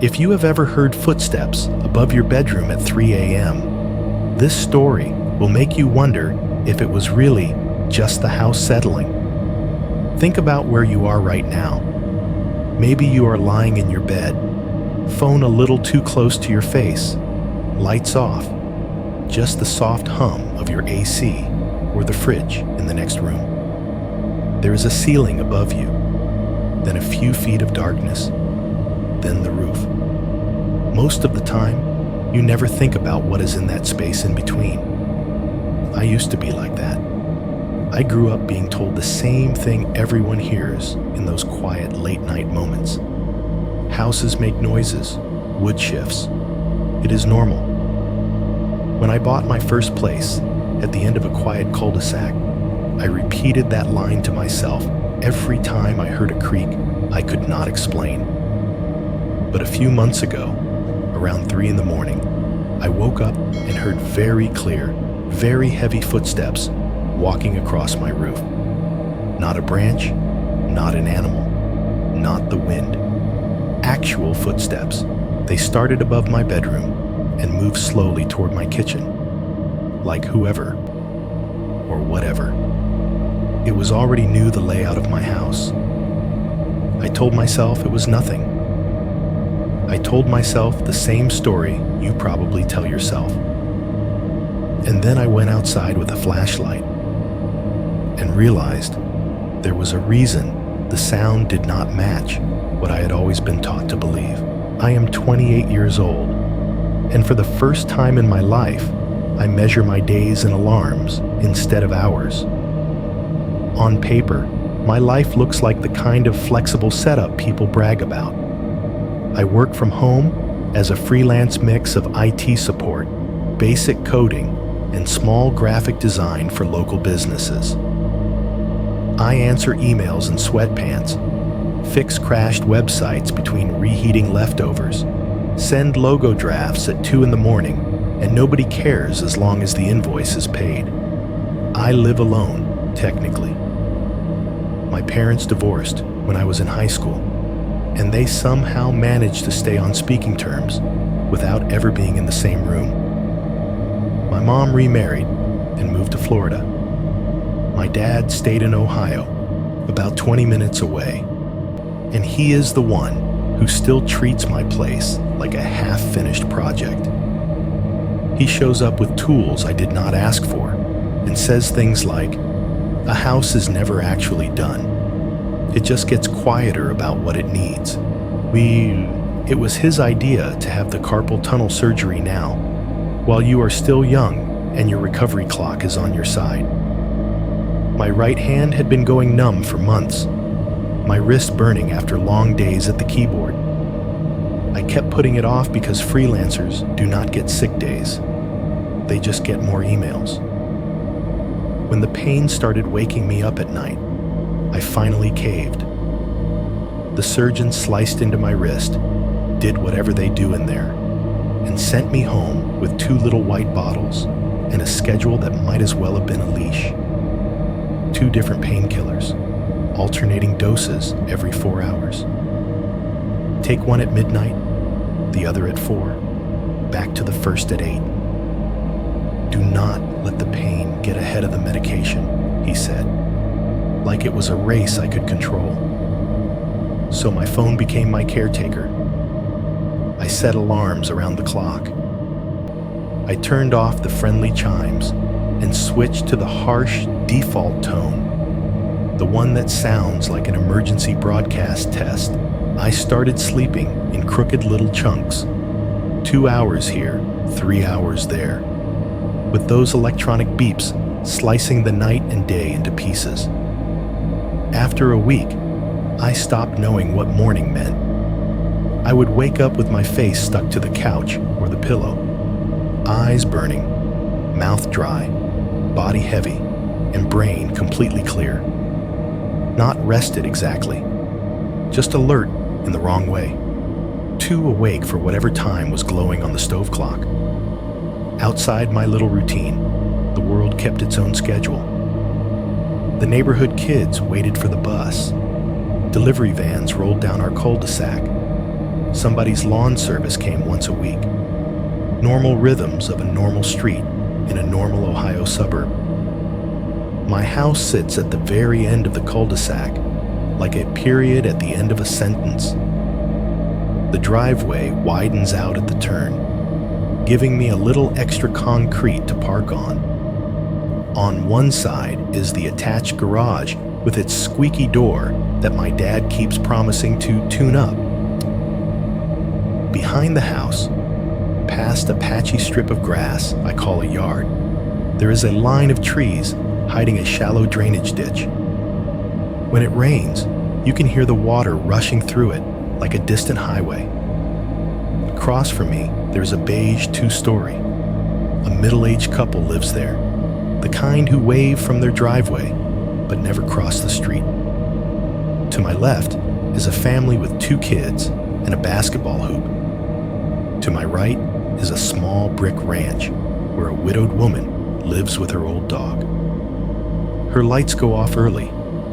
If you have ever heard footsteps above your bedroom at 3 a.m., this story will make you wonder if it was really just the house settling. Think about where you are right now. Maybe you are lying in your bed, phone a little too close to your face, lights off, just the soft hum of your AC or the fridge in the next room. There is a ceiling above you, then a few feet of darkness, then the roof. Most of the time, you never think about what is in that space in between. I used to be like that. I grew up being told the same thing everyone hears in those quiet late-night moments. Houses make noises, wood shifts. It is normal. When I bought my first place, at the end of a quiet cul-de-sac, I repeated that line to myself every time I heard a creak I could not explain. But a few months ago, around 3 a.m, I woke up and heard very clear, very heavy footsteps walking across my roof. Not a branch, not an animal, not the wind. Actual footsteps. They started above my bedroom and moved slowly toward my kitchen, like whoever or whatever. It was already knew the layout of my house. I told myself it was nothing. I told myself the same story you probably tell yourself. And then I went outside with a flashlight and realized there was a reason the sound did not match what I had always been taught to believe. I am 28 years old, and for the first time in my life, I measure my days in alarms instead of hours. On paper, my life looks like the kind of flexible setup people brag about. I work from home as a freelance mix of IT support, basic coding, and small graphic design for local businesses. I answer emails in sweatpants, fix crashed websites between reheating leftovers, send logo drafts at 2 a.m, and nobody cares as long as the invoice is paid. I live alone, technically. My parents divorced when I was in high school, and they somehow managed to stay on speaking terms without ever being in the same room. My mom remarried and moved to Florida. My dad stayed in Ohio, about 20 minutes away, and he is the one who still treats my place like a half-finished project. He shows up with tools I did not ask for and says things like, "A house is never actually done. It just gets quieter about what it needs. It was his idea to have the carpal tunnel surgery now, while you are still young and your recovery clock is on your side." My right hand had been going numb for months, my wrist burning after long days at the keyboard. I kept putting it off because freelancers do not get sick days. They just get more emails. When the pain started waking me up at night, I finally caved. The surgeon sliced into my wrist, did whatever they do in there, and sent me home with 2 little white bottles and a schedule that might as well have been a leash. 2 different painkillers, alternating doses every 4 hours. Take one at midnight, the other at 4, back to the first at 8. Do not let the pain get ahead of the medication, he said, like it was a race I could control. So my phone became my caretaker. I set alarms around the clock. I turned off the friendly chimes and switched to the harsh default tone, the one that sounds like an emergency broadcast test. I started sleeping in crooked little chunks, 2 hours here, 3 hours there, with those electronic beeps slicing the night and day into pieces. After a week, I stopped knowing what morning meant. I would wake up with my face stuck to the couch or the pillow, eyes burning, mouth dry, body heavy, and brain completely clear. Not rested exactly, just alert in the wrong way. Too awake for whatever time was glowing on the stove clock. Outside my little routine, the world kept its own schedule. The neighborhood kids waited for the bus. Delivery vans rolled down our cul-de-sac. somebody's lawn service came once a week. Normal rhythms of a normal street in a normal Ohio suburb. My house sits at the very end of the cul-de-sac, like a period at the end of a sentence. The driveway widens out at the turn, giving me a little extra concrete to park on. On one side is the attached garage with its squeaky door that my dad keeps promising to tune up. Behind the house, past a patchy strip of grass I call a yard, there is a line of trees hiding a shallow drainage ditch. When it rains, you can hear the water rushing through it like a distant highway. Across from me, there's a beige two-story. A middle-aged couple lives there, the kind who wave from their driveway but never cross the street. To my left is a family with 2 kids and a basketball hoop. To my right is a small brick ranch where a widowed woman lives with her old dog. Her lights go off early,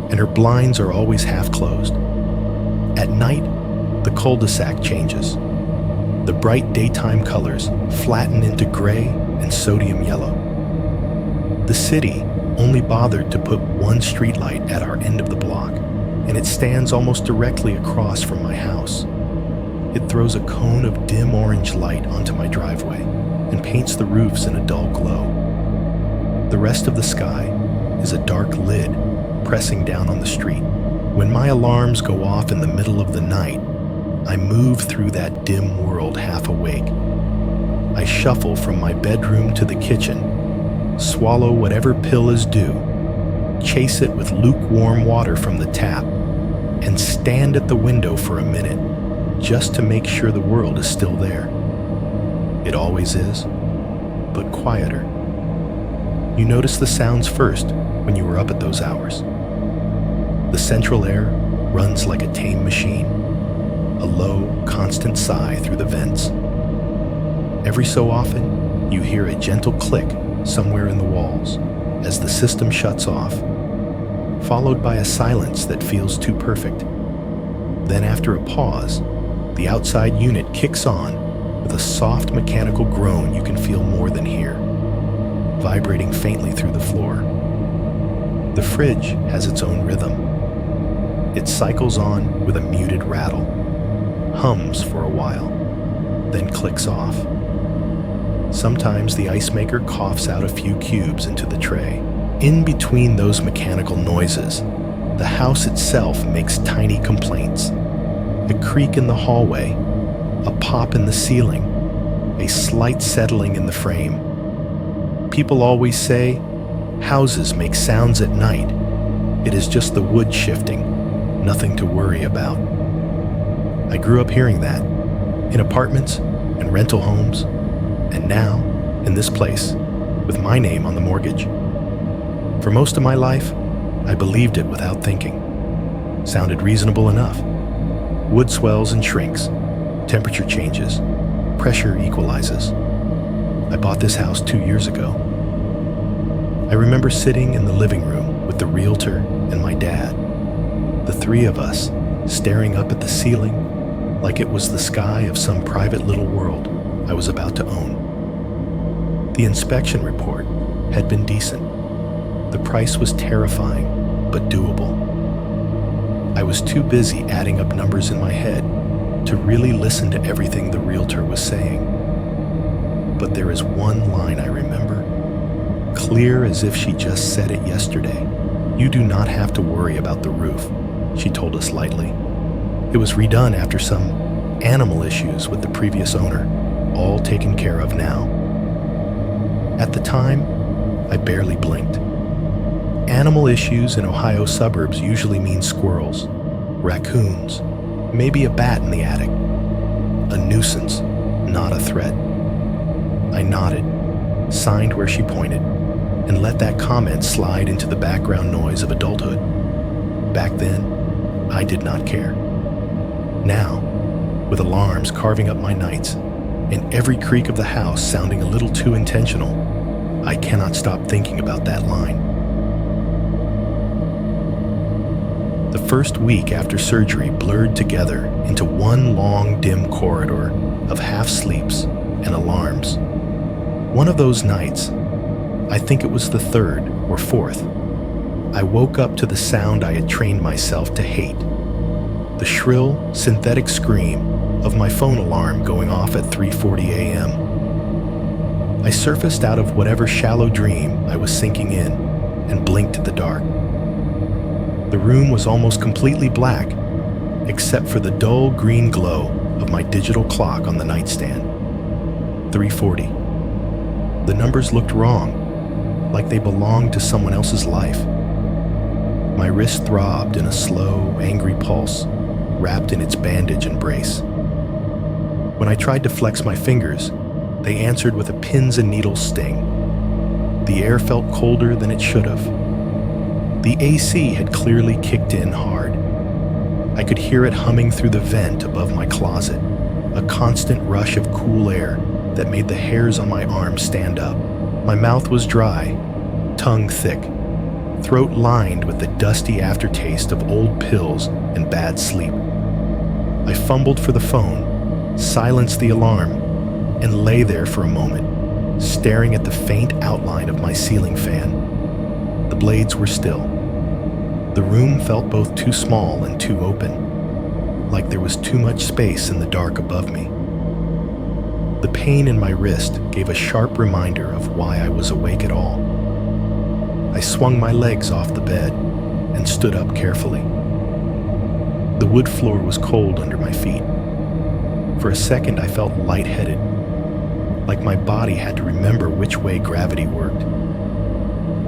and her blinds are always half closed. At night, the cul-de-sac changes. The bright daytime colors flatten into gray and sodium yellow. The city only bothered to put one streetlight at our end of the block, and it stands almost directly across from my house. It throws a cone of dim orange light onto my driveway and paints the roofs in a dull glow. The rest of the sky is a dark lid pressing down on the street. When my alarms go off in the middle of the night, I move through that dim world half awake. I shuffle from my bedroom to the kitchen, swallow whatever pill is due, chase it with lukewarm water from the tap, and stand at the window for a minute just to make sure the world is still there. It always is, but quieter. You notice the sounds first when you were up at those hours. The central air runs like a tame machine, a low, constant sigh through the vents. Every so often, you hear a gentle click somewhere in the walls as the system shuts off, followed by a silence that feels too perfect. Then after a pause, the outside unit kicks on with a soft mechanical groan you can feel more than hear, vibrating faintly through the floor. The fridge has its own rhythm. It cycles on with a muted rattle, hums for a while, then clicks off. Sometimes the ice maker coughs out a few cubes into the tray. In between those mechanical noises, the house itself makes tiny complaints. A creak in the hallway, a pop in the ceiling, a slight settling in the frame. People always say, houses make sounds at night. It is just the wood shifting, nothing to worry about. I grew up hearing that, in apartments and rental homes, and now, in this place, with my name on the mortgage. For most of my life, I believed it without thinking. Sounded reasonable enough. Wood swells and shrinks, temperature changes, pressure equalizes. I bought this house 2 years ago. I remember sitting in the living room with the realtor and my dad, the 3 of us staring up at the ceiling like it was the sky of some private little world I was about to own. The inspection report had been decent. The price was terrifying, but doable. I was too busy adding up numbers in my head to really listen to everything the realtor was saying. But there is one line I remember, clear as if she just said it yesterday. "You do not have to worry about the roof," she told us lightly. It was redone after some animal issues with the previous owner, all taken care of now. At the time, I barely blinked. Animal issues in Ohio suburbs usually mean squirrels, raccoons, maybe a bat in the attic. A nuisance, not a threat. I nodded, signed where she pointed, and let that comment slide into the background noise of adulthood. Back then, I did not care. Now, with alarms carving up my nights, and every creak of the house sounding a little too intentional, I cannot stop thinking about that line. The first week after surgery blurred together into one long, dim corridor of half-sleeps and alarms. One of those nights, I think it was the third or fourth, I woke up to the sound I had trained myself to hate. The shrill, synthetic scream of my phone alarm going off at 3:40 a.m. I surfaced out of whatever shallow dream I was sinking in and blinked at the dark. The room was almost completely black, except for the dull green glow of my digital clock on the nightstand. 3:40. The numbers looked wrong, like they belonged to someone else's life. My wrist throbbed in a slow, angry pulse, wrapped in its bandage and brace. When I tried to flex my fingers, they answered with a pins and needles sting. The air felt colder than it should have. The AC had clearly kicked in hard. I could hear it humming through the vent above my closet, a constant rush of cool air that made the hairs on my arms stand up. My mouth was dry, tongue thick, throat lined with the dusty aftertaste of old pills and bad sleep. I fumbled for the phone, silenced the alarm, and lay there for a moment, staring at the faint outline of my ceiling fan. The blades were still. The room felt both too small and too open, like there was too much space in the dark above me. The pain in my wrist gave a sharp reminder of why I was awake at all. I swung my legs off the bed and stood up carefully. The wood floor was cold under my feet. For a second, I felt lightheaded, like my body had to remember which way gravity worked.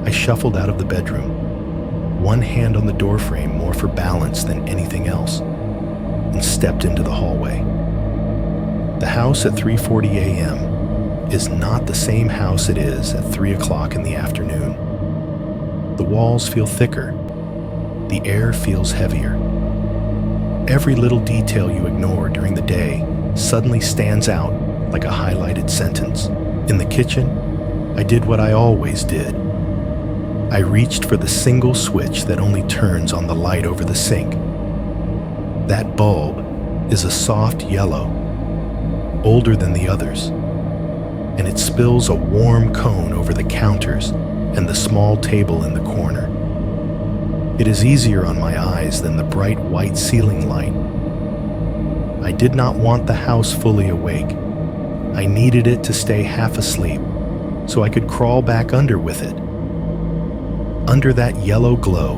I shuffled out of the bedroom, one hand on the doorframe more for balance than anything else, and stepped into the hallway. The house at 3:40 a.m. is not the same house it is at 3 o'clock in the afternoon. The walls feel thicker. The air feels heavier. Every little detail you ignore during the day suddenly stands out like a highlighted sentence. In the kitchen, I did what I always did. I reached for the single switch that only turns on the light over the sink. That bulb is a soft yellow, older than the others, and it spills a warm cone over the counters and the small table in the corner. It is easier on my eyes than the bright white ceiling light. I did not want the house fully awake. I needed it to stay half asleep so I could crawl back under with it. Under that yellow glow,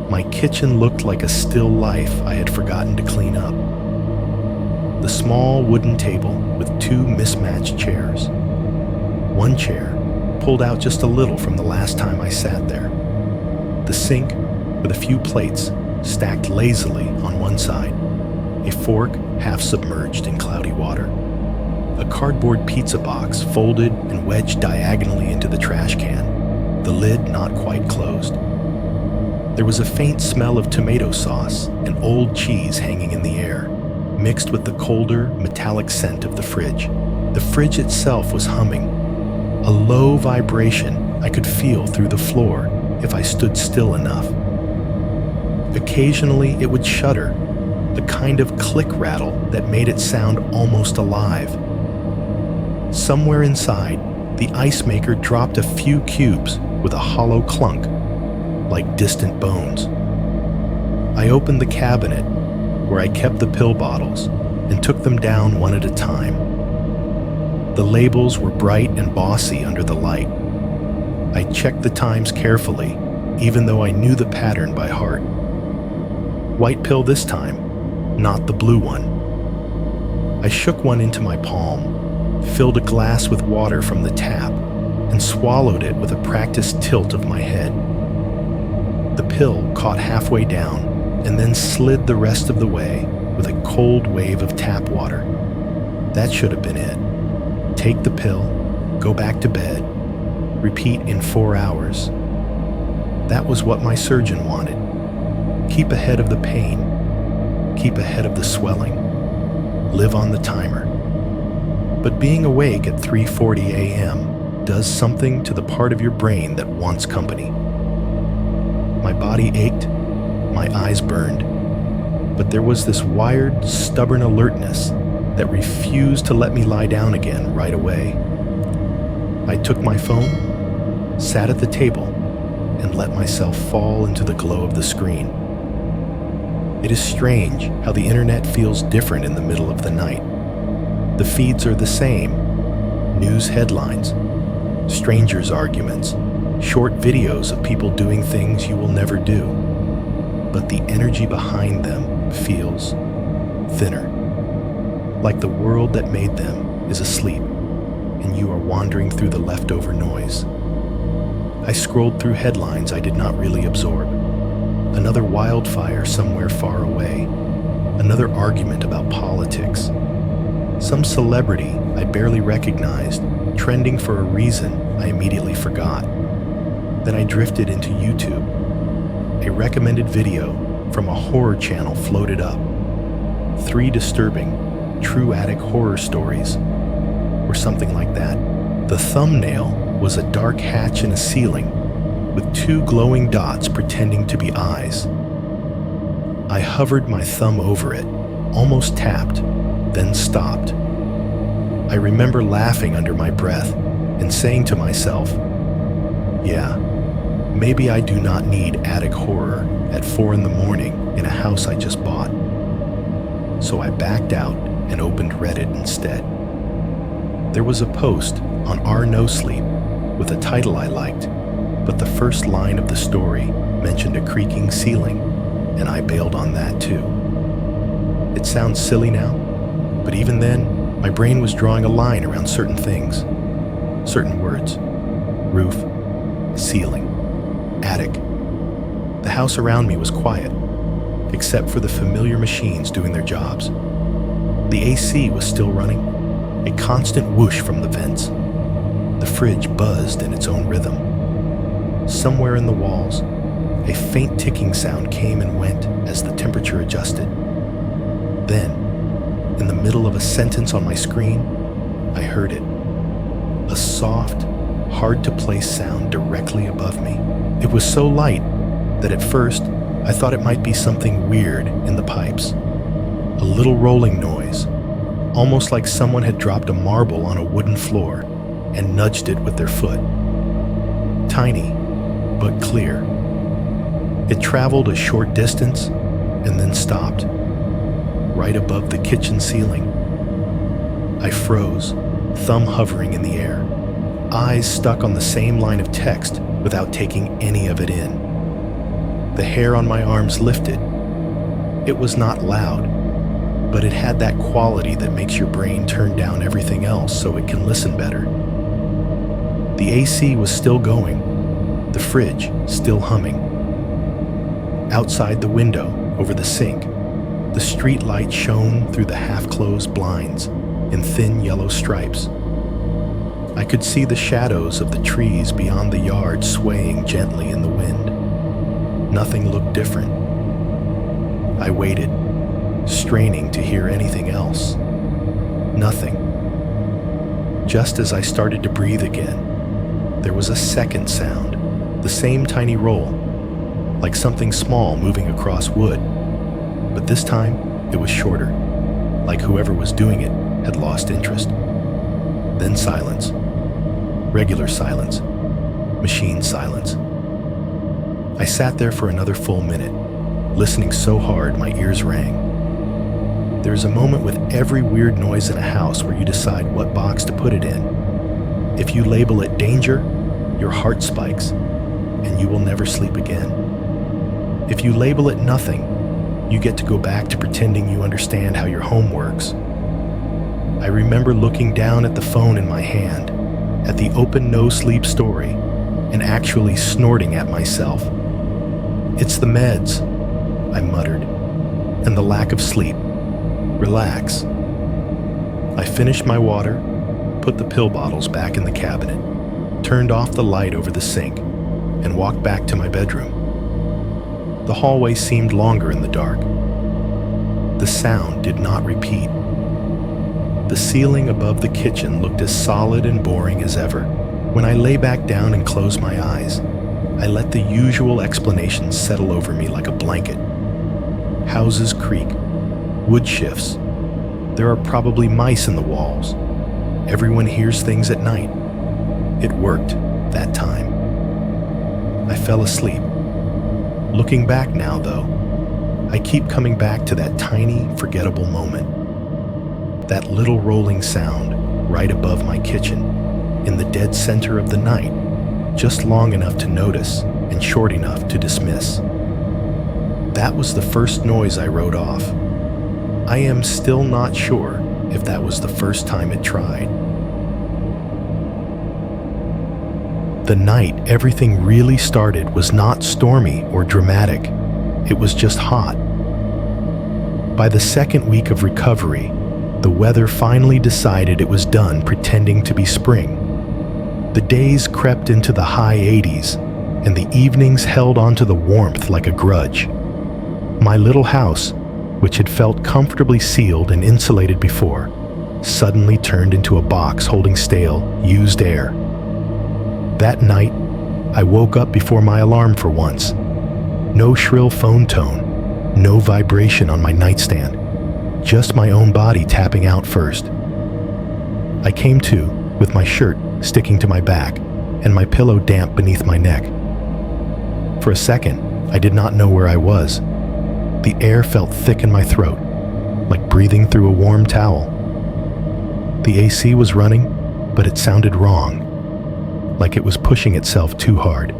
my kitchen looked like a still life I had forgotten to clean up. The small wooden table with two mismatched chairs. One chair pulled out just a little from the last time I sat there. The sink with a few plates stacked lazily on one side, a fork half submerged in cloudy water. A cardboard pizza box folded and wedged diagonally into the trash can, the lid not quite closed. There was a faint smell of tomato sauce and old cheese hanging in the air, mixed with the colder, metallic scent of the fridge. The fridge itself was humming, a low vibration I could feel through the floor if I stood still enough. Occasionally it would shudder, a kind of click rattle that made it sound almost alive. Somewhere inside, the ice maker dropped a few cubes with a hollow clunk, like distant bones. I opened the cabinet where I kept the pill bottles and took them down one at a time. The labels were bright and bossy under the light. I checked the times carefully, even though I knew the pattern by heart. White pill this time, not the blue one. I shook one into my palm, filled a glass with water from the tap, and swallowed it with a practiced tilt of my head. The pill caught halfway down and then slid the rest of the way with a cold wave of tap water. That should have been it. Take the pill, go back to bed, repeat in 4 hours. That was what my surgeon wanted. Keep ahead of the pain, keep ahead of the swelling, live on the timer. But being awake at 3:40 a.m. does something to the part of your brain that wants company. My body ached, my eyes burned. But there was this wired, stubborn alertness that refused to let me lie down again right away. I took my phone, sat at the table, and let myself fall into the glow of the screen. It is strange how the internet feels different in the middle of the night. The feeds are the same: news headlines, strangers' arguments, short videos of people doing things you will never do. But the energy behind them feels thinner, like the world that made them is asleep, and you are wandering through the leftover noise. I scrolled through headlines I did not really absorb. Another wildfire somewhere far away. Another argument about politics. Some celebrity I barely recognized, trending for a reason I immediately forgot. Then I drifted into YouTube. A recommended video from a horror channel floated up. 3 disturbing, true attic horror stories, or something like that. The thumbnail was a dark hatch in a ceiling with 2 glowing dots pretending to be eyes. I hovered my thumb over it, almost tapped, then stopped. I remember laughing under my breath and saying to myself, yeah, maybe I do not need attic horror at 4 in the morning in a house I just bought. So I backed out and opened Reddit instead. There was a post on Our No Sleep with a title I liked, but the first line of the story mentioned a creaking ceiling, and I bailed on that too. It sounds silly now, but even then, my brain was drawing a line around certain things, certain words: roof, ceiling, attic. The house around me was quiet, except for the familiar machines doing their jobs. The AC was still running, a constant whoosh from the vents. The fridge buzzed in its own rhythm. Somewhere in the walls, a faint ticking sound came and went as the temperature adjusted. Then, in the middle of a sentence on my screen, I heard it. A soft, hard-to-place sound directly above me. It was so light that at first I thought it might be something weird in the pipes. A little rolling noise, almost like someone had dropped a marble on a wooden floor and nudged it with their foot. Tiny, but clear. It traveled a short distance and then stopped, right above the kitchen ceiling. I froze, thumb hovering in the air, eyes stuck on the same line of text without taking any of it in. The hair on my arms lifted. It was not loud, but it had that quality that makes your brain turn down everything else so it can listen better. The AC was still going, the fridge still humming. Outside the window, over the sink, the street light shone through the half-closed blinds in thin yellow stripes. I could see the shadows of the trees beyond the yard swaying gently in the wind. Nothing looked different. I waited, straining to hear anything else. Nothing. Just as I started to breathe again, there was a second sound, the same tiny roll, like something small moving across wood. But this time, it was shorter, like whoever was doing it had lost interest. Then silence. Regular silence. Machine silence. I sat there for another full minute, listening so hard my ears rang. There's a moment with every weird noise in a house where you decide what box to put it in. If you label it danger, your heart spikes, and you will never sleep again. If you label it nothing, you get to go back to pretending you understand how your home works. I remember looking down at the phone in my hand, at the open no-sleep story, and actually snorting at myself. It's the meds, I muttered, and the lack of sleep. Relax. I finished my water, put the pill bottles back in the cabinet, turned off the light over the sink, and walked back to my bedroom. The hallway seemed longer in the dark. The sound did not repeat. The ceiling above the kitchen looked as solid and boring as ever. When I lay back down and closed my eyes, I let the usual explanations settle over me like a blanket. Houses creak, wood shifts. There are probably mice in the walls. Everyone hears things at night. It worked that time. I fell asleep. Looking back now, though, I keep coming back to that tiny, forgettable moment. That little rolling sound right above my kitchen, in the dead center of the night, just long enough to notice and short enough to dismiss. That was the first noise I wrote off. I am still not sure if that was the first time it tried. The night everything really started was not stormy or dramatic. It was just hot. By the second week of recovery, the weather finally decided it was done pretending to be spring. The days crept into the high 80s, and the evenings held onto the warmth like a grudge. My little house, which had felt comfortably sealed and insulated before, suddenly turned into a box holding stale, used air. That night, I woke up before my alarm for once. No shrill phone tone, no vibration on my nightstand, just my own body tapping out first. I came to, with my shirt sticking to my back and my pillow damp beneath my neck. For a second, I did not know where I was. The air felt thick in my throat, like breathing through a warm towel. The AC was running, but it sounded wrong, like it was pushing itself too hard,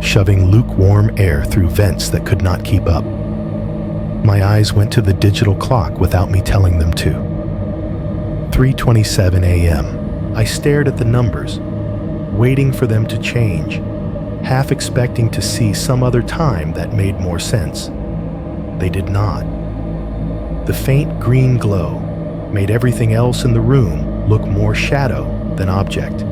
shoving lukewarm air through vents that could not keep up. My eyes went to the digital clock without me telling them to. 3:27 a.m. I stared at the numbers, waiting for them to change, half expecting to see some other time that made more sense. They did not. The faint green glow made everything else in the room look more shadow than object.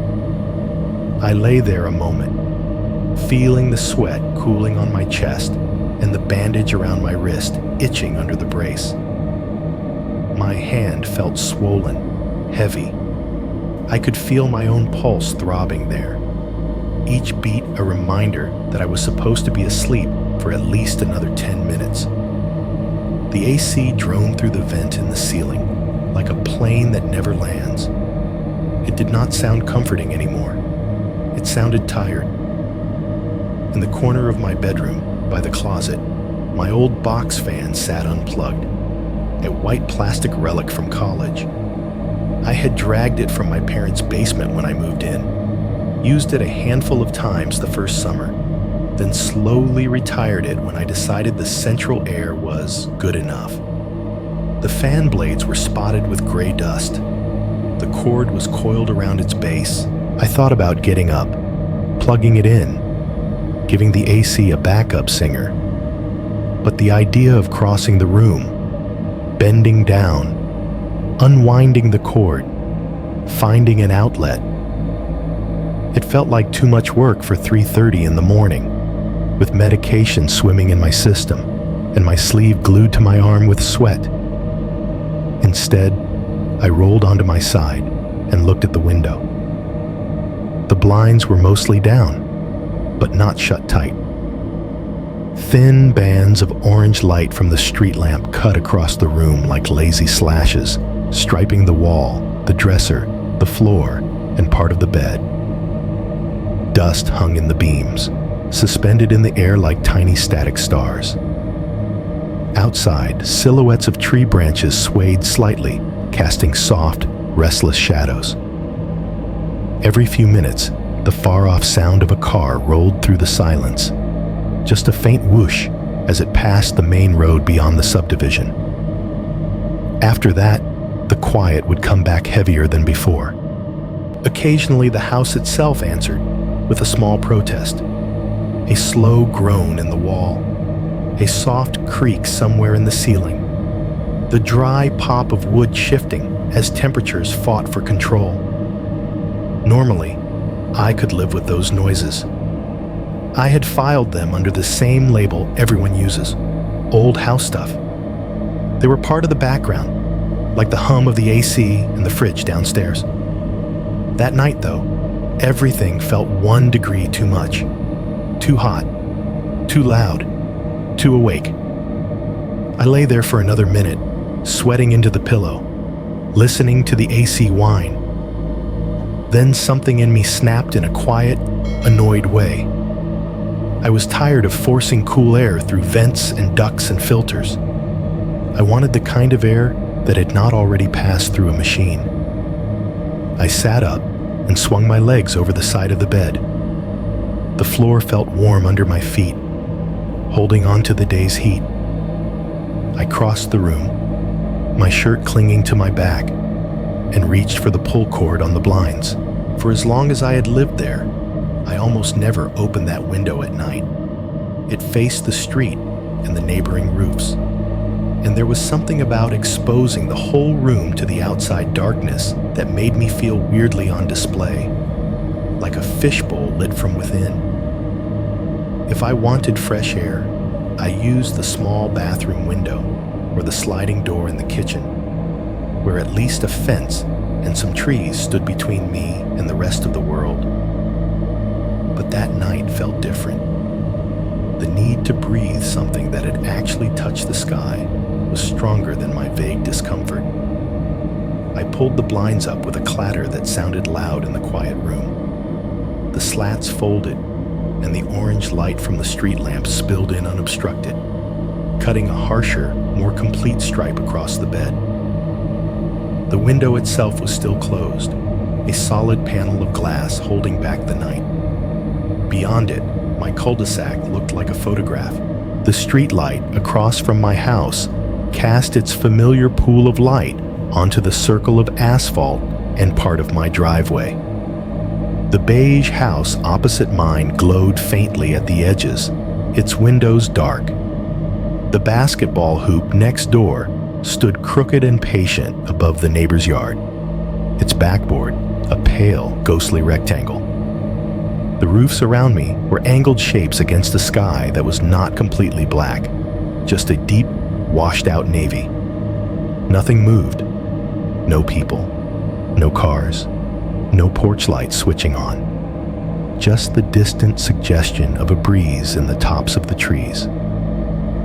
I lay there a moment, feeling the sweat cooling on my chest and the bandage around my wrist itching under the brace. My hand felt swollen, heavy. I could feel my own pulse throbbing there, each beat a reminder that I was supposed to be asleep for at least another 10 minutes. The AC droned through the vent in the ceiling, like a plane that never lands. It did not sound comforting anymore. It sounded tired. In the corner of my bedroom, by the closet, my old box fan sat unplugged, a white plastic relic from college. I had dragged it from my parents' basement when I moved in, used it a handful of times the first summer, then slowly retired it when I decided the central air was good enough. The fan blades were spotted with gray dust. The cord was coiled around its base. I thought about getting up, plugging it in, giving the AC a backup singer. But the idea of crossing the room, bending down, unwinding the cord, finding an outlet. It felt like too much work for 3:30 in the morning, with medication swimming in my system and my sleeve glued to my arm with sweat. Instead, I rolled onto my side and looked at the window. The blinds were mostly down, but not shut tight. Thin bands of orange light from the street lamp cut across the room like lazy slashes, striping the wall, the dresser, the floor, and part of the bed. Dust hung in the beams, suspended in the air like tiny static stars. Outside, silhouettes of tree branches swayed slightly, casting soft, restless shadows. Every few minutes, the far-off sound of a car rolled through the silence, just a faint whoosh as it passed the main road beyond the subdivision. After that, the quiet would come back heavier than before. Occasionally, the house itself answered with a small protest, a slow groan in the wall, a soft creak somewhere in the ceiling, the dry pop of wood shifting as temperatures fought for control. Normally, I could live with those noises. I had filed them under the same label everyone uses, old house stuff. They were part of the background, like the hum of the AC and the fridge downstairs. That night, though, everything felt 1 degree too much. too hot, too loud, too awake. I lay there for another minute, sweating into the pillow, listening to the AC whine. Then something in me snapped in a quiet, annoyed way. I was tired of forcing cool air through vents and ducts and filters. I wanted the kind of air that had not already passed through a machine. I sat up and swung my legs over the side of the bed. The floor felt warm under my feet, holding on to the day's heat. I crossed the room, my shirt clinging to my back, and reached for the pull cord on the blinds. For as long as I had lived there, I almost never opened that window at night. It faced the street and the neighboring roofs, and there was something about exposing the whole room to the outside darkness that made me feel weirdly on display, like a fishbowl lit from within. If I wanted fresh air, I used the small bathroom window or the sliding door in the kitchen, where at least a fence and some trees stood between me and the rest of the world. But that night felt different. The need to breathe something that had actually touched the sky was stronger than my vague discomfort. I pulled the blinds up with a clatter that sounded loud in the quiet room. The slats folded, and the orange light from the street lamp spilled in unobstructed, cutting a harsher, more complete stripe across the bed. The window itself was still closed, a solid panel of glass holding back the night. Beyond it, my cul-de-sac looked like a photograph. The street light across from my house cast its familiar pool of light onto the circle of asphalt and part of my driveway. The beige house opposite mine glowed faintly at the edges, its windows dark. The basketball hoop next door stood crooked and patient above the neighbor's yard, its backboard a pale, ghostly rectangle. The roofs around me were angled shapes against a sky that was not completely black, just a deep, washed-out navy. Nothing moved. No people, no cars, no porch lights switching on. Just the distant suggestion of a breeze in the tops of the trees.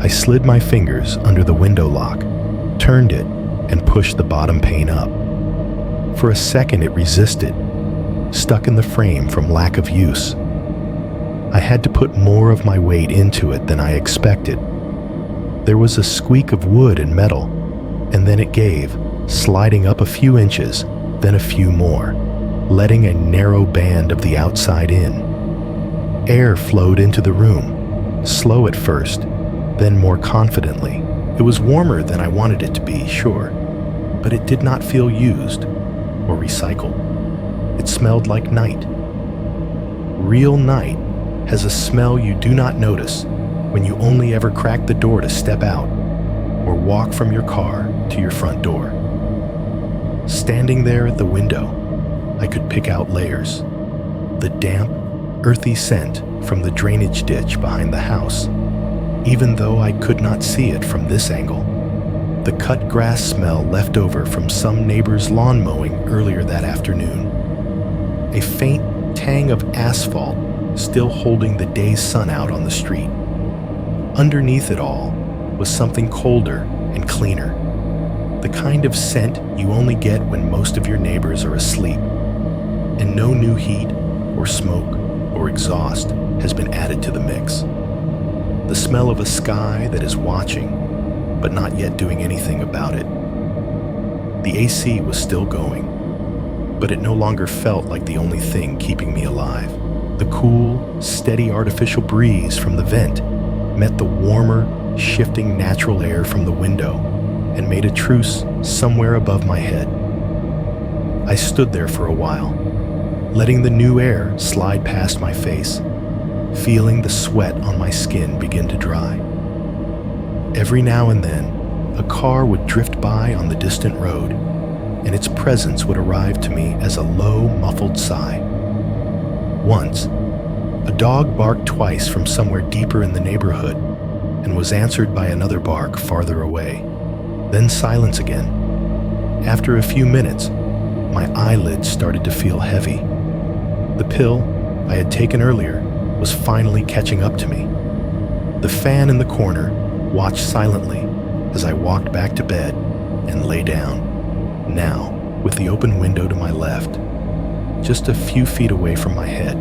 I slid my fingers under the window lock, turned it, and pushed the bottom pane up. For a second it resisted, stuck in the frame from lack of use. I had to put more of my weight into it than I expected. There was a squeak of wood and metal, and then it gave, sliding up a few inches, then a few more, letting a narrow band of the outside in. Air flowed into the room, slow at first, then more confidently. It was warmer than I wanted it to be, sure, but it did not feel used or recycled. It smelled like night. Real night has a smell you do not notice when you only ever crack the door to step out or walk from your car to your front door. Standing there at the window, I could pick out layers. The damp, earthy scent from the drainage ditch behind the house, even though I could not see it from this angle. The cut grass smell left over from some neighbor's lawn mowing earlier that afternoon. A faint tang of asphalt still holding the day's sun out on the street. Underneath it all was something colder and cleaner. The kind of scent you only get when most of your neighbors are asleep, and no new heat or smoke or exhaust has been added to the mix. The smell of a sky that is watching, but not yet doing anything about it. The AC was still going, but it no longer felt like the only thing keeping me alive. The cool, steady artificial breeze from the vent met the warmer, shifting natural air from the window and made a truce somewhere above my head. I stood there for a while, letting the new air slide past my face, feeling the sweat on my skin begin to dry. Every now and then, a car would drift by on the distant road, and its presence would arrive to me as a low, muffled sigh. Once, a dog barked twice from somewhere deeper in the neighborhood and was answered by another bark farther away. Then silence again. After a few minutes, my eyelids started to feel heavy. The pill I had taken earlier was was finally catching up to me. The fan in the corner watched silently as I walked back to bed and lay down, now with the open window to my left, just a few feet away from my head.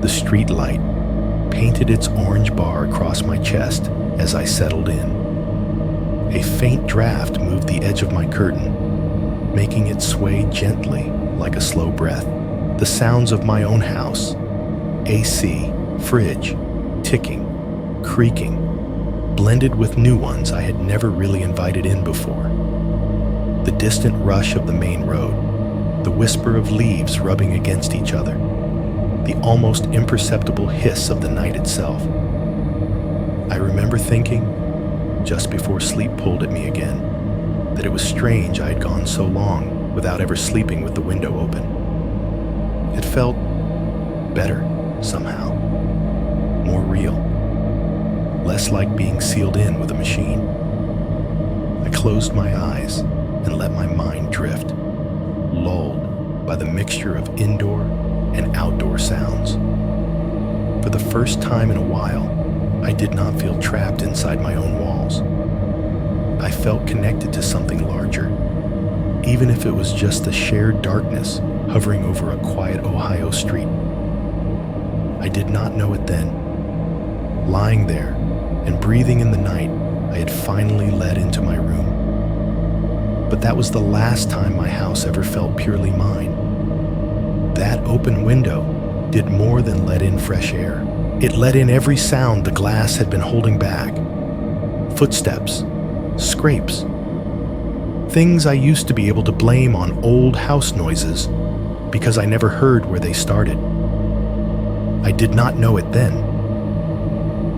The street light painted its orange bar across my chest as I settled in. A faint draft moved the edge of my curtain, making it sway gently like a slow breath. The sounds of my own house, AC, fridge, ticking, creaking, blended with new ones I had never really invited in before. The distant rush of the main road, the whisper of leaves rubbing against each other, the almost imperceptible hiss of the night itself. I remember thinking, just before sleep pulled at me again, that it was strange I had gone so long without ever sleeping with the window open. It felt better, somehow, more real, less like being sealed in with a machine. I closed my eyes and let my mind drift, lulled by the mixture of indoor and outdoor sounds. For the first time in a while, I did not feel trapped inside my own walls. I felt connected to something larger, even if it was just the shared darkness hovering over a quiet Ohio street. I did not know it then. Lying there and breathing in the night, I had finally led into my room. But that was the last time my house ever felt purely mine. That open window did more than let in fresh air. It let in every sound the glass had been holding back. Footsteps, scrapes, things I used to be able to blame on old house noises because I never heard where they started. I did not know it then.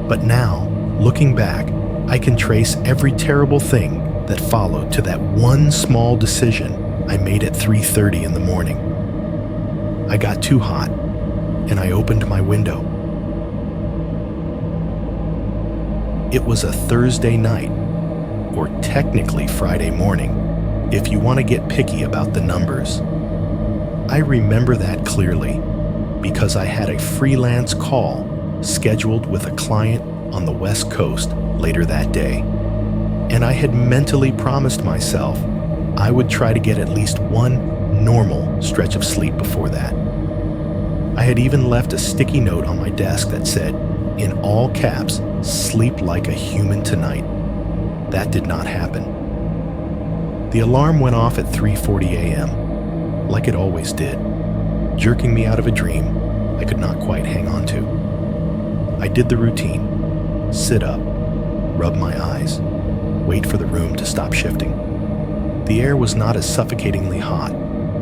But now, looking back, I can trace every terrible thing that followed to that one small decision I made at 3:30 in the morning. I got too hot, and I opened my window. It was a Thursday night, or technically Friday morning, if you want to get picky about the numbers. I remember that clearly because I had a freelance call scheduled with a client on the West Coast later that day, and I had mentally promised myself I would try to get at least one normal stretch of sleep before that. I had even left a sticky note on my desk that said, in all caps, "Sleep like a human tonight." That did not happen. The alarm went off at 3:40 a.m., like it always did, jerking me out of a dream I could not quite hang on to. I did the routine: sit up, rub my eyes, wait for the room to stop shifting. The air was not as suffocatingly hot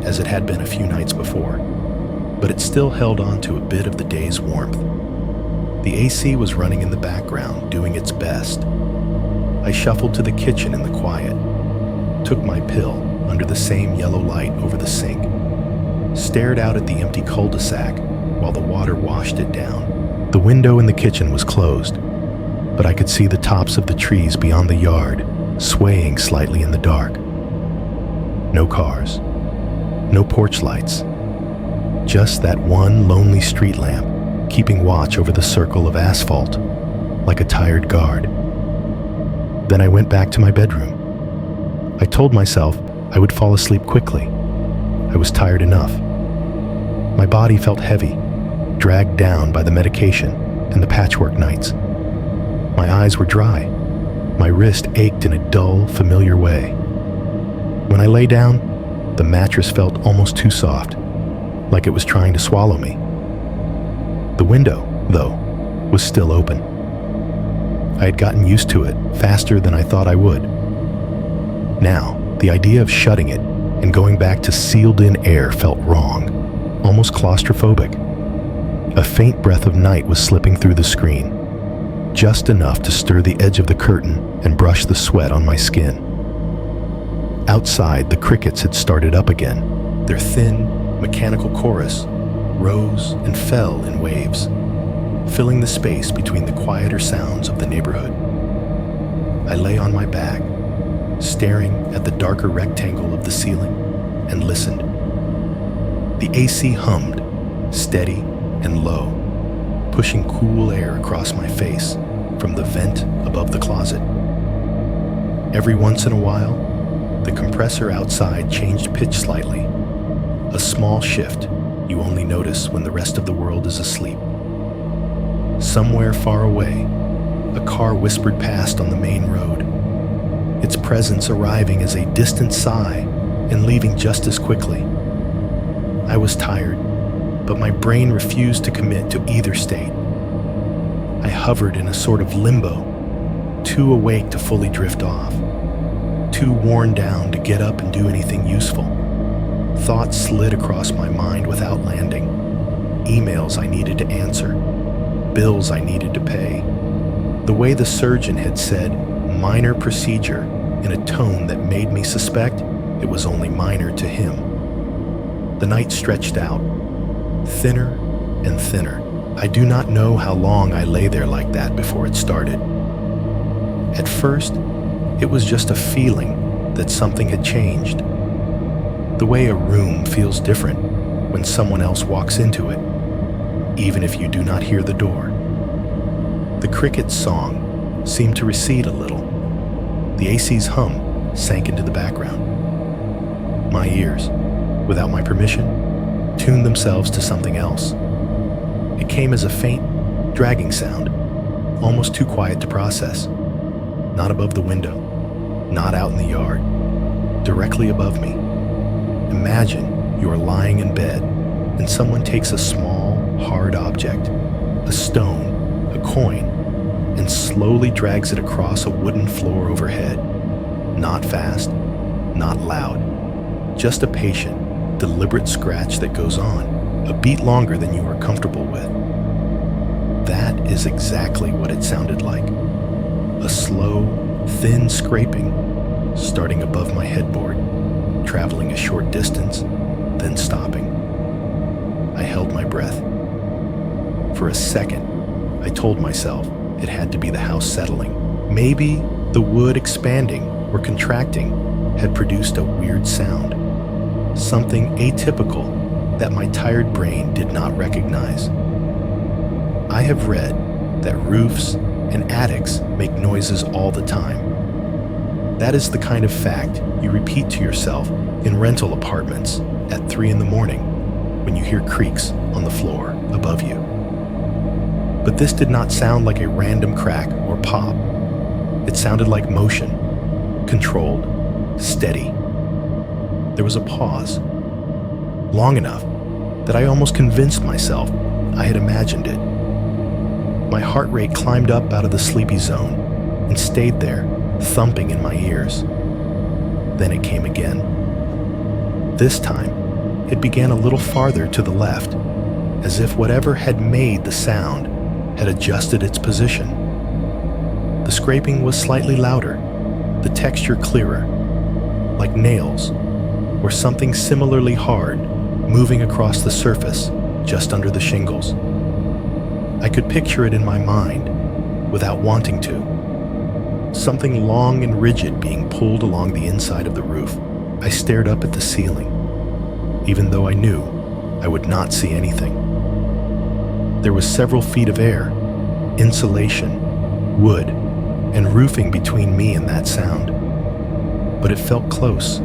as it had been a few nights before, but it still held on to a bit of the day's warmth. The AC was running in the background, doing its best. I shuffled to the kitchen in the quiet, took my pill under the same yellow light over the sink, stared out at the empty cul-de-sac while the water washed it down. The window in the kitchen was closed, but I could see the tops of the trees beyond the yard swaying slightly in the dark. No cars, no porch lights, just that one lonely street lamp keeping watch over the circle of asphalt like a tired guard. Then I went back to my bedroom. I told myself I would fall asleep quickly. I was tired enough. My body felt heavy, dragged down by the medication and the patchwork nights. My eyes were dry. My wrist ached in a dull, familiar way. When I lay down, the mattress felt almost too soft, like it was trying to swallow me. The window, though, was still open. I had gotten used to it faster than I thought I would. Now, the idea of shutting it and going back to sealed-in air felt wrong, almost claustrophobic. A faint breath of night was slipping through the screen, just enough to stir the edge of the curtain and brush the sweat on my skin. Outside, the crickets had started up again. Their thin, mechanical chorus rose and fell in waves, filling the space between the quieter sounds of the neighborhood. I lay on my back, staring at the darker rectangle of the ceiling, and listened. The AC hummed, steady and low, pushing cool air across my face from the vent above the closet. Every once in a while, the compressor outside changed pitch slightly, a small shift you only notice when the rest of the world is asleep. Somewhere far away, a car whispered past on the main road, its presence arriving as a distant sigh and leaving just as quickly. I was tired, but my brain refused to commit to either state. I hovered in a sort of limbo, too awake to fully drift off, too worn down to get up and do anything useful. Thoughts slid across my mind without landing. Emails I needed to answer, bills I needed to pay. The way the surgeon had said, minor procedure, in a tone that made me suspect it was only minor to him. The night stretched out, thinner and thinner. I do not know how long I lay there like that before it started. At first, it was just a feeling that something had changed. The way a room feels different when someone else walks into it, even if you do not hear the door. The cricket's song seemed to recede a little. The AC's hum sank into the background. My ears, without my permission, tuned themselves to something else. It came as a faint, dragging sound, almost too quiet to process. Not above the window, not out in the yard, directly above me. Imagine you are lying in bed and someone takes a small, hard object, a stone, a coin, and slowly drags it across a wooden floor overhead. Not fast, not loud, just a patient, deliberate scratch that goes on, a beat longer than you are comfortable with. That is exactly what it sounded like. A slow, thin scraping, starting above my headboard, traveling a short distance, then stopping. I held my breath. For a second, I told myself it had to be the house settling. Maybe the wood expanding or contracting had produced a weird sound, something atypical that my tired brain did not recognize. I have read that roofs and attics make noises all the time. That is the kind of fact you repeat to yourself in rental apartments at 3 in the morning when you hear creaks on the floor above you. But this did not sound like a random crack or pop. It sounded like motion, controlled, steady. There was a pause, long enough that I almost convinced myself I had imagined it. My heart rate climbed up out of the sleepy zone and stayed there, thumping in my ears. Then it came again. This time, it began a little farther to the left, as if whatever had made the sound had adjusted its position. The scraping was slightly louder, the texture clearer, like nails, or something similarly hard moving across the surface just under the shingles. I could picture it in my mind without wanting to. Something long and rigid being pulled along the inside of the roof. I stared up at the ceiling, even though I knew I would not see anything. There was several feet of air, insulation, wood, and roofing between me and that sound. But it felt close.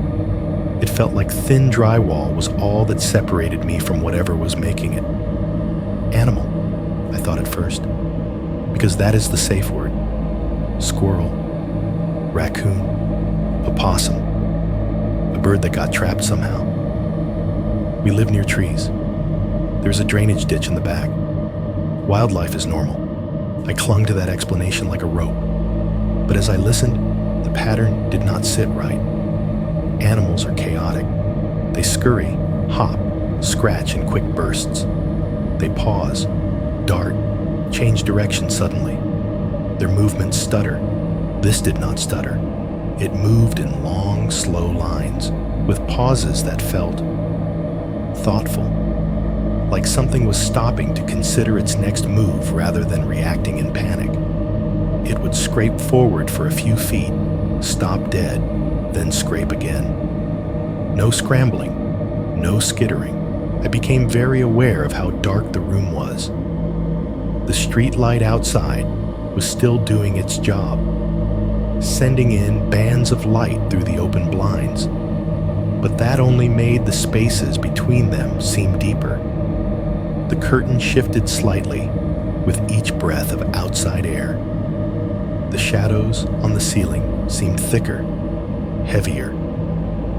It felt like thin drywall was all that separated me from whatever was making it. Animal, I thought at first, because that is the safe word. Squirrel, raccoon, a possum, a bird that got trapped somehow. We live near trees. There's a drainage ditch in the back. Wildlife is normal. I clung to that explanation like a rope. But as I listened, the pattern did not sit right. Animals are chaotic. They scurry, hop, scratch in quick bursts. They pause, dart, change direction suddenly. Their movements stutter. This did not stutter. It moved in long, slow lines, with pauses that felt thoughtful, like something was stopping to consider its next move rather than reacting in panic. It would scrape forward for a few feet, stop dead, then scrape again. No scrambling, no skittering. I became very aware of how dark the room was. The street light outside was still doing its job, sending in bands of light through the open blinds. But that only made the spaces between them seem deeper. The curtain shifted slightly with each breath of outside air. The shadows on the ceiling seemed thicker, heavier,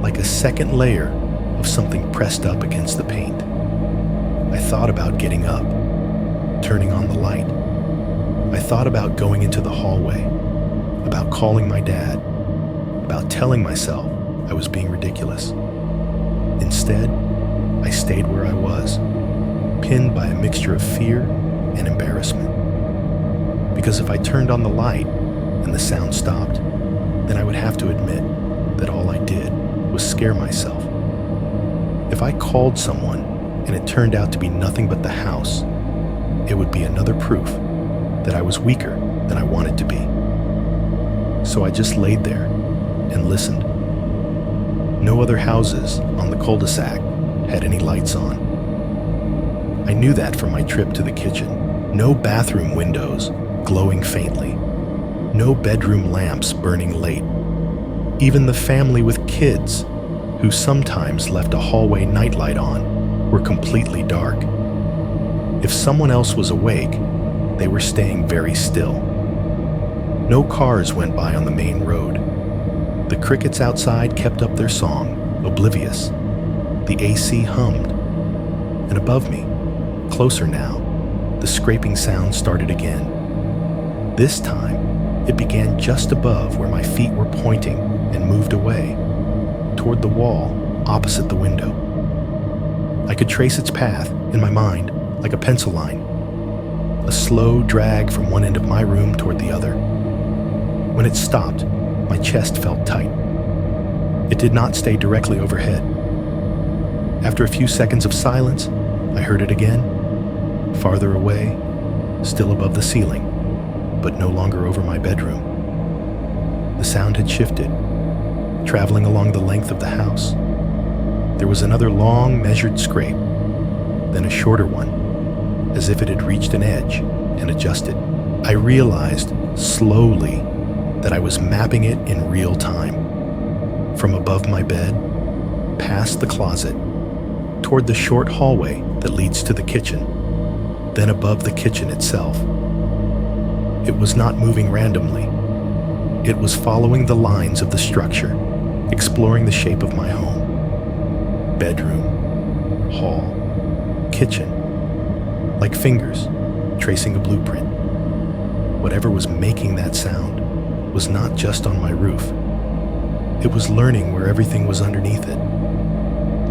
like a second layer of something pressed up against the paint. I thought about getting up, turning on the light. I thought about going into the hallway, about calling my dad, about telling myself I was being ridiculous. Instead, I stayed where I was, pinned by a mixture of fear and embarrassment. Because if I turned on the light and the sound stopped, then I would have to admit that all I did was scare myself. If I called someone and it turned out to be nothing but the house, it would be another proof that I was weaker than I wanted to be. So I just laid there and listened. No other houses on the cul-de-sac had any lights on. I knew that from my trip to the kitchen. No bathroom windows glowing faintly. No bedroom lamps burning late. Even the family with kids, who sometimes left a hallway nightlight on, were completely dark. If someone else was awake, they were staying very still. No cars went by on the main road. The crickets outside kept up their song, oblivious. The AC hummed. And above me, closer now, the scraping sound started again. This time, it began just above where my feet were pointing and moved away, toward the wall opposite the window. I could trace its path in my mind like a pencil line, a slow drag from one end of my room toward the other. When it stopped, my chest felt tight. It did not stay directly overhead. After a few seconds of silence, I heard it again, farther away, still above the ceiling, but no longer over my bedroom. The sound had shifted, traveling along the length of the house. There was another long, measured scrape, then a shorter one, as if it had reached an edge and adjusted. I realized, slowly, that I was mapping it in real time. From above my bed, past the closet, toward the short hallway that leads to the kitchen, then above the kitchen itself. It was not moving randomly. It was following the lines of the structure, exploring the shape of my home. Bedroom, hall, kitchen, like fingers tracing a blueprint. Whatever was making that sound was not just on my roof. It was learning where everything was underneath it.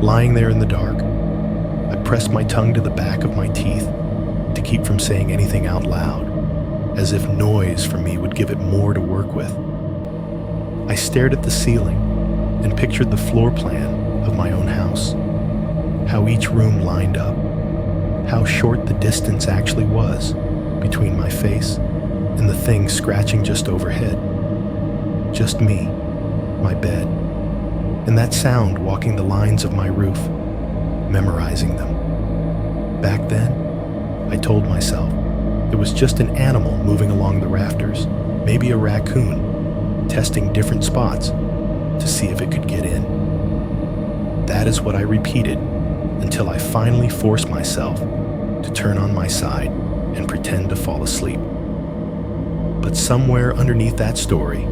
Lying there in the dark, I pressed my tongue to the back of my teeth to keep from saying anything out loud, as if noise from me would give it more to work with. I stared at the ceiling and pictured the floor plan of my own house, how each room lined up, how short the distance actually was between my face and the thing scratching just overhead. Just me, my bed, and that sound walking the lines of my roof, memorizing them. Back then, I told myself it was just an animal moving along the rafters, maybe a raccoon, testing different spots to see if it could get in. That is what I repeated until I finally forced myself to turn on my side and pretend to fall asleep. But somewhere underneath that story,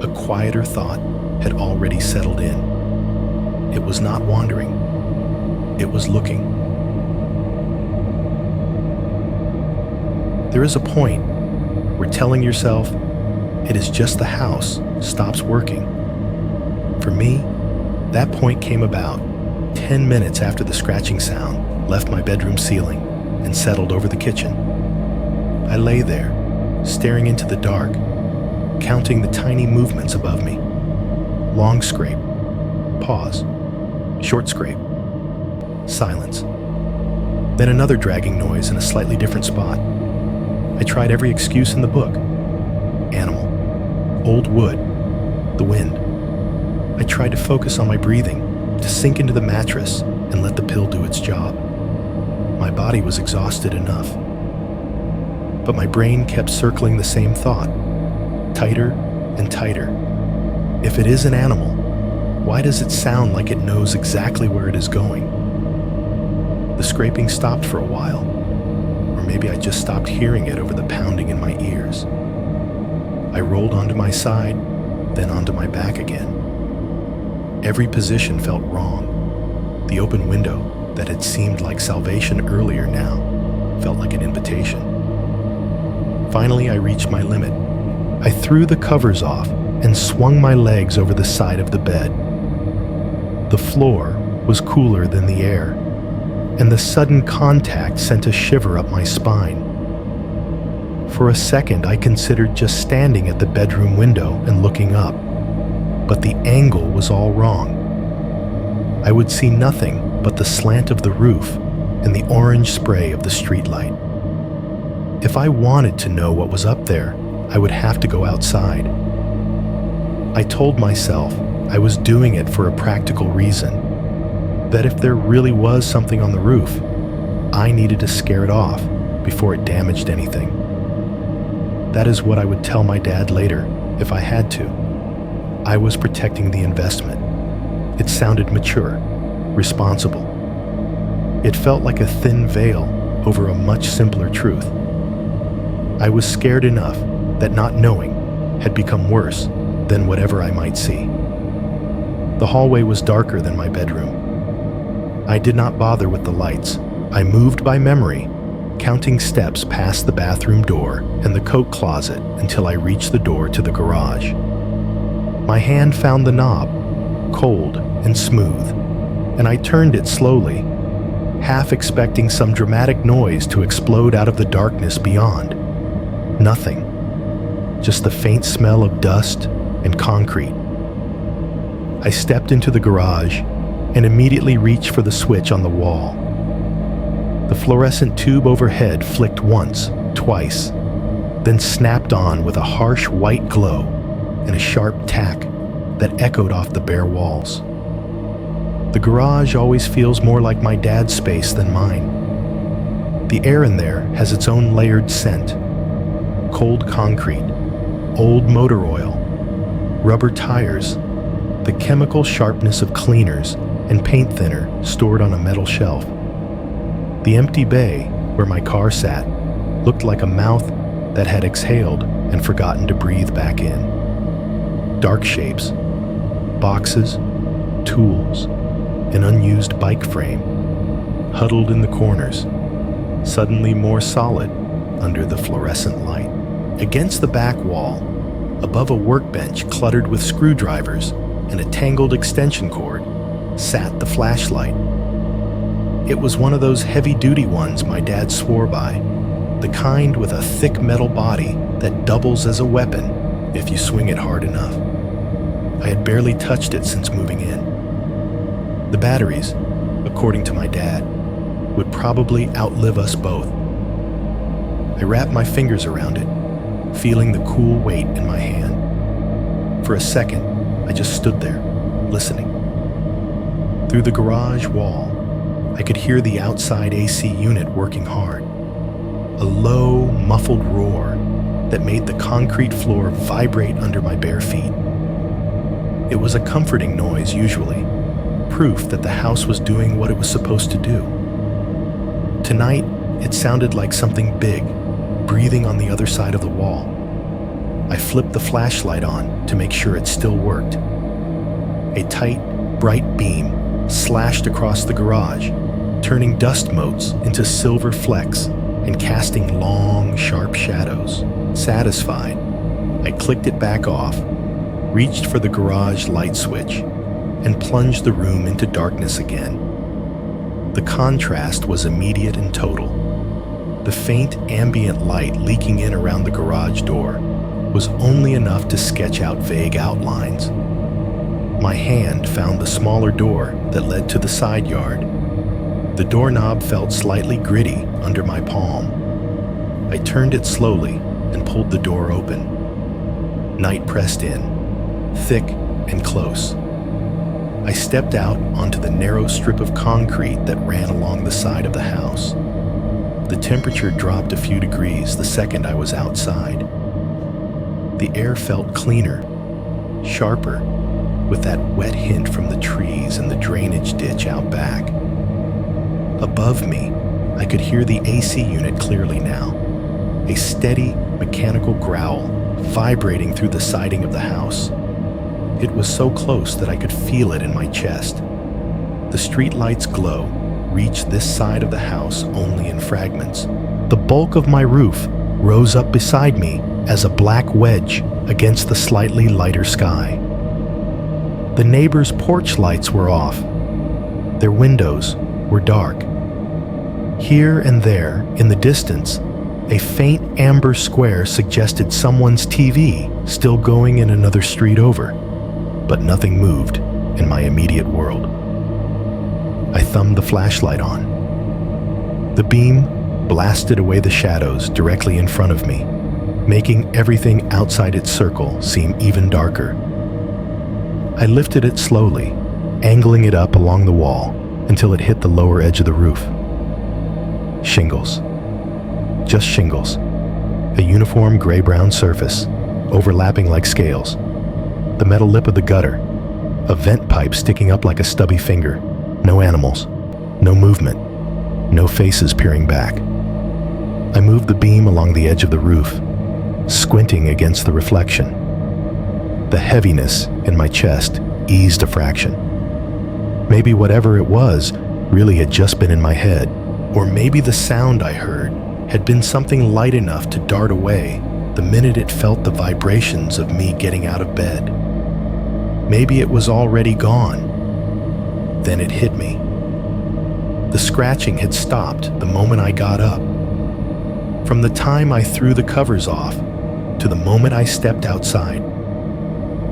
a quieter thought had already settled in. It was not wandering. It was looking. There is a point where telling yourself it is just the house stops working. For me, that point came about 10 minutes after the scratching sound left my bedroom ceiling and settled over the kitchen. I lay there, staring into the dark, counting the tiny movements above me. Long scrape, pause, short scrape, silence. Then another dragging noise in a slightly different spot. I tried every excuse in the book. Animal, old wood, the wind. I tried to focus on my breathing, to sink into the mattress and let the pill do its job. My body was exhausted enough. but my brain kept circling the same thought, tighter and tighter. If it is an animal, why does it sound like it knows exactly where it is going? The scraping stopped for a while, or maybe I just stopped hearing it over the pounding in my ears. I rolled onto my side, then onto my back again. Every position felt wrong. The open window that had seemed like salvation earlier now felt like an invitation. Finally, I reached my limit. I threw the covers off and swung my legs over the side of the bed. The floor was cooler than the air, and the sudden contact sent a shiver up my spine. For a second, I considered just standing at the bedroom window and looking up, but the angle was all wrong. I would see nothing but the slant of the roof and the orange spray of the streetlight. If I wanted to know what was up there, I would have to go outside. I told myself I was doing it for a practical reason, that if there really was something on the roof, I needed to scare it off before it damaged anything. That is what I would tell my dad later, if I had to. I was protecting the investment. It sounded mature, responsible. It felt like a thin veil over a much simpler truth. I was scared enough that not knowing had become worse than whatever I might see. The hallway was darker than my bedroom. I did not bother with the lights. I moved by memory, counting steps past the bathroom door and the coat closet until I reached the door to the garage. My hand found the knob, cold and smooth, and I turned it slowly, half expecting some dramatic noise to explode out of the darkness beyond. Nothing. Just the faint smell of dust and concrete. I stepped into the garage and immediately reached for the switch on the wall. The fluorescent tube overhead flicked once, twice, then snapped on with a harsh white glow and a sharp tack that echoed off the bare walls. The garage always feels more like my dad's space than mine. The air in there has its own layered scent. Cold concrete, old motor oil, rubber tires, the chemical sharpness of cleaners and paint thinner stored on a metal shelf. The empty bay where my car sat looked like a mouth that had exhaled and forgotten to breathe back in. Dark shapes, boxes, tools, an unused bike frame, huddled in the corners, suddenly more solid under the fluorescent light. Against the back wall, above a workbench cluttered with screwdrivers and a tangled extension cord, sat the flashlight. It was one of those heavy-duty ones my dad swore by, the kind with a thick metal body that doubles as a weapon if you swing it hard enough. I had barely touched it since moving in. The batteries, according to my dad, would probably outlive us both. I wrapped my fingers around it, feeling the cool weight in my hand. For a second, I just stood there, listening. Through the garage wall, I could hear the outside AC unit working hard. A low, muffled roar that made the concrete floor vibrate under my bare feet. It was a comforting noise usually, proof that the house was doing what it was supposed to do. Tonight, it sounded like something big, breathing on the other side of the wall. I flipped the flashlight on to make sure it still worked. A tight, bright beam slashed across the garage, turning dust motes into silver flecks and casting long, sharp shadows. Satisfied, I clicked it back off, reached for the garage light switch, and plunged the room into darkness again. The contrast was immediate and total. The faint ambient light leaking in around the garage door was only enough to sketch out vague outlines. My hand found the smaller door that led to the side yard. The doorknob felt slightly gritty under my palm. I turned it slowly and pulled the door open. Night pressed in, thick and close. I stepped out onto the narrow strip of concrete that ran along the side of the house. The temperature dropped a few degrees the second I was outside. The air felt cleaner, sharper, with that wet hint from the trees and the drainage ditch out back. Above me, I could hear the AC unit clearly now, a steady, mechanical growl vibrating through the siding of the house. It was so close that I could feel it in my chest. The streetlight's glow reached this side of the house only in fragments. The bulk of my roof rose up beside me as a black wedge against the slightly lighter sky. The neighbors' porch lights were off. Their windows were dark. Here and there, in the distance, a faint amber square suggested someone's TV still going in another street over, but nothing moved in my immediate world. I thumbed the flashlight on. The beam blasted away the shadows directly in front of me, making everything outside its circle seem even darker. I lifted it slowly, angling it up along the wall until it hit the lower edge of the roof. Shingles. Just shingles. A uniform gray-brown surface, overlapping like scales. The metal lip of the gutter. A vent pipe sticking up like a stubby finger. No animals. No movement. No faces peering back. I moved the beam along the edge of the roof, squinting against the reflection. The heaviness in my chest eased a fraction. Maybe whatever it was really had just been in my head, or maybe the sound I heard had been something light enough to dart away the minute it felt the vibrations of me getting out of bed. Maybe it was already gone. Then it hit me. The scratching had stopped the moment I got up. From the time I threw the covers off to the moment I stepped outside,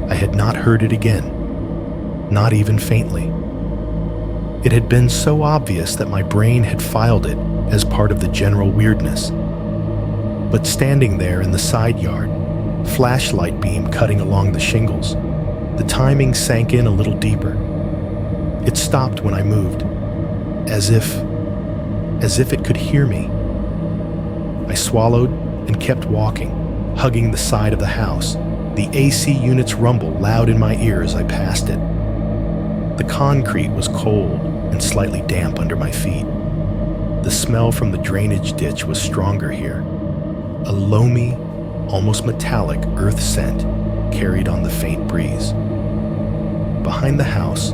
I had not heard it again, not even faintly. It had been so obvious that my brain had filed it as part of the general weirdness. But standing there in the side yard, flashlight beam cutting along the shingles, the timing sank in a little deeper. It stopped when I moved, as if it could hear me. I swallowed and kept walking, hugging the side of the house, the AC unit's rumble loud in my ear as I passed it. The concrete was cold and slightly damp under my feet. The smell from the drainage ditch was stronger here. A loamy, almost metallic earth scent carried on the faint breeze. Behind the house,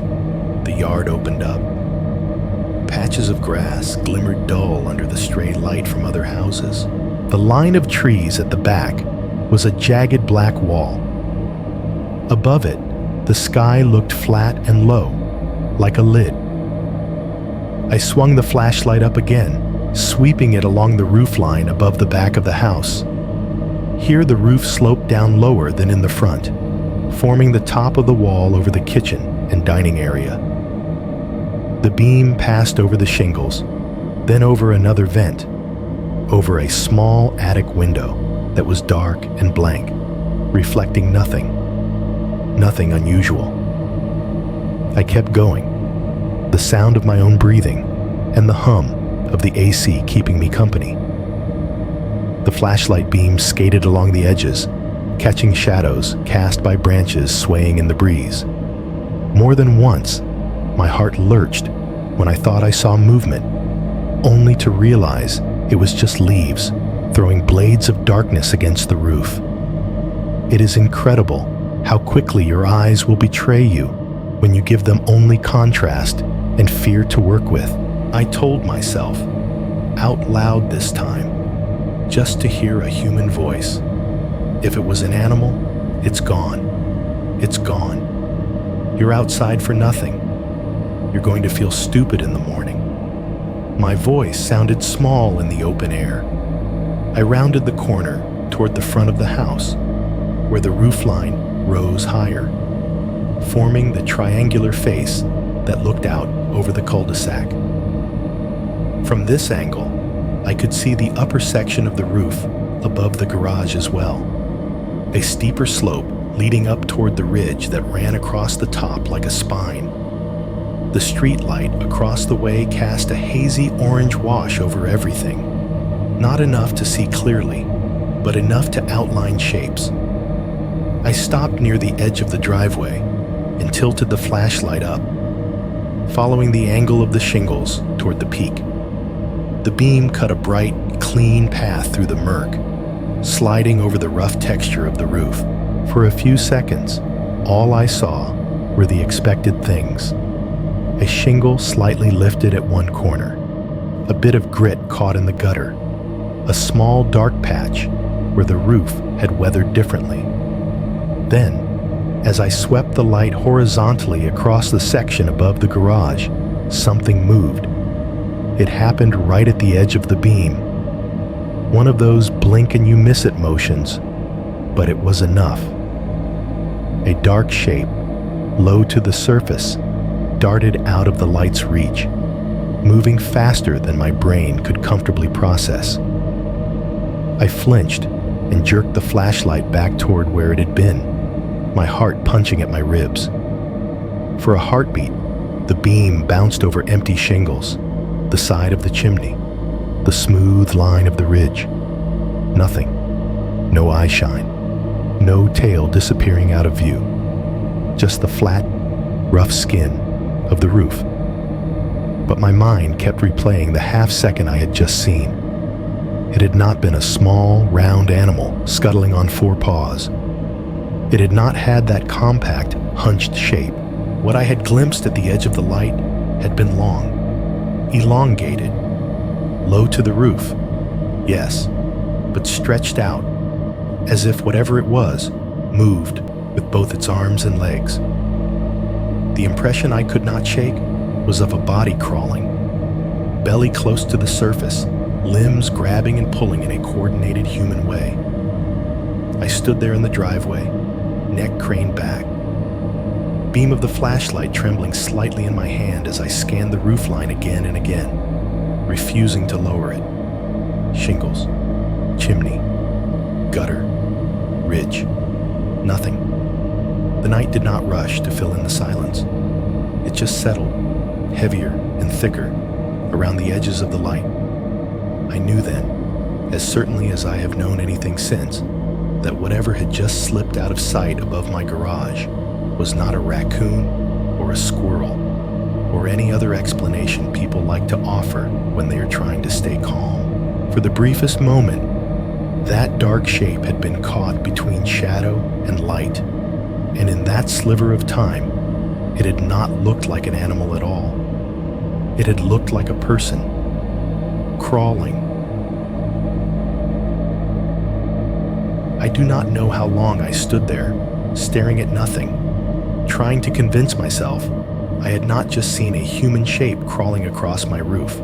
the yard opened up. Patches of grass glimmered dull under the stray light from other houses. The line of trees at the back was a jagged black wall. Above it, the sky looked flat and low, like a lid. I swung the flashlight up again, sweeping it along the roofline above the back of the house. Here the roof sloped down lower than in the front, forming the top of the wall over the kitchen and dining area. The beam passed over the shingles, then over another vent, over a small attic window that was dark and blank, reflecting nothing unusual. I kept going, the sound of my own breathing and the hum of the AC keeping me company. The flashlight beam skated along the edges, catching shadows cast by branches swaying in the breeze. More than once, my heart lurched when I thought I saw movement, only to realize it was just leaves throwing blades of darkness against the roof. It is incredible how quickly your eyes will betray you when you give them only contrast and fear to work with. I told myself, out loud this time, just to hear a human voice. If it was an animal, it's gone. It's gone. You're outside for nothing. You're going to feel stupid in the morning. My voice sounded small in the open air. I rounded the corner toward the front of the house, where the roofline rose higher, forming the triangular face that looked out over the cul-de-sac. From this angle, I could see the upper section of the roof above the garage as well, a steeper slope leading up toward the ridge that ran across the top like a spine. The street light across the way cast a hazy orange wash over everything, Not enough to see clearly, but enough to outline shapes. I stopped near the edge of the driveway and tilted the flashlight up, following the angle of the shingles toward the peak. The beam cut a bright, clean path through the murk, sliding over the rough texture of the roof. For a few seconds, all I saw were the expected things. A shingle slightly lifted at one corner, a bit of grit caught in the gutter, a small dark patch where the roof had weathered differently. Then, as I swept the light horizontally across the section above the garage, something moved. It happened right at the edge of the beam. One of those blink and you miss it motions, but it was enough. A dark shape, low to the surface, darted out of the light's reach, moving faster than my brain could comfortably process. I flinched and jerked the flashlight back toward where it had been, my heart punching at my ribs. For a heartbeat, the beam bounced over empty shingles, the side of the chimney, the smooth line of the ridge. Nothing. No eye shine. No tail disappearing out of view. Just the flat, rough skin of the roof. But my mind kept replaying the half-second I had just seen. It had not been a small, round animal scuttling on four paws. It had not had that compact, hunched shape. What I had glimpsed at the edge of the light had been long, elongated, low to the roof, yes, but stretched out, as if whatever it was moved with both its arms and legs. The impression I could not shake was of a body crawling, belly close to the surface, limbs grabbing and pulling in a coordinated human way. I stood there in the driveway, neck craned back, beam of the flashlight trembling slightly in my hand as I scanned the roofline again and again, refusing to lower it. Shingles, chimney, gutter, ridge, nothing. The night did not rush to fill in the silence. It just settled, heavier and thicker, around the edges of the light. I knew then, as certainly as I have known anything since, that whatever had just slipped out of sight above my garage was not a raccoon or a squirrel or any other explanation people like to offer when they are trying to stay calm. For the briefest moment, that dark shape had been caught between shadow and light, and in that sliver of time, it had not looked like an animal at all. It had looked like a person, crawling. I do not know how long I stood there, staring at nothing, trying to convince myself I had not just seen a human shape crawling across my roof.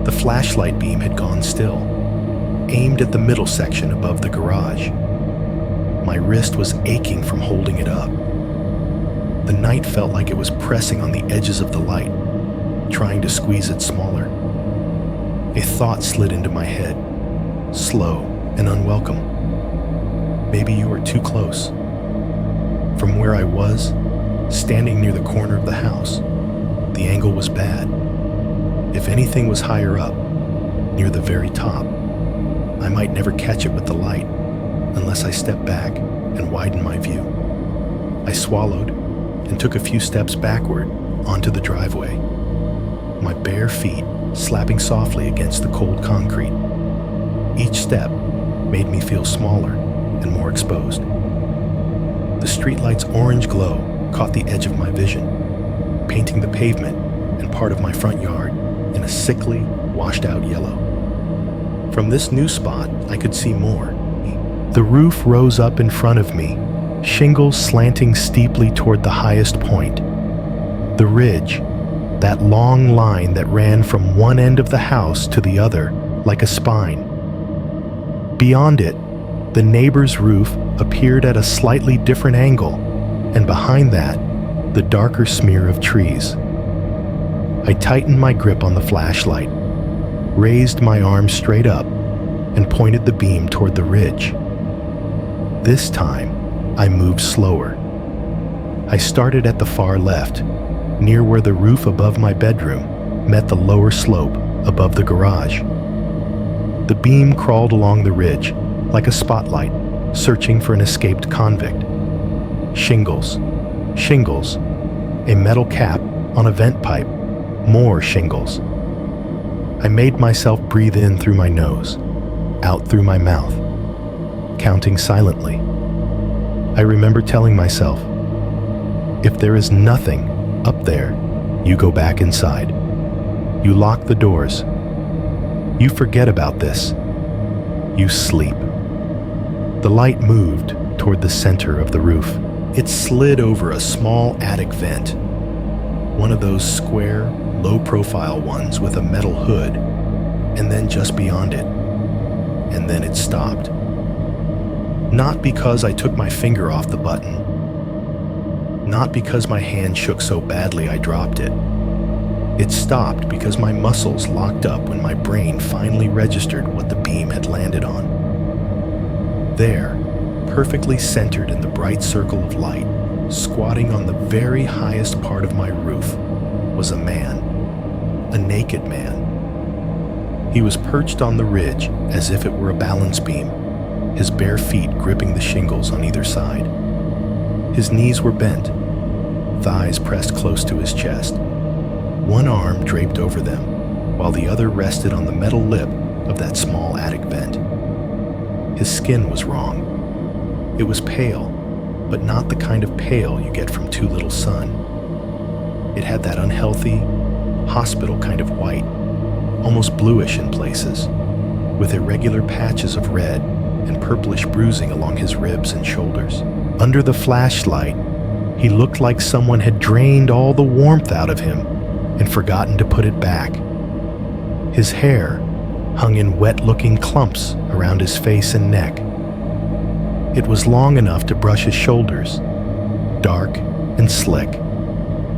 The flashlight beam had gone still, aimed at the middle section above the garage. My wrist was aching from holding it up. The night felt like it was pressing on the edges of the light, trying to squeeze it smaller. A thought slid into my head, slow and unwelcome. Maybe you were too close. From where I was, standing near the corner of the house, the angle was bad. If anything was higher up, near the very top, I might never catch it with the light unless I stepped back and widened my view. I swallowed and took a few steps backward onto the driveway, my bare feet slapping softly against the cold concrete. Each step made me feel smaller and more exposed. The streetlight's orange glow caught the edge of my vision, painting the pavement and part of my front yard in a sickly, washed-out yellow. From this new spot, I could see more. The roof rose up in front of me, shingles slanting steeply toward the highest point. The ridge, that long line that ran from one end of the house to the other like a spine. Beyond it, the neighbor's roof appeared at a slightly different angle, and behind that, the darker smear of trees. I tightened my grip on the flashlight, raised my arm straight up, and pointed the beam toward the ridge. This time, I moved slower. I started at the far left, near where the roof above my bedroom met the lower slope above the garage. The beam crawled along the ridge, like a spotlight, searching for an escaped convict. Shingles, shingles, a metal cap on a vent pipe, more shingles. I made myself breathe in through my nose, out through my mouth, counting silently. I remember telling myself, if there is nothing up there, you go back inside. You lock the doors. You forget about this. You sleep. The light moved toward the center of the roof. It slid over a small attic vent, one of those square, low-profile ones with a metal hood, and then just beyond it. And then it stopped. Not because I took my finger off the button. Not because my hand shook so badly I dropped it. It stopped because my muscles locked up when my brain finally registered what the beam had landed on. There, perfectly centered in the bright circle of light, squatting on the very highest part of my roof, was a man, a naked man. He was perched on the ridge as if it were a balance beam, his bare feet gripping the shingles on either side. His knees were bent, thighs pressed close to his chest. One arm draped over them, while the other rested on the metal lip of that small attic vent. His skin was wrong. It was pale, but not the kind of pale you get from too little sun. It had that unhealthy, hospital kind of white, almost bluish in places, with irregular patches of red and purplish bruising along his ribs and shoulders. Under the flashlight, he looked like someone had drained all the warmth out of him and forgotten to put it back. His hair hung in wet-looking clumps around his face and neck. It was long enough to brush his shoulders, dark and slick,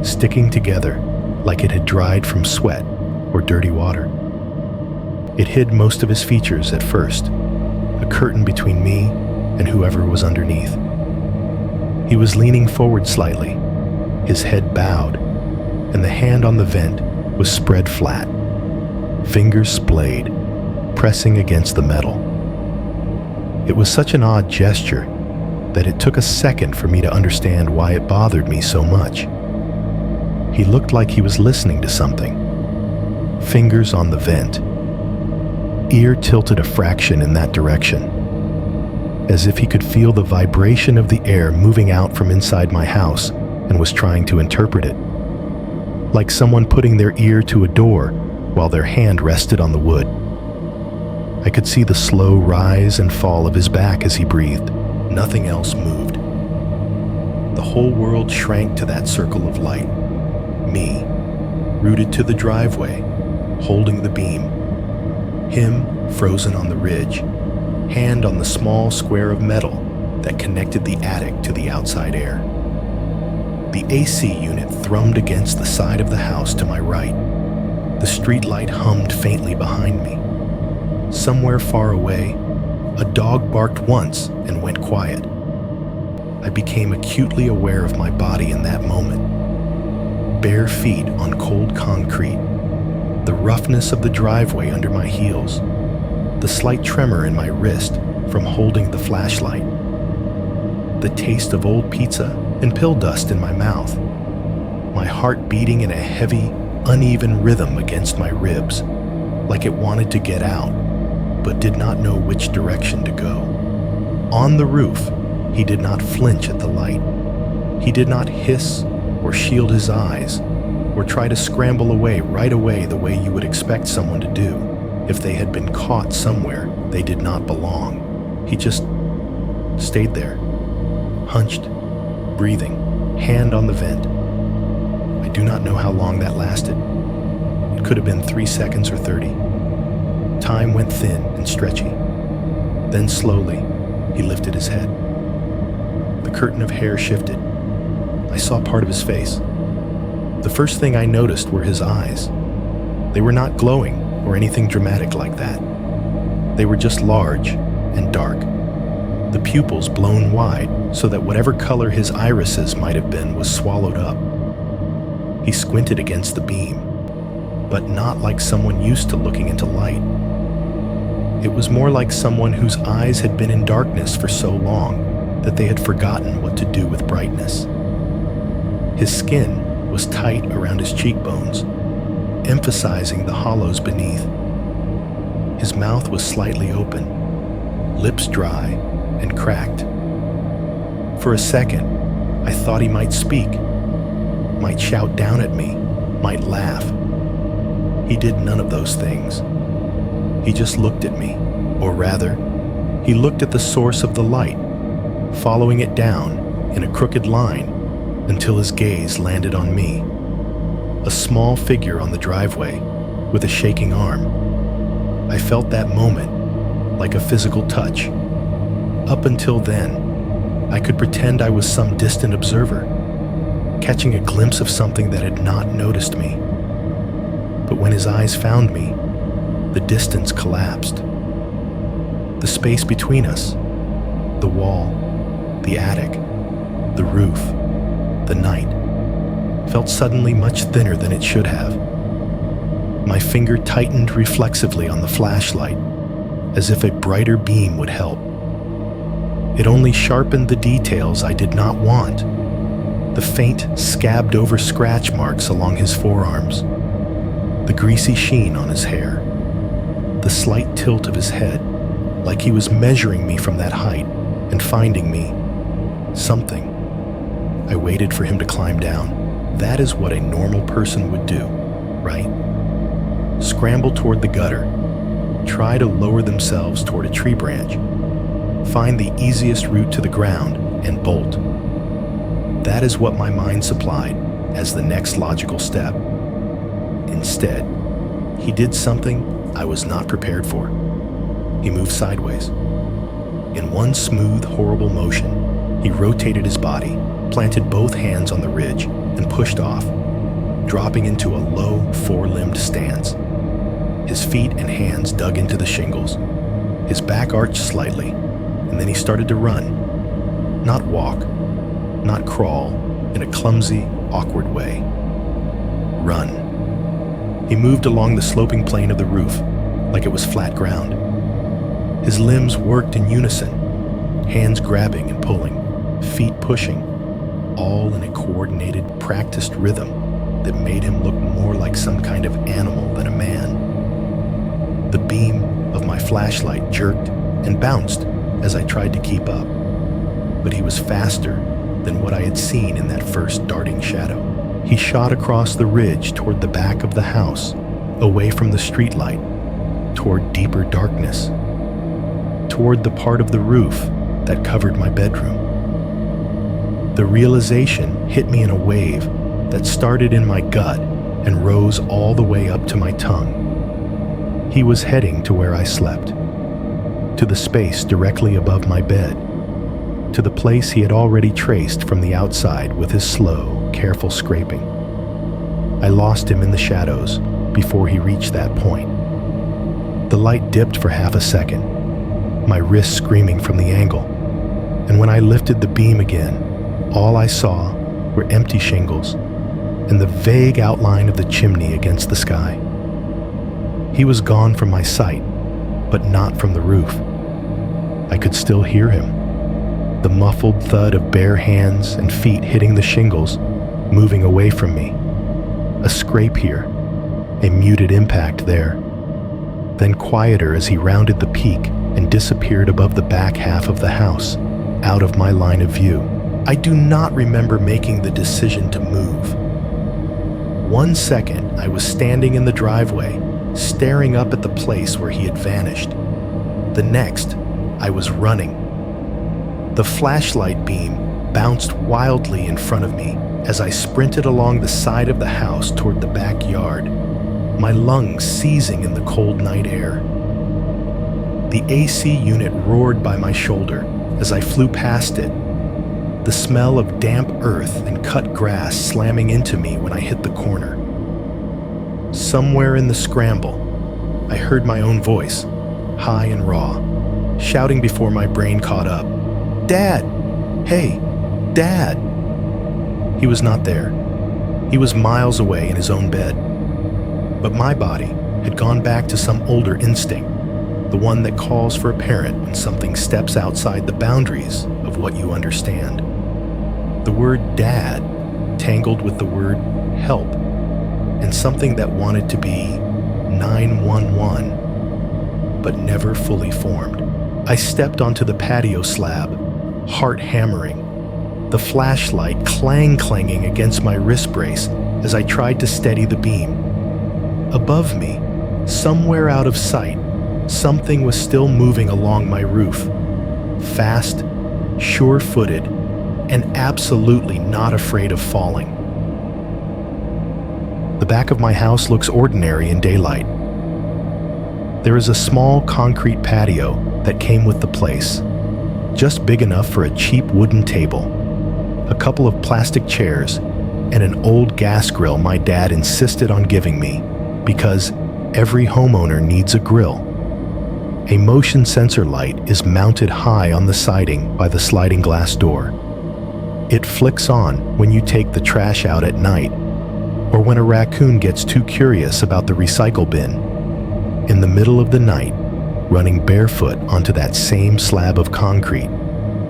sticking together like it had dried from sweat or dirty water. It hid most of his features at first, a curtain between me and whoever was underneath. He was leaning forward slightly, his head bowed, and the hand on the vent was spread flat, fingers splayed, pressing against the metal. It was such an odd gesture that it took a second for me to understand why it bothered me so much. He looked like he was listening to something. Fingers on the vent, ear tilted a fraction in that direction, as if he could feel the vibration of the air moving out from inside my house and was trying to interpret it. Like someone putting their ear to a door while their hand rested on the wood. I could see the slow rise and fall of his back as he breathed. Nothing else moved. The whole world shrank to that circle of light. Me, rooted to the driveway, holding the beam. Him, frozen on the ridge, hand on the small square of metal that connected the attic to the outside air. The AC unit thrummed against the side of the house to my right. The streetlight hummed faintly behind me. Somewhere far away, a dog barked once and went quiet. I became acutely aware of my body in that moment. Bare feet on cold concrete, the roughness of the driveway under my heels, the slight tremor in my wrist from holding the flashlight, the taste of old pizza and pill dust in my mouth, my heart beating in a heavy, uneven rhythm against my ribs, like it wanted to get out, but did not know which direction to go. On the roof, he did not flinch at the light. He did not hiss or shield his eyes or try to scramble away right away the way you would expect someone to do if they had been caught somewhere they did not belong. He just stayed there, hunched, breathing, hand on the vent. I do not know how long that lasted. It could have been 3 seconds or 30. Time went thin and stretchy. Then slowly, he lifted his head. The curtain of hair shifted. I saw part of his face. The first thing I noticed were his eyes. They were not glowing or anything dramatic like that. They were just large and dark, the pupils blown wide so that whatever color his irises might have been was swallowed up. He squinted against the beam, but not like someone used to looking into light. It was more like someone whose eyes had been in darkness for so long that they had forgotten what to do with brightness. His skin was tight around his cheekbones, emphasizing the hollows beneath. His mouth was slightly open, lips dry and cracked. For a second, I thought he might speak, might shout down at me, might laugh. He did none of those things. He just looked at me, or rather, he looked at the source of the light, following it down in a crooked line until his gaze landed on me, a small figure on the driveway with a shaking arm. I felt that moment like a physical touch. Up until then, I could pretend I was some distant observer, catching a glimpse of something that had not noticed me. But when his eyes found me, the distance collapsed. The space between us, the wall, the attic, the roof, the night, felt suddenly much thinner than it should have. My finger tightened reflexively on the flashlight, as if a brighter beam would help. It only sharpened the details I did not want. The faint, scabbed-over scratch marks along his forearms, the greasy sheen on his hair, the slight tilt of his head, like he was measuring me from that height and finding me something. I waited for him to climb down. That is what a normal person would do, right? Scramble toward the gutter, try to lower themselves toward a tree branch, find the easiest route to the ground, and bolt. That is what my mind supplied as the next logical step. Instead, he did something I was not prepared for. He moved sideways. In one smooth, horrible motion, he rotated his body, planted both hands on the ridge, and pushed off, dropping into a low, four-limbed stance. His feet and hands dug into the shingles. His back arched slightly, and then he started to run. Not walk, not crawl, in a clumsy, awkward way. Run. He moved along the sloping plane of the roof, like it was flat ground. His limbs worked in unison, hands grabbing and pulling, feet pushing, all in a coordinated, practiced rhythm that made him look more like some kind of animal than a man. The beam of my flashlight jerked and bounced as I tried to keep up, but he was faster than what I had seen in that first darting shadow. He shot across the ridge toward the back of the house, away from the streetlight, toward deeper darkness, toward the part of the roof that covered my bedroom. The realization hit me in a wave that started in my gut and rose all the way up to my tongue. He was heading to where I slept, to the space directly above my bed, to the place he had already traced from the outside with his slow, careful scraping. I lost him in the shadows before he reached that point. The light dipped for half a second, my wrists screaming from the angle, and when I lifted the beam again, all I saw were empty shingles and the vague outline of the chimney against the sky. He was gone from my sight, but not from the roof. I could still hear him, the muffled thud of bare hands and feet hitting the shingles, moving away from me. A scrape here, a muted impact there, then quieter as he rounded the peak and disappeared above the back half of the house, out of my line of view. I do not remember making the decision to move. 1 second, I was standing in the driveway, staring up at the place where he had vanished. The next, I was running. The flashlight beam bounced wildly in front of me as I sprinted along the side of the house toward the backyard, my lungs seizing in the cold night air. The AC unit roared by my shoulder as I flew past it, the smell of damp earth and cut grass slamming into me when I hit the corner. Somewhere in the scramble, I heard my own voice, high and raw, shouting before my brain caught up. "Dad! Hey, Dad!" He was not there. He was miles away in his own bed. But my body had gone back to some older instinct, the one that calls for a parent when something steps outside the boundaries of what you understand. The word dad tangled with the word help, and something that wanted to be 911, but never fully formed. I stepped onto the patio slab, heart hammering, the flashlight clanging against my wrist brace as I tried to steady the beam. Above me, somewhere out of sight, something was still moving along my roof. Fast, sure-footed, and absolutely not afraid of falling. The back of my house looks ordinary in daylight. There is a small concrete patio that came with the place, just big enough for a cheap wooden table, a couple of plastic chairs, and an old gas grill my dad insisted on giving me because every homeowner needs a grill. A motion sensor light is mounted high on the siding by the sliding glass door. It flicks on when you take the trash out at night or when a raccoon gets too curious about the recycle bin. In the middle of the night, running barefoot onto that same slab of concrete,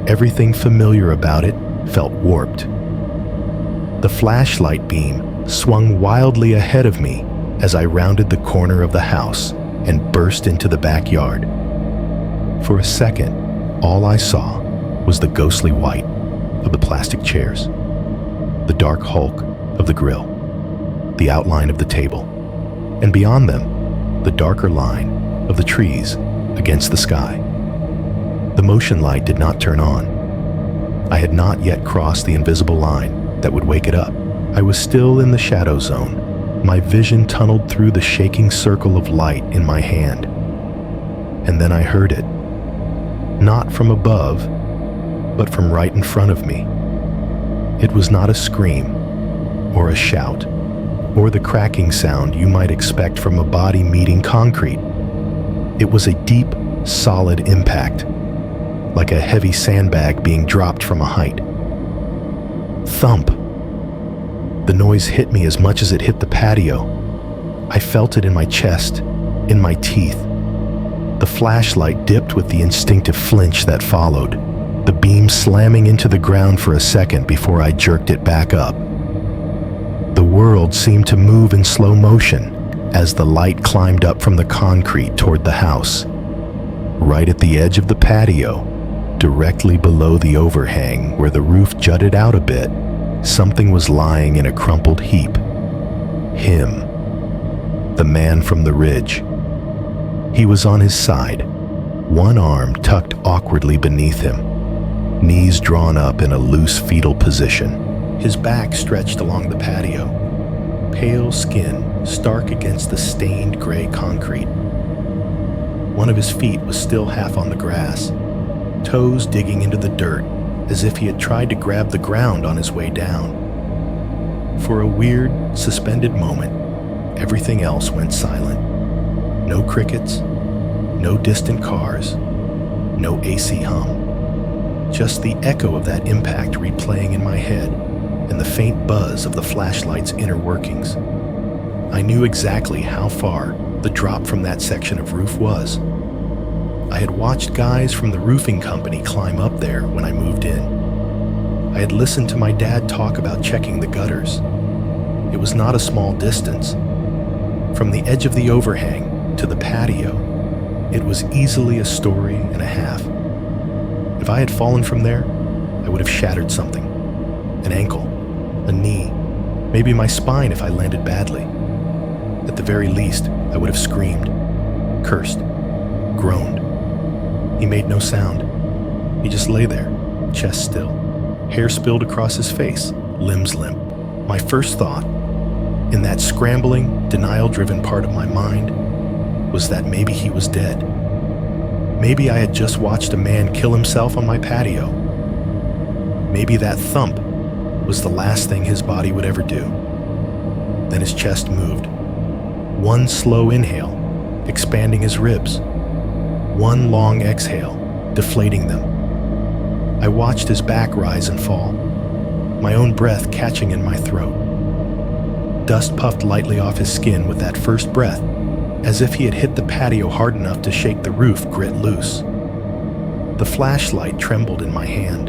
everything familiar about it felt warped. The flashlight beam swung wildly ahead of me as I rounded the corner of the house and burst into the backyard. For a second, all I saw was the ghostly white of the plastic chairs, the dark hulk of the grill, the outline of the table, and beyond them, the darker line of the trees against the sky. The motion light did not turn on. I had not yet crossed the invisible line that would wake it up. I was still in the shadow zone, my vision tunneled through the shaking circle of light in my hand. And then I heard it. Not from above, but from right in front of me. It was not a scream, or a shout, or the cracking sound you might expect from a body meeting concrete. It was a deep, solid impact, like a heavy sandbag being dropped from a height. Thump. The noise hit me as much as it hit the patio. I felt it in my chest, in my teeth. The flashlight dipped with the instinctive flinch that followed, the beam slamming into the ground for a second before I jerked it back up. The world seemed to move in slow motion as the light climbed up from the concrete toward the house. Right at the edge of the patio, directly below the overhang where the roof jutted out a bit, something was lying in a crumpled heap. Him. The man from the ridge. He was on his side, one arm tucked awkwardly beneath him, knees drawn up in a loose fetal position. His back stretched along the patio, pale skin stark against the stained gray concrete. One of his feet was still half on the grass, toes digging into the dirt as if he had tried to grab the ground on his way down. For a weird, suspended moment, everything else went silent. No crickets, no distant cars, no AC hum. Just the echo of that impact replaying in my head and the faint buzz of the flashlight's inner workings. I knew exactly how far the drop from that section of roof was. I had watched guys from the roofing company climb up there when I moved in. I had listened to my dad talk about checking the gutters. It was not a small distance. From the edge of the overhang to the patio, it was easily a story and a half. If I had fallen from there, I would have shattered something. An ankle, a knee, maybe my spine if I landed badly. At the very least, I would have screamed, cursed, groaned. He made no sound. He just lay there, chest still, hair spilled across his face, limbs limp. My first thought, in that scrambling, denial-driven part of my mind, was that maybe he was dead. Maybe I had just watched a man kill himself on my patio. Maybe that thump was the last thing his body would ever do. Then his chest moved. One slow inhale, expanding his ribs. One long exhale, deflating them. I watched his back rise and fall, my own breath catching in my throat. Dust puffed lightly off his skin with that first breath, as if he had hit the patio hard enough to shake the roof grit loose. The flashlight trembled in my hand,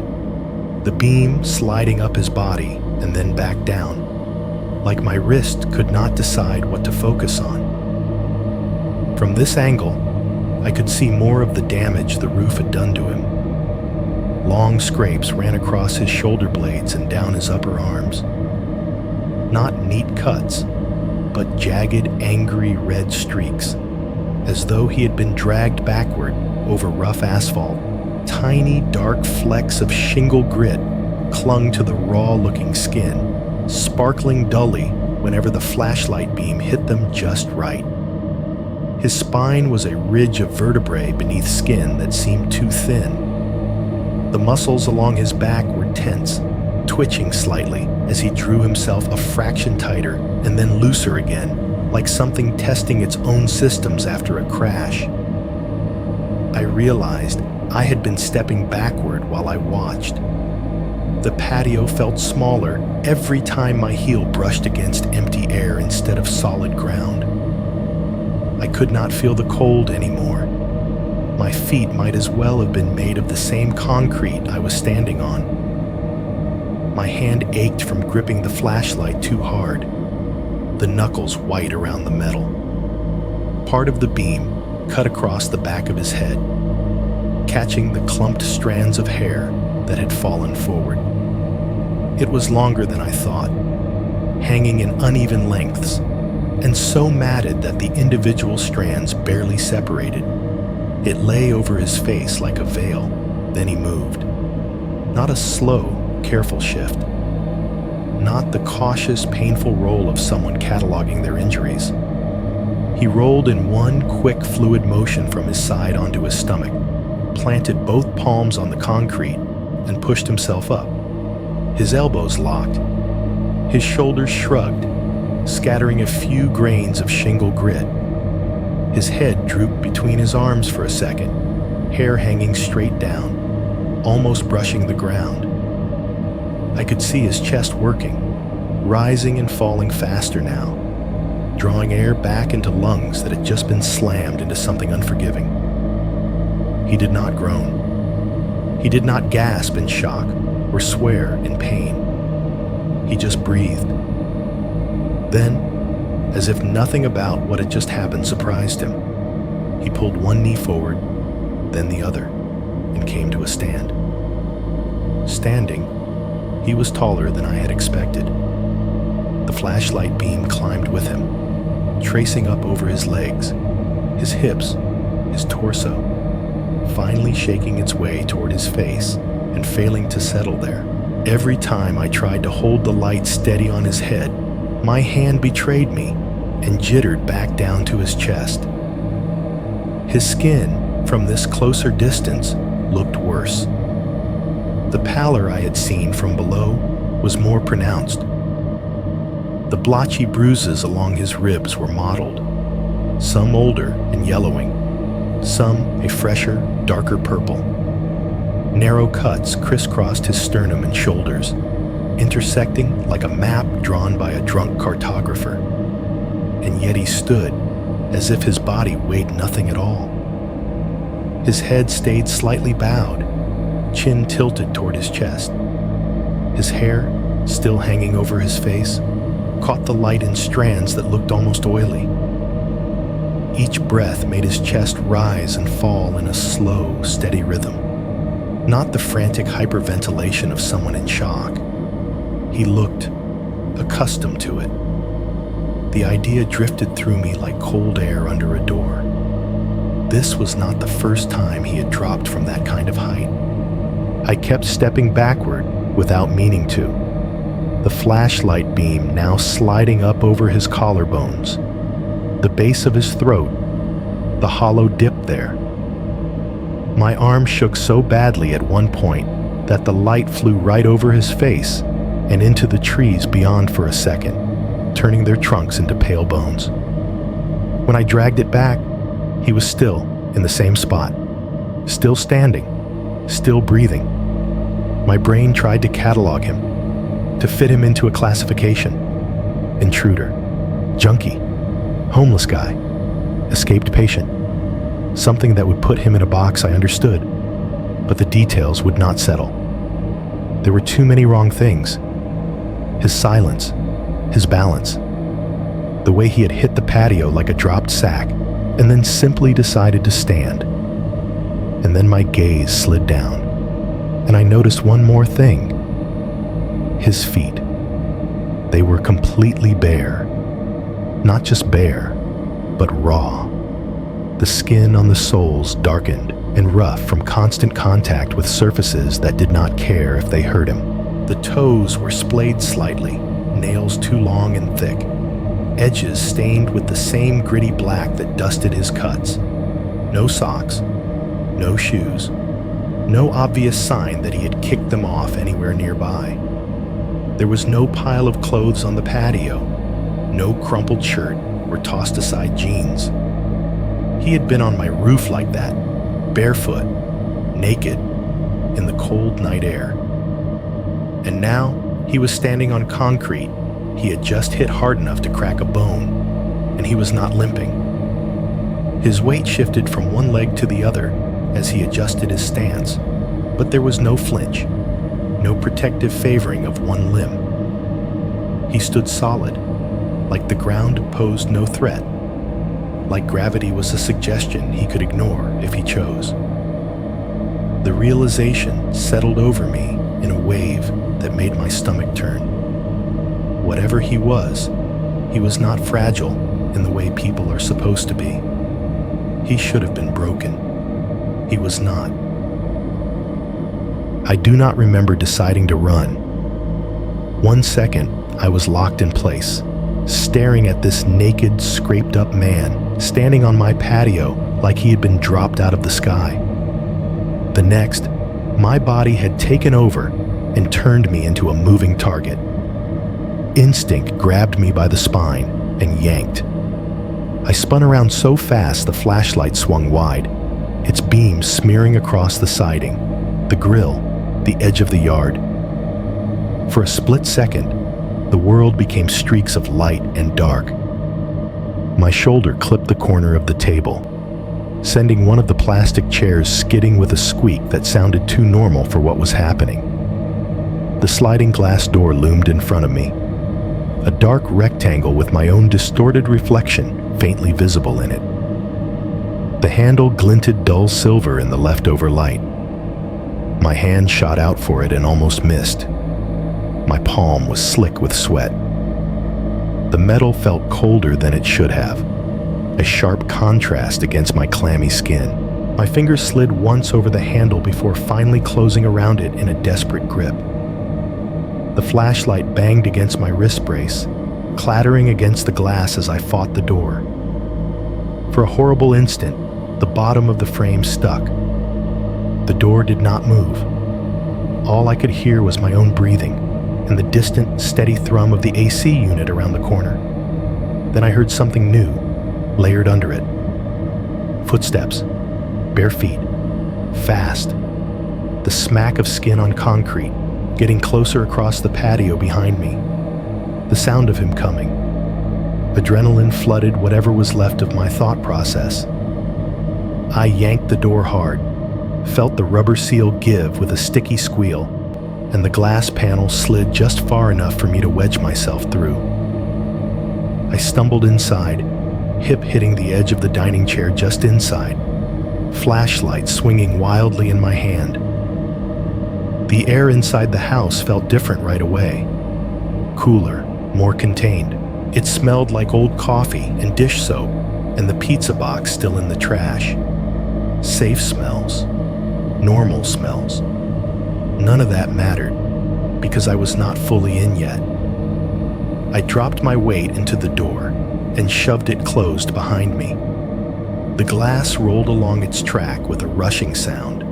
the beam sliding up his body and then back down, like my wrist could not decide what to focus on. From this angle, I could see more of the damage the roof had done to him. Long scrapes ran across his shoulder blades and down his upper arms. Not neat cuts, but jagged, angry red streaks, as though he had been dragged backward over rough asphalt. Tiny, dark flecks of shingle grit clung to the raw-looking skin, sparkling dully whenever the flashlight beam hit them just right. His spine was a ridge of vertebrae beneath skin that seemed too thin. The muscles along his back were tense, twitching slightly as he drew himself a fraction tighter and then looser again, like something testing its own systems after a crash. I realized I had been stepping backward while I watched. The patio felt smaller every time my heel brushed against empty air instead of solid ground. I could not feel the cold anymore. My feet might as well have been made of the same concrete I was standing on. My hand ached from gripping the flashlight too hard, the knuckles white around the metal. Part of the beam cut across the back of his head, catching the clumped strands of hair that had fallen forward. It was longer than I thought, hanging in uneven lengths, and so matted that the individual strands barely separated. It lay over his face like a veil, then he moved. Not a slow, careful shift. Not the cautious, painful roll of someone cataloging their injuries. He rolled in one quick, fluid motion from his side onto his stomach, planted both palms on the concrete, and pushed himself up. His elbows locked. His shoulders shrugged, scattering a few grains of shingle grit. His head drooped between his arms for a second, hair hanging straight down, almost brushing the ground. I could see his chest working, rising and falling faster now, drawing air back into lungs that had just been slammed into something unforgiving. He did not groan. He did not gasp in shock or swear in pain. He just breathed. Then, as if nothing about what had just happened surprised him, he pulled one knee forward, then the other, and came to a stand. Standing, he was taller than I had expected. The flashlight beam climbed with him, tracing up over his legs, his hips, his torso, finally shaking its way toward his face and failing to settle there. Every time I tried to hold the light steady on his head, my hand betrayed me and jittered back down to his chest. His skin, from this closer distance, looked worse. The pallor I had seen from below was more pronounced. The blotchy bruises along his ribs were mottled, some older and yellowing, some a fresher, darker purple. Narrow cuts crisscrossed his sternum and shoulders, intersecting like a map drawn by a drunk cartographer. And yet he stood as if his body weighed nothing at all. His head stayed slightly bowed, chin tilted toward his chest. His hair, still hanging over his face, caught the light in strands that looked almost oily. Each breath made his chest rise and fall in a slow, steady rhythm. Not the frantic hyperventilation of someone in shock. He looked accustomed to it. The idea drifted through me like cold air under a door. This was not the first time he had dropped from that kind of height. I kept stepping backward without meaning to, the flashlight beam now sliding up over his collarbones, the base of his throat, the hollow dip there. My arm shook so badly at one point that the light flew right over his face and into the trees beyond for a second, turning their trunks into pale bones. When I dragged it back, he was still in the same spot, still standing, still breathing. My brain tried to catalog him, to fit him into a classification. Intruder, junkie, homeless guy, escaped patient. Something that would put him in a box, I understood, but the details would not settle. There were too many wrong things. His silence, his balance, the way he had hit the patio like a dropped sack and then simply decided to stand. And then my gaze slid down, and I noticed one more thing. His feet. They were completely bare. Not just bare, but raw. The skin on the soles darkened and rough from constant contact with surfaces that did not care if they hurt him. The toes were splayed slightly, nails too long and thick, edges stained with the same gritty black that dusted his cuts. No socks, no shoes, no obvious sign that he had kicked them off anywhere nearby. There was no pile of clothes on the patio, no crumpled shirt or tossed aside jeans. He had been on my roof like that, barefoot, naked, in the cold night air. And now he was standing on concrete he had just hit hard enough to crack a bone, and he was not limping. His weight shifted from one leg to the other as he adjusted his stance, but there was no flinch, no protective favoring of one limb. He stood solid, like the ground posed no threat, like gravity was a suggestion he could ignore if he chose. The realization settled over me in a wave that made my stomach turn. Whatever he was not fragile in the way people are supposed to be. He should have been broken. He was not. I do not remember deciding to run. 1 second, I was locked in place, staring at this naked, scraped-up man standing on my patio like he had been dropped out of the sky. The next, my body had taken over and turned me into a moving target. Instinct grabbed me by the spine and yanked. I spun around so fast the flashlight swung wide, its beam smearing across the siding, the grill, the edge of the yard. For a split second, the world became streaks of light and dark. My shoulder clipped the corner of the table, sending one of the plastic chairs skidding with a squeak that sounded too normal for what was happening. The sliding glass door loomed in front of me, a dark rectangle with my own distorted reflection faintly visible in it. The handle glinted dull silver in the leftover light. My hand shot out for it and almost missed. My palm was slick with sweat. The metal felt colder than it should have, a sharp contrast against my clammy skin. My fingers slid once over the handle before finally closing around it in a desperate grip. The flashlight banged against my wrist brace, clattering against the glass as I fought the door. For a horrible instant, the bottom of the frame stuck. The door did not move. All I could hear was my own breathing and the distant, steady thrum of the AC unit around the corner. Then I heard something new, layered under it. Footsteps, bare feet, fast. The smack of skin on concrete, getting closer across the patio behind me. The sound of him coming. Adrenaline flooded whatever was left of my thought process. I yanked the door hard, felt the rubber seal give with a sticky squeal, and the glass panel slid just far enough for me to wedge myself through. I stumbled inside, hip hitting the edge of the dining chair just inside, flashlight swinging wildly in my hand. The air inside the house felt different right away. Cooler, more contained. It smelled like old coffee and dish soap and the pizza box still in the trash. Safe smells. Normal smells. None of that mattered because I was not fully in yet. I dropped my weight into the door and shoved it closed behind me. The glass rolled along its track with a rushing sound,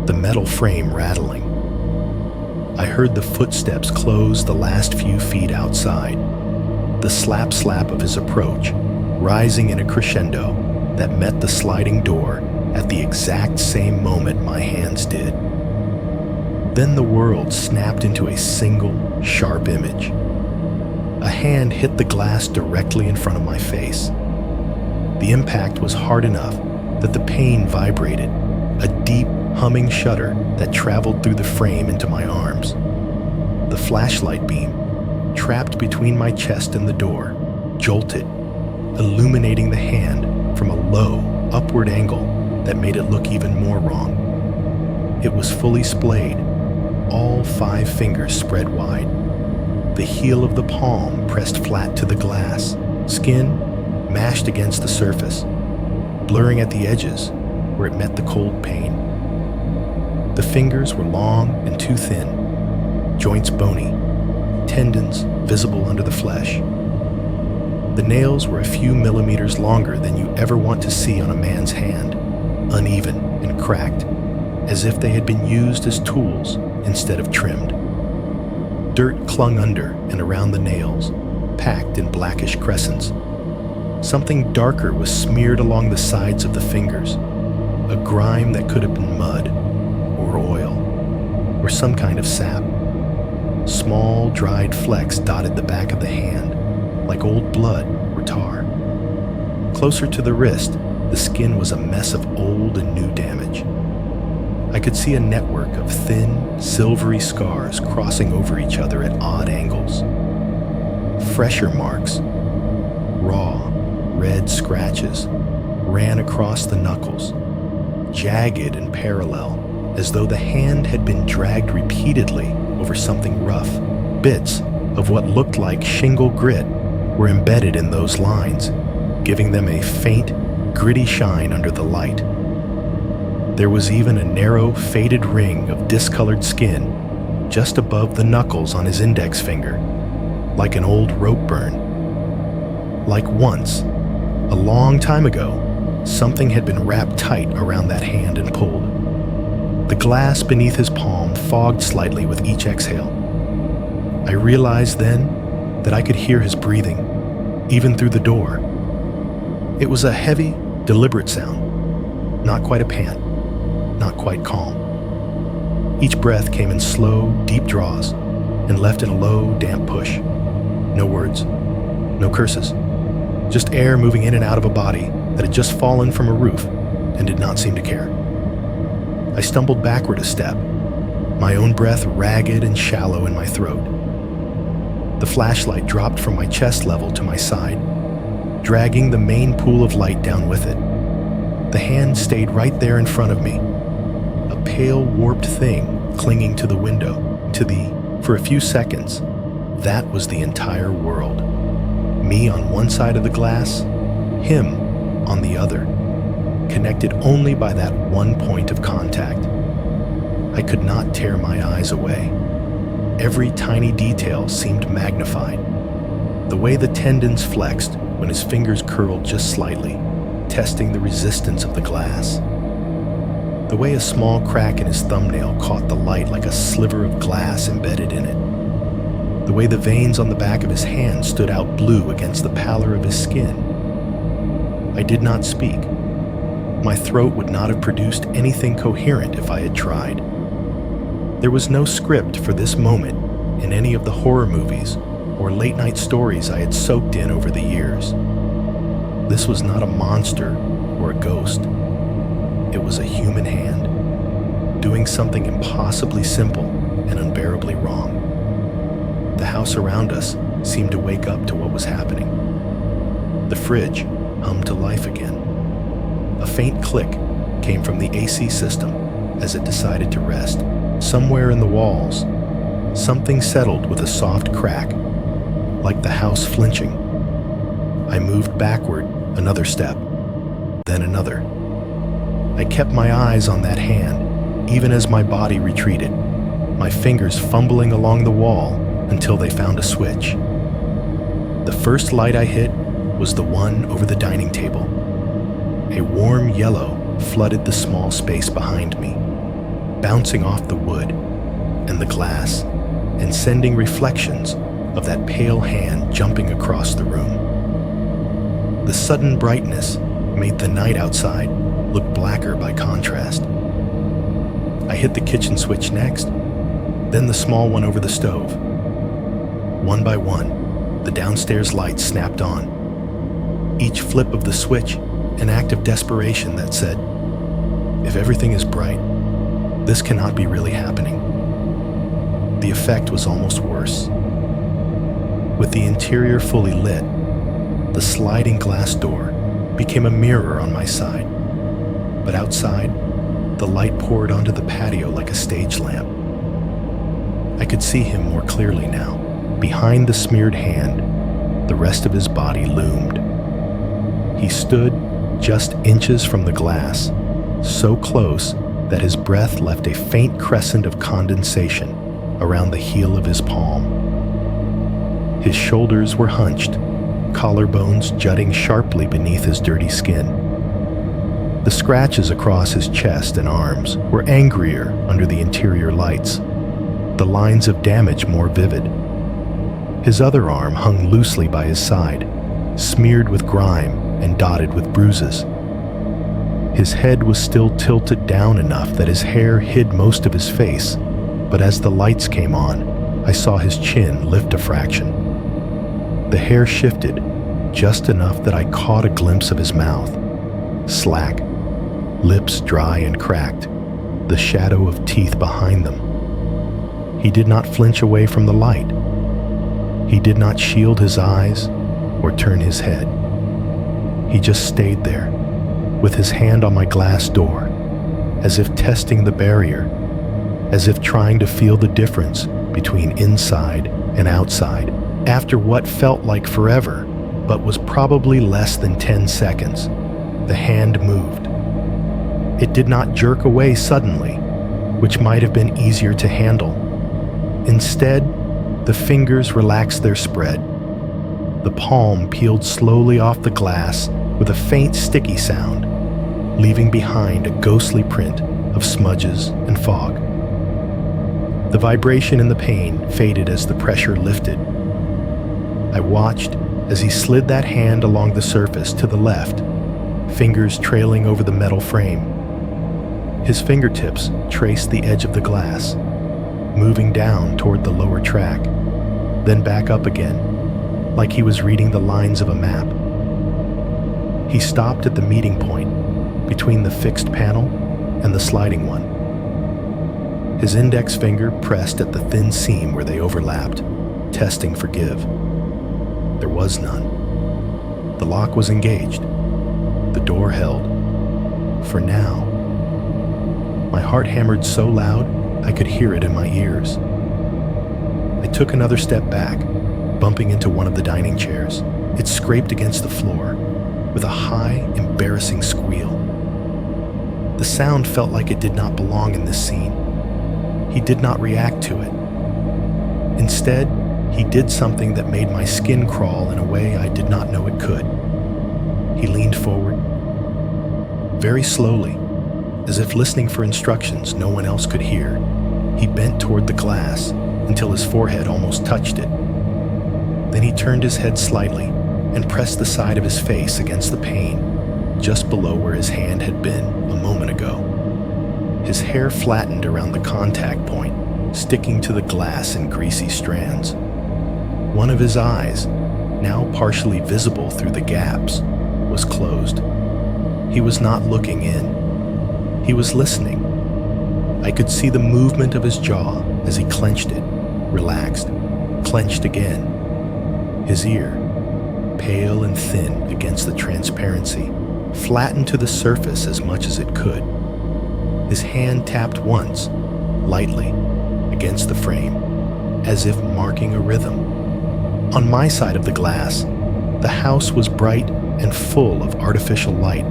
the metal frame rattling. I heard the footsteps close the last few feet outside, the slap-slap of his approach, rising in a crescendo that met the sliding door at the exact same moment my hands did. Then the world snapped into a single, sharp image. A hand hit the glass directly in front of my face. The impact was hard enough that the pain vibrated, a deep, humming shudder that traveled through the frame into my arms. The flashlight beam, trapped between my chest and the door, jolted, illuminating the hand from a low, upward angle that made it look even more wrong. It was fully splayed, all 5 fingers spread wide. The heel of the palm pressed flat to the glass, skin mashed against the surface, blurring at the edges where it met the cold pane. The fingers were long and too thin, joints bony, tendons visible under the flesh. The nails were a few millimeters longer than you ever want to see on a man's hand, uneven and cracked, as if they had been used as tools instead of trimmed. Dirt clung under and around the nails, packed in blackish crescents. Something darker was smeared along the sides of the fingers, a grime that could have been mud, or oil, or some kind of sap. Small, dried flecks dotted the back of the hand, like old blood or tar. Closer to the wrist, the skin was a mess of old and new damage. I could see a network of thin, silvery scars crossing over each other at odd angles. Fresher marks, raw, red scratches, ran across the knuckles, jagged and parallel, as though the hand had been dragged repeatedly over something rough. Bits of what looked like shingle grit were embedded in those lines, giving them a faint, gritty shine under the light. There was even a narrow, faded ring of discolored skin just above the knuckles on his index finger, like an old rope burn. Like once, a long time ago, something had been wrapped tight around that hand and pulled. The glass beneath his palm fogged slightly with each exhale. I realized then that I could hear his breathing, even through the door. It was a heavy, deliberate sound, not quite a pant, not quite calm. Each breath came in slow, deep draws and left in a low, damp push. No words, no curses, just air moving in and out of a body that had just fallen from a roof and did not seem to care. I stumbled backward a step, my own breath ragged and shallow in my throat. The flashlight dropped from my chest level to my side, dragging the main pool of light down with it. The hand stayed right there in front of me, a pale, warped thing clinging to the window, for a few seconds, that was the entire world. Me on one side of the glass, him on the other, connected only by that one point of contact. I could not tear my eyes away. Every tiny detail seemed magnified. The way the tendons flexed when his fingers curled just slightly, testing the resistance of the glass. The way a small crack in his thumbnail caught the light like a sliver of glass embedded in it. The way the veins on the back of his hand stood out blue against the pallor of his skin. I did not speak. My throat would not have produced anything coherent if I had tried. There was no script for this moment in any of the horror movies or late-night stories I had soaked in over the years. This was not a monster or a ghost. It was a human hand, doing something impossibly simple and unbearably wrong. The house around us seemed to wake up to what was happening. The fridge hummed to life again. A faint click came from the AC system as it decided to rest. Somewhere in the walls, something settled with a soft crack, like the house flinching. I moved backward another step, then another. I kept my eyes on that hand, even as my body retreated, my fingers fumbling along the wall until they found a switch. The first light I hit was the one over the dining table. A warm yellow flooded the small space behind me, bouncing off the wood and the glass and sending reflections of that pale hand jumping across the room. The sudden brightness made the night outside look blacker by contrast. I hit the kitchen switch next, then the small one over the stove. One by one, the downstairs lights snapped on. Each flip of the switch an act of desperation that said, if everything is bright, this cannot be really happening. The effect was almost worse. With the interior fully lit, the sliding glass door became a mirror on my side, but outside, the light poured onto the patio like a stage lamp. I could see him more clearly now. Behind the smeared hand, the rest of his body loomed. He stood just inches from the glass, so close that his breath left a faint crescent of condensation around the heel of his palm. His shoulders were hunched, collarbones jutting sharply beneath his dirty skin. The scratches across his chest and arms were angrier under the interior lights, the lines of damage more vivid. His other arm hung loosely by his side, smeared with grime and dotted with bruises. His head was still tilted down enough that his hair hid most of his face, but as the lights came on, I saw his chin lift a fraction. The hair shifted just enough that I caught a glimpse of his mouth, slack, lips dry and cracked, the shadow of teeth behind them. He did not flinch away from the light. He did not shield his eyes or turn his head. He just stayed there, with his hand on my glass door, as if testing the barrier, as if trying to feel the difference between inside and outside. After what felt like forever, but was probably less than 10 seconds, the hand moved. It did not jerk away suddenly, which might have been easier to handle. Instead, the fingers relaxed their spread. The palm peeled slowly off the glass with a faint sticky sound, leaving behind a ghostly print of smudges and fog. The vibration and the pain faded as the pressure lifted. I watched as he slid that hand along the surface to the left, fingers trailing over the metal frame. His fingertips traced the edge of the glass, moving down toward the lower track, then back up again, like he was reading the lines of a map. He stopped at the meeting point between the fixed panel and the sliding one. His index finger pressed at the thin seam where they overlapped, testing for give. There was none. The lock was engaged. The door held. For now. My heart hammered so loud I could hear it in my ears. I took another step back, bumping into one of the dining chairs. It scraped against the floor with a high, embarrassing squeal. The sound felt like it did not belong in this scene. He did not react to it. Instead, he did something that made my skin crawl in a way I did not know it could. He leaned forward, very slowly, as if listening for instructions no one else could hear. He bent toward the glass until his forehead almost touched it. Then he turned his head slightly and pressed the side of his face against the pane, just below where his hand had been a moment ago. His hair flattened around the contact point, sticking to the glass in greasy strands. One of his eyes, now partially visible through the gaps, was closed. He was not looking in. He was listening. I could see the movement of his jaw as he clenched it, relaxed, clenched again. His ear, pale and thin against the transparency, flattened to the surface as much as it could. His hand tapped once, lightly, against the frame, as if marking a rhythm. On my side of the glass, the house was bright and full of artificial light.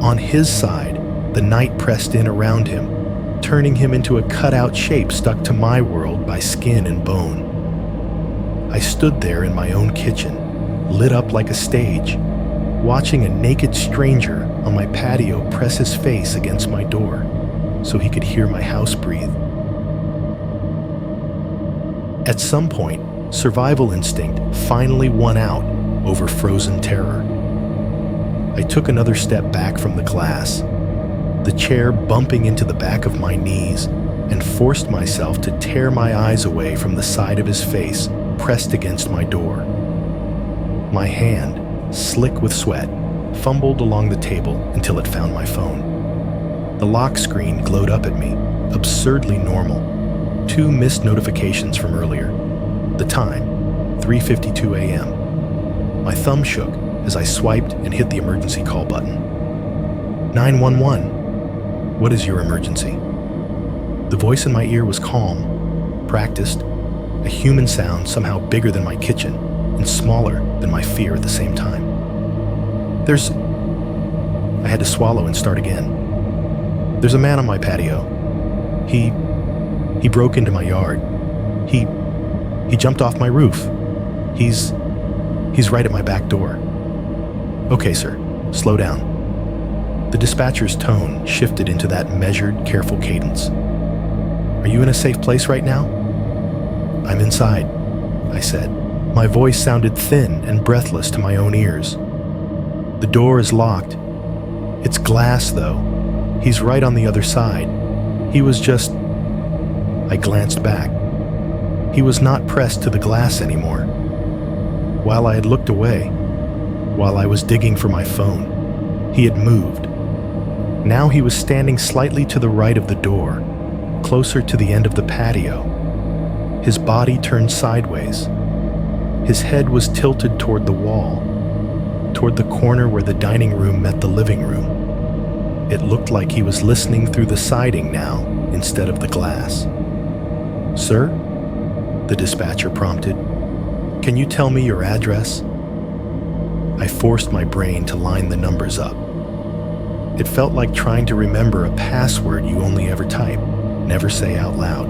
On his side, the night pressed in around him, turning him into a cutout shape stuck to my world by skin and bone. I stood there in my own kitchen, lit up like a stage, watching a naked stranger on my patio press his face against my door so he could hear my house breathe. At some point, survival instinct finally won out over frozen terror. I took another step back from the glass, the chair bumping into the back of my knees, and forced myself to tear my eyes away from the side of his face pressed against my door. My hand, slick with sweat, fumbled along the table until it found my phone. The lock screen glowed up at me, absurdly normal. 2 missed notifications from earlier. The time, 3:52 a.m. My thumb shook as I swiped and hit the emergency call button. 911. What is your emergency? The voice in my ear was calm, practiced, a human sound somehow bigger than my kitchen and smaller than my fear at the same time. I had to swallow and start again. There's a man on my patio. He broke into my yard. He jumped off my roof. He's right at my back door. Okay, sir, slow down. The dispatcher's tone shifted into that measured, careful cadence. Are you in a safe place right now? I'm inside, I said. My voice sounded thin and breathless to my own ears. The door is locked. It's glass, though. He's right on the other side. He was just... I glanced back. He was not pressed to the glass anymore. While I had looked away, while I was digging for my phone, he had moved. Now he was standing slightly to the right of the door, closer to the end of the patio. His body turned sideways. His head was tilted toward the wall, toward the corner where the dining room met the living room. It looked like he was listening through the siding now instead of the glass. Sir? The dispatcher prompted. Can you tell me your address? I forced my brain to line the numbers up. It felt like trying to remember a password you only ever type, never say out loud.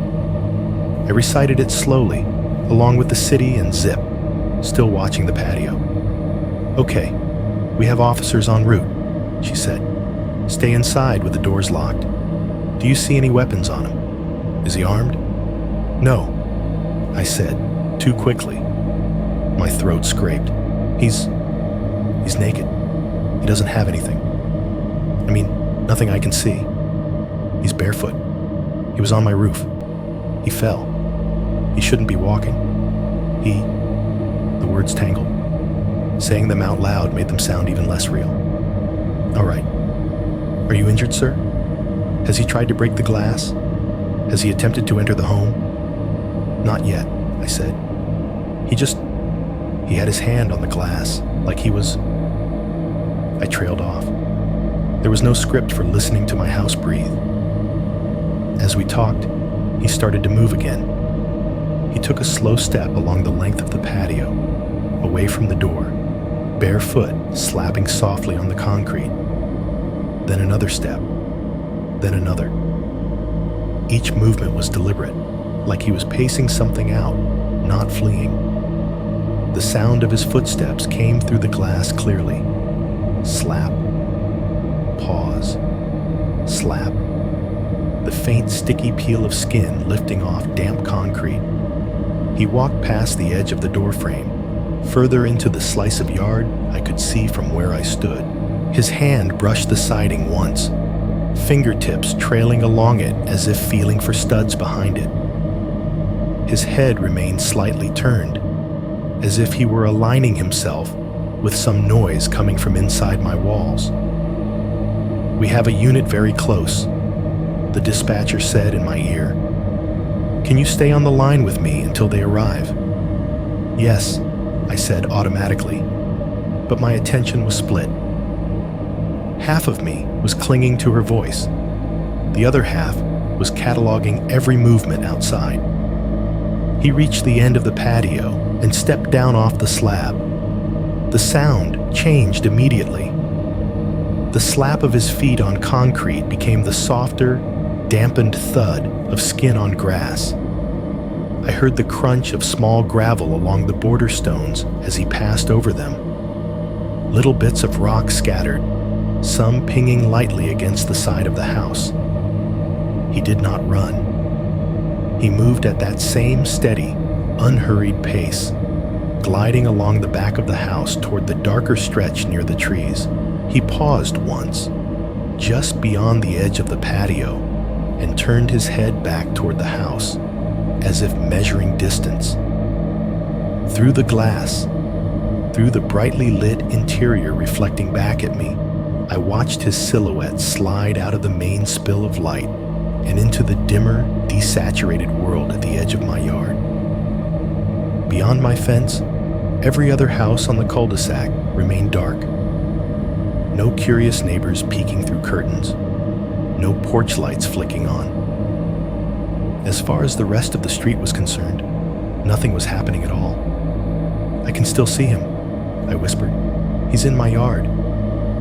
I recited it slowly, along with the city and zip, still watching the patio. Okay, we have officers en route, she said. Stay inside with the doors locked. Do you see any weapons on him? Is he armed? No, I said, too quickly. My throat scraped. He's naked. He doesn't have anything. I mean, nothing I can see. He's barefoot. He was on my roof. He fell. He shouldn't be walking. The words tangled. Saying them out loud made them sound even less real. All right. Are you injured, sir? Has he tried to break the glass? Has he attempted to enter the home? Not yet, I said. He had his hand on the glass, like he was... I trailed off. There was no script for listening to my house breathe. As we talked, he started to move again. He took a slow step along the length of the patio, away from the door, barefoot, slapping softly on the concrete. Then another step, then another. Each movement was deliberate, like he was pacing something out, not fleeing. The sound of his footsteps came through the glass clearly. Slap. Pause. Slap. The faint, sticky peel of skin lifting off damp concrete. He walked past the edge of the doorframe, further into the slice of yard I could see from where I stood. His hand brushed the siding once, fingertips trailing along it as if feeling for studs behind it. His head remained slightly turned, as if he were aligning himself with some noise coming from inside my walls. We have a unit very close, the dispatcher said in my ear. Can you stay on the line with me until they arrive? Yes, I said automatically, but my attention was split. Half of me was clinging to her voice. The other half was cataloging every movement outside. He reached the end of the patio and stepped down off the slab. The sound changed immediately. The slap of his feet on concrete became the softer, dampened thud of skin on grass. I heard the crunch of small gravel along the border stones as he passed over them. Little bits of rock scattered, some pinging lightly against the side of the house. He did not run. He moved at that same steady, unhurried pace, gliding along the back of the house toward the darker stretch near the trees. He paused once, just beyond the edge of the patio, and turned his head back toward the house, as if measuring distance. Through the glass, Through the brightly lit interior reflecting back at me, I watched his silhouette slide out of the main spill of light and into the dimmer, desaturated world at the edge of my yard. Beyond my fence, every other house on the cul-de-sac remained dark. No curious neighbors peeking through curtains, no porch lights flicking on. As far as the rest of the street was concerned, nothing was happening at all. "I can still see him," I whispered. "He's in my yard.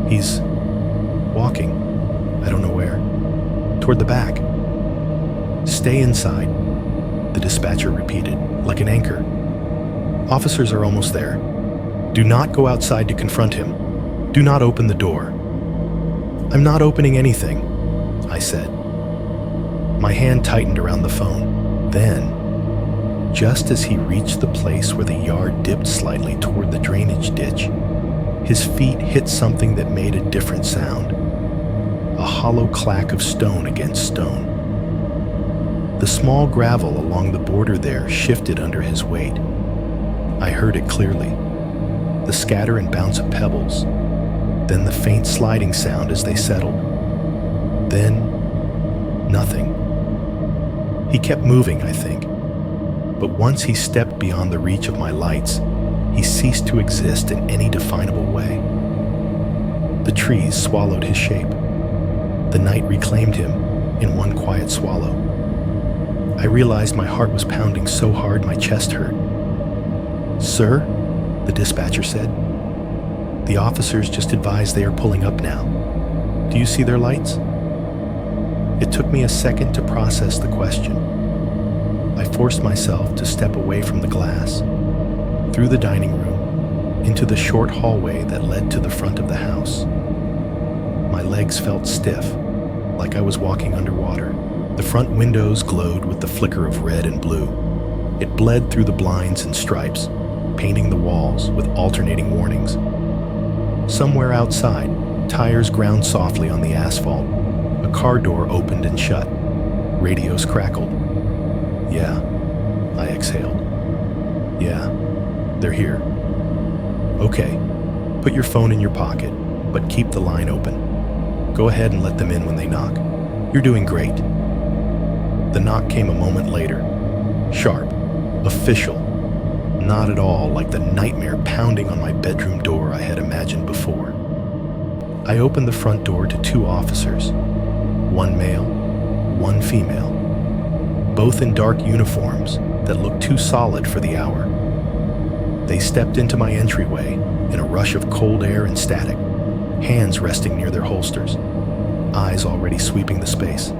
He's walking. I don't know where. Toward the back." "Stay inside," the dispatcher repeated, like an anchor. "Officers are almost there. Do not go outside to confront him. Do not open the door." "I'm not opening anything," I said. My hand tightened around the phone. Then, just as he reached the place where the yard dipped slightly toward the drainage ditch, his feet hit something that made a different sound. A hollow clack of stone against stone. The small gravel along the border there shifted under his weight. I heard it clearly. The scatter and bounce of pebbles, then the faint sliding sound as they settled. Then, nothing. He kept moving, I think. But once he stepped beyond the reach of my lights, he ceased to exist in any definable way. The trees swallowed his shape. The night reclaimed him in one quiet swallow. I realized my heart was pounding so hard my chest hurt. "Sir," the dispatcher said, "the officers just advised they are pulling up now. Do you see their lights?" It took me a second to process the question. I forced myself to step away from the glass, through the dining room, into the short hallway that led to the front of the house. My legs felt stiff, like I was walking underwater. The front windows glowed with the flicker of red and blue. It bled through the blinds in stripes, painting the walls with alternating warnings. Somewhere outside, tires ground softly on the asphalt. A car door opened and shut. Radios crackled. "Yeah," I exhaled. "Yeah, they're here." "Okay, put your phone in your pocket, but keep the line open. Go ahead and let them in when they knock. You're doing great." The knock came a moment later. Sharp, official, not at all like the nightmare pounding on my bedroom door I had imagined before. I opened the front door to two officers, one male, one female, both in dark uniforms that looked too solid for the hour. They stepped into my entryway in a rush of cold air and static, hands resting near their holsters, eyes already sweeping the space.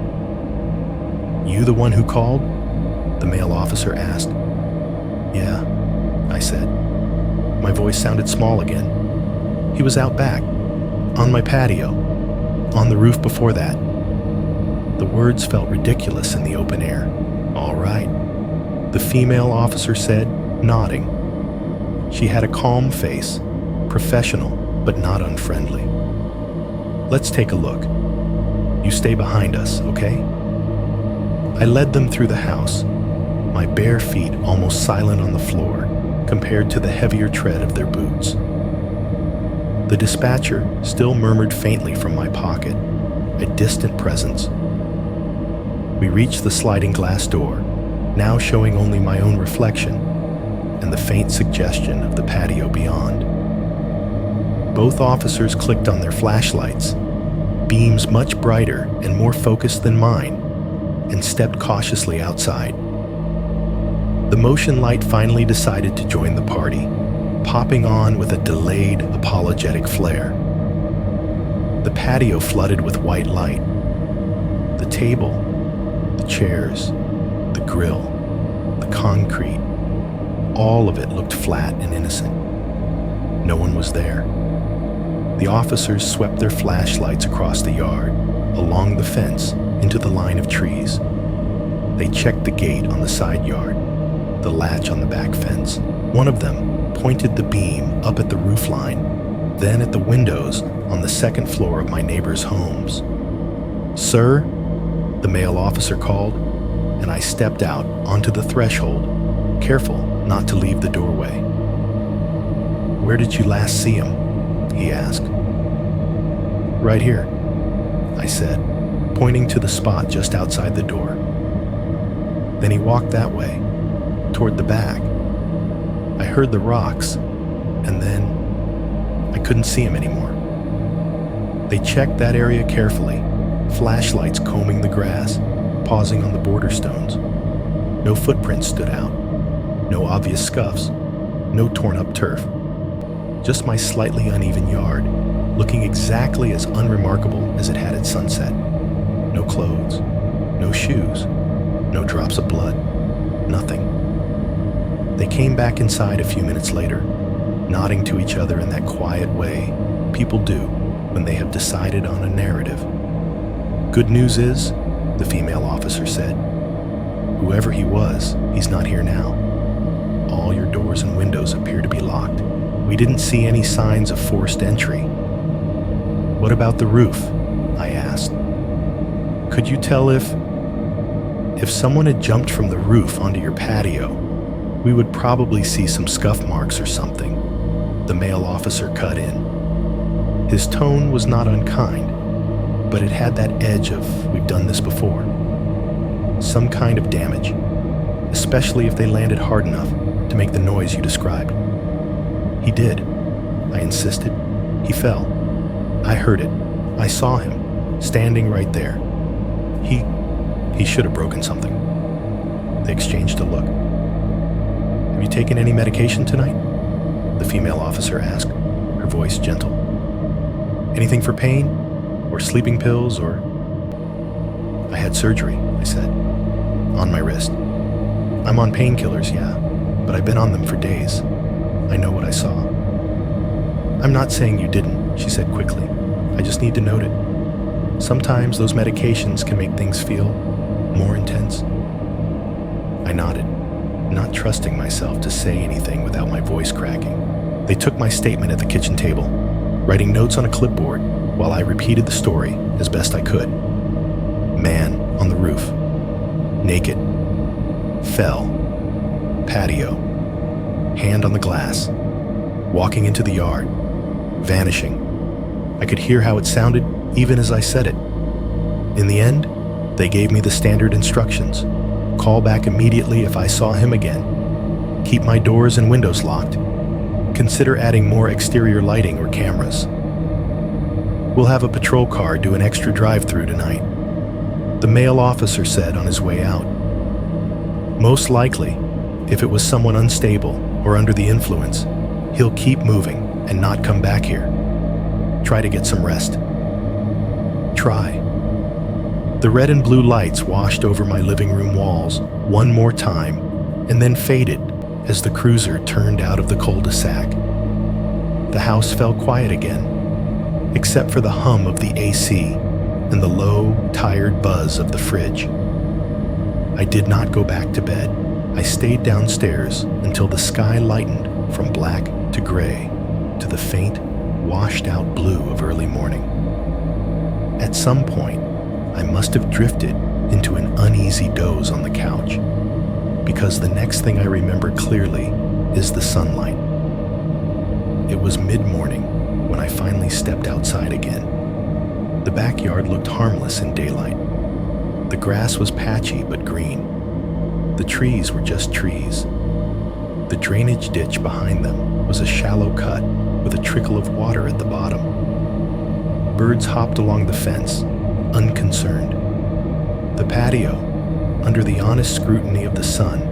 "You the one who called?" the male officer asked. "Yeah," I said. My voice sounded small again. "He was out back, on my patio, on the roof before that." The words felt ridiculous in the open air. "All right," the female officer said, nodding. She had a calm face, professional but not unfriendly. "Let's take a look. You stay behind us, okay?" I led them through the house, my bare feet almost silent on the floor compared to the heavier tread of their boots. The dispatcher still murmured faintly from my pocket, a distant presence. We reached the sliding glass door, now showing only my own reflection and the faint suggestion of the patio beyond. Both officers clicked on their flashlights, beams much brighter and more focused than mine, and stepped cautiously outside. The motion light finally decided to join the party, popping on with a delayed, apologetic flare. The patio flooded with white light. The table, the chairs, the grill, the concrete, all of it looked flat and innocent. No one was there. The officers swept their flashlights across the yard, along the fence, into the line of trees. They checked the gate on the side yard, the latch on the back fence. One of them pointed the beam up at the roof line, then at the windows on the second floor of my neighbors' homes. "Sir," the male officer called, and I stepped out onto the threshold, careful not to leave the doorway. "Where did you last see him?" he asked. "Right here," I said, pointing to the spot just outside the door. Then he walked that way, toward the back. I heard the rocks, and then I couldn't see him anymore. They checked that area carefully, flashlights combing the grass, pausing on the border stones. No footprints stood out, no obvious scuffs, no torn up turf. Just my slightly uneven yard, looking exactly as unremarkable as it had at sunset. No clothes, no shoes, no drops of blood, nothing. They came back inside a few minutes later, nodding to each other in that quiet way people do when they have decided on a narrative. "Good news is," the female officer said, "whoever he was, he's not here now. All your doors and windows appear to be locked. We didn't see any signs of forced entry." "What about the roof?" I asked. "Could you tell if someone had jumped from the roof onto your patio, we would probably see some scuff marks or something," the male officer cut in. His tone was not unkind, but it had that edge of, "We've done this before." Some kind of damage, especially if they landed hard enough to make the noise you described. "He did," I insisted. "He fell. I heard it. I saw him, standing right there. He should have broken something." They exchanged a look. "Have you taken any medication tonight?" the female officer asked, her voice gentle. "Anything for pain? Or sleeping pills, or—" "I had surgery," I said, "on my wrist. I'm on painkillers, yeah, but I've been on them for days. I know what I saw." "I'm not saying you didn't," she said quickly. "I just need to note it. Sometimes those medications can make things feel more intense." I nodded, not trusting myself to say anything without my voice cracking. They took my statement at the kitchen table, writing notes on a clipboard while I repeated the story as best I could. Man on the roof, naked, fell, patio, hand on the glass, walking into the yard, vanishing. I could hear how it sounded even as I said it. In the end, they gave me the standard instructions. Call back immediately if I saw him again. Keep my doors and windows locked. Consider adding more exterior lighting or cameras. We'll have a patrol car do an extra drive-through tonight, the male officer said on his way out. Most likely, if it was someone unstable or under the influence, he'll keep moving and not come back here. Try to get some rest. Try. The red and blue lights washed over my living room walls one more time and then faded as the cruiser turned out of the cul-de-sac. The house fell quiet again, except for the hum of the AC and the low, tired buzz of the fridge. I did not go back to bed. I stayed downstairs until the sky lightened from black to gray to the faint, washed-out blue of early morning. At some point, I must have drifted into an uneasy doze on the couch, because the next thing I remember clearly is the sunlight. It was mid-morning when I finally stepped outside again. The backyard looked harmless in daylight. The grass was patchy but green. The trees were just trees. The drainage ditch behind them was a shallow cut with a trickle of water at the bottom. Birds hopped along the fence, unconcerned. The patio, under the honest scrutiny of the sun,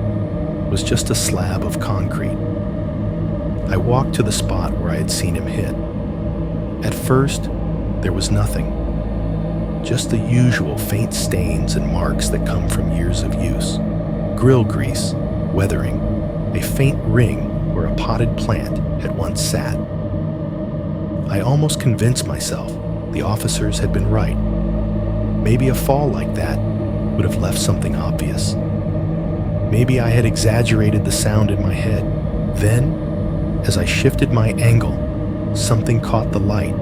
was just a slab of concrete. I walked to the spot where I had seen him hit. At first, there was nothing. Just the usual faint stains and marks that come from years of use. Grill grease, weathering, a faint ring where a potted plant had once sat. I almost convinced myself the officers had been right. Maybe a fall like that would have left something obvious. Maybe I had exaggerated the sound in my head. Then, as I shifted my angle, something caught the light,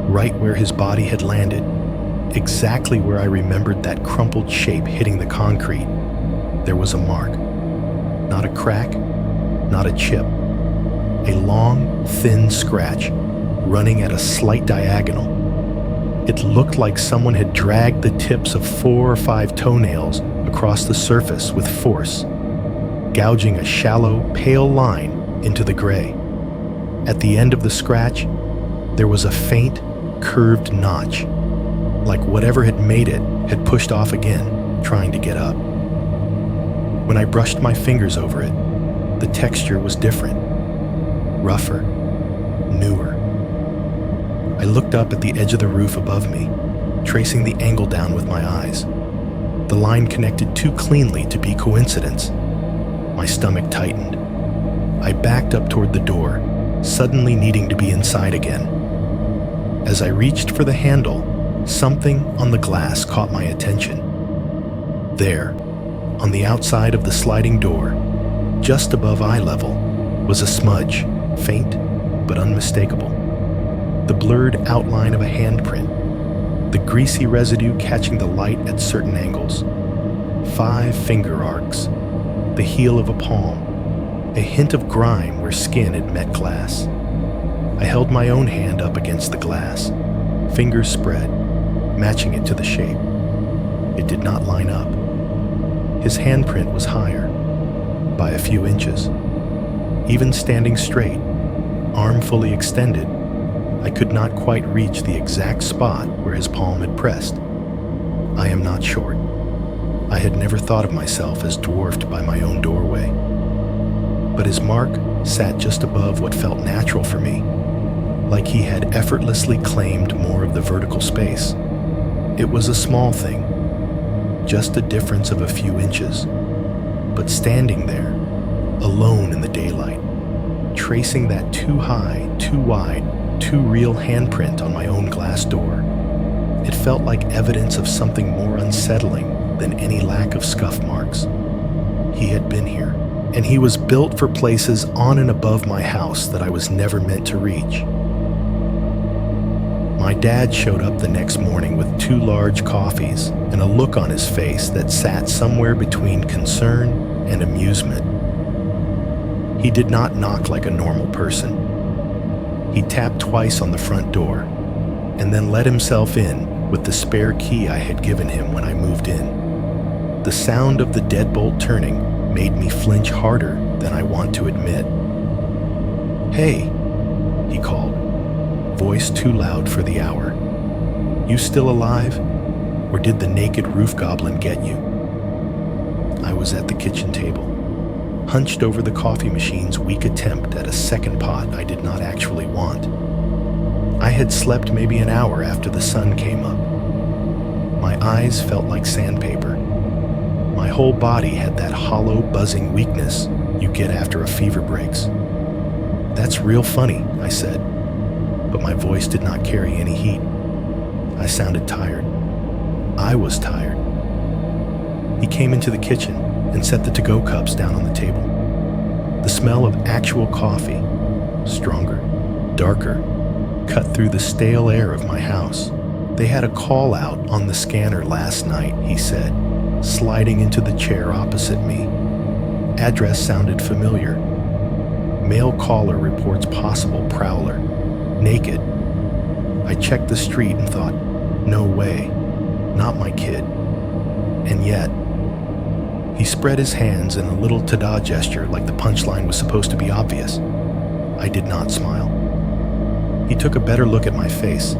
right where his body had landed, exactly where I remembered that crumpled shape hitting the concrete. There was a mark. Not a crack, not a chip. a long, thin scratch running at a slight diagonal. It looked like someone had dragged the tips of 4 or 5 toenails across the surface with force, gouging a shallow, pale line into the gray. At the end of the scratch, there was a faint, curved notch, like whatever had made it had pushed off again, trying to get up. When I brushed my fingers over it, the texture was different, rougher, newer. I looked up at the edge of the roof above me, tracing the angle down with my eyes. The line connected too cleanly to be coincidence. My stomach tightened. I backed up toward the door, suddenly needing to be inside again. As I reached for the handle, something on the glass caught my attention. There, on the outside of the sliding door, just above eye level, was a smudge, faint but unmistakable. The blurred outline of a handprint, the greasy residue catching the light at certain angles. 5 finger arcs, the heel of a palm, a hint of grime where skin had met glass. I held my own hand up against the glass, fingers spread, matching it to the shape. It did not line up. His handprint was higher, by a few inches. Even standing straight, arm fully extended, I could not quite reach the exact spot where his palm had pressed. I am not short. I had never thought of myself as dwarfed by my own doorway. But his mark sat just above what felt natural for me, like he had effortlessly claimed more of the vertical space. It was a small thing, just a difference of a few inches, but standing there, alone in the daylight, tracing that too high, too wide, too real handprint on my own glass door. It felt like evidence of something more unsettling than any lack of scuff marks. He had been here, and he was built for places on and above my house that I was never meant to reach. My dad showed up the next morning with 2 large coffees and a look on his face that sat somewhere between concern and amusement. He did not knock like a normal person. He tapped twice on the front door and then let himself in with the spare key I had given him when I moved in. The sound of the deadbolt turning made me flinch harder than I want to admit. "Hey," he called, voice too loud for the hour. "You still alive? Or did the naked roof goblin get you?" I was at the kitchen table, hunched over the coffee machine's weak attempt at a second pot I did not actually want. I had slept maybe an hour after the sun came up. My eyes felt like sandpaper. My whole body had that hollow, buzzing weakness you get after a fever breaks. "That's real funny," I said, but my voice did not carry any heat. I sounded tired. I was tired. He came into the kitchen and set the to-go cups down on the table. The smell of actual coffee, stronger, darker, cut through the stale air of my house. "They had a call out on the scanner last night," he said, sliding into the chair opposite me. Address sounded familiar. Male caller reports possible prowler. Naked. I checked the street and thought, no way, not my kid. And yet, he spread his hands in a little ta-da gesture like the punchline was supposed to be obvious. I did not smile. He took a better look at my face,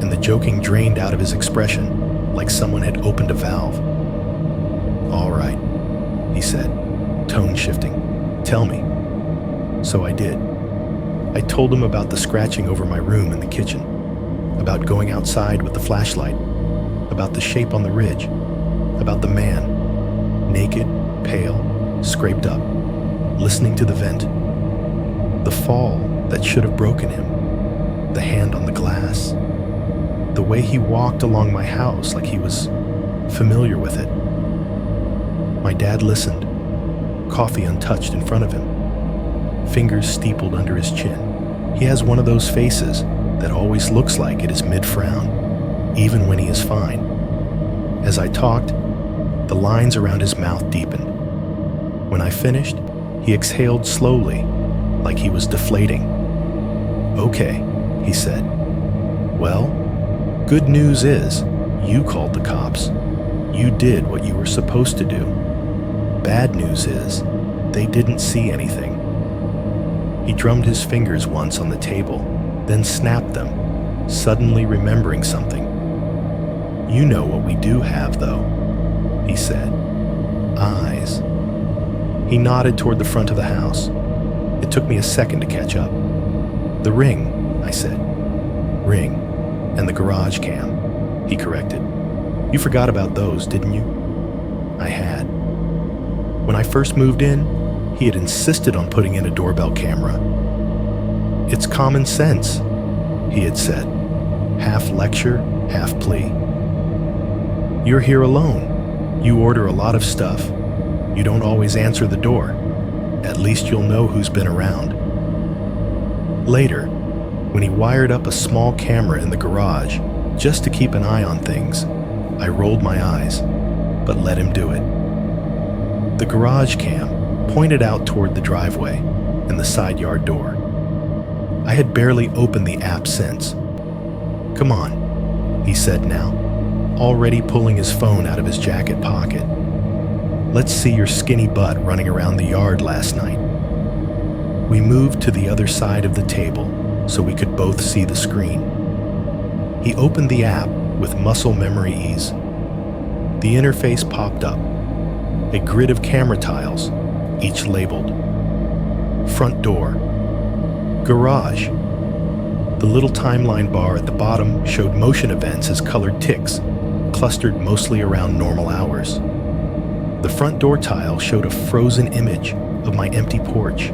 and the joking drained out of his expression like someone had opened a valve. "All right," he said, tone shifting. "Tell me." So I did. I told him about the scratching over my room and the kitchen, about going outside with the flashlight, about the shape on the ridge, about the man, naked, pale, scraped up, listening to the vent, the fall that should have broken him, the hand on the glass, the way he walked along my house like he was familiar with it. My dad listened, coffee untouched in front of him, fingers steepled under his chin. He has one of those faces that always looks like it is mid-frown, even when he is fine. As I talked, the lines around his mouth deepened. When I finished, he exhaled slowly, like he was deflating. "Okay," he said. "Well, good news is, you called the cops. You did what you were supposed to do. Bad news is, they didn't see anything." He drummed his fingers once on the table, then snapped them, suddenly remembering something. "You know what we do have, though," he said. "Eyes." He nodded toward the front of the house. It took me a second to catch up. "The ring," I said. "Ring, and the garage cam," he corrected. "You forgot about those, didn't you?" I had. When I first moved in, he had insisted on putting in a doorbell camera. "It's common sense," he had said, half lecture, half plea. "You're here alone. You order a lot of stuff. You don't always answer the door. At least you'll know who's been around." Later, when he wired up a small camera in the garage just to keep an eye on things, I rolled my eyes, but let him do it. The garage cam pointed out toward the driveway and the side yard door. I had barely opened the app since. "Come on," he said now, already pulling his phone out of his jacket pocket. "Let's see your skinny butt running around the yard last night." We moved to the other side of the table so we could both see the screen. He opened the app with muscle memory ease. The interface popped up, a grid of camera tiles, each labeled. Front door. Garage. The little timeline bar at the bottom showed motion events as colored ticks, clustered mostly around normal hours. The front door tile showed a frozen image of my empty porch,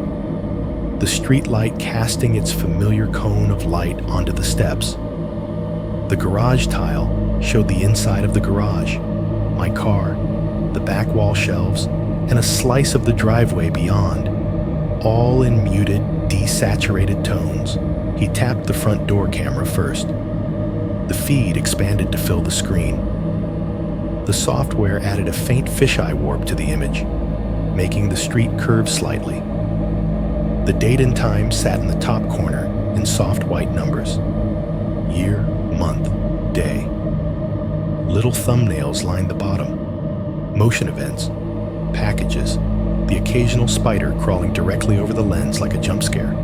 the street light casting its familiar cone of light onto the steps. The garage tile showed the inside of the garage, my car, the back wall shelves, and a slice of the driveway beyond, all in muted, desaturated tones. He tapped the front door camera first. The feed expanded to fill the screen. The software added a faint fisheye warp to the image, making the street curve slightly. The date and time sat in the top corner in soft white numbers. Year, month, day. Little thumbnails lined the bottom. Motion events, packages, the occasional spider crawling directly over the lens like a jump scare.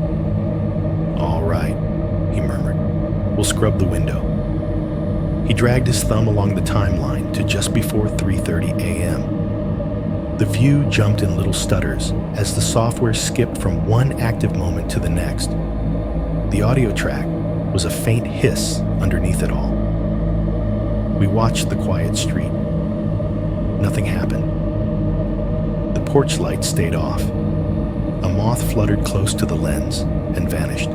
"All right," he murmured. "We'll scrub the window." He dragged his thumb along the timeline to just before 3:30 a.m. The view jumped in little stutters as the software skipped from one active moment to the next. The audio track was a faint hiss underneath it all. We watched the quiet street. Nothing happened. The porch light stayed off. A moth fluttered close to the lens and vanished.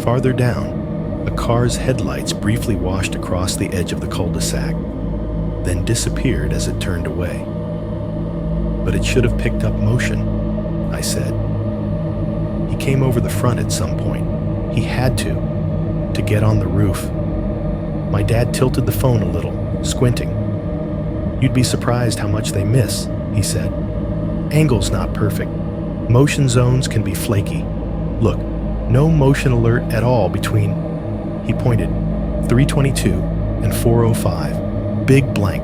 Farther down, a car's headlights briefly washed across the edge of the cul-de-sac, then disappeared as it turned away. "But it should have picked up motion," I said. "He came over the front at some point. He had to get on the roof." My dad tilted the phone a little, squinting. "You'd be surprised how much they miss," he said. "Angle's not perfect. Motion zones can be flaky. Look, no motion alert at all between," he pointed, 3:22 and 4:05. Big blank.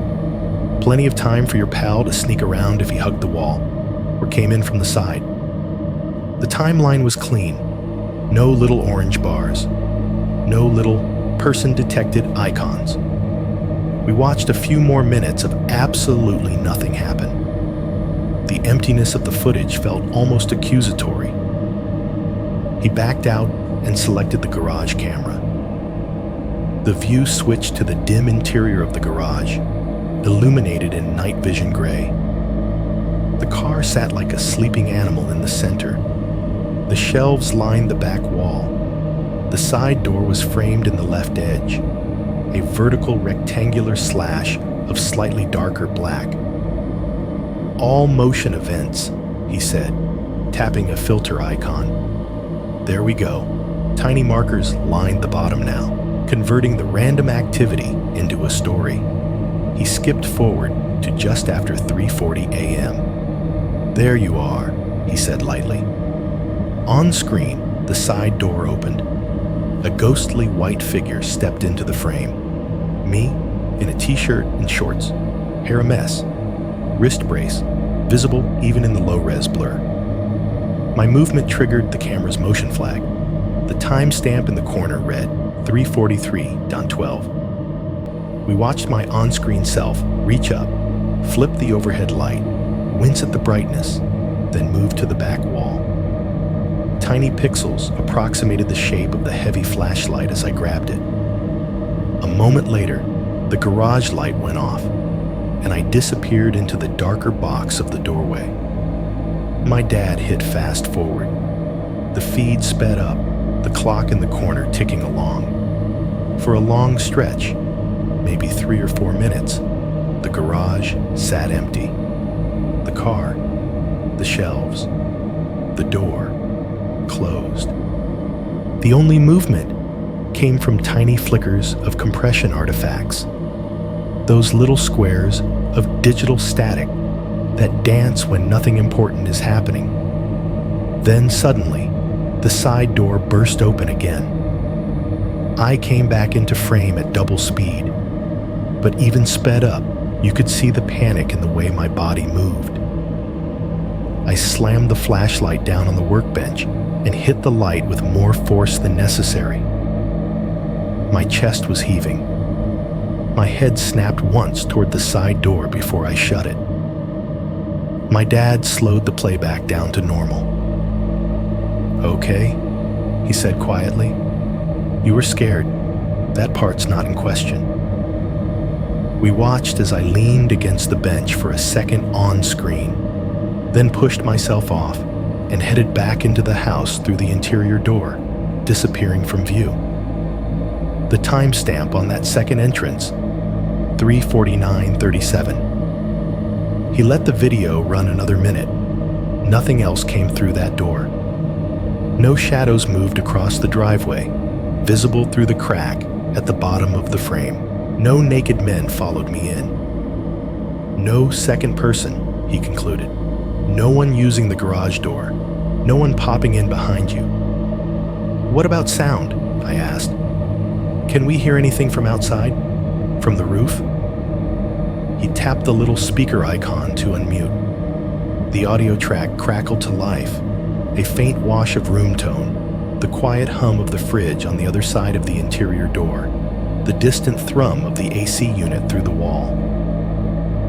Plenty of time for your pal to sneak around if he hugged the wall or came in from the side. The timeline was clean. No little orange bars. No little person-detected icons. We watched a few more minutes of absolutely nothing happen. The emptiness of the footage felt almost accusatory. He backed out and selected the garage camera. The view switched to the dim interior of the garage, illuminated in night vision gray. The car sat like a sleeping animal in the center. The shelves lined the back wall. The side door was framed in the left edge, a vertical rectangular slash of slightly darker black. "All motion events," he said, tapping a filter icon. "There we go." Tiny markers lined the bottom now, converting the random activity into a story. He skipped forward to just after 3:40 a.m. "There you are," he said lightly. On screen, the side door opened. A ghostly white figure stepped into the frame. Me, in a t-shirt and shorts, hair a mess, wrist brace, visible even in the low-res blur. My movement triggered the camera's motion flag. The timestamp in the corner read 3:43:12. We watched my on-screen self reach up, flip the overhead light, wince at the brightness, then move to the back wall. Tiny pixels approximated the shape of the heavy flashlight as I grabbed it. A moment later, the garage light went off, and I disappeared into the darker box of the doorway. My dad hit fast forward. The feed sped up, the clock in the corner ticking along. For a long stretch, maybe 3 or 4 minutes, the garage sat empty. The car, the shelves, the door closed. The only movement came from tiny flickers of compression artifacts, those little squares of digital static that dance when nothing important is happening. Then suddenly, the side door burst open again. I came back into frame at double speed, but even sped up, you could see the panic in the way my body moved. I slammed the flashlight down on the workbench and hit the light with more force than necessary. My chest was heaving. My head snapped once toward the side door before I shut it. My dad slowed the playback down to normal. "Okay," he said quietly. "You were scared. That part's not in question." We watched as I leaned against the bench for a second on screen, then pushed myself off and headed back into the house through the interior door, disappearing from view. The timestamp on that second entrance, 3:49:37. He let the video run another minute. Nothing else came through that door. No shadows moved across the driveway, visible through the crack at the bottom of the frame. No naked men followed me in. No second person, he concluded. No one using the garage door. No one popping in behind you. "What about sound?" I asked. "Can we hear anything from outside? From the roof?" He tapped the little speaker icon to unmute. The audio track crackled to life, a faint wash of room tone, the quiet hum of the fridge on the other side of the interior door, the distant thrum of the AC unit through the wall.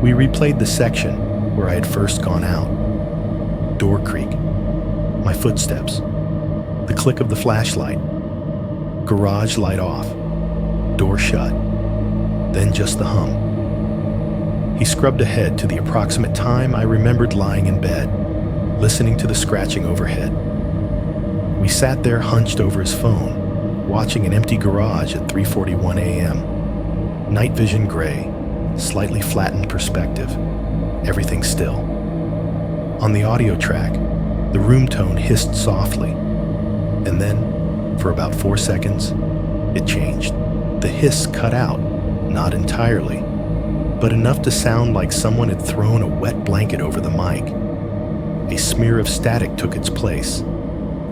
We replayed the section where I had first gone out. Door creak, my footsteps, the click of the flashlight, garage light off, door shut, then just the hum. He scrubbed ahead to the approximate time I remembered lying in bed, listening to the scratching overhead. We sat there hunched over his phone, watching an empty garage at 3:41 a.m. Night vision gray, slightly flattened perspective, everything still. On the audio track, the room tone hissed softly, and then, for about 4 seconds, it changed. The hiss cut out, not entirely, but enough to sound like someone had thrown a wet blanket over the mic. A smear of static took its place,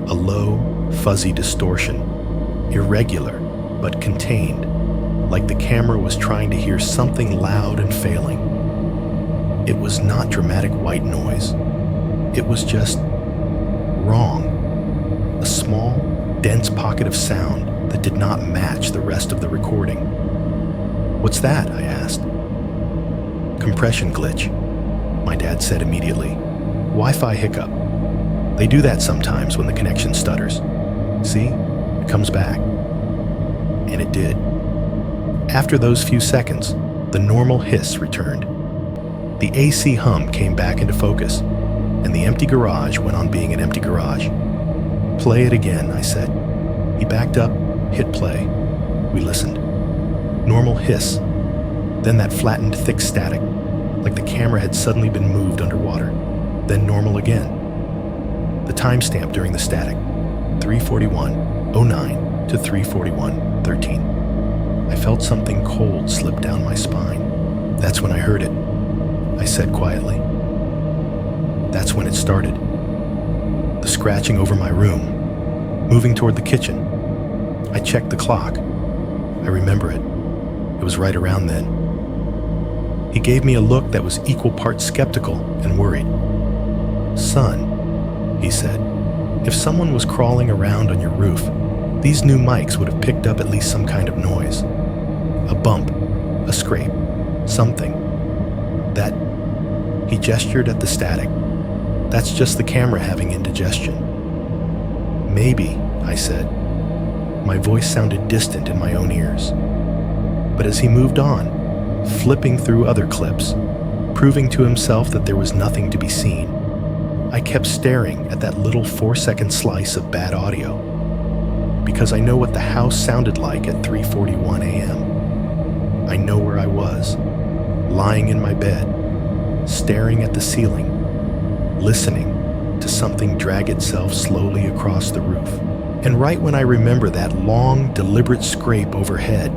a low, fuzzy distortion, irregular but contained, like the camera was trying to hear something loud and failing. It was not dramatic white noise. It was just wrong. A small, dense pocket of sound that did not match the rest of the recording. "What's that?" I asked. "Compression glitch," my dad said immediately. "Wi-Fi hiccup. They do that sometimes when the connection stutters. See? It comes back." And it did. After those few seconds, the normal hiss returned. The AC hum came back into focus, and the empty garage went on being an empty garage. "Play it again," I said. He backed up, hit play. We listened. Normal hiss, then that flattened thick static, like the camera had suddenly been moved underwater, then normal again. The timestamp during the static, 3:41:09 to 3:41:13. I felt something cold slip down my spine. "That's when I heard it," I said quietly. "That's when it started." the scratching over my room, moving toward the kitchen. I checked the clock. I remember it. It was right around then. He gave me a look that was equal parts skeptical and worried. "Son," he said, "if someone was crawling around on your roof, these new mics would have picked up at least some kind of noise. A bump, a scrape, something. That," he gestured at the static, "that's just the camera having indigestion." "Maybe," I said. My voice sounded distant in my own ears. But as he moved on, flipping through other clips, proving to himself that there was nothing to be seen, I kept staring at that little 4-second slice of bad audio, because I know what the house sounded like at 3:41 a.m. I know where I was, lying in my bed, staring at the ceiling, listening to something drag itself slowly across the roof. And right when I remember that long, deliberate scrape overhead,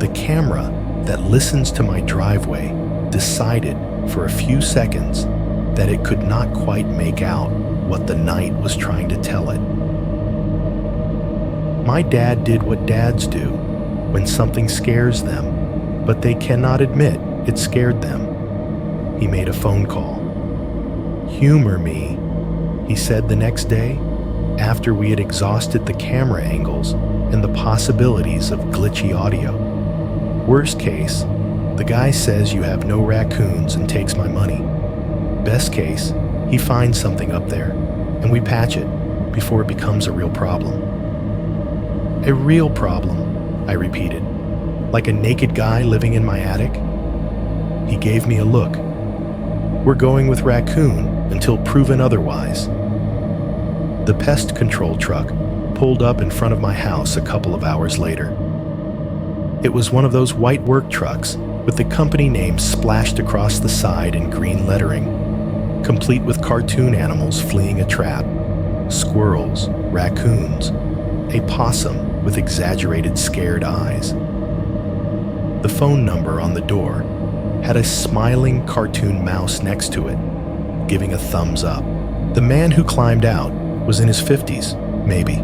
the camera that listens to my driveway decided for a few seconds that it could not quite make out what the night was trying to tell it. My dad did what dads do when something scares them, but they cannot admit it scared them. He made a phone call. "Humor me," he said the next day, after we had exhausted the camera angles and the possibilities of glitchy audio. "Worst case, the guy says you have no raccoons and takes my money. Best case, he finds something up there, and we patch it before it becomes a real problem." "A real problem," I repeated, "like a naked guy living in my attic?" He gave me a look. "We're going with raccoon until proven otherwise." The pest control truck pulled up in front of my house a couple of hours later. It was one of those white work trucks with the company name splashed across the side in green lettering, complete with cartoon animals fleeing a trap: squirrels, raccoons, a possum with exaggerated scared eyes. The phone number on the door had a smiling cartoon mouse next to it, giving a thumbs up. The man who climbed out was in his 50s, maybe,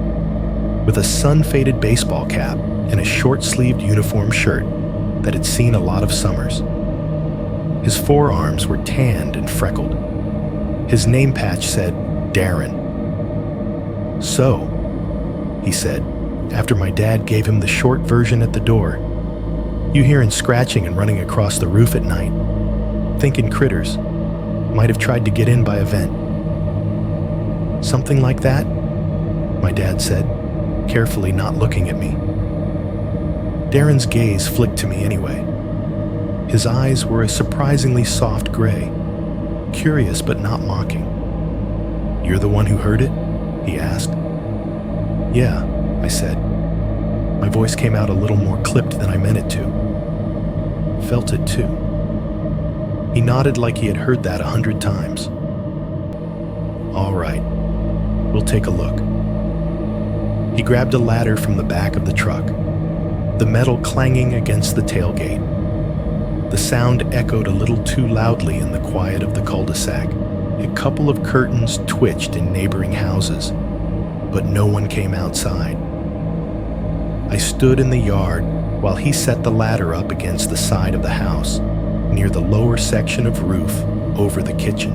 with a sun-faded baseball cap and a short-sleeved uniform shirt that had seen a lot of summers. His forearms were tanned and freckled. His name patch said, "Darren." "So," he said, after my dad gave him the short version at the door, "you hearing scratching and running across the roof at night. Thinking critters. Might have tried to get in by a vent." "Something like that?" my dad said, carefully not looking at me. Darren's gaze flicked to me anyway. His eyes were a surprisingly soft gray, curious but not mocking. "You're the one who heard it?" he asked. "Yeah," I said. My voice came out a little more clipped than I meant it to. "Felt it too." He nodded like he had heard that 100 times. "All right, we'll take a look." He grabbed a ladder from the back of the truck, the metal clanging against the tailgate. The sound echoed a little too loudly in the quiet of the cul-de-sac. A couple of curtains twitched in neighboring houses, but no one came outside. I stood in the yard while he set the ladder up against the side of the house, near the lower section of roof over the kitchen.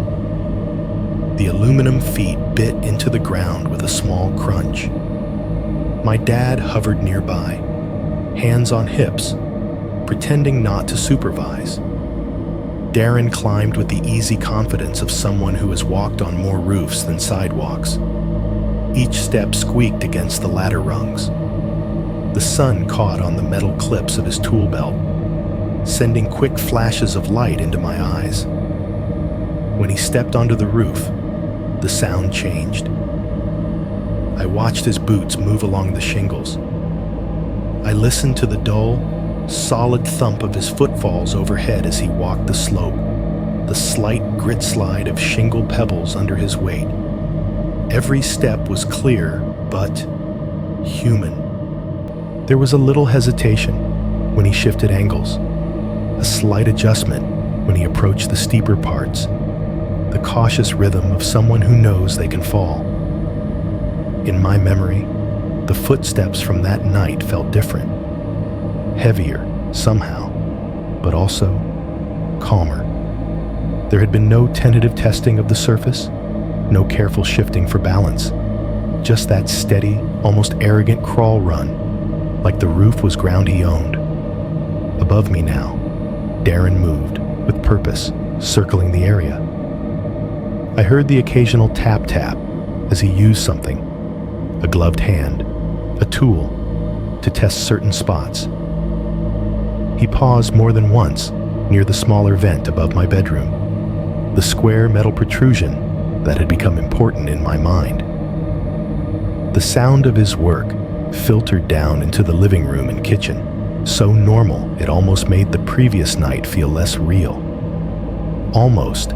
The aluminum feet bit into the ground with a small crunch. My dad hovered nearby, hands on hips, pretending not to supervise. Darren climbed with the easy confidence of someone who has walked on more roofs than sidewalks. Each step squeaked against the ladder rungs. The sun caught on the metal clips of his tool belt, sending quick flashes of light into my eyes. When he stepped onto the roof, the sound changed. I watched his boots move along the shingles. I listened to the dull, solid thump of his footfalls overhead as he walked the slope, the slight grit slide of shingle pebbles under his weight. Every step was clear, but human. There was a little hesitation when he shifted angles, a slight adjustment when he approached the steeper parts, the cautious rhythm of someone who knows they can fall. In my memory, the footsteps from that night felt different. Heavier, somehow, but also calmer. There had been no tentative testing of the surface, no careful shifting for balance. Just that steady, almost arrogant crawl run, like the roof was ground he owned. Above me now, Darren moved, with purpose, circling the area. I heard the occasional tap-tap as he used something, a gloved hand, a tool, to test certain spots. He paused more than once near the smaller vent above my bedroom, the square metal protrusion that had become important in my mind. The sound of his work filtered down into the living room and kitchen, so normal it almost made the previous night feel less real. Almost.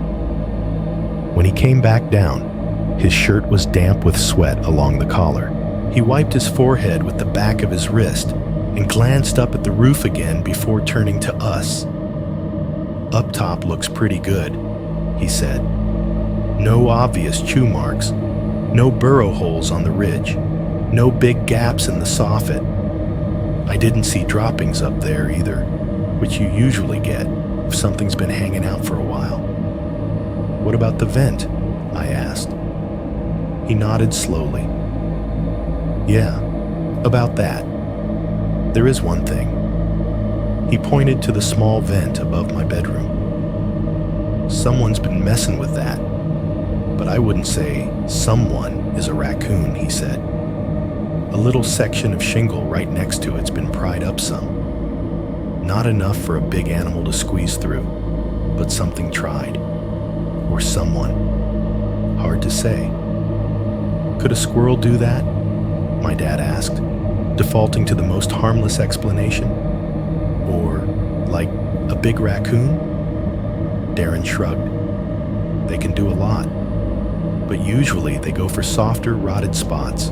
When he came back down, his shirt was damp with sweat along the collar. He wiped his forehead with the back of his wrist and glanced up at the roof again before turning to us. "Up top looks pretty good," he said. "No obvious chew marks, no burrow holes on the ridge, no big gaps in the soffit. I didn't see droppings up there either, which you usually get if something's been hanging out for a while." "What about the vent?" I asked. He nodded slowly. "Yeah, about that. There is one thing." He pointed to the small vent above my bedroom. "Someone's been messing with that. But I wouldn't say someone is a raccoon," he said. "A little section of shingle right next to it's been pried up some. Not enough for a big animal to squeeze through, but something tried. Or someone. Hard to say." "Could a squirrel do that?" my dad asked, defaulting to the most harmless explanation. "Or, like, a big raccoon?" Darren shrugged. "They can do a lot, but usually they go for softer, rotted spots,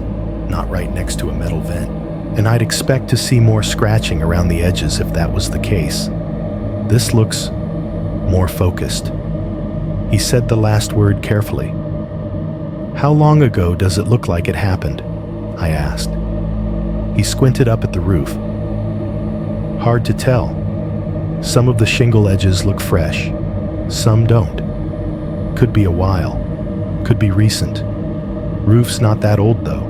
not right next to a metal vent. And I'd expect to see more scratching around the edges if that was the case. This looks more focused." He said the last word carefully. "How long ago does it look like it happened?" I asked. He squinted up at the roof. "Hard to tell. Some of the shingle edges look fresh, some don't. Could be a while, could be recent. Roof's not that old though."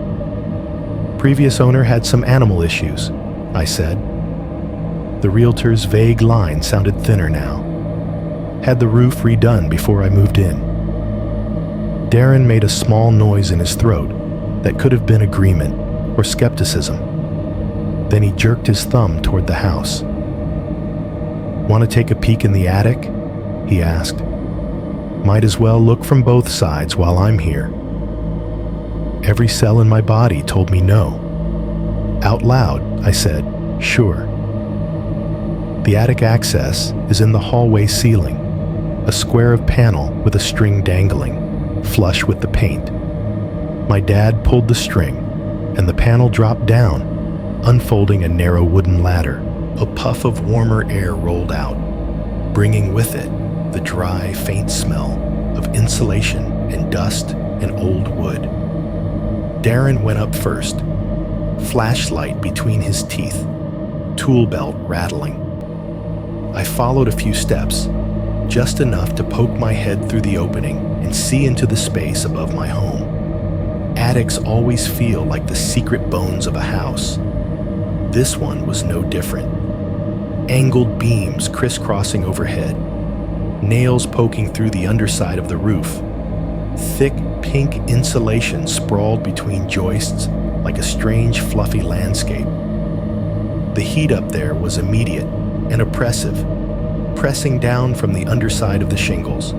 "Previous owner had some animal issues," I said. The realtor's vague line sounded thinner now. "Had the roof redone before I moved in." Darren made a small noise in his throat that could have been agreement or skepticism. Then he jerked his thumb toward the house. "Want to take a peek in the attic?" he asked. "Might as well look from both sides while I'm here." Every cell in my body told me no. Out loud, I said, "Sure." The attic access is in the hallway ceiling, a square of panel with a string dangling, flush with the paint. My dad pulled the string, and the panel dropped down, unfolding a narrow wooden ladder. A puff of warmer air rolled out, bringing with it the dry, faint smell of insulation and dust and old wood. Darren went up first, flashlight between his teeth, tool belt rattling. I followed a few steps, just enough to poke my head through the opening and see into the space above my home. Attics always feel like the secret bones of a house. This one was no different. Angled beams crisscrossing overhead, nails poking through the underside of the roof. Thick pink insulation sprawled between joists like a strange fluffy landscape. The heat up there was immediate and oppressive, pressing down from the underside of the shingles.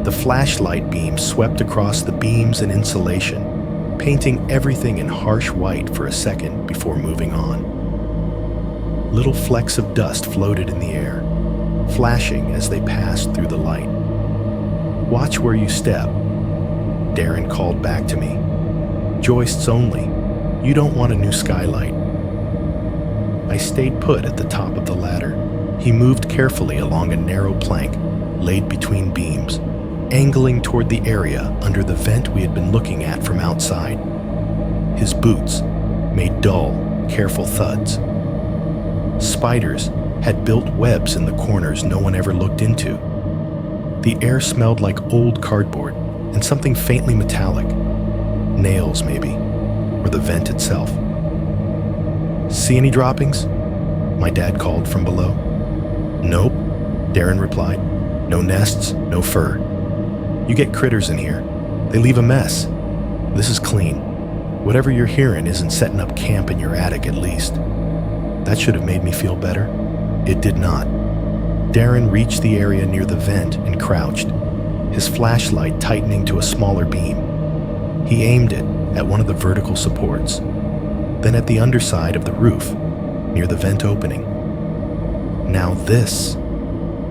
The flashlight beam swept across the beams and insulation, painting everything in harsh white for a second before moving on. Little flecks of dust floated in the air, flashing as they passed through the light. "Watch where you step," Darren called back to me. "Joists only. You don't want a new skylight." I stayed put at the top of the ladder. He moved carefully along a narrow plank laid between beams, angling toward the area under the vent we had been looking at from outside. His boots made dull, careful thuds. Spiders had built webs in the corners no one ever looked into. The air smelled like old cardboard and something faintly metallic. Nails, maybe, or the vent itself. "See any droppings?" my dad called from below. "Nope," Darren replied. "No nests, no fur. You get critters in here. They leave a mess. This is clean. Whatever you're hearing isn't setting up camp in your attic, at least." That should have made me feel better. It did not. Darren reached the area near the vent and crouched, his flashlight tightening to a smaller beam. He aimed it at one of the vertical supports, then at the underside of the roof, near the vent opening. "Now this,"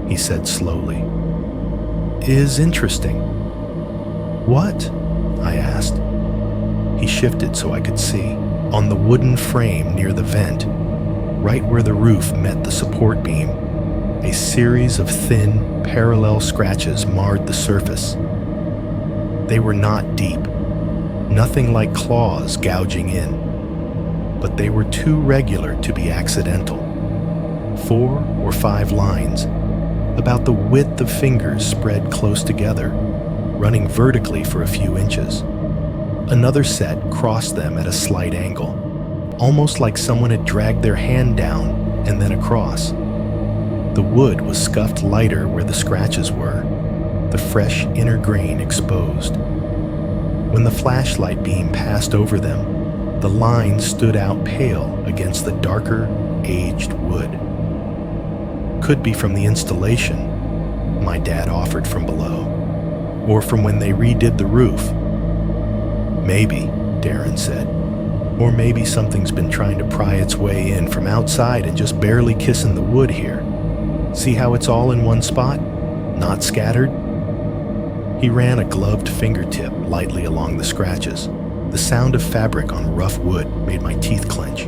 he said slowly, "is interesting." "What?" I asked. He shifted so I could see. On the wooden frame near the vent, right where the roof met the support beam, a series of thin, parallel scratches marred the surface. They were not deep, nothing like claws gouging in, but they were too regular to be accidental. 4 or 5 lines, about the width of fingers spread close together, running vertically for a few inches. Another set crossed them at a slight angle, almost like someone had dragged their hand down and then across. The wood was scuffed lighter where the scratches were, the fresh inner grain exposed. When the flashlight beam passed over them, the lines stood out pale against the darker, aged wood. Could be from the installation, my dad offered from below, or from when they redid the roof. "Maybe," Darren said. "Or maybe something's been trying to pry its way in from outside and just barely kissing the wood here. See how it's all in one spot? Not scattered?" He ran a gloved fingertip lightly along the scratches. The sound of fabric on rough wood made my teeth clench.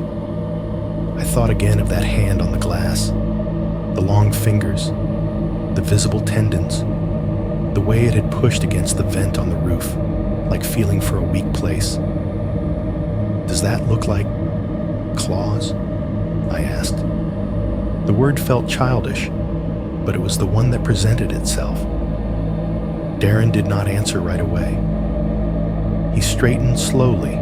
I thought again of that hand on the glass, the long fingers, the visible tendons, the way it had pushed against the vent on the roof, like feeling for a weak place. "Does that look like claws?" I asked. The word felt childish, but it was the one that presented itself. Darren did not answer right away. He straightened slowly,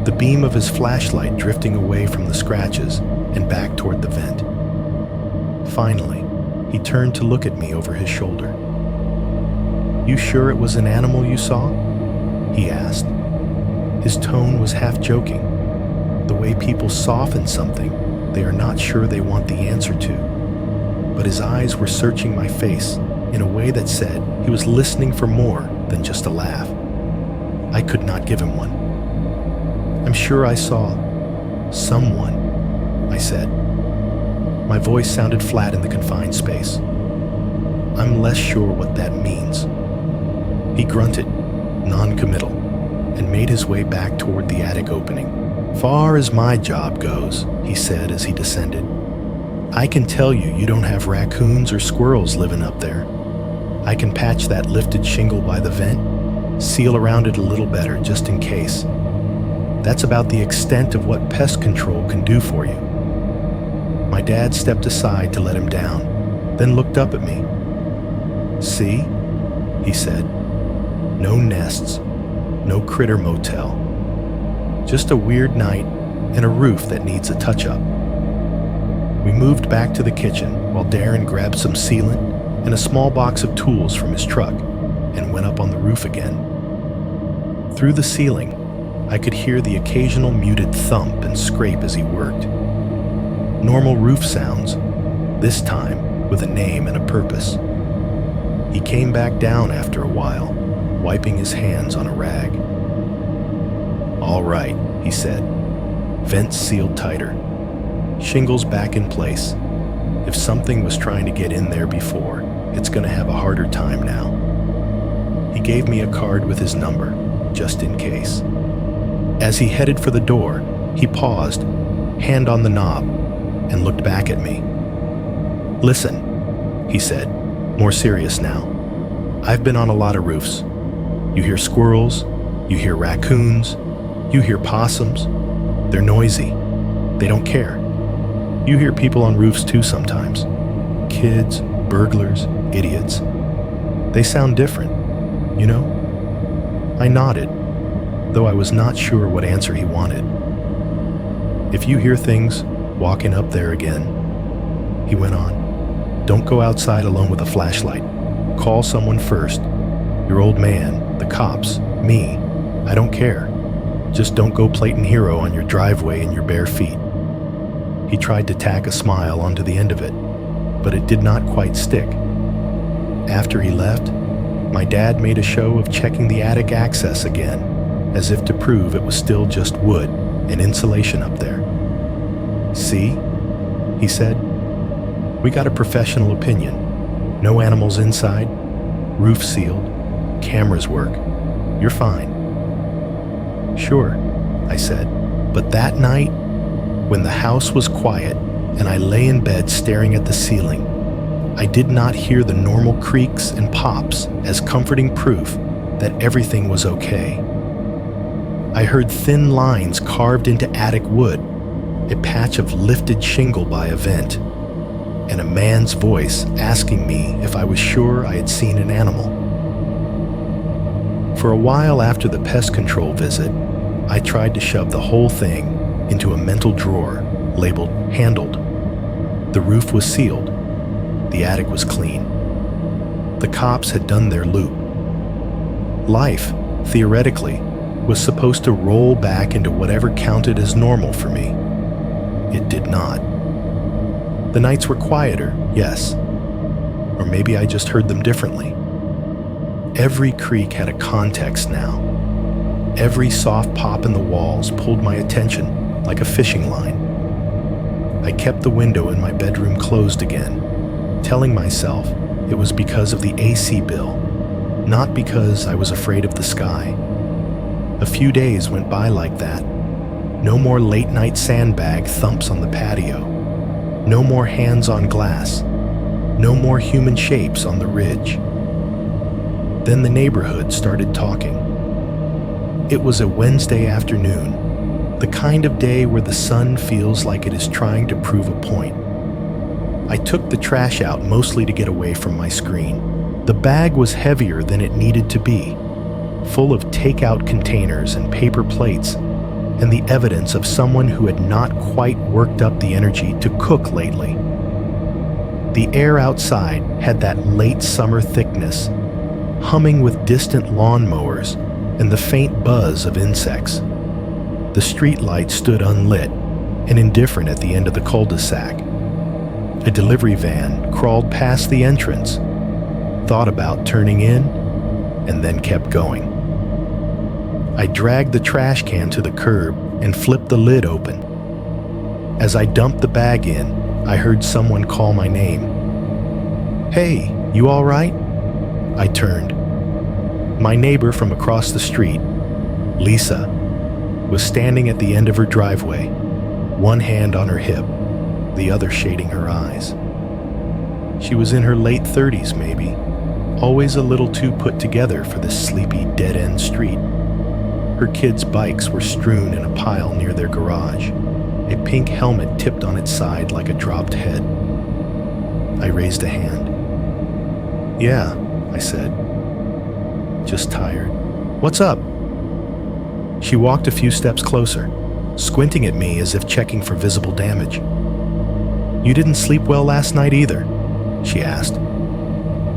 the beam of his flashlight drifting away from the scratches and back toward the vent. Finally, he turned to look at me over his shoulder. "You sure it was an animal you saw?" he asked. His tone was half joking, the way people soften something they are not sure they want the answer to. But his eyes were searching my face in a way that said he was listening for more than just a laugh. I could not give him one. "I'm sure I saw someone," I said. My voice sounded flat in the confined space. "I'm less sure what that means." He grunted, non-committal, and made his way back toward the attic opening. "Far as my job goes," he said as he descended, "I can tell you don't have raccoons or squirrels living up there. I can patch that lifted shingle by the vent, seal around it a little better just in case. That's about the extent of what pest control can do for you." My dad stepped aside to let him down, then looked up at me. "See?" he said. "No nests, no critter motel. Just a weird night and a roof that needs a touch-up." We moved back to the kitchen while Darren grabbed some sealant and a small box of tools from his truck and went up on the roof again. Through the ceiling, I could hear the occasional muted thump and scrape as he worked. Normal roof sounds, this time with a name and a purpose. He came back down after a while, wiping his hands on a rag. "All right," he said. "Vents sealed tighter. Shingles back in place. If something was trying to get in there before, it's going to have a harder time now." He gave me a card with his number, just in case. As he headed for the door, he paused, hand on the knob, and looked back at me. "Listen," he said, more serious now. I've been on a lot of roofs. You hear squirrels, you hear raccoons, you hear possums. They're noisy. They don't care. You hear people on roofs too sometimes. Kids, burglars, idiots. They sound different, you know? I nodded, though I was not sure what answer he wanted. If you hear things walking up there again, he went on, don't go outside alone with a flashlight. Call someone first. Your old man, the cops, me. I don't care. Just don't go plating hero on your driveway in your bare feet. He tried to tack a smile onto the end of it, but it did not quite stick. After he left, my dad made a show of checking the attic access again, as if to prove it was still just wood and insulation up there. See, he said, we got a professional opinion. No animals inside, roof sealed, cameras work. You're fine. Sure, I said, but that night, when the house was quiet and I lay in bed staring at the ceiling, I did not hear the normal creaks and pops as comforting proof that everything was okay. I heard thin lines carved into attic wood, a patch of lifted shingle by a vent, and a man's voice asking me if I was sure I had seen an animal. For a while after the pest control visit, I tried to shove the whole thing into a mental drawer labeled handled. The roof was sealed. The attic was clean. The cops had done their loop. Life, theoretically, was supposed to roll back into whatever counted as normal for me. It did not. The nights were quieter, yes. Or maybe I just heard them differently. Every creak had a context now. Every soft pop in the walls pulled my attention like a fishing line. I kept the window in my bedroom closed again, telling myself it was because of the AC bill, not because I was afraid of the sky. A few days went by like that. No more late-night sandbag thumps on the patio. No more hands on glass. No more human shapes on the ridge. Then the neighborhood started talking. It was a Wednesday afternoon, the kind of day where the sun feels like it is trying to prove a point. I took the trash out mostly to get away from my screen. The bag was heavier than it needed to be, full of takeout containers and paper plates, and the evidence of someone who had not quite worked up the energy to cook lately. The air outside had that late summer thickness, humming with distant lawnmowers and the faint buzz of insects. The street light stood unlit and indifferent at the end of the cul-de-sac. A delivery van crawled past the entrance, thought about turning in, and then kept going. I dragged the trash can to the curb and flipped the lid open. As I dumped the bag in, I heard someone call my name. "Hey, you all right?" I turned. My neighbor from across the street, Lisa, was standing at the end of her driveway, one hand on her hip, the other shading her eyes. She was in her late 30s maybe, always a little too put together for this sleepy dead-end street. Her kids' bikes were strewn in a pile near their garage, a pink helmet tipped on its side like a dropped head. I raised a hand. "Yeah," I said. "Just tired." "What's up?" She walked a few steps closer, squinting at me as if checking for visible damage. "You didn't sleep well last night either?" she asked.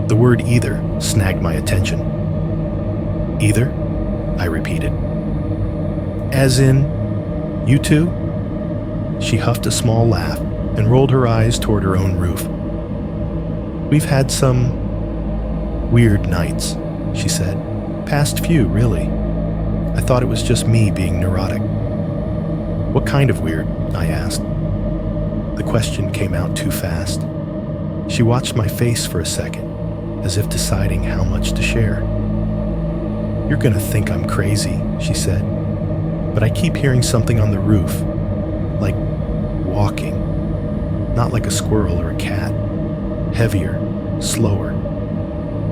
The word "either" snagged my attention. "Either?" I repeated. "As in, you too?" She huffed a small laugh and rolled her eyes toward her own roof. "We've had some weird nights," she said. "Past few, really. I thought it was just me being neurotic." "What kind of weird?" I asked. The question came out too fast. She watched my face for a second, as if deciding how much to share. "You're gonna think I'm crazy," she said, "but I keep hearing something on the roof, like walking, not like a squirrel or a cat, heavier, slower.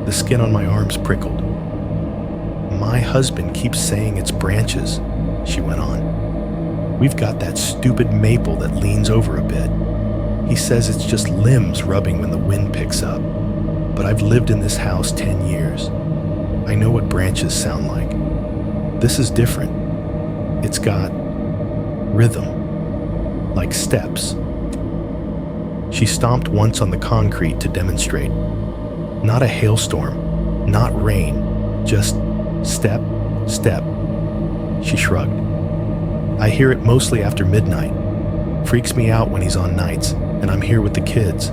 The skin on my arms prickled. My husband keeps saying it's branches, she went on. We've got that stupid maple that leans over a bit. He says it's just limbs rubbing when the wind picks up. But I've lived in this house 10 years. I know what branches sound like. This is different. It's got rhythm, like steps. She stomped once on the concrete to demonstrate. Not a hailstorm, not rain, just step, step. She shrugged. I hear it mostly after midnight. Freaks me out when he's on nights, and I'm here with the kids.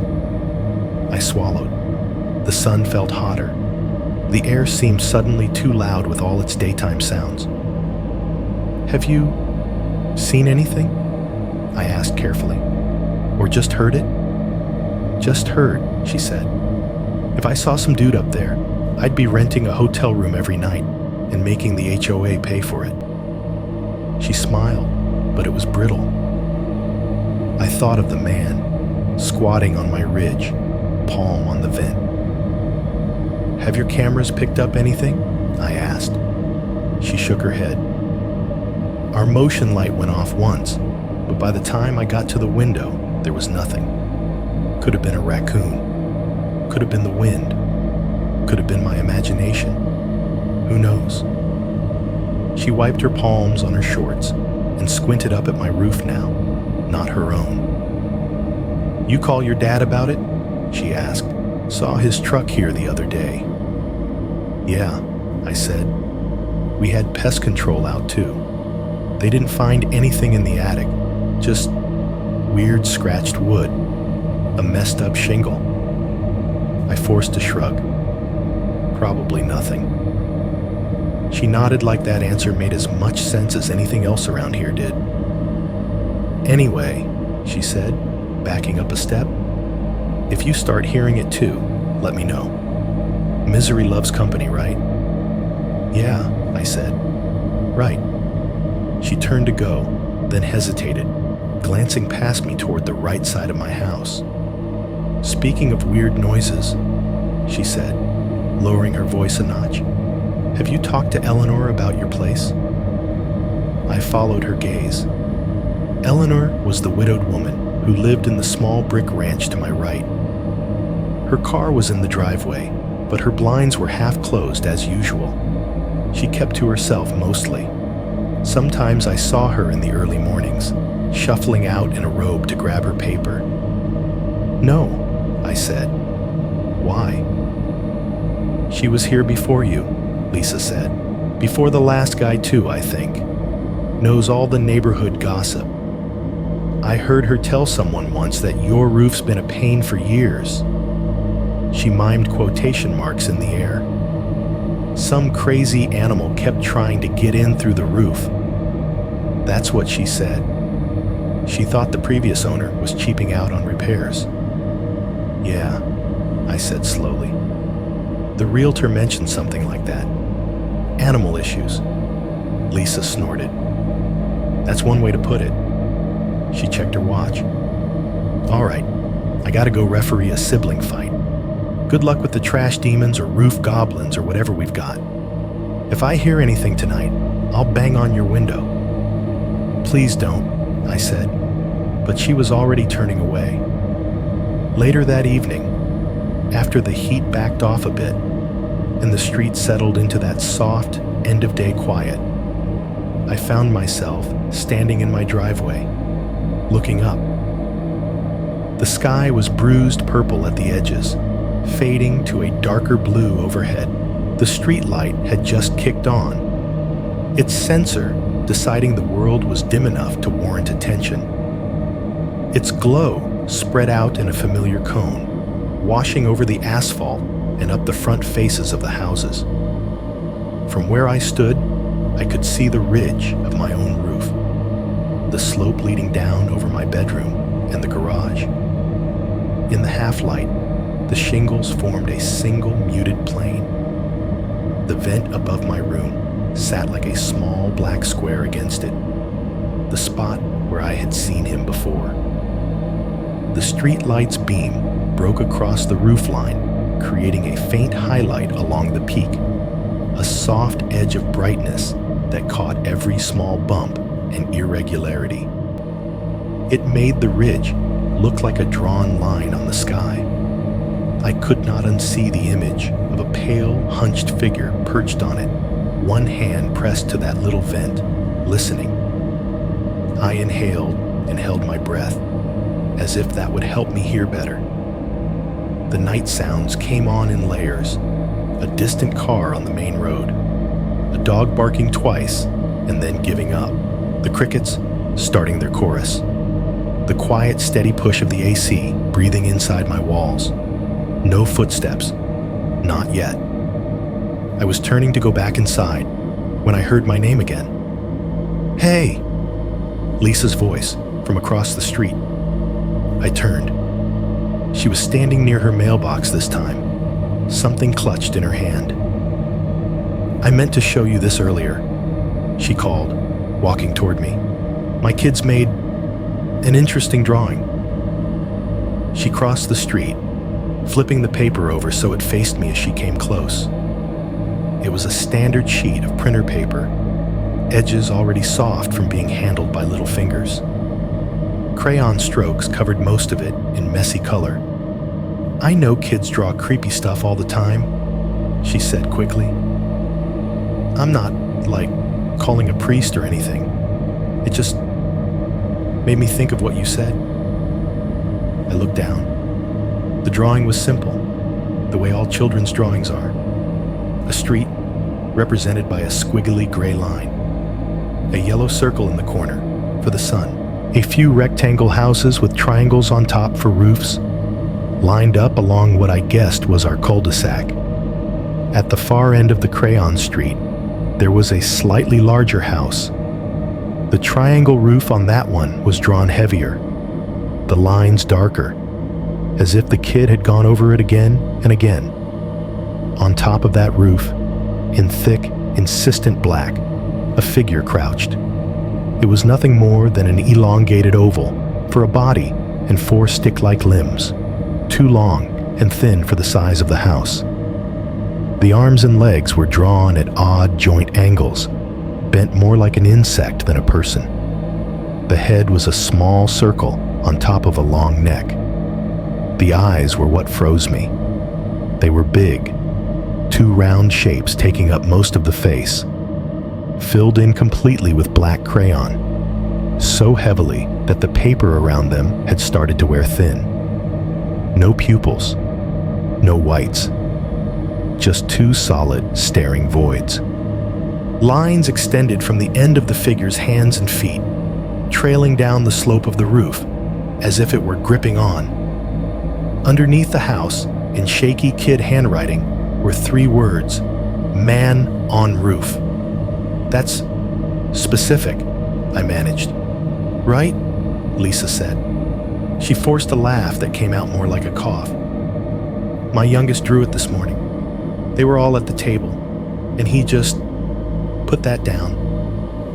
I swallowed. The sun felt hotter. The air seemed suddenly too loud with all its daytime sounds. Have you seen anything? I asked carefully. Or just heard it? Just heard, she said. If I saw some dude up there, I'd be renting a hotel room every night and making the HOA pay for it. She smiled, but it was brittle. I thought of the man, squatting on my ridge, palm on the vent. Have your cameras picked up anything? I asked. She shook her head. Our motion light went off once, but by the time I got to the window, there was nothing. Could have been a raccoon. Could have been the wind. Could have been my imagination. Who knows? She wiped her palms on her shorts and squinted up at my roof now, not her own. You call your dad about it? She asked. Saw his truck here the other day. Yeah, I said. We had pest control out too. They didn't find anything in the attic, just weird scratched wood, a messed up shingle. I forced a shrug. Probably nothing. She nodded like that answer made as much sense as anything else around here did. Anyway, she said, backing up a step, if you start hearing it too, let me know. Misery loves company, right? Yeah, I said. Right. She turned to go, then hesitated, glancing past me toward the right side of my house. Speaking of weird noises, she said, lowering her voice a notch, have you talked to Eleanor about your place? I followed her gaze. Eleanor was the widowed woman who lived in the small brick ranch to my right. Her car was in the driveway, but her blinds were half closed as usual. She kept to herself mostly. Sometimes I saw her in the early mornings, shuffling out in a robe to grab her paper. No, I said. Why? She was here before you, Lisa said. Before the last guy too, I think. Knows all the neighborhood gossip. I heard her tell someone once that your roof's been a pain for years. She mimed quotation marks in the air. Some crazy animal kept trying to get in through the roof. That's what she said. She thought the previous owner was cheaping out on repairs. Yeah, I said slowly. The realtor mentioned something like that. Animal issues. Lisa snorted. That's one way to put it. She checked her watch. All right, I gotta go referee a sibling fight. Good luck with the trash demons or roof goblins or whatever we've got. If I hear anything tonight, I'll bang on your window. Please don't, I said, but she was already turning away. Later that evening, after the heat backed off a bit and the street settled into that soft, end-of-day quiet, I found myself standing in my driveway, looking up. The sky was bruised purple at the edges, fading to a darker blue overhead. The street light had just kicked on, its sensor deciding the world was dim enough to warrant attention. Its glow spread out in a familiar cone, washing over the asphalt and up the front faces of the houses. From where I stood, I could see the ridge of my own roof, the slope leading down over my bedroom and the garage. In the half-light, the shingles formed a single muted plane. The vent above my room sat like a small black square against it, the spot where I had seen him before. The street light's beam broke across the roof line, creating a faint highlight along the peak, a soft edge of brightness that caught every small bump and irregularity. It made the ridge look like a drawn line on the sky. I could not unsee the image of a pale, hunched figure perched on it, one hand pressed to that little vent, listening. I inhaled and held my breath, as if that would help me hear better. The night sounds came on in layers, a distant car on the main road, a dog barking twice and then giving up, the crickets starting their chorus, the quiet, steady push of the AC breathing inside my walls. No footsteps, not yet. I was turning to go back inside when I heard my name again. "Hey!" Lisa's voice from across the street. I turned. She was standing near her mailbox this time, something clutched in her hand. "I meant to show you this earlier," she called, walking toward me. "My kids made an interesting drawing." She crossed the street, flipping the paper over so it faced me as she came close. It was a standard sheet of printer paper, edges already soft from being handled by little fingers. Crayon strokes covered most of it in messy color. "I know kids draw creepy stuff all the time," she said quickly. "I'm not, calling a priest or anything. It just made me think of what you said." I looked down. The drawing was simple, the way all children's drawings are. A street represented by a squiggly gray line, a yellow circle in the corner for the sun, a few rectangle houses with triangles on top for roofs, lined up along what I guessed was our cul-de-sac. At the far end of the crayon street, there was a slightly larger house. The triangle roof on that one was drawn heavier, the lines darker, as if the kid had gone over it again and again. On top of that roof, in thick, insistent black, a figure crouched. It was nothing more than an elongated oval for a body and 4 stick-like limbs, too long and thin for the size of the house. The arms and legs were drawn at odd joint angles, bent more like an insect than a person. The head was a small circle on top of a long neck. The eyes were what froze me. They were big, 2 round shapes taking up most of the face, filled in completely with black crayon, so heavily that the paper around them had started to wear thin. No pupils, no whites, just 2 solid, staring voids. Lines extended from the end of the figure's hands and feet, trailing down the slope of the roof, as if it were gripping on. Underneath the house, in shaky kid handwriting, were 3 words: "Man on roof." "That's specific," I managed. "Right?" Lisa said. She forced a laugh that came out more like a cough. "My youngest drew it this morning. They were all at the table, and he just put that down.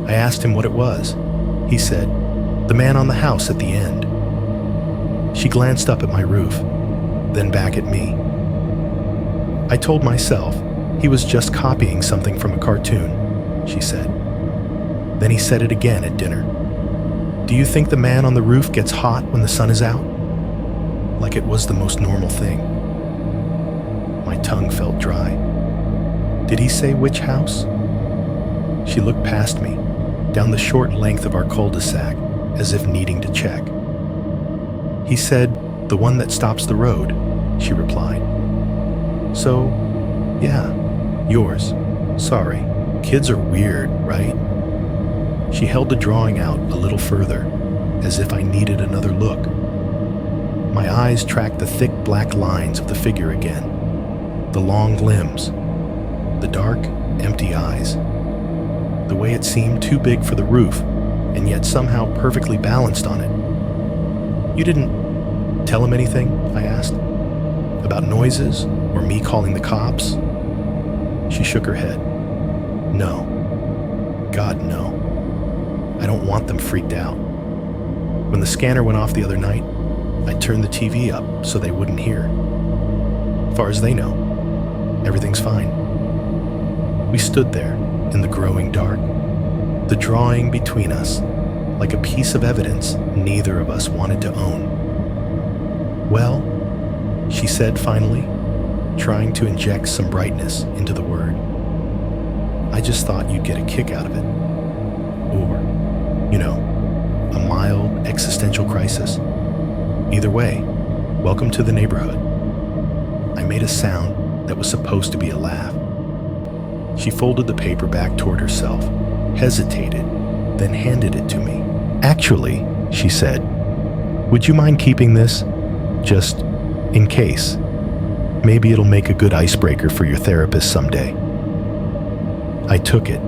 I asked him what it was. He said, 'The man on the house at the end.'" She glanced up at my roof, then back at me. "I told myself he was just copying something from a cartoon," she said. Then he said it again at dinner. "Do you think the man on the roof gets hot when the sun is out?" Like it was the most normal thing. My tongue felt dry. "Did he say which house?" She looked past me, down the short length of our cul-de-sac, as if needing to check. "He said, 'The one that stops the road,'" she replied. "So, yeah, yours. Sorry. Kids are weird, right?" She held the drawing out a little further, as if I needed another look. My eyes tracked the thick black lines of the figure again, the long limbs, the dark, empty eyes, the way it seemed too big for the roof, and yet somehow perfectly balanced on it. "You didn't tell him anything?" I asked. "About noises, or me calling the cops?" She shook her head. "No. God, no. I don't want them freaked out. When the scanner went off the other night, I turned the TV up so they wouldn't hear." Far as they know, everything's fine. We stood there in the growing dark, the drawing between us like a piece of evidence neither of us wanted to own. "Well," she said finally, trying to inject some brightness into the word, "I just thought you'd get a kick out of it. Or, a mild existential crisis. Either way, welcome to the neighborhood." I made a sound that was supposed to be a laugh. She folded the paper back toward herself, hesitated, then handed it to me. "Actually," she said, "would you mind keeping this? Just in case. Maybe it'll make a good icebreaker for your therapist someday." I took it.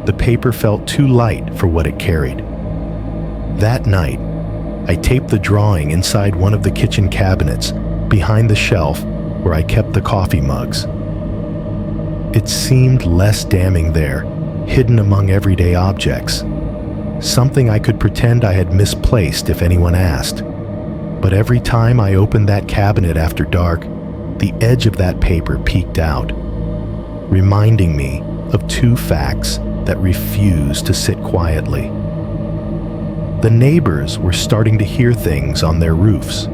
The paper felt too light for what it carried. That night, I taped the drawing inside one of the kitchen cabinets behind the shelf where I kept the coffee mugs. It seemed less damning there, hidden among everyday objects. Something I could pretend I had misplaced if anyone asked. But every time I opened that cabinet after dark, the edge of that paper peeked out, reminding me of two facts that refused to sit quietly. The neighbors were starting to hear things on their roofs,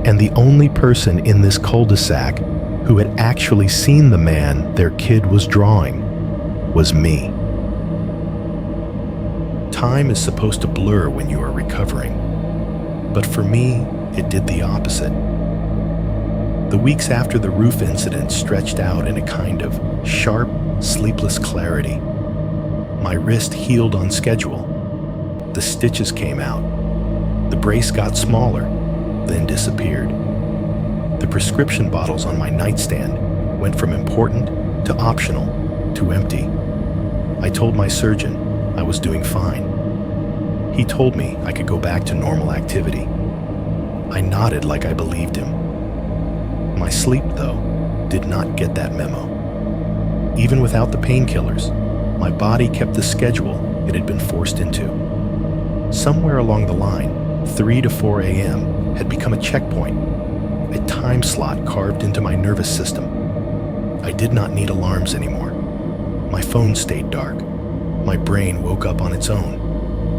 and the only person in this cul-de-sac who had actually seen the man their kid was drawing was me. Time is supposed to blur when you are recovering, but for me, it did the opposite. The weeks after the roof incident stretched out in a kind of sharp, sleepless clarity. My wrist healed on schedule. The stitches came out. The brace got smaller, then disappeared. The prescription bottles on my nightstand went from important to optional to empty. I told my surgeon I was doing fine. He told me I could go back to normal activity. I nodded like I believed him. My sleep, though, did not get that memo. Even without the painkillers, my body kept the schedule it had been forced into. Somewhere along the line, 3 to 4 a.m. had become a checkpoint, a time slot carved into my nervous system. I did not need alarms anymore. My phone stayed dark. My brain woke up on its own.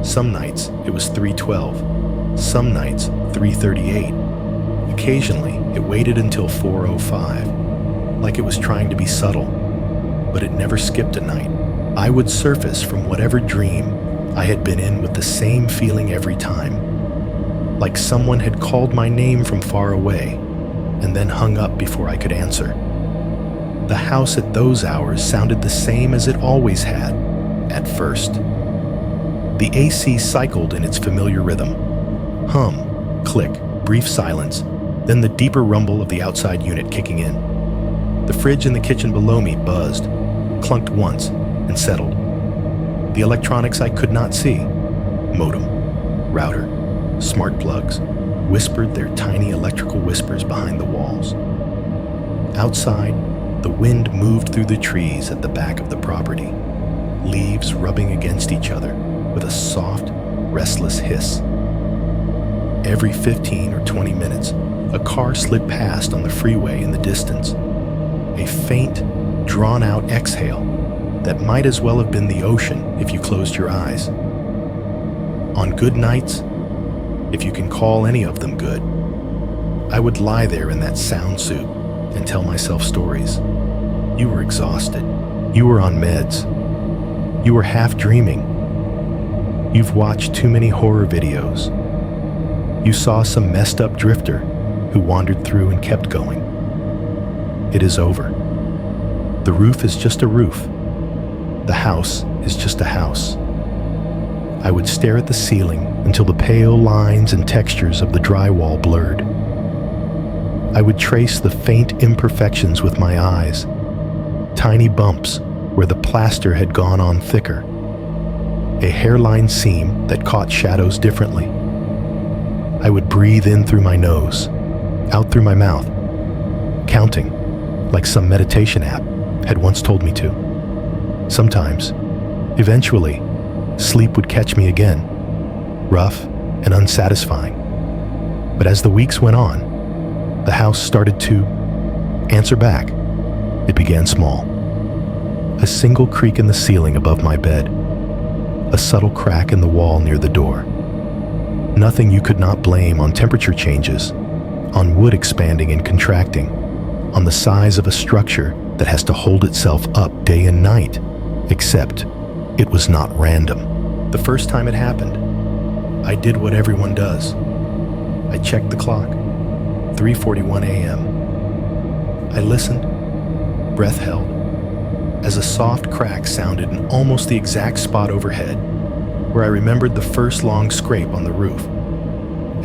Some nights it was 3:12, some nights 3:38. Occasionally it waited until 4:05, like it was trying to be subtle, but it never skipped a night. I would surface from whatever dream I had been in with the same feeling every time, like someone had called my name from far away and then hung up before I could answer. The house at those hours sounded the same as it always had, at first. The AC cycled in its familiar rhythm. Hum, click, brief silence, then the deeper rumble of the outside unit kicking in. The fridge in the kitchen below me buzzed, clunked once, and settled. The electronics I could not see, modem, router, smart plugs, whispered their tiny electrical whispers behind the walls. Outside, the wind moved through the trees at the back of the property, leaves rubbing against each other with a soft, restless hiss. Every 15 or 20 minutes, a car slid past on the freeway in the distance, a faint, drawn-out exhale that might as well have been the ocean if you closed your eyes. On good nights, if you can call any of them good, I would lie there in that sound suit and tell myself stories. You were exhausted. You were on meds. You were half dreaming. You've watched too many horror videos. You saw some messed up drifter who wandered through and kept going. It is over. The roof is just a roof. The house is just a house. I would stare at the ceiling until the pale lines and textures of the drywall blurred. I would trace the faint imperfections with my eyes, tiny bumps where the plaster had gone on thicker, a hairline seam that caught shadows differently. I would breathe in through my nose, out through my mouth, counting, like some meditation app had once told me to. Sometimes, eventually, sleep would catch me again, rough and unsatisfying. But as the weeks went on, The house started to answer back. It began small. A single creak in the ceiling above my bed. A subtle crack in the wall near the door. Nothing you could not blame on temperature changes, on wood expanding and contracting, on the size of a structure that has to hold itself up day and night, except it was not random. The first time it happened, I did what everyone does. I checked the clock, 3:41 a.m. I listened, breath held, as a soft crack sounded in almost the exact spot overhead where I remembered the first long scrape on the roof.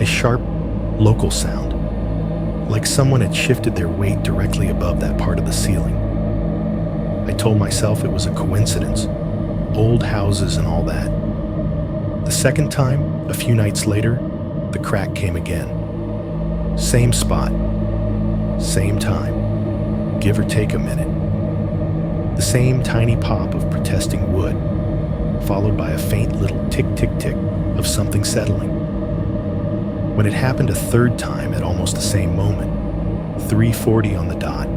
A sharp, local sound, like someone had shifted their weight directly above that part of the ceiling. I told myself it was a coincidence, old houses and all that. The second time, a few nights later, the crack came again. Same spot, same time, give or take a minute. The same tiny pop of protesting wood, followed by a faint little tick-tick-tick of something settling. When it happened a third time at almost the same moment, 3:40 on the dot,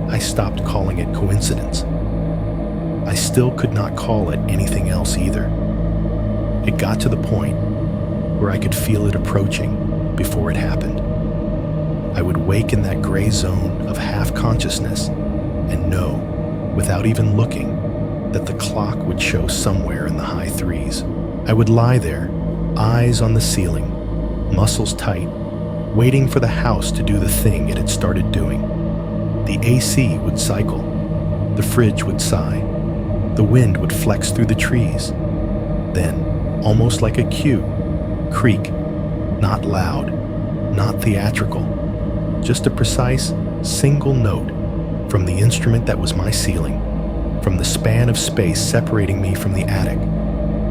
I stopped calling it coincidence. I still could not call it anything else either. It got to the point where I could feel it approaching before it happened. I would wake in that gray zone of half-consciousness and know, without even looking, that the clock would show somewhere in the high threes. I would lie there, eyes on the ceiling, muscles tight, waiting for the house to do the thing it had started doing. The AC would cycle, the fridge would sigh, the wind would flex through the trees. Then, almost like a cue, creak, not loud, not theatrical, just a precise, single note from the instrument that was my ceiling, from the span of space separating me from the attic.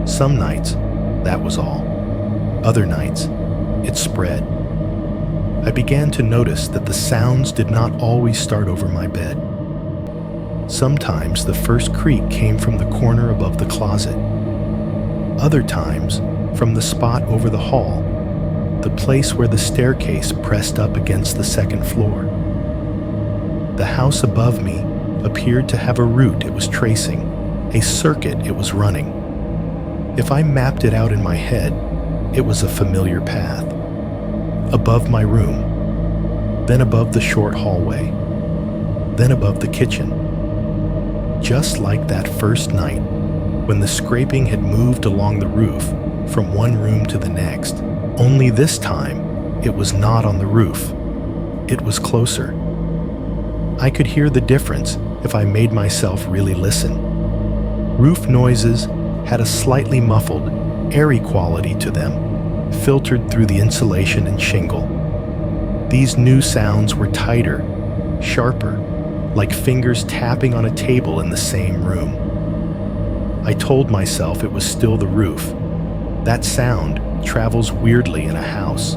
Some nights, that was all. Other nights, it spread. I began to notice that the sounds did not always start over my bed. Sometimes the first creak came from the corner above the closet. Other times, from the spot over the hall, the place where the staircase pressed up against the second floor. The house above me appeared to have a route it was tracing, a circuit it was running. If I mapped it out in my head, it was a familiar path. Above my room, then above the short hallway, then above the kitchen. Just like that first night, when the scraping had moved along the roof from one room to the next, only this time it was not on the roof. It was closer. I could hear the difference if I made myself really listen. Roof noises had a slightly muffled, airy quality to them, filtered through the insulation and shingle. These new sounds were tighter, sharper, like fingers tapping on a table in the same room. I told myself it was still the roof. That sound travels weirdly in a house.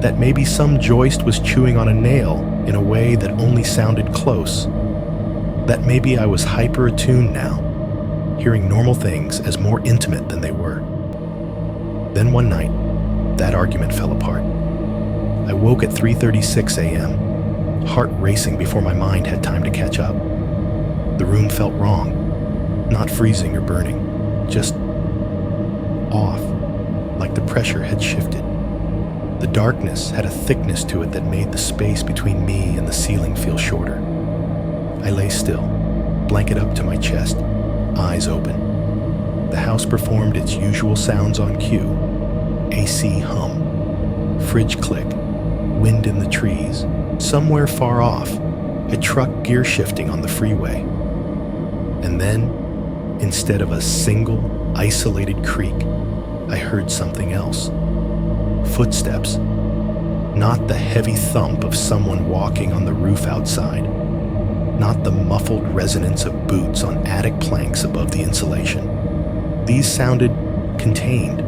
That maybe some joist was chewing on a nail in a way that only sounded close. That maybe I was hyper-attuned now, hearing normal things as more intimate than they were. Then one night, that argument fell apart. I woke at 3:36 a.m., heart racing before my mind had time to catch up. The room felt wrong, not freezing or burning, just off, like the pressure had shifted. The darkness had a thickness to it that made the space between me and the ceiling feel shorter. I lay still, blanket up to my chest, eyes open. The house performed its usual sounds on cue. AC hum, fridge click, wind in the trees. Somewhere far off, a truck gear shifting on the freeway. And then, instead of a single, isolated creak, I heard something else. Footsteps. Not the heavy thump of someone walking on the roof outside. Not the muffled resonance of boots on attic planks above the insulation. These sounded contained,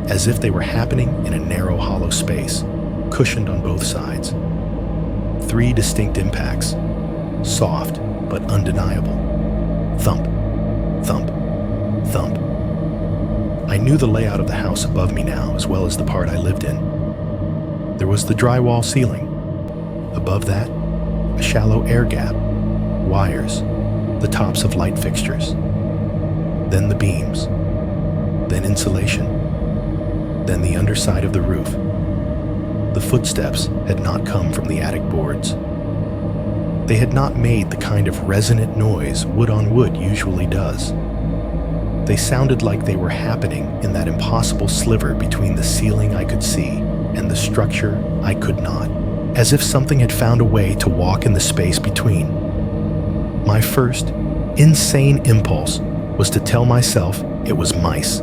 as if they were happening in a narrow, hollow space, cushioned on both sides. 3 distinct impacts, soft but undeniable. Thump, thump, thump. I knew the layout of the house above me now as well as the part I lived in. There was the drywall ceiling, Above that, a shallow air gap, wires, the tops of light fixtures. Then the beams, then insulation, then the underside of the roof. The footsteps had not come from the attic boards. They had not made the kind of resonant noise wood on wood usually does. They sounded like they were happening in that impossible sliver between the ceiling I could see and the structure I could not, as if something had found a way to walk in the space between. My first, insane impulse was to tell myself it was mice,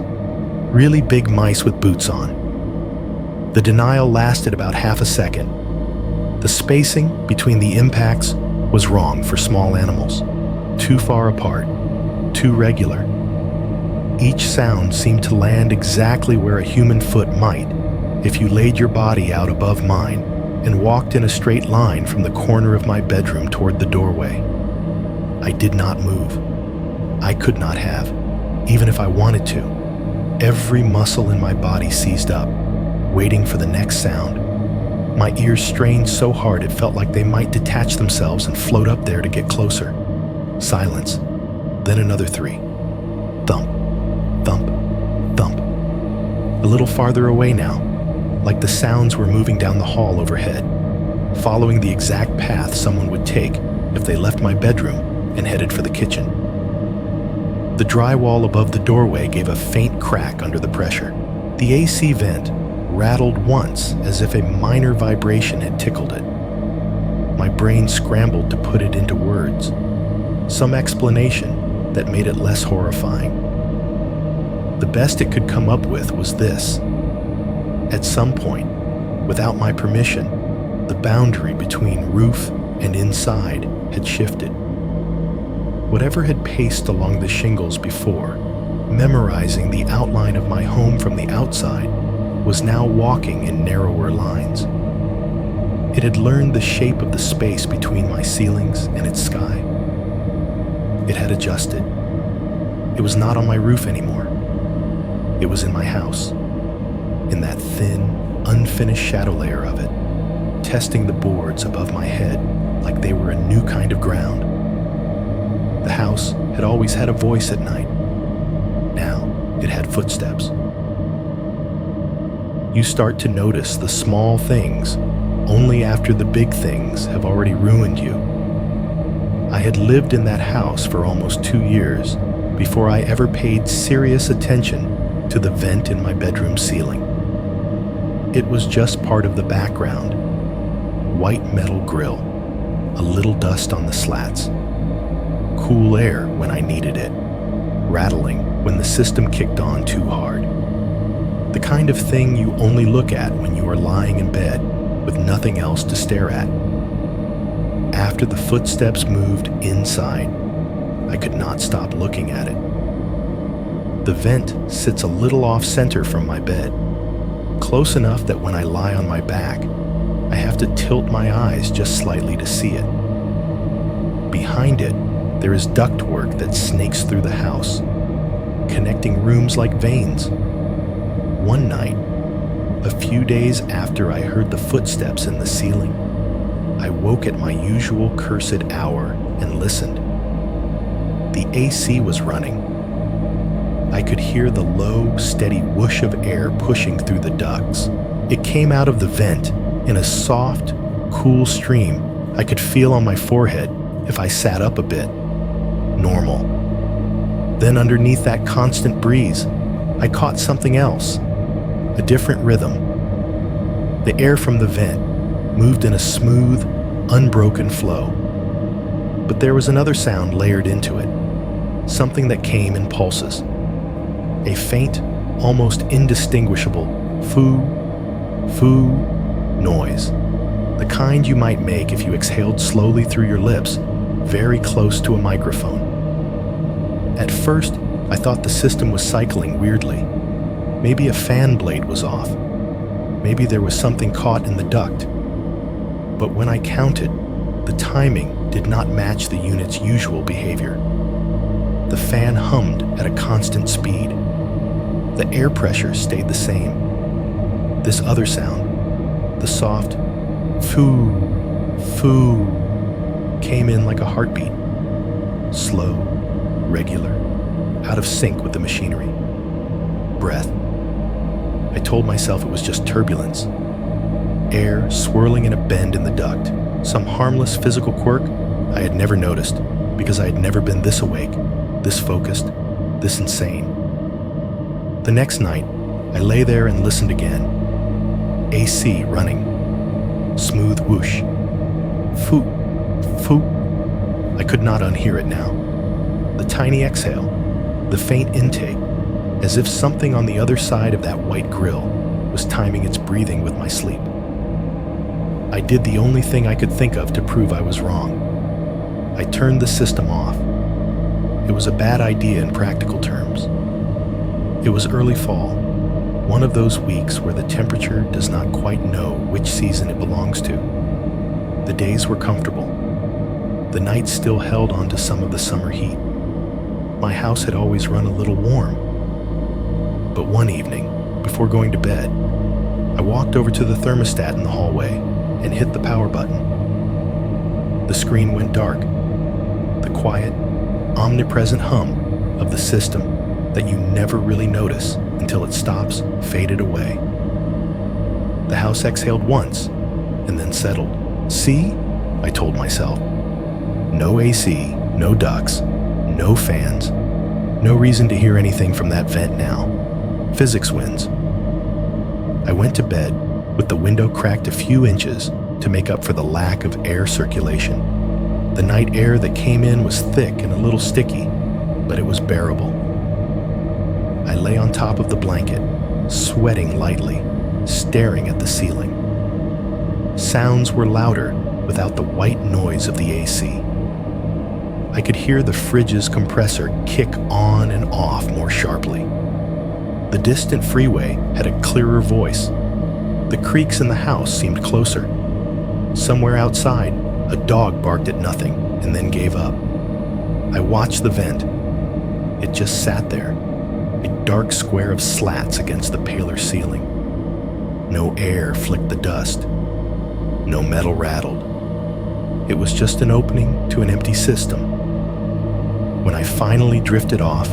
really big mice with boots on. The denial lasted about half a second. The spacing between the impacts was wrong for small animals, too far apart, too regular. Each sound seemed to land exactly where a human foot might if you laid your body out above mine and walked in a straight line from the corner of my bedroom toward the doorway. I did not move. I could not have, even if I wanted to. Every muscle in my body seized up, waiting for the next sound. My ears strained so hard it felt like they might detach themselves and float up there to get closer. Silence. Then another 3. Thump, thump, thump. A little farther away now, like the sounds were moving down the hall overhead, following the exact path someone would take if they left my bedroom and headed for the kitchen. The drywall above the doorway gave a faint crack under the pressure. The AC vent rattled once as if a minor vibration had tickled it. My brain scrambled to put it into words, some explanation that made it less horrifying. The best it could come up with was this. At some point, without my permission, the boundary between roof and inside had shifted. Whatever had paced along the shingles before, memorizing the outline of my home from the outside, was now walking in narrower lines. It had learned the shape of the space between my ceilings and its sky. It had adjusted. It was not on my roof anymore. It was in my house, in that thin, unfinished shadow layer of it, testing the boards above my head like they were a new kind of ground. The house had always had a voice at night. Now it had footsteps. You start to notice the small things only after the big things have already ruined you. I had lived in that house for almost 2 years before I ever paid serious attention to the vent in my bedroom ceiling. It was just part of the background. White metal grill, a little dust on the slats, cool air when I needed it, rattling when the system kicked on too hard. The kind of thing you only look at when you are lying in bed with nothing else to stare at. After the footsteps moved inside, I could not stop looking at it. The vent sits a little off-center from my bed, close enough that when I lie on my back, I have to tilt my eyes just slightly to see it. Behind it, there is ductwork that snakes through the house, connecting rooms like veins. One night, a few days after I heard the footsteps in the ceiling, I woke at my usual cursed hour and listened. The AC was running. I could hear the low, steady whoosh of air pushing through the ducts. It came out of the vent in a soft, cool stream I could feel on my forehead if I sat up a bit. Normal. Then underneath that constant breeze, I caught something else, a different rhythm. The air from the vent moved in a smooth, unbroken flow. But there was another sound layered into it, something that came in pulses. A faint, almost indistinguishable foo, foo noise, the kind you might make if you exhaled slowly through your lips, very close to a microphone. At first, I thought the system was cycling weirdly. Maybe a fan blade was off. Maybe there was something caught in the duct. But when I counted, the timing did not match the unit's usual behavior. The fan hummed at a constant speed. The air pressure stayed the same. This other sound, the soft foo, Foo came in like a heartbeat. Slow, regular, out of sync with the machinery. Breath. I told myself it was just turbulence. Air swirling in a bend in the duct. Some harmless physical quirk I had never noticed because I had never been this awake, this focused, this insane. The next night, I lay there and listened again. AC running. Smooth whoosh. Foot, foot. I could not unhear it now. The tiny exhale, the faint intake, as if something on the other side of that white grill was timing its breathing with my sleep. I did the only thing I could think of to prove I was wrong. I turned the system off. It was a bad idea in practical terms. It was early fall, one of those weeks where the temperature does not quite know which season it belongs to. The days were comfortable. The nights still held on to some of the summer heat. My house had always run a little warm. But one evening, before going to bed, I walked over to the thermostat in the hallway and hit the power button. The screen went dark. The quiet, omnipresent hum of the system that you never really notice until it stops faded away. The house exhaled once and then settled. See? I told myself. No AC, no ducts, no fans. No reason to hear anything from that vent now. Physics wins. I went to bed with the window cracked a few inches to make up for the lack of air circulation. The night air that came in was thick and a little sticky, but it was bearable. I lay on top of the blanket, sweating lightly, staring at the ceiling. Sounds were louder without the white noise of the AC. I could hear the fridge's compressor kick on and off more sharply. The distant freeway had a clearer voice. The creaks in the house seemed closer. Somewhere outside, a dog barked at nothing and then gave up. I watched the vent. It just sat there, a dark square of slats against the paler ceiling. No air flicked the dust. No metal rattled. It was just an opening to an empty system. When I finally drifted off,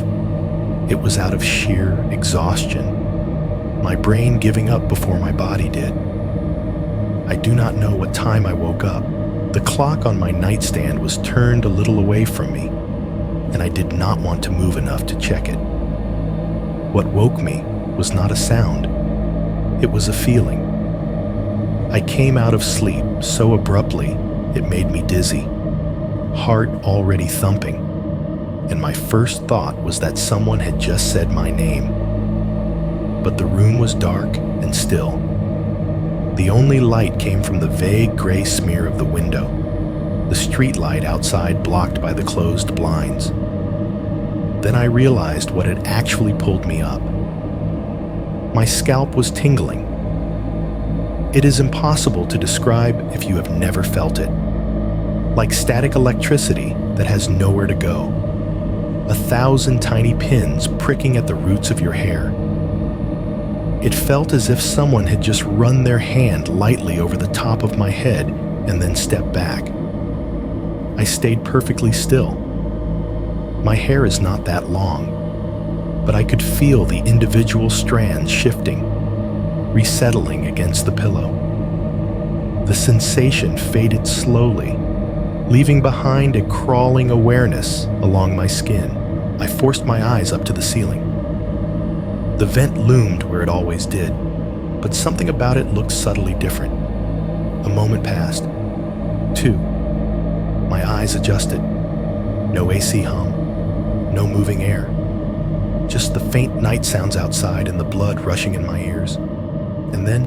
it was out of sheer exhaustion, my brain giving up before my body did. I do not know what time I woke up. The clock on my nightstand was turned a little away from me, and I did not want to move enough to check it. What woke me was not a sound. It was a feeling. I came out of sleep so abruptly it made me dizzy, heart already thumping, and my first thought was that someone had just said my name. But the room was dark and still. The only light came from the vague gray smear of the window, the street light outside blocked by the closed blinds. Then I realized what had actually pulled me up. My scalp was tingling. It is impossible to describe if you have never felt it. Like static electricity that has nowhere to go. 1,000 tiny pins pricking at the roots of your hair. It felt as if someone had just run their hand lightly over the top of my head and then stepped back. I stayed perfectly still. My hair is not that long, but I could feel the individual strands shifting, resettling against the pillow. The sensation faded slowly, leaving behind a crawling awareness along my skin. I forced my eyes up to the ceiling. The vent loomed where it always did, but something about it looked subtly different. A moment passed. 2. My eyes adjusted. No AC hum, no moving air. Just the faint night sounds outside and the blood rushing in my ears. And then,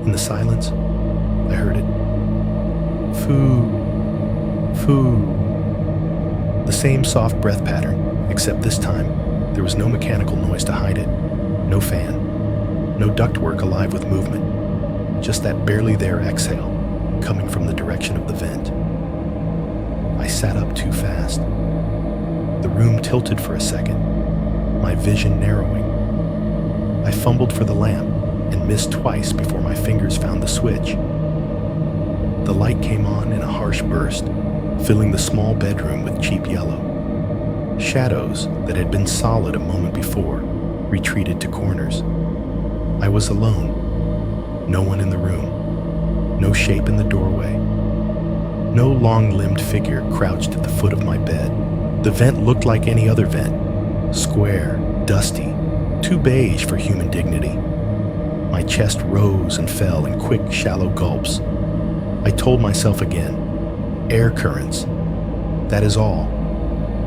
in the silence, I heard it. Foo. Foo. The same soft breath pattern, except this time, there was no mechanical noise to hide it. No fan. No ductwork alive with movement. Just that barely there exhale, coming from the direction of the vent. I sat up too fast. The room tilted for a second, my vision narrowing. I fumbled for the lamp and missed twice before my fingers found the switch. The light came on in a harsh burst, filling the small bedroom with cheap yellow. Shadows that had been solid a moment before retreated to corners. I was alone. No one in the room. No shape in the doorway. No long-limbed figure crouched at the foot of my bed. The vent looked like any other vent. Square, dusty, too beige for human dignity. My chest rose and fell in quick, shallow gulps. I told myself again, air currents. That is all.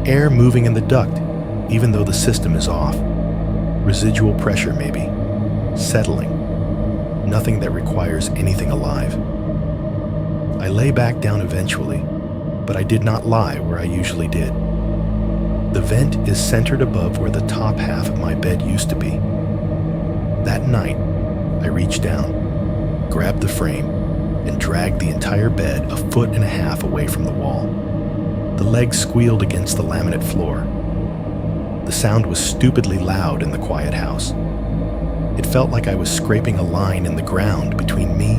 Air moving in the duct, even though the system is off. Residual pressure, maybe. Settling. Nothing that requires anything alive. I lay back down eventually, but I did not lie where I usually did. The vent is centered above where the top half of my bed used to be. That night, I reached down, grabbed the frame, and dragged the entire bed 1.5 feet away from the wall. The legs squealed against the laminate floor. The sound was stupidly loud in the quiet house. It felt like I was scraping a line in the ground between me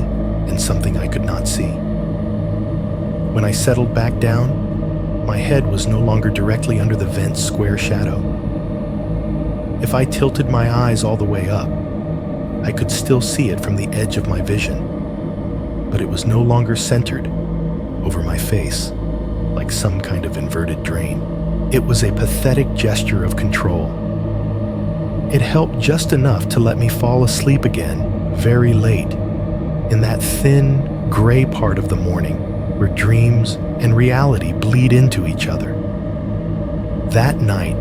and something I could not see. When I settled back down, my head was no longer directly under the vent's square shadow. If I tilted my eyes all the way up, I could still see it from the edge of my vision, but it was no longer centered over my face, like some kind of inverted drain. It was a pathetic gesture of control. It helped just enough to let me fall asleep again very late, in that thin, gray part of the morning where dreams and reality bleed into each other. That night,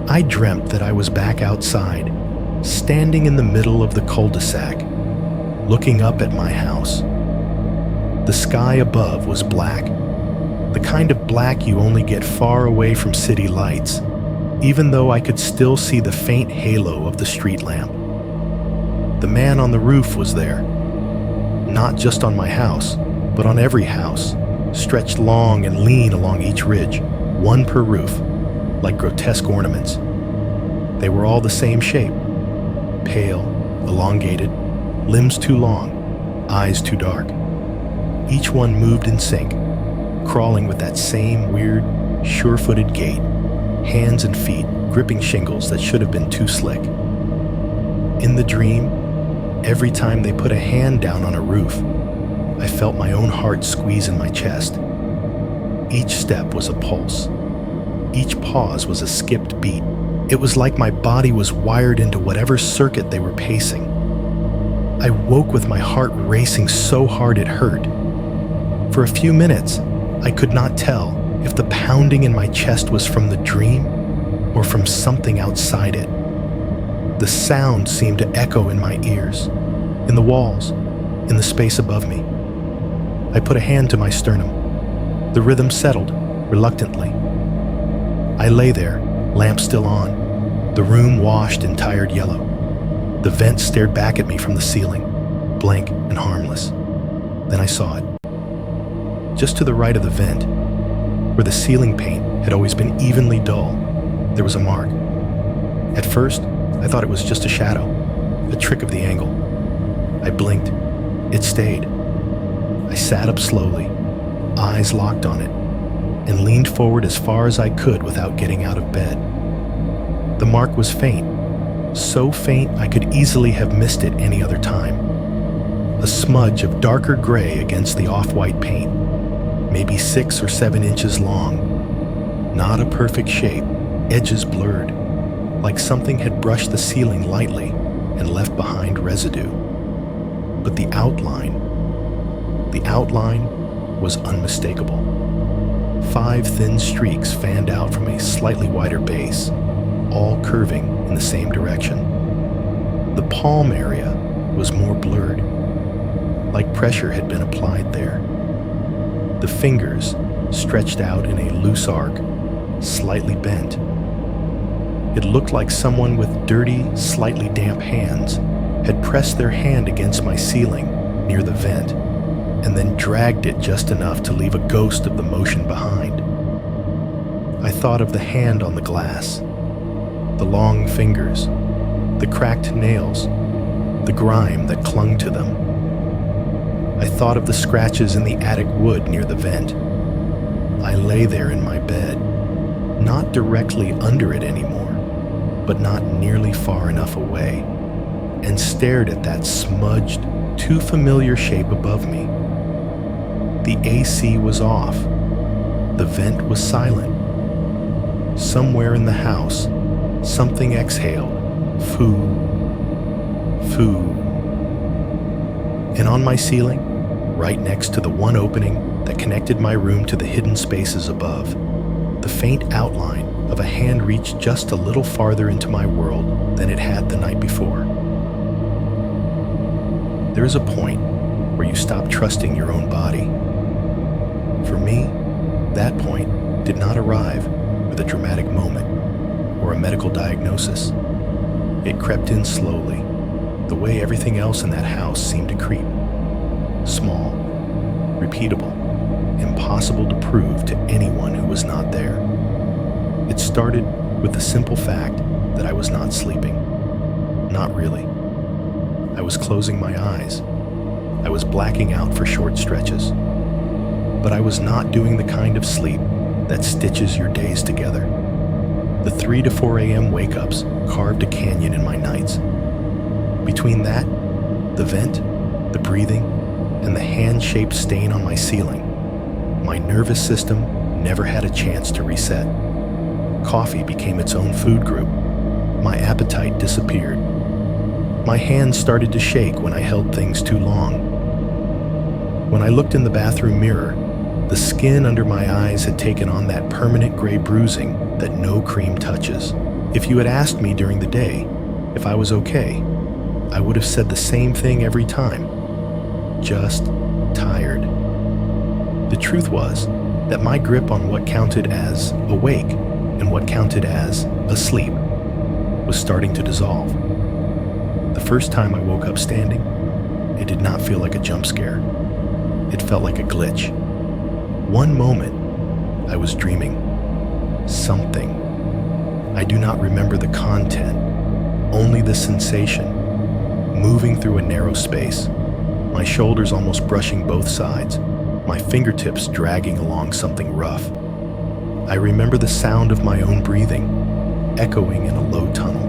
I dreamt that I was back outside, standing in the middle of the cul-de-sac, looking up at my house. The sky above was black, the kind of black you only get far away from city lights, even though I could still see the faint halo of the street lamp. The man on the roof was there, not just on my house, but on every house, stretched long and lean along each ridge, one per roof, like grotesque ornaments. They were all the same shape, pale, elongated, limbs too long, eyes too dark. Each one moved in sync, crawling with that same weird, sure-footed gait, hands and feet gripping shingles that should have been too slick. In the dream, every time they put a hand down on a roof, I felt my own heart squeeze in my chest. Each step was a pulse. Each pause was a skipped beat. It was like my body was wired into whatever circuit they were pacing. I woke with my heart racing so hard it hurt. For a few minutes, I could not tell if the pounding in my chest was from the dream or from something outside it. The sound seemed to echo in my ears, in the walls, in the space above me. I put a hand to my sternum. The rhythm settled, reluctantly. I lay there, lamp still on, the room washed in tired yellow. The vent stared back at me from the ceiling, blank and harmless. Then I saw it. Just to the right of the vent, where the ceiling paint had always been evenly dull, there was a mark. At first, I thought it was just a shadow, a trick of the angle. I blinked. It stayed. I sat up slowly, eyes locked on it, and leaned forward as far as I could without getting out of bed. The mark was faint, so faint I could easily have missed it any other time. A smudge of darker gray against the off-white paint, maybe 6 or 7 inches long. Not a perfect shape, edges blurred, like something had brushed the ceiling lightly and left behind residue. But the outline was unmistakable. 5 thin streaks fanned out from a slightly wider base, all curving in the same direction. The palm area was more blurred, like pressure had been applied there. The fingers stretched out in a loose arc, slightly bent. It looked like someone with dirty, slightly damp hands had pressed their hand against my ceiling near the vent and then dragged it just enough to leave a ghost of the motion behind. I thought of the hand on the glass, the long fingers, the cracked nails, the grime that clung to them. I thought of the scratches in the attic wood near the vent. I lay there in my bed, not directly under it anymore, but not nearly far enough away, and stared at that smudged, too familiar shape above me. The AC was off. The vent was silent. Somewhere in the house, something exhaled, foo, foo. And on my ceiling, right next to the one opening that connected my room to the hidden spaces above, the faint outline of a hand reached just a little farther into my world than it had the night before. There is a point where you stop trusting your own body. For me, that point did not arrive with a dramatic moment or a medical diagnosis. It crept in slowly, the way everything else in that house seemed to creep. Small, repeatable, impossible to prove to anyone who was not there. It started with the simple fact that I was not sleeping. Not really. I was closing my eyes. I was blacking out for short stretches. But I was not doing the kind of sleep that stitches your days together. The 3 to 4 a.m. wake-ups carved a canyon in my nights. Between that, the vent, the breathing, and the hand-shaped stain on my ceiling, my nervous system never had a chance to reset. Coffee became its own food group. My appetite disappeared. My hands started to shake when I held things too long. When I looked in the bathroom mirror, the skin under my eyes had taken on that permanent gray bruising that no cream touches. If you had asked me during the day if I was okay, I would have said the same thing every time. Just tired. The truth was that my grip on what counted as awake and what counted as asleep was starting to dissolve. The first time I woke up standing, it did not feel like a jump scare. It felt like a glitch. One moment, I was dreaming. Something. I do not remember the content, only the sensation. Moving through a narrow space, my shoulders almost brushing both sides, my fingertips dragging along something rough. I remember the sound of my own breathing, echoing in a low tunnel.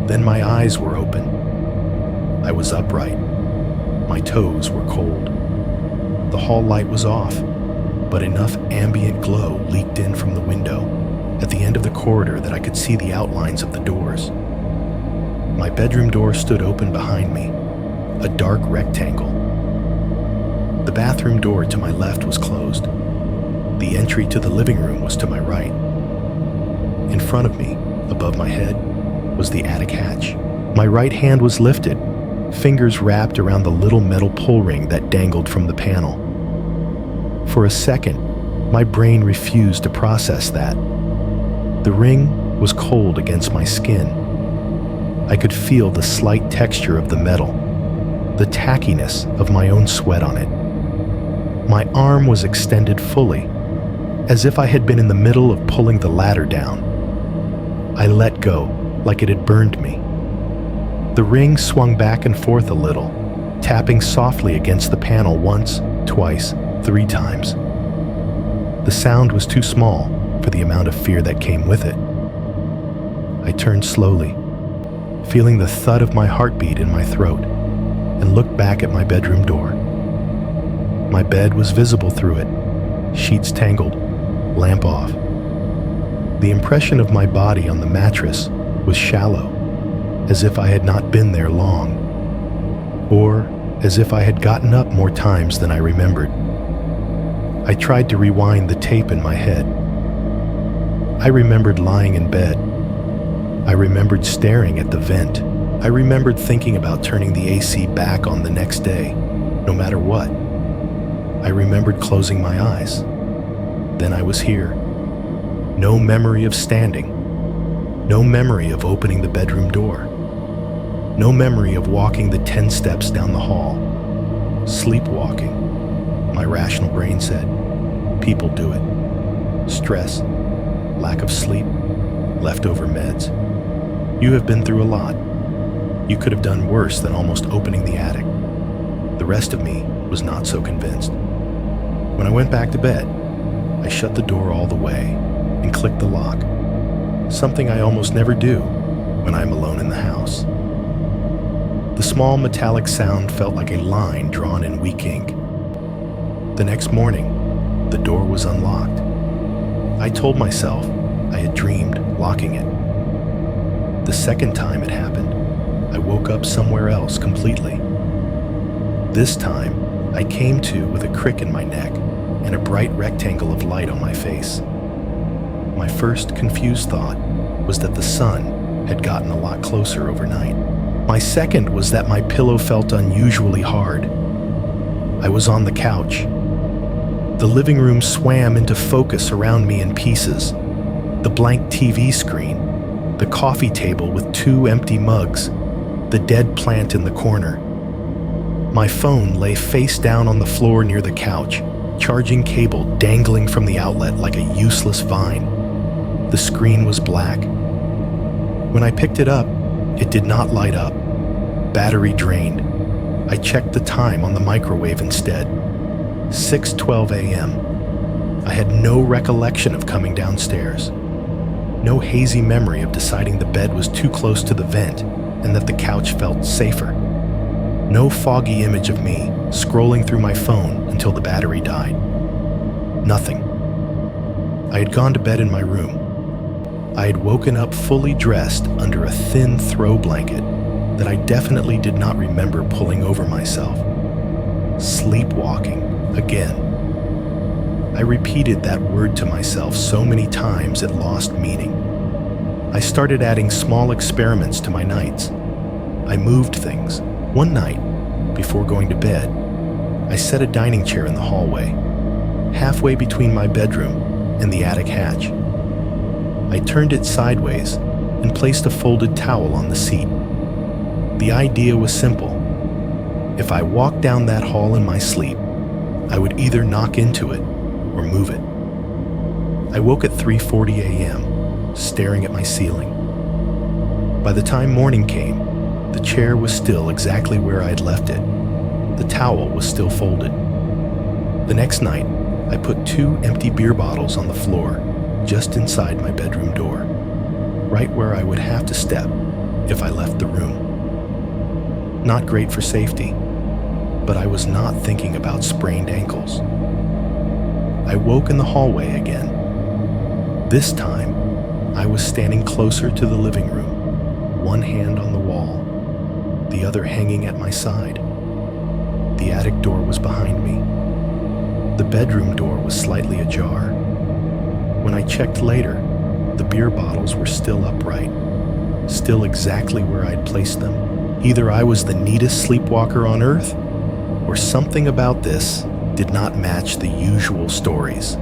Then my eyes were open. I was upright. My toes were cold. The hall light was off, but enough ambient glow leaked in from the window at the end of the corridor that I could see the outlines of the doors. My bedroom door stood open behind me, a dark rectangle. The bathroom door to my left was closed. The entry to the living room was to my right. In front of me, above my head, was the attic hatch. My right hand was lifted, fingers wrapped around the little metal pull ring that dangled from the panel. For a second, my brain refused to process that. The ring was cold against my skin. I could feel the slight texture of the metal, the tackiness of my own sweat on it. My arm was extended fully, as if I had been in the middle of pulling the ladder down. I let go, like it had burned me. The ring swung back and forth a little, tapping softly against the panel once, twice, 3 times. The sound was too small for the amount of fear that came with it. I turned slowly, feeling the thud of my heartbeat in my throat, and looked back at my bedroom door. My bed was visible through it, sheets tangled, lamp off. The impression of my body on the mattress was shallow, as if I had not been there long, or as if I had gotten up more times than I remembered. I tried to rewind the tape in my head. I remembered lying in bed. I remembered staring at the vent. I remembered thinking about turning the AC back on the next day, no matter what. I remembered closing my eyes. Then I was here. No memory of standing. No memory of opening the bedroom door. No memory of walking the 10 steps down the hall. Sleepwalking, my rational brain said. People do it. Stress, lack of sleep, leftover meds. You have been through a lot. You could have done worse than almost opening the attic. The rest of me was not so convinced. When I went back to bed, I shut the door all the way and clicked the lock, something I almost never do when I'm alone in the house. The small metallic sound felt like a line drawn in weak ink. The next morning, the door was unlocked. I told myself I had dreamed locking it. The second time it happened, I woke up somewhere else completely. This time, I came to with a crick in my neck and a bright rectangle of light on my face. My first confused thought was that the sun had gotten a lot closer overnight. My second was that my pillow felt unusually hard. I was on the couch. The living room swam into focus around me in pieces. The blank TV screen, the coffee table with 2 empty mugs, the dead plant in the corner. My phone lay face down on the floor near the couch, charging cable dangling from the outlet like a useless vine. The screen was black. When I picked it up, it did not light up. Battery drained. I checked the time on the microwave instead. 6:12 a.m. I had no recollection of coming downstairs. No hazy memory of deciding the bed was too close to the vent and that the couch felt safer. No foggy image of me scrolling through my phone until the battery died. Nothing. I had gone to bed in my room. I had woken up fully dressed under a thin throw blanket that I definitely did not remember pulling over myself. Sleepwalking again. I repeated that word to myself so many times it lost meaning. I started adding small experiments to my nights. I moved things. One night, before going to bed, I set a dining chair in the hallway, halfway between my bedroom and the attic hatch. I turned it sideways and placed a folded towel on the seat. The idea was simple. If I walked down that hall in my sleep, I would either knock into it or move it. I woke at 3:40 a.m., staring at my ceiling. By the time morning came, the chair was still exactly where I had left it. The towel was still folded. The next night, I put 2 empty beer bottles on the floor, just inside my bedroom door, right where I would have to step if I left the room. Not great for safety, but I was not thinking about sprained ankles. I woke in the hallway again. This time, I was standing closer to the living room, one hand on the wall, the other hanging at my side. The attic door was behind me. The bedroom door was slightly ajar. When I checked later, the beer bottles were still upright, still exactly where I'd placed them. Either I was the neatest sleepwalker on earth, or something about this did not match the usual stories.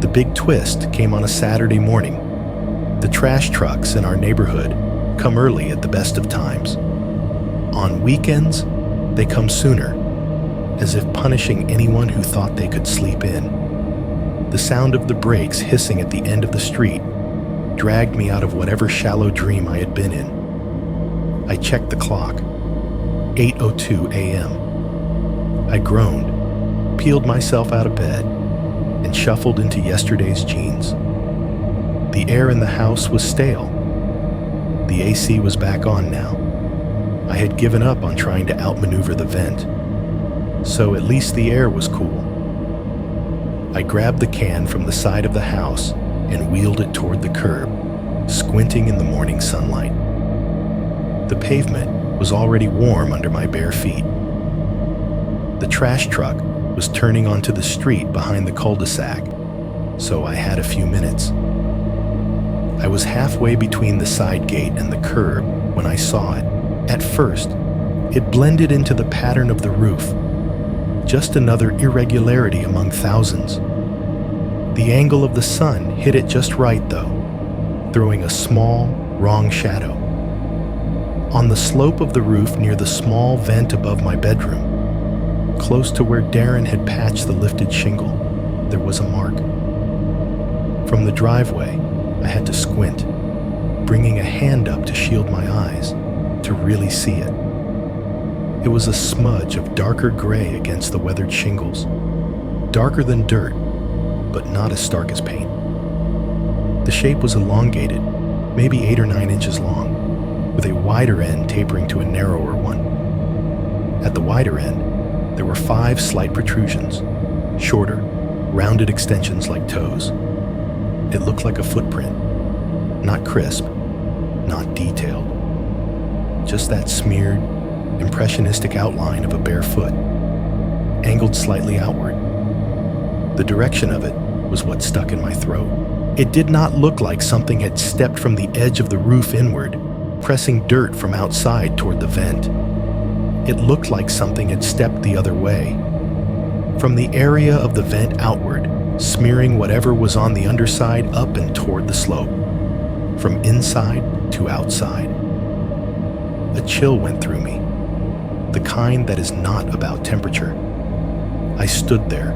The big twist came on a Saturday morning. The trash trucks in our neighborhood come early at the best of times. On weekends, they come sooner, as if punishing anyone who thought they could sleep in. The sound of the brakes hissing at the end of the street dragged me out of whatever shallow dream I had been in. I checked the clock. 8:02 a.m. I groaned, peeled myself out of bed, and shuffled into yesterday's jeans. The air in the house was stale. The AC was back on now. I had given up on trying to outmaneuver the vent, so at least the air was cool. I grabbed the can from the side of the house and wheeled it toward the curb, squinting in the morning sunlight. The pavement was already warm under my bare feet. The trash truck was turning onto the street behind the cul-de-sac, so I had a few minutes. I was halfway between the side gate and the curb when I saw it. At first, it blended into the pattern of the roof, just another irregularity among thousands. The angle of the sun hit it just right, though, throwing a small, wrong shadow. On the slope of the roof near the small vent above my bedroom, close to where Darren had patched the lifted shingle, there was a mark. From the driveway, I had to squint, bringing a hand up to shield my eyes, to really see it. It was a smudge of darker gray against the weathered shingles. Darker than dirt, but not as stark as paint. The shape was elongated, maybe 8 or 9 inches long, with a wider end tapering to a narrower one. At the wider end, there were 5 slight protrusions, shorter, rounded extensions like toes. It looked like a footprint, not crisp, not detailed. Just that smeared, impressionistic outline of a bare foot, angled slightly outward. The direction of it was what stuck in my throat. It did not look like something had stepped from the edge of the roof inward, pressing dirt from outside toward the vent. It looked like something had stepped the other way, from the area of the vent outward, smearing whatever was on the underside up and toward the slope, from inside to outside. A chill went through me, the kind that is not about temperature. I stood there,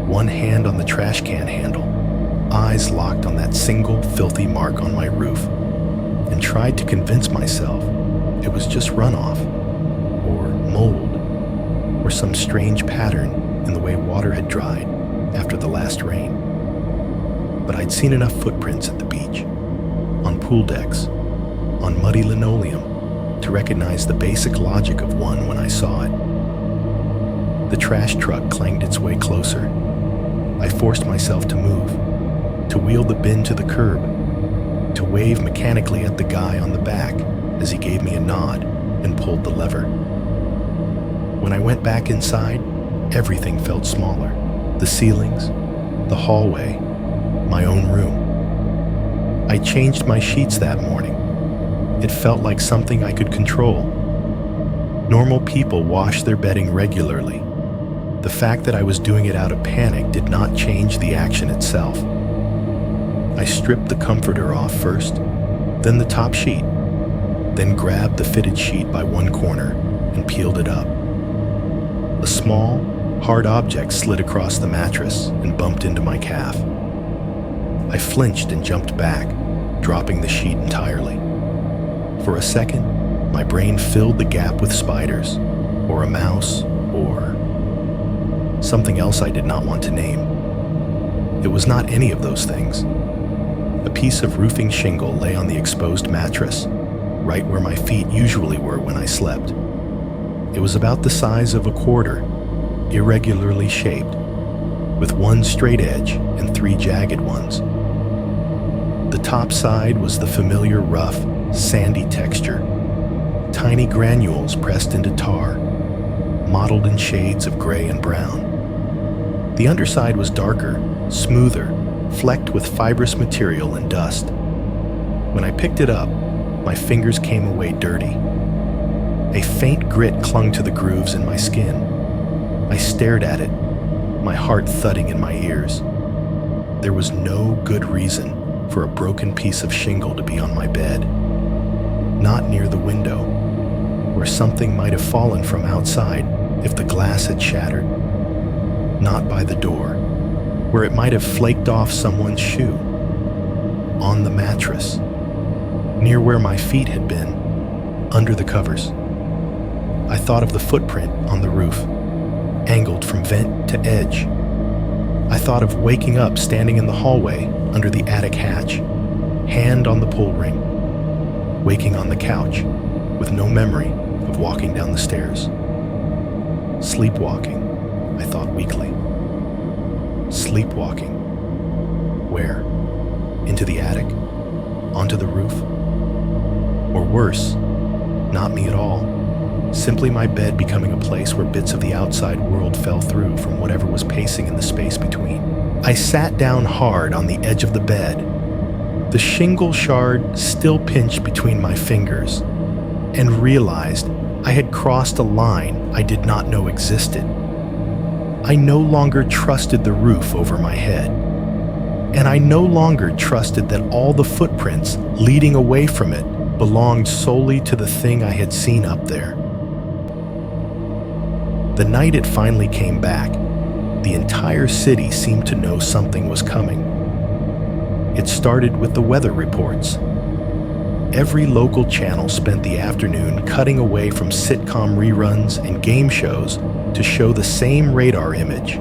one hand on the trash can handle, eyes locked on that single filthy mark on my roof, and tried to convince myself it was just runoff, or mold, or some strange pattern in the way water had dried after the last rain. But I'd seen enough footprints at the beach, on pool decks, on muddy linoleum, to recognize the basic logic of one when I saw it. The trash truck clanged its way closer. I forced myself to move, to wheel the bin to the curb, to wave mechanically at the guy on the back as he gave me a nod and pulled the lever. When I went back inside, everything felt smaller. The ceilings, the hallway, my own room. I changed my sheets that morning. It felt like something I could control. Normal people wash their bedding regularly. The fact that I was doing it out of panic did not change the action itself. I stripped the comforter off first, then the top sheet, then grabbed the fitted sheet by one corner and peeled it up. A small, hard object slid across the mattress and bumped into my calf. I flinched and jumped back, dropping the sheet entirely. For a second, my brain filled the gap with spiders, or a mouse, or something else I did not want to name. It was not any of those things. A piece of roofing shingle lay on the exposed mattress, right where my feet usually were when I slept. It was about the size of a quarter, irregularly shaped, with one straight edge and 3 jagged ones. The top side was the familiar rough, sandy texture, tiny granules pressed into tar, mottled in shades of gray and brown. The underside was darker, smoother, flecked with fibrous material and dust. When I picked it up, my fingers came away dirty. A faint grit clung to the grooves in my skin. I stared at it, my heart thudding in my ears. There was no good reason for a broken piece of shingle to be on my bed. Not near the window, where something might have fallen from outside if the glass had shattered. Not by the door, where it might have flaked off someone's shoe. On the mattress, near where my feet had been, under the covers. I thought of the footprint on the roof, angled from vent to edge. I thought of waking up standing in the hallway under the attic hatch, hand on the pull ring, waking on the couch with no memory of walking down the stairs. Sleepwalking, I thought weakly. Sleepwalking. Where? Into the attic? Onto the roof? Or worse, not me at all. Simply my bed becoming a place where bits of the outside world fell through from whatever was pacing in the space between. I sat down hard on the edge of the bed, the shingle shard still pinched between my fingers, and realized I had crossed a line I did not know existed. I no longer trusted the roof over my head, and I no longer trusted that all the footprints leading away from it belonged solely to the thing I had seen up there. The night it finally came back, the entire city seemed to know something was coming. It started with the weather reports. Every local channel spent the afternoon cutting away from sitcom reruns and game shows to show the same radar image,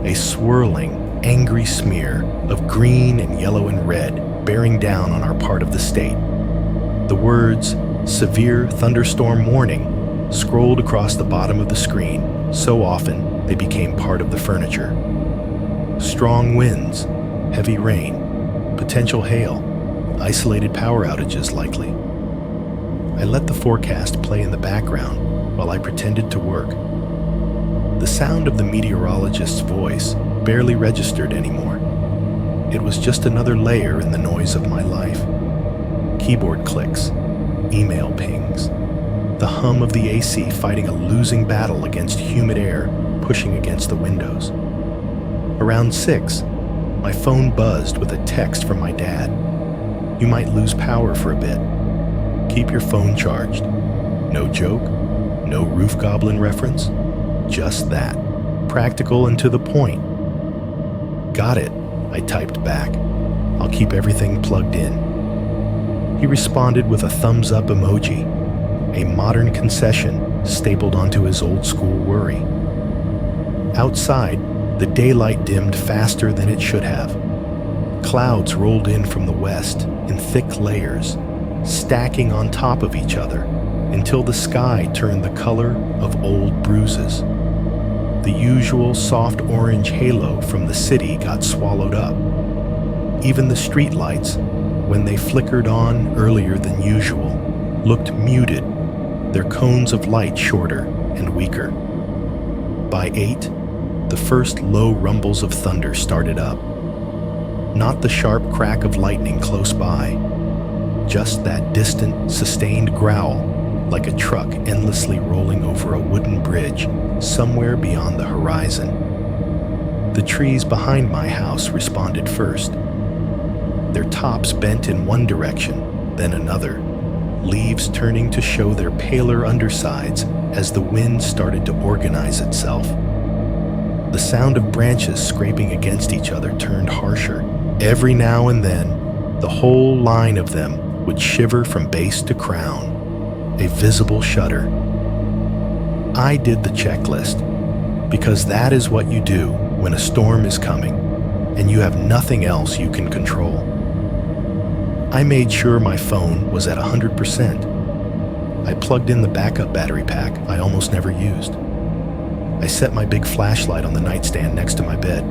a swirling, angry smear of green and yellow and red bearing down on our part of the state. The words, "Severe Thunderstorm Warning," scrolled across the bottom of the screen so often they became part of the furniture. Strong winds, heavy rain, potential hail, isolated power outages likely. I let the forecast play in the background while I pretended to work. The sound of the meteorologist's voice barely registered anymore. It was just another layer in the noise of my life. Keyboard clicks, email pings, the hum of the AC fighting a losing battle against humid air pushing against the windows. Around 6, my phone buzzed with a text from my dad. "You might lose power for a bit. Keep your phone charged." No joke, no roof goblin reference, just that. Practical and to the point. "Got it," I typed back. "I'll keep everything plugged in." He responded with a thumbs up emoji, a modern concession stapled onto his old school worry. Outside, the daylight dimmed faster than it should have. Clouds rolled in from the west in thick layers, stacking on top of each other until the sky turned the color of old bruises. The usual soft orange halo from the city got swallowed up. Even the streetlights, when they flickered on earlier than usual, looked muted, their cones of light shorter and weaker. By 8, the first low rumbles of thunder started up. Not the sharp crack of lightning close by, just that distant, sustained growl like a truck endlessly rolling over a wooden bridge somewhere beyond the horizon. The trees behind my house responded first. Their tops bent in one direction, then another, leaves turning to show their paler undersides as the wind started to organize itself. The sound of branches scraping against each other turned harsher. Every now and then, the whole line of them would shiver from base to crown, a visible shudder. I did the checklist, because that is what you do when a storm is coming and you have nothing else you can control. I made sure my phone was at 100%. I plugged in the backup battery pack I almost never used. I set my big flashlight on the nightstand next to my bed,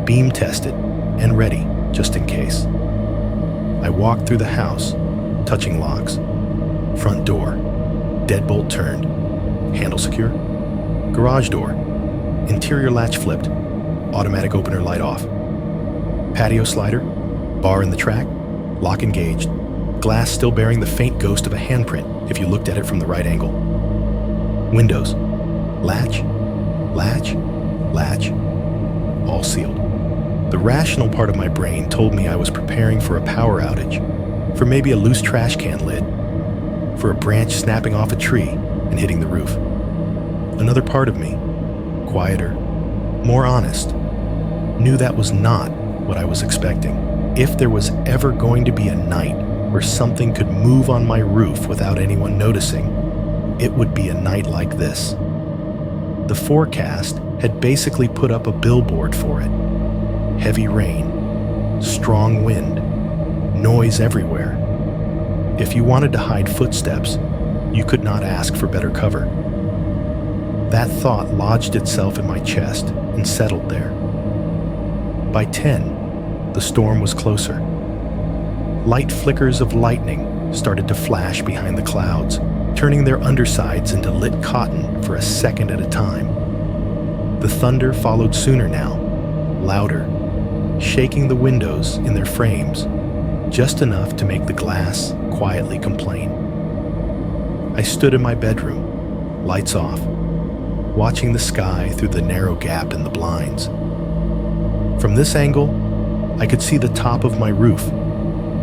beam tested, and ready, just in case. I walked through the house, touching locks. Front door, deadbolt turned, handle secure. Garage door, interior latch flipped, automatic opener light off. Patio slider, bar in the track, lock engaged, glass still bearing the faint ghost of a handprint if you looked at it from the right angle. Windows, latch, latch, latch, all sealed. The rational part of my brain told me I was preparing for a power outage, for maybe a loose trash can lid, for a branch snapping off a tree and hitting the roof. Another part of me, quieter, more honest, knew that was not what I was expecting. If there was ever going to be a night where something could move on my roof without anyone noticing, it would be a night like this. The forecast had basically put up a billboard for it. Heavy rain, strong wind, noise everywhere. If you wanted to hide footsteps, you could not ask for better cover. That thought lodged itself in my chest and settled there. By 10, the storm was closer. Light flickers of lightning started to flash behind the clouds, turning their undersides into lit cotton for a second at a time. The thunder followed sooner now, louder, shaking the windows in their frames, just enough to make the glass quietly complain. I stood in my bedroom, lights off, watching the sky through the narrow gap in the blinds. From this angle, I could see the top of my roof,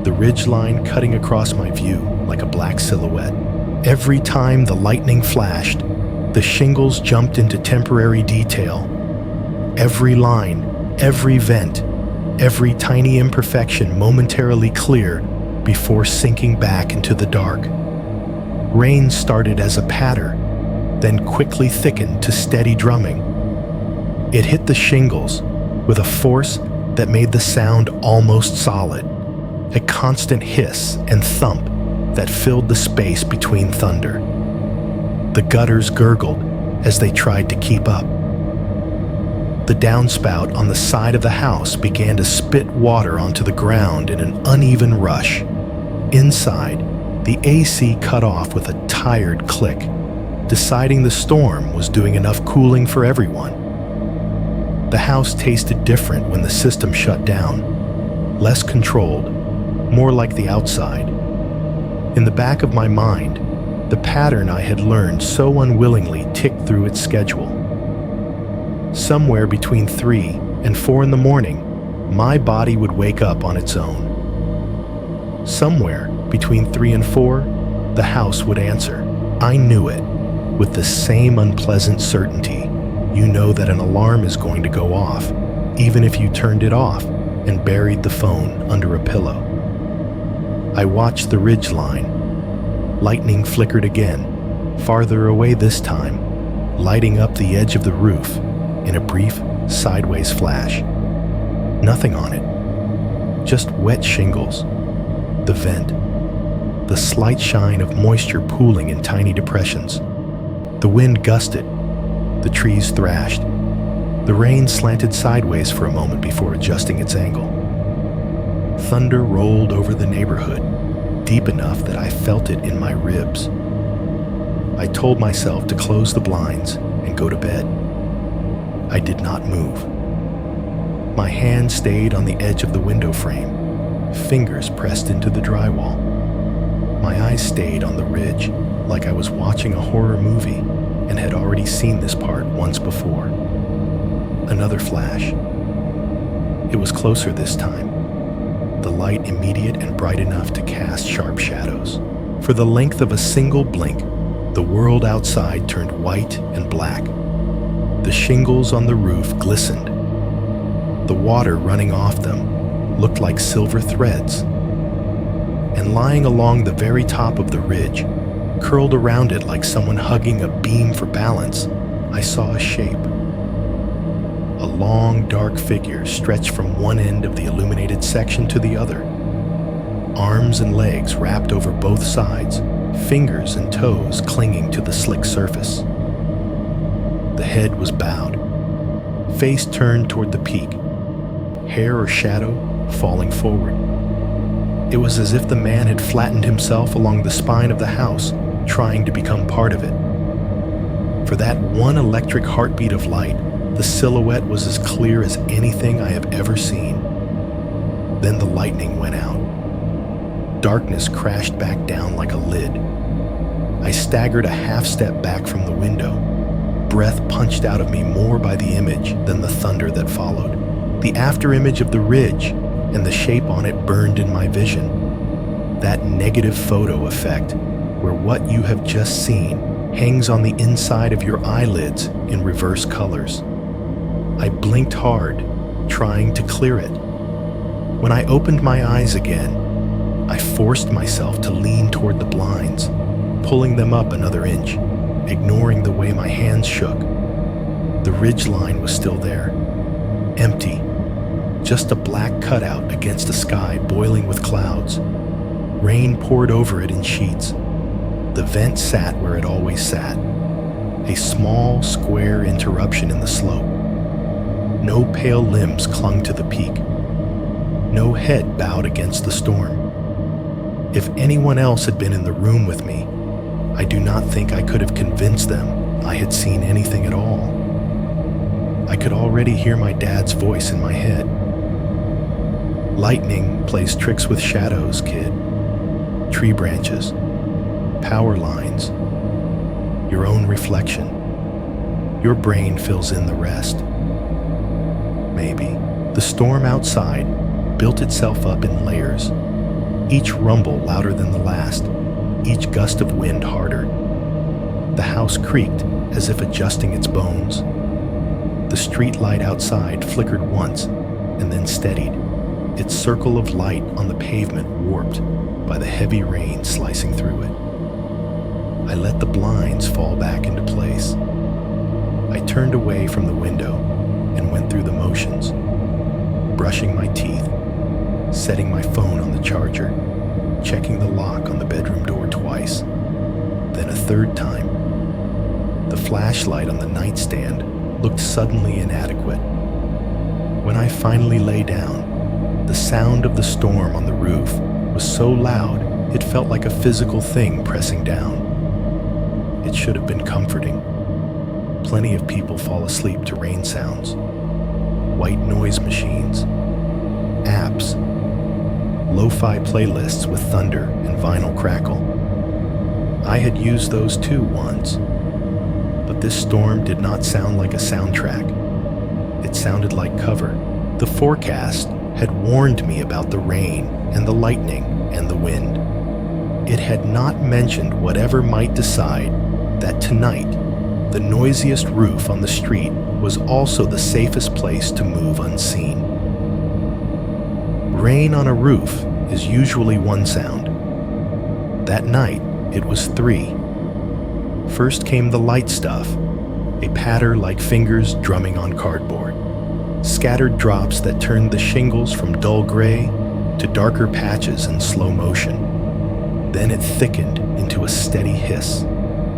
the ridgeline cutting across my view like a black silhouette. Every time the lightning flashed, the shingles jumped into temporary detail. Every line, every vent, every tiny imperfection momentarily clear before sinking back into the dark. Rain started as a patter, then quickly thickened to steady drumming. It hit the shingles with a force that made the sound almost solid, a constant hiss and thump that filled the space between thunder. The gutters gurgled as they tried to keep up. The downspout on the side of the house began to spit water onto the ground in an uneven rush. Inside, the AC cut off with a tired click, deciding the storm was doing enough cooling for everyone. The house tasted different when the system shut down, less controlled, more like the outside. In the back of my mind, the pattern I had learned so unwillingly ticked through its schedule. Somewhere between 3 and 4 in the morning, my body would wake up on its own. Somewhere between 3 and 4, the house would answer. I knew it, with the same unpleasant certainty. You know that an alarm is going to go off, even if you turned it off and buried the phone under a pillow. I watched the ridge line. Lightning flickered again, farther away this time, lighting up the edge of the roof in a brief, sideways flash. Nothing on it, just wet shingles, the vent, the slight shine of moisture pooling in tiny depressions. The wind gusted, the trees thrashed. The rain slanted sideways for a moment before adjusting its angle. Thunder rolled over the neighborhood, deep enough that I felt it in my ribs. I told myself to close the blinds and go to bed. I did not move. My hand stayed on the edge of the window frame, fingers pressed into the drywall. My eyes stayed on the ridge, like I was watching a horror movie and had already seen this part once before. Another flash. It was closer this time, the light immediate and bright enough to cast sharp shadows. For the length of a single blink, the world outside turned white and black. The shingles on the roof glistened. The water running off them looked like silver threads. And lying along the very top of the ridge, curled around it like someone hugging a beam for balance, I saw a shape. A long, dark figure stretched from one end of the illuminated section to the other. Arms and legs wrapped over both sides, fingers and toes clinging to the slick surface. The head was bowed, face turned toward the peak, hair or shadow falling forward. It was as if the man had flattened himself along the spine of the house, trying to become part of it. For that one electric heartbeat of light, the silhouette was as clear as anything I have ever seen. Then the lightning went out. Darkness crashed back down like a lid. I staggered a half step back from the window. Breath punched out of me more by the image than the thunder that followed. The afterimage of the ridge and the shape on it burned in my vision. That negative photo effect, where what you have just seen hangs on the inside of your eyelids in reverse colors. I blinked hard, trying to clear it. When I opened my eyes again, I forced myself to lean toward the blinds, pulling them up another inch, ignoring the way my hands shook. The ridge line was still there, empty, just a black cutout against a sky boiling with clouds. Rain poured over it in sheets. The vent sat where it always sat, a small, square interruption in the slope. No pale limbs clung to the peak. No head bowed against the storm. If anyone else had been in the room with me, I do not think I could have convinced them I had seen anything at all. I could already hear my dad's voice in my head. Lightning plays tricks with shadows, kid. Tree branches, power lines, your own reflection. Your brain fills in the rest. Maybe. The storm outside built itself up in layers, each rumble louder than the last, each gust of wind harder. The house creaked as if adjusting its bones. The street light outside flickered once and then steadied, its circle of light on the pavement warped. by the heavy rain slicing through it. I let the blinds fall back into place. I turned away from the window and went through the motions, brushing my teeth, setting my phone on the charger, checking the lock on the bedroom door twice, then a third time. The flashlight on the nightstand looked suddenly inadequate. When I finally lay down, the sound of the storm on the roof was so loud it felt like a physical thing pressing down. It should have been comforting. Plenty of people fall asleep to rain sounds, white noise machines, apps, lo-fi playlists with thunder and vinyl crackle. I had used those too once, but this storm did not sound like a soundtrack. It sounded like cover. The forecast had warned me about the rain and the lightning and the wind. It had not mentioned whatever might decide that tonight, the noisiest roof on the street was also the safest place to move unseen. Rain on a roof is usually one sound. That night, it was three. First came the light stuff, a patter like fingers drumming on cardboard. Scattered drops that turned the shingles from dull gray to darker patches in slow motion. Then it thickened into a steady hiss,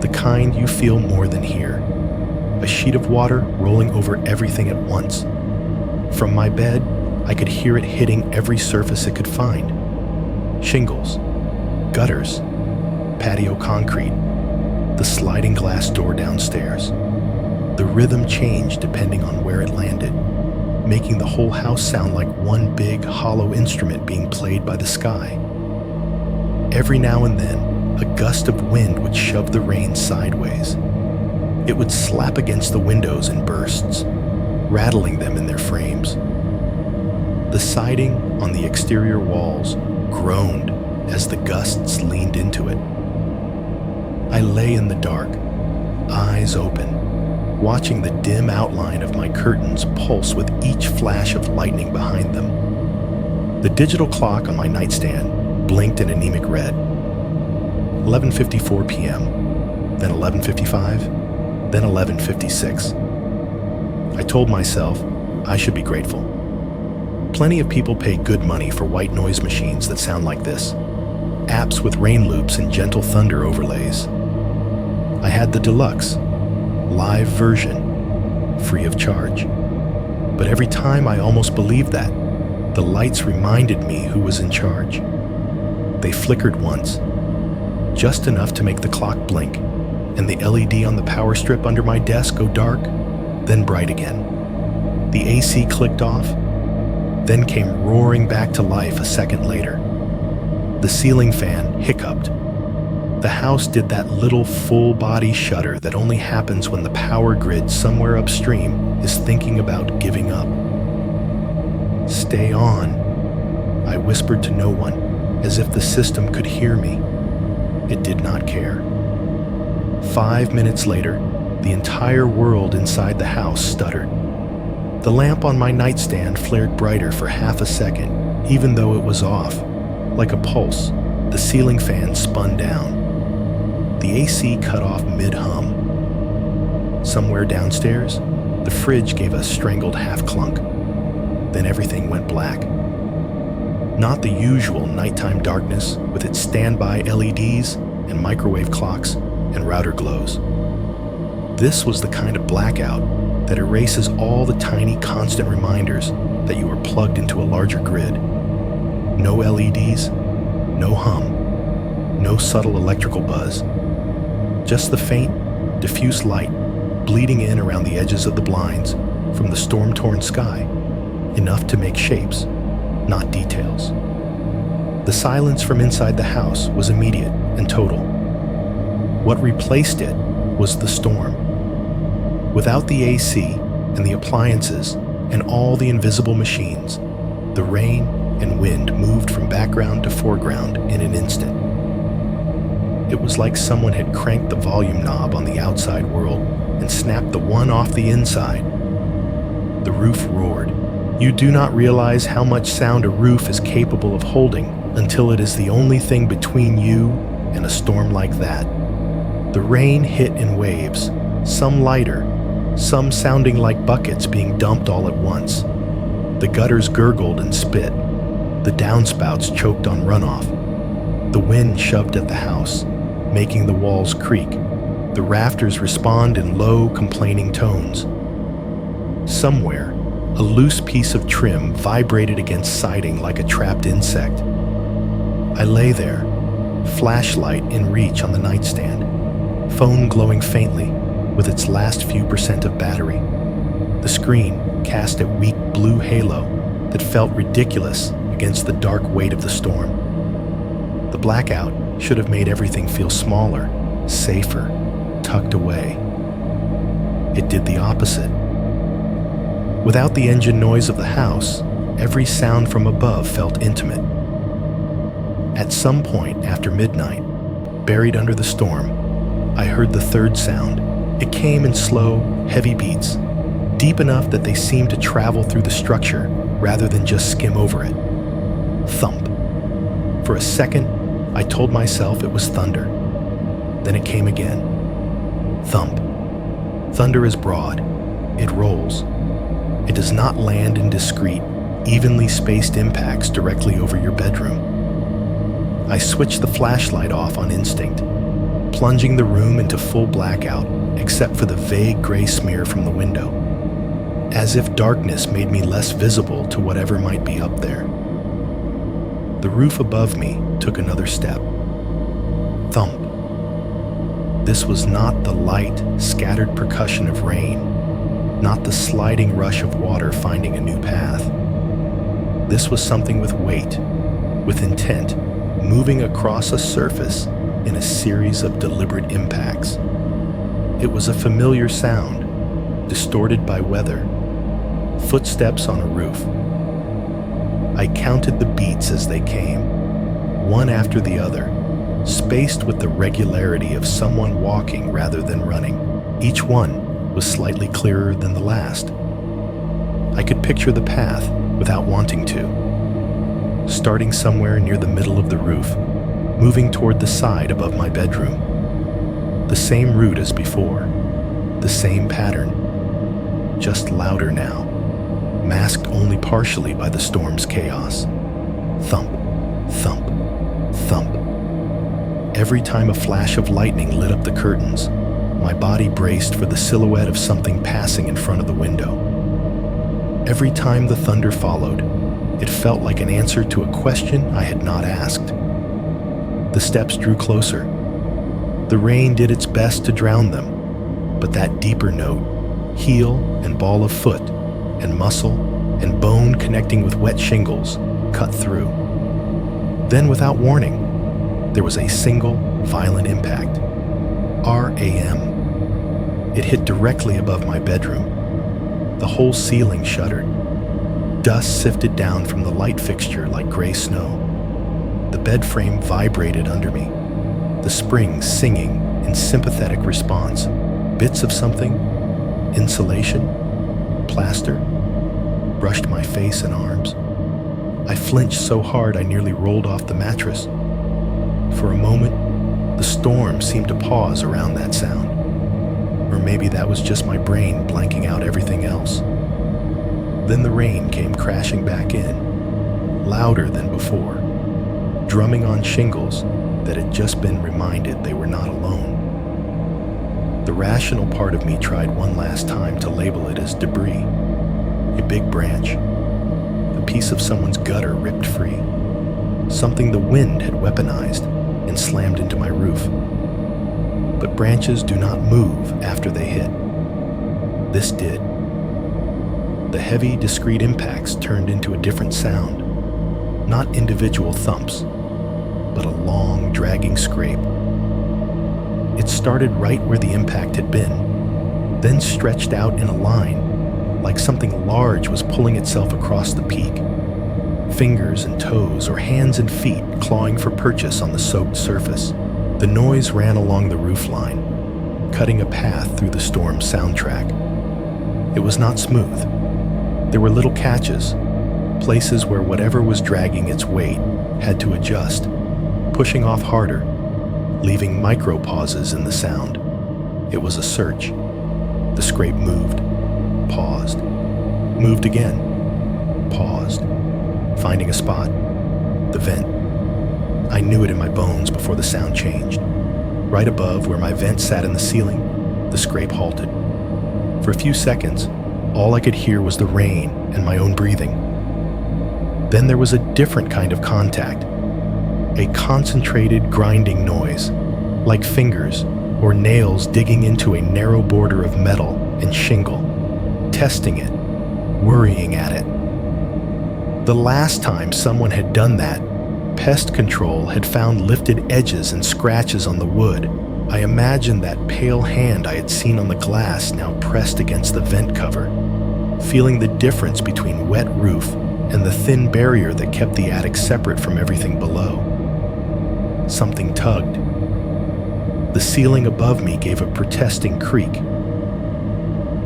the kind you feel more than hear. A sheet of water rolling over everything at once. From my bed, I could hear it hitting every surface it could find. Shingles, gutters, patio concrete, the sliding glass door downstairs. The rhythm changed depending on where it landed, making the whole house sound like one big, hollow instrument being played by the sky. Every now and then, a gust of wind would shove the rain sideways. It would slap against the windows in bursts, rattling them in their frames. The siding on the exterior walls groaned as the gusts leaned into it. I lay in the dark, eyes open, watching the dim outline of my curtains pulse with each flash of lightning behind them. The digital clock on my nightstand blinked an anemic red. 11:54 p.m., then 11:55, then 11:56. I told myself I should be grateful. Plenty of people pay good money for white noise machines that sound like this, apps with rain loops and gentle thunder overlays. I had the deluxe, live version, free of charge. But every time I almost believed that, the lights reminded me who was in charge. They flickered once, just enough to make the clock blink, and the LED on the power strip under my desk go dark, then bright again. The AC clicked off, then came roaring back to life a second later. The ceiling fan hiccuped. The house did that little full-body shudder that only happens when the power grid somewhere upstream is thinking about giving up. "Stay on," I whispered to no one, as if the system could hear me. It did not care. 5 minutes later, the entire world inside the house stuttered. The lamp on my nightstand flared brighter for half a second, even though it was off. Like a pulse, the ceiling fan spun down. The AC cut off mid-hum. Somewhere downstairs, the fridge gave a strangled half-clunk. Then everything went black. Not the usual nighttime darkness with its standby LEDs and microwave clocks and router glows. This was the kind of blackout that erases all the tiny constant reminders that you are plugged into a larger grid. No LEDs, no hum, no subtle electrical buzz. Just the faint, diffuse light bleeding in around the edges of the blinds from the storm-torn sky, enough to make shapes, not details. The silence from inside the house was immediate and total. What replaced it was the storm. Without the AC and the appliances and all the invisible machines, the rain and wind moved from background to foreground in an instant. It was like someone had cranked the volume knob on the outside world and snapped the one off the inside. The roof roared. You do not realize how much sound a roof is capable of holding until it is the only thing between you and a storm like that. The rain hit in waves, some lighter, some sounding like buckets being dumped all at once. The gutters gurgled and spit. The downspouts choked on runoff. The wind shoved at the house, making the walls creak. The rafters respond in low, complaining tones. Somewhere, a loose piece of trim vibrated against siding like a trapped insect. I lay there, flashlight in reach on the nightstand, phone glowing faintly with its last few percent of battery. The screen cast a weak blue halo that felt ridiculous against the dark weight of the storm. The blackout should have made everything feel smaller, safer, tucked away. It did the opposite. Without the engine noise of the house, every sound from above felt intimate. At some point after midnight, buried under the storm, I heard the third sound. It came in slow, heavy beats, deep enough that they seemed to travel through the structure rather than just skim over it. Thump. For a second, I told myself it was thunder. Then it came again. Thump. Thunder is broad. It rolls. It does not land in discrete, evenly spaced impacts directly over your bedroom. I switched the flashlight off on instinct, plunging the room into full blackout except for the vague gray smear from the window, as if darkness made me less visible to whatever might be up there. The roof above me took another step. Thump. This was not the light, scattered percussion of rain, not the sliding rush of water finding a new path. This was something with weight, with intent, moving across a surface in a series of deliberate impacts. It was a familiar sound, distorted by weather. Footsteps on a roof. I counted the beats as they came, one after the other, spaced with the regularity of someone walking rather than running. Each one was slightly clearer than the last. I could picture the path without wanting to, starting somewhere near the middle of the roof, moving toward the side above my bedroom. The same route as before, the same pattern, just louder now, masked only partially by the storm's chaos. Thump, thump, thump. Every time a flash of lightning lit up the curtains, my body braced for the silhouette of something passing in front of the window. Every time the thunder followed, it felt like an answer to a question I had not asked. The steps drew closer. The rain did its best to drown them, but that deeper note, heel and ball of foot, and muscle and bone connecting with wet shingles, cut through. Then, without warning, there was a single, violent impact. RAM. It hit directly above my bedroom. The whole ceiling shuddered. Dust sifted down from the light fixture like gray snow. The bed frame vibrated under me, the springs singing in sympathetic response. Bits of something, insulation, plaster, brushed my face and arms. I flinched so hard I nearly rolled off the mattress. For a moment, the storm seemed to pause around that sound. Or maybe that was just my brain blanking out everything else. Then the rain came crashing back in, louder than before, drumming on shingles that had just been reminded they were not alone. The rational part of me tried one last time to label it as debris. A big branch, a piece of someone's gutter ripped free, something the wind had weaponized and slammed into my roof. But branches do not move after they hit. This did. The heavy, discrete impacts turned into a different sound, not individual thumps, but a long, dragging scrape. It started right where the impact had been, then stretched out in a line, like something large was pulling itself across the peak. Fingers and toes or hands and feet clawing for purchase on the soaked surface. The noise ran along the roofline, cutting a path through the storm's soundtrack. It was not smooth. There were little catches, places where whatever was dragging its weight had to adjust, pushing off harder, leaving micro pauses in the sound. It was a search. The scrape moved, paused, moved again, paused, finding a spot. The vent. I knew it in my bones before the sound changed. Right above where my vent sat in the ceiling, the scrape halted. For a few seconds, all I could hear was the rain and my own breathing. Then there was a different kind of contact, a concentrated grinding noise, like fingers or nails digging into a narrow border of metal and shingle, testing it, worrying at it. The last time someone had done that, pest control had found lifted edges and scratches on the wood. I imagined that pale hand I had seen on the glass now pressed against the vent cover, feeling the difference between wet roof and the thin barrier that kept the attic separate from everything below. Something tugged. The ceiling above me gave a protesting creak.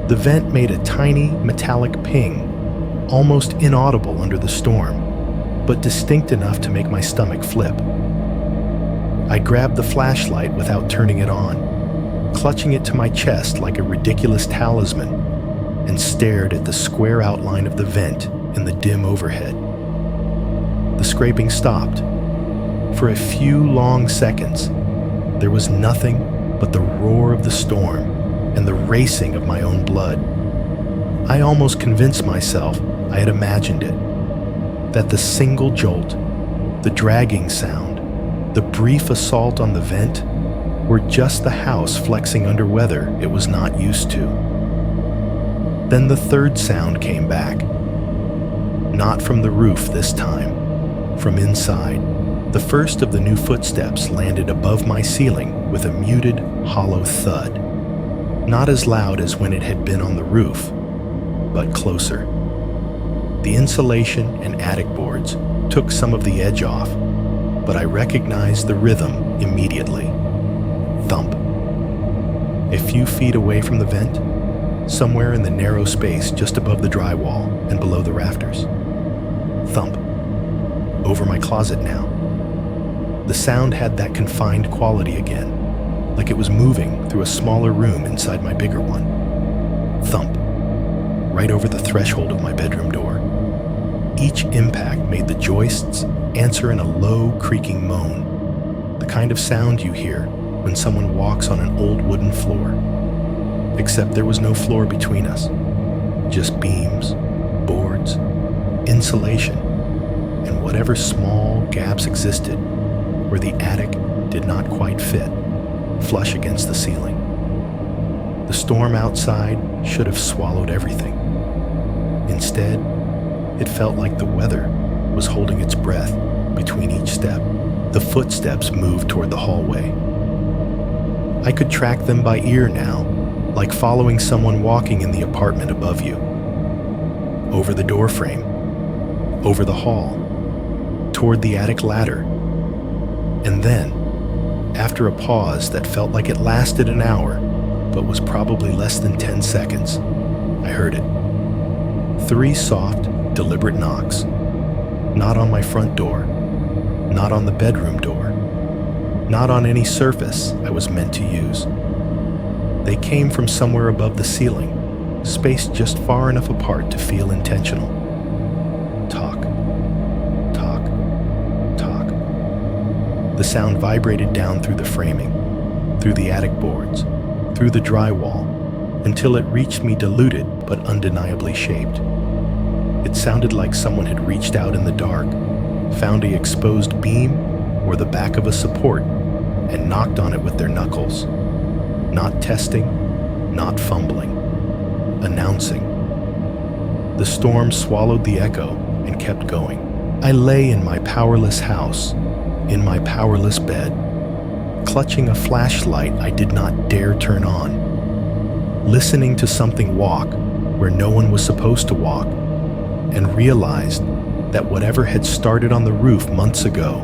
The vent made a tiny metallic ping, almost inaudible under the storm, but distinct enough to make my stomach flip. I grabbed the flashlight without turning it on, clutching it to my chest like a ridiculous talisman, and stared at the square outline of the vent in the dim overhead. The scraping stopped. For a few long seconds, there was nothing but the roar of the storm and the racing of my own blood. I almost convinced myself I had imagined it, that the single jolt, the dragging sound, the brief assault on the vent were just the house flexing under weather it was not used to. Then the third sound came back. Not from the roof this time, from inside. The first of the new footsteps landed above my ceiling with a muted, hollow thud. Not as loud as when it had been on the roof, but closer. The insulation and attic boards took some of the edge off, but I recognized the rhythm immediately. Thump. A few feet away from the vent, somewhere in the narrow space just above the drywall and below the rafters. Thump. Over my closet now. The sound had that confined quality again, like it was moving through a smaller room inside my bigger one. Thump. Right over the threshold of my bedroom door. Each impact made the joists answer in a low, creaking moan, the kind of sound you hear when someone walks on an old wooden floor. Except there was no floor between us, just beams, boards, insulation, and whatever small gaps existed where the attic did not quite fit, flush against the ceiling. The storm outside should have swallowed everything. Instead, it felt like the weather was holding its breath between each step. The footsteps moved toward the hallway. I could track them by ear now, like following someone walking in the apartment above you. Over the doorframe, over the hall, toward the attic ladder. And then, after a pause that felt like it lasted an hour, but was probably less than 10 seconds, I heard it. 3 soft, deliberate knocks. Not on my front door, not on the bedroom door, not on any surface I was meant to use. They came from somewhere above the ceiling, spaced just far enough apart to feel intentional. Talk, talk, talk. The sound vibrated down through the framing, through the attic boards, through the drywall, until it reached me diluted but undeniably shaped. It sounded like someone had reached out in the dark, found a exposed beam or the back of a support, and knocked on it with their knuckles. Not testing, not fumbling, announcing. The storm swallowed the echo and kept going. I lay in my powerless house, in my powerless bed, clutching a flashlight I did not dare turn on, listening to something walk where no one was supposed to walk, and realized that whatever had started on the roof months ago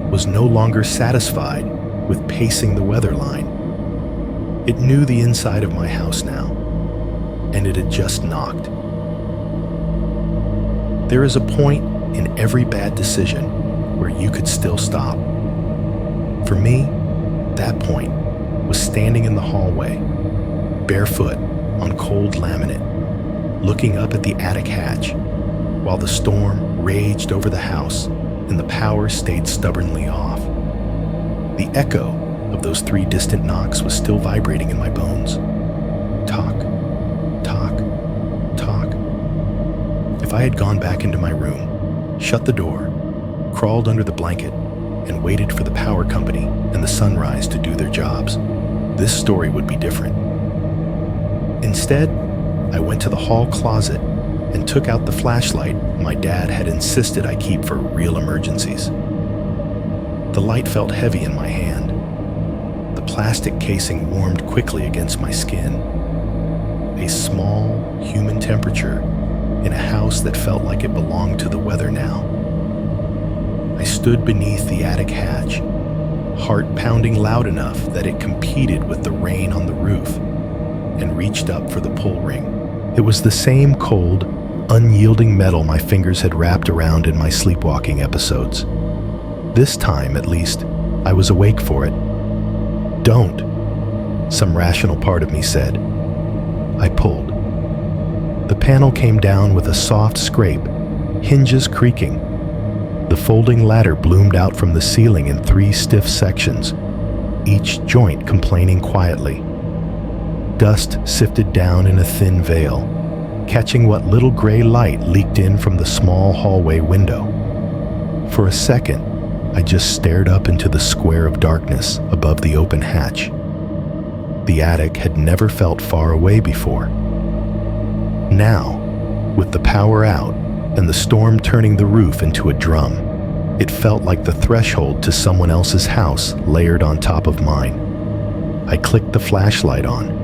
was no longer satisfied with pacing the weather line. It knew the inside of my house now, and it had just knocked. There is a point in every bad decision where you could still stop. For me, that point was standing in the hallway, barefoot on cold laminate, looking up at the attic hatch while the storm raged over the house and the power stayed stubbornly off. The echo of those 3 distant knocks was still vibrating in my bones. Talk, talk, talk. If I had gone back into my room, shut the door, crawled under the blanket, and waited for the power company and the sunrise to do their jobs, this story would be different. Instead, I went to the hall closet and took out the flashlight my dad had insisted I keep for real emergencies. The light felt heavy in my hand. The plastic casing warmed quickly against my skin. A small, human temperature in a house that felt like it belonged to the weather now. I stood beneath the attic hatch, heart pounding loud enough that it competed with the rain on the roof, and reached up for the pull ring. It was the same cold, unyielding metal my fingers had wrapped around in my sleepwalking episodes. This time, at least, I was awake for it. Don't, some rational part of me said. I pulled. The panel came down with a soft scrape, hinges creaking. The folding ladder bloomed out from the ceiling in 3 stiff sections, each joint complaining quietly. Dust sifted down in a thin veil, catching what little gray light leaked in from the small hallway window. For a second, I just stared up into the square of darkness above the open hatch. The attic had never felt far away before. Now, with the power out and the storm turning the roof into a drum, it felt like the threshold to someone else's house layered on top of mine. I clicked the flashlight on.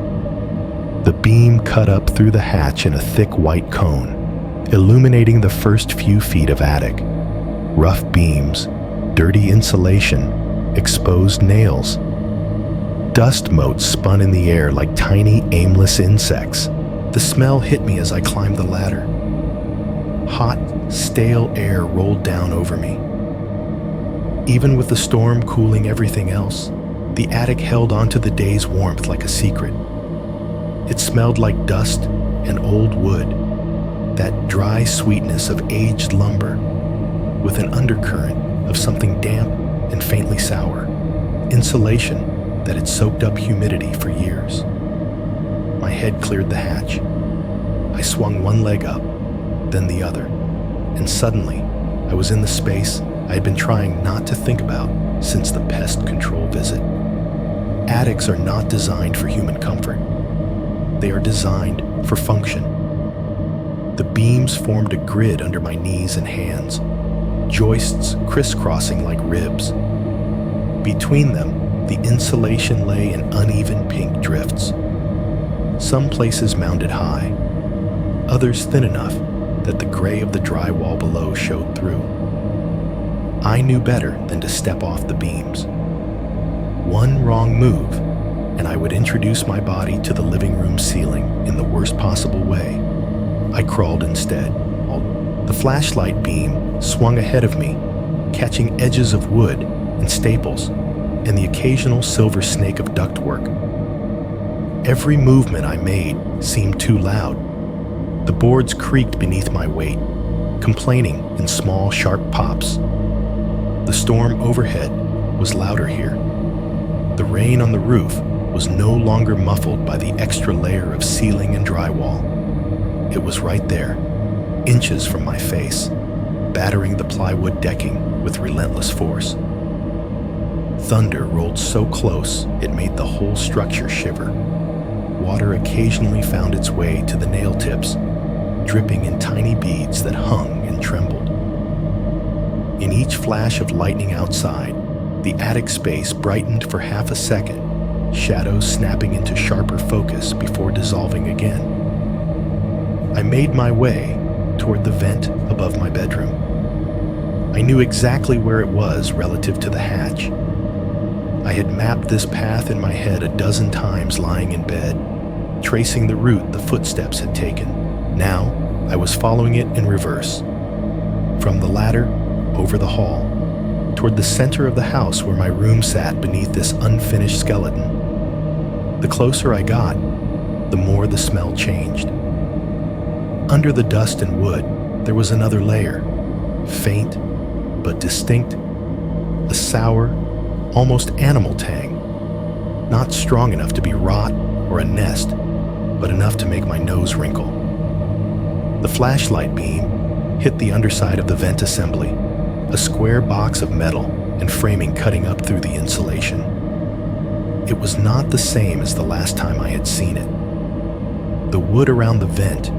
The beam cut up through the hatch in a thick white cone, illuminating the first few feet of attic. Rough beams, dirty insulation, exposed nails. Dust motes spun in the air like tiny, aimless insects. The smell hit me as I climbed the ladder. Hot, stale air rolled down over me. Even with the storm cooling everything else, the attic held onto the day's warmth like a secret. It smelled like dust and old wood, that dry sweetness of aged lumber, with an undercurrent of something damp and faintly sour, insulation that had soaked up humidity for years. My head cleared the hatch. I swung one leg up, then the other, and suddenly I was in the space I had been trying not to think about since the pest control visit. Attics are not designed for human comfort. They are designed for function. The beams formed a grid under my knees and hands, joists crisscrossing like ribs. Between them, the insulation lay in uneven pink drifts. Some places mounted high, others thin enough that the gray of the drywall below showed through. I knew better than to step off the beams. One wrong move, and I would introduce my body to the living room ceiling in the worst possible way. I crawled instead. The flashlight beam swung ahead of me, catching edges of wood and staples, and the occasional silver snake of ductwork. Every movement I made seemed too loud. The boards creaked beneath my weight, complaining in small, sharp pops. The storm overhead was louder here. The rain on the roof was no longer muffled by the extra layer of ceiling and drywall. It was right there, inches from my face, battering the plywood decking with relentless force. Thunder rolled so close it made the whole structure shiver. Water occasionally found its way to the nail tips, dripping in tiny beads that hung and trembled. In each flash of lightning outside, the attic space brightened for half a second, shadows snapping into sharper focus before dissolving again. I made my way toward the vent above my bedroom. I knew exactly where it was relative to the hatch. I had mapped this path in my head a dozen times lying in bed, tracing the route the footsteps had taken. Now, I was following it in reverse. From the ladder, over the hall, toward the center of the house where my room sat beneath this unfinished skeleton. The closer I got, the more the smell changed. Under the dust and wood, there was another layer, faint but distinct, a sour, almost animal tang, not strong enough to be rot or a nest, but enough to make my nose wrinkle. The flashlight beam hit the underside of the vent assembly, a square box of metal and framing cutting up through the insulation. It was not the same as the last time I had seen it. The wood around the vent,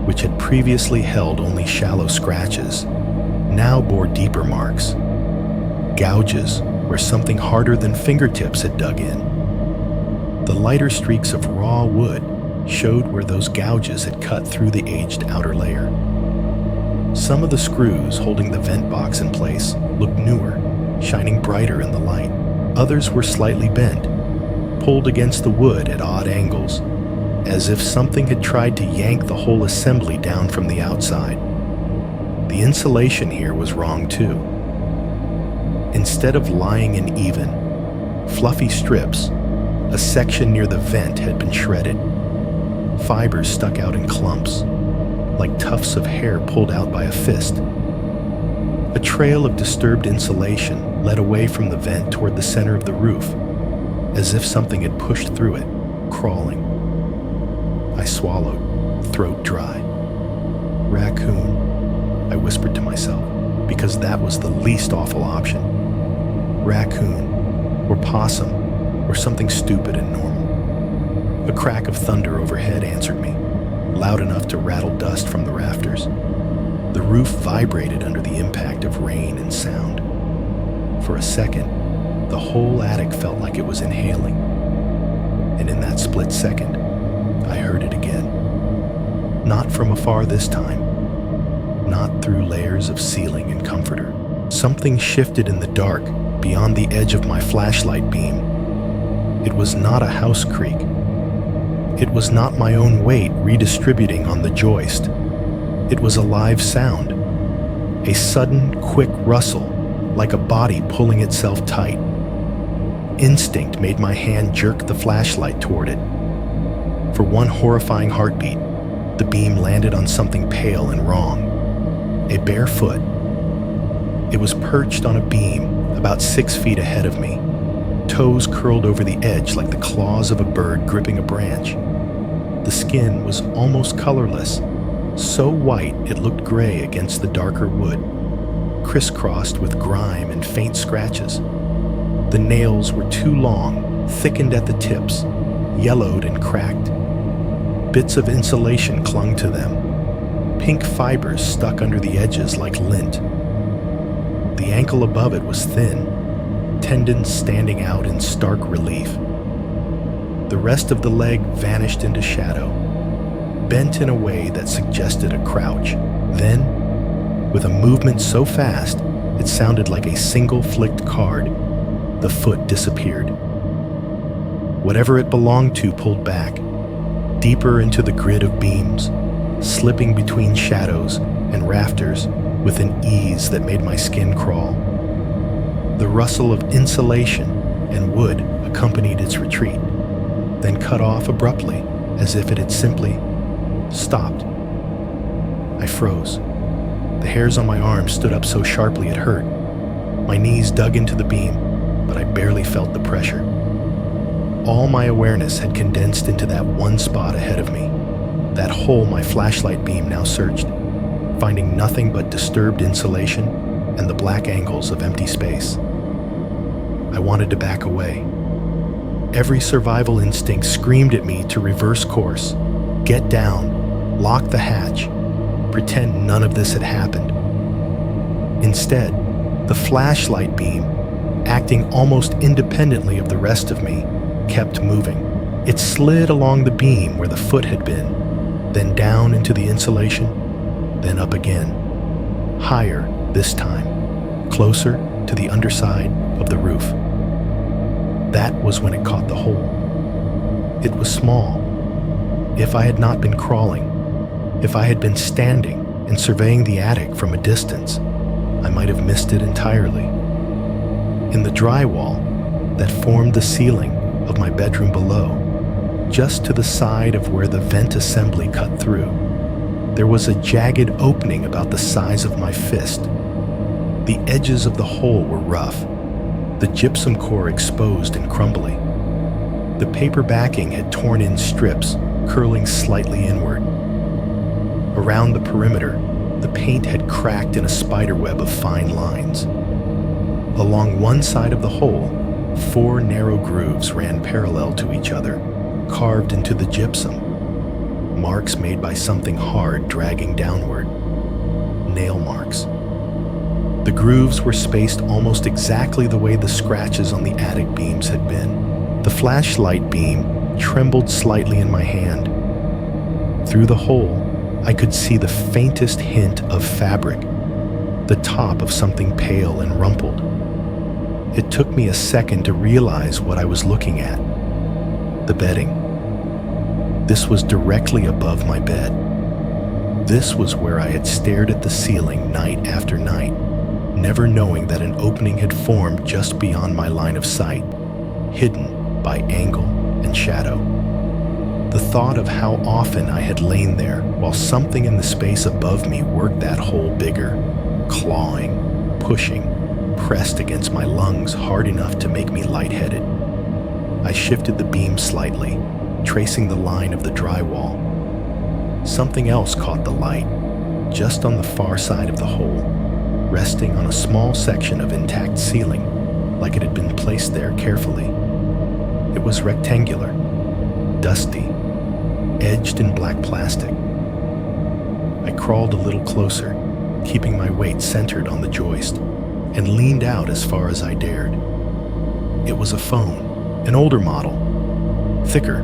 which had previously held only shallow scratches, now bore deeper marks, gouges where something harder than fingertips had dug in. The lighter streaks of raw wood showed where those gouges had cut through the aged outer layer. Some of the screws holding the vent box in place looked newer, shining brighter in the light. Others were slightly bent, pulled against the wood at odd angles, as if something had tried to yank the whole assembly down from the outside. The insulation here was wrong too. Instead of lying in even, fluffy strips, a section near the vent had been shredded. Fibers stuck out in clumps, like tufts of hair pulled out by a fist. A trail of disturbed insulation led away from the vent toward the center of the roof, as if something had pushed through it, crawling. I swallowed, throat dry. Raccoon, I whispered to myself, because that was the least awful option. Raccoon, or possum, or something stupid and normal. A crack of thunder overhead answered me, loud enough to rattle dust from the rafters. The roof vibrated under the impact of rain and sound. For a second, the whole attic felt like it was inhaling. And in that split second, I heard it again. Not from afar this time. Not through layers of ceiling and comforter. Something shifted in the dark beyond the edge of my flashlight beam. It was not a house creak. It was not my own weight redistributing on the joist. It was a live sound. A sudden, quick rustle, like a body pulling itself tight. Instinct made my hand jerk the flashlight toward it. For one horrifying heartbeat, the beam landed on something pale and wrong. A bare foot. It was perched on a beam about 6 feet ahead of me, toes curled over the edge like the claws of a bird gripping a branch. The skin was almost colorless, so white it looked gray against the darker wood, crisscrossed with grime and faint scratches. The nails were too long, thickened at the tips, yellowed and cracked. Bits of insulation clung to them. Pink fibers stuck under the edges like lint. The ankle above it was thin, tendons standing out in stark relief. The rest of the leg vanished into shadow, bent in a way that suggested a crouch. Then, with a movement so fast it sounded like a single flicked card, the foot disappeared. Whatever it belonged to pulled back, deeper into the grid of beams, slipping between shadows and rafters with an ease that made my skin crawl. The rustle of insulation and wood accompanied its retreat, then cut off abruptly as if it had simply stopped. I froze. The hairs on my arms stood up so sharply it hurt. My knees dug into the beam, but I barely felt the pressure. All my awareness had condensed into that one spot ahead of me, that hole my flashlight beam now searched, finding nothing but disturbed insulation and the black angles of empty space. I wanted to back away. Every survival instinct screamed at me to reverse course, get down, lock the hatch, pretend none of this had happened. Instead, the flashlight beam, acting almost independently of the rest of me, kept moving. It slid along the beam where the foot had been, then down into the insulation, then up again. Higher this time, closer to the underside of the roof. That was when it caught the hole. It was small. If I had not been crawling, if I had been standing and surveying the attic from a distance, I might have missed it entirely. in the drywall that formed the ceiling of my bedroom below, just to the side of where the vent assembly cut through. There was a jagged opening about the size of my fist. The edges of the hole were rough, the gypsum core exposed and crumbly. The paper backing had torn in strips, curling slightly inward. Around the perimeter, the paint had cracked in a spiderweb of fine lines. Along one side of the hole, 4 narrow grooves ran parallel to each other, carved into the gypsum. Marks made by something hard dragging downward. Nail marks. The grooves were spaced almost exactly the way the scratches on the attic beams had been. The flashlight beam trembled slightly in my hand. Through the hole, I could see the faintest hint of fabric, the top of something pale and rumpled. It took me a second to realize what I was looking at. The bedding. This was directly above my bed. This was where I had stared at the ceiling night after night, never knowing that an opening had formed just beyond my line of sight, hidden by angle and shadow. The thought of how often I had lain there while something in the space above me worked that hole bigger, clawing, pushing, pressed against my lungs hard enough to make me lightheaded. I shifted the beam slightly, tracing the line of the drywall. Something else caught the light, just on the far side of the hole, resting on a small section of intact ceiling, like it had been placed there carefully. It was rectangular, dusty, edged in black plastic. I crawled a little closer, keeping my weight centered on the joist, and leaned out as far as I dared. It was a phone, an older model, thicker,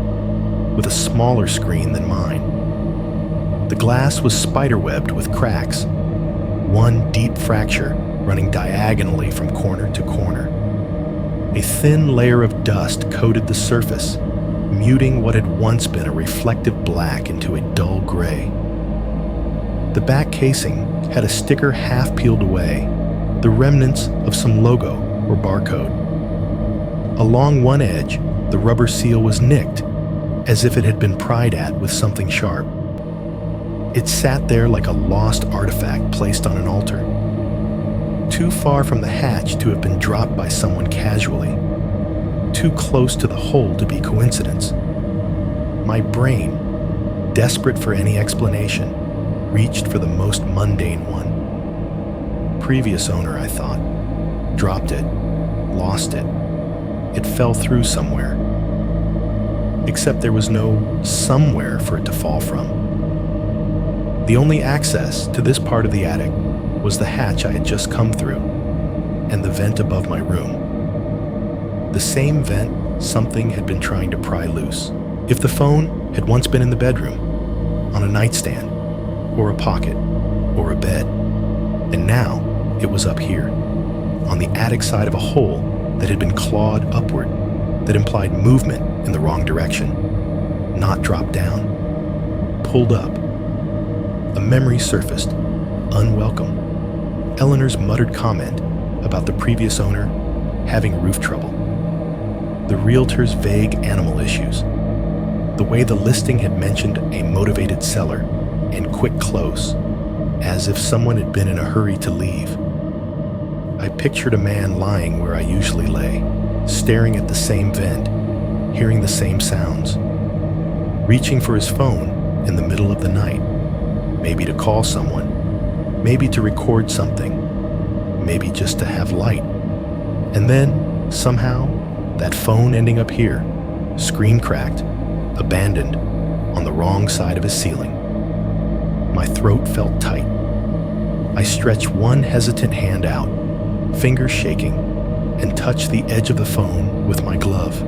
with a smaller screen than mine. The glass was spiderwebbed with cracks, one deep fracture running diagonally from corner to corner. A thin layer of dust coated the surface, muting what had once been a reflective black into a dull gray. The back casing had a sticker half peeled away, the remnants of some logo or barcode. Along one edge, the rubber seal was nicked, as if it had been pried at with something sharp. It sat there like a lost artifact placed on an altar, too far from the hatch to have been dropped by someone casually, too close to the hole to be coincidence. My brain, desperate for any explanation, reached for the most mundane one. Previous owner, I thought. Dropped it, lost it. It fell through somewhere. Except there was no somewhere for it to fall from. The only access to this part of the attic was the hatch I had just come through, and the vent above my room. The same vent something had been trying to pry loose. If the phone had once been in the bedroom, on a nightstand, or a pocket, or a bed, and now it was up here, on the attic side of a hole that had been clawed upward, that implied movement in the wrong direction, not dropped down, pulled up. A memory surfaced, unwelcome. Eleanor's muttered comment about the previous owner having roof trouble. The realtor's vague animal issues. The way the listing had mentioned a motivated seller and quick close, as if someone had been in a hurry to leave. I pictured a man lying where I usually lay, staring at the same vent, hearing the same sounds, reaching for his phone in the middle of the night, maybe to call someone, maybe to record something, maybe just to have light. And then, somehow, that phone ending up here, screen cracked, abandoned, on the wrong side of his ceiling. My throat felt tight. I stretched one hesitant hand out, fingers shaking, and touched the edge of the phone with my glove.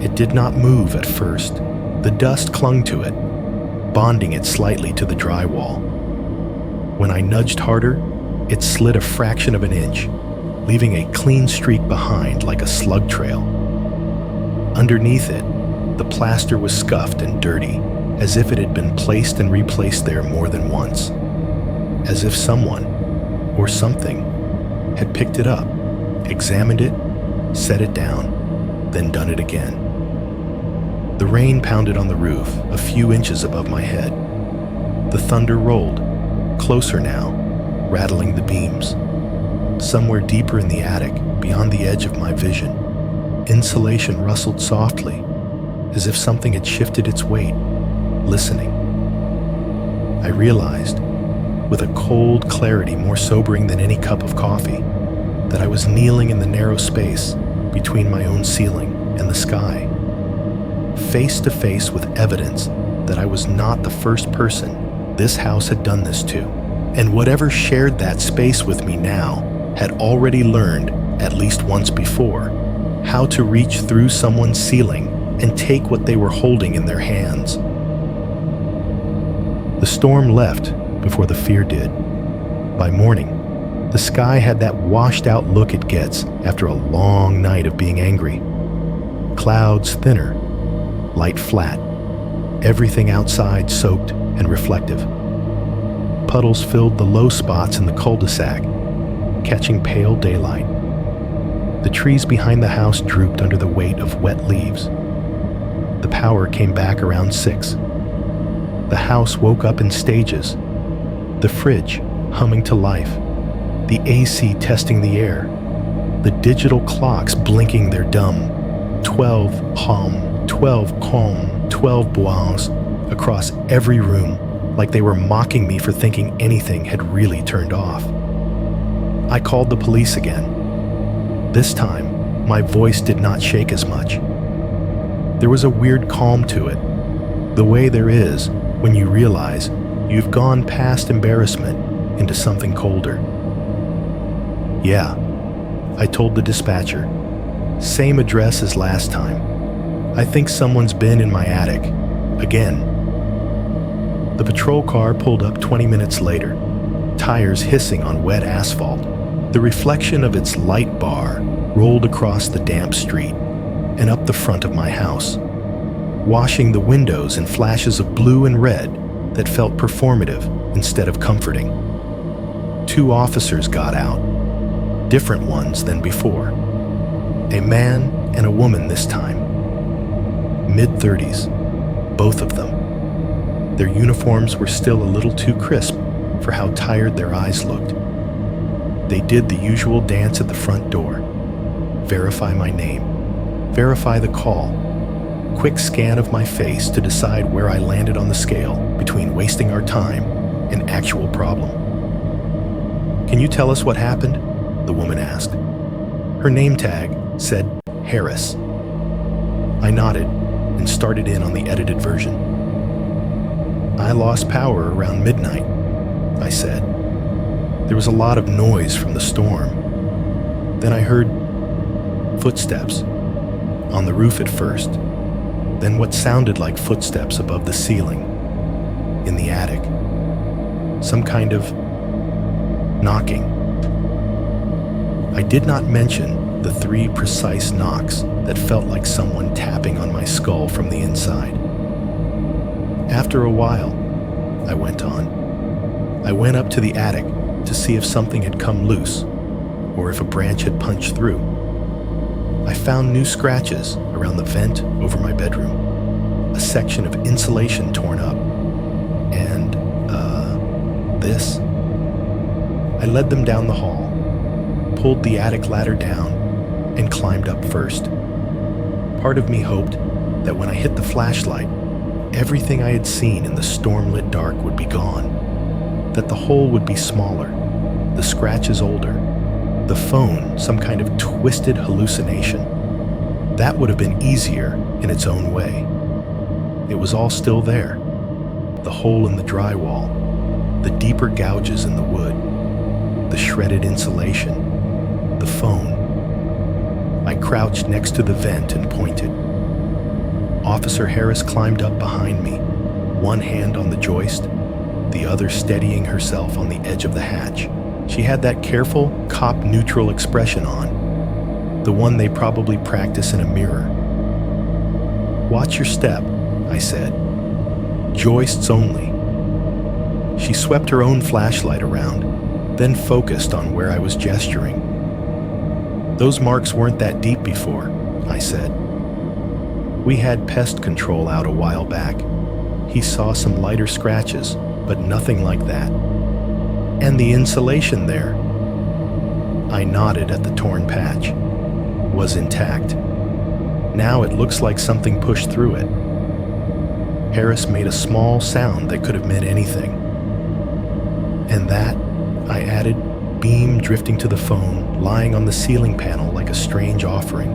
It did not move at first. The dust clung to it, bonding it slightly to the drywall. When I nudged harder, it slid a fraction of an inch, leaving a clean streak behind like a slug trail. Underneath it, the plaster was scuffed and dirty, as if it had been placed and replaced there more than once. As if someone, or something, had picked it up examined it, set it down, then done it again. The rain pounded on the roof a few inches above my head. The thunder rolled, closer now, rattling the beams. Somewhere deeper in the attic, beyond the edge of my vision, insulation rustled softly, as if something had shifted its weight, listening. I realized, with a cold clarity more sobering than any cup of coffee, that I was kneeling in the narrow space between my own ceiling and the sky, face to face with evidence that I was not the first person this house had done this to, and whatever shared that space with me now had already learned, at least once before, how to reach through someone's ceiling and take what they were holding in their hands. The storm left before the fear did. By morning, the sky had that washed-out look it gets after a long night of being angry. Clouds thinner, light flat, everything outside soaked and reflective. Puddles filled the low spots in the cul-de-sac, catching pale daylight. The trees behind the house drooped under the weight of wet leaves. The power came back around 6. The house woke up in stages, the fridge humming to life, the AC testing the air, the digital clocks blinking their dumb 12 hum, 12 calm, 12 bois across every room, like they were mocking me for thinking anything had really turned off. I called the police again. This time, my voice did not shake as much. There was a weird calm to it, the way there is when you realize you've gone past embarrassment into something colder. Yeah, I told the dispatcher. Same address as last time. I think someone's been in my attic. Again. The patrol car pulled up 20 minutes later, tires hissing on wet asphalt. The reflection of its light bar rolled across the damp street and up the front of my house, washing the windows in flashes of blue and red that felt performative instead of comforting. 2 officers got out, different ones than before. A man and a woman this time. Mid-30s, both of them. Their uniforms were still a little too crisp for how tired their eyes looked. They did the usual dance at the front door. Verify my name. Verify the call. Quick scan of my face to decide where I landed on the scale between wasting our time and actual problem. "Can you tell us what happened?" the woman asked. Her name tag said Harris. I nodded and started in on the edited version. "I lost power around midnight," I said. There was a lot of noise from the storm. Then I heard footsteps on the roof at first, then what sounded like footsteps above the ceiling in the attic. Some kind of knocking. I did not mention the 3 precise knocks that felt like someone tapping on my skull from the inside. After a while, I went on. I went up to the attic to see if something had come loose or if a branch had punched through. I found new scratches around the vent over my bedroom, a section of insulation torn up, and, this. I led them down the hall, pulled the attic ladder down, and climbed up first. Part of me hoped that when I hit the flashlight, everything I had seen in the storm-lit dark would be gone, that the hole would be smaller, the scratches older, the phone some kind of twisted hallucination. That would have been easier in its own way. It was all still there. The hole in the drywall, the deeper gouges in the wood, the shredded insulation, the phone. I crouched next to the vent and pointed. Officer Harris climbed up behind me, one hand on the joist, the other steadying herself on the edge of the hatch. She had that careful, cop-neutral expression on, the one they probably practice in a mirror. "Watch your step," I said. "Joists only." She swept her own flashlight around, then focused on where I was gesturing. Those marks weren't that deep before, I said. We had pest control out a while back. He saw some lighter scratches, but nothing like that. And the insulation there, I nodded at the torn patch, was intact. Now it looks like something pushed through it. Harris made a small sound that could have meant anything. And that, I added, beam drifting to the phone, lying on the ceiling panel like a strange offering.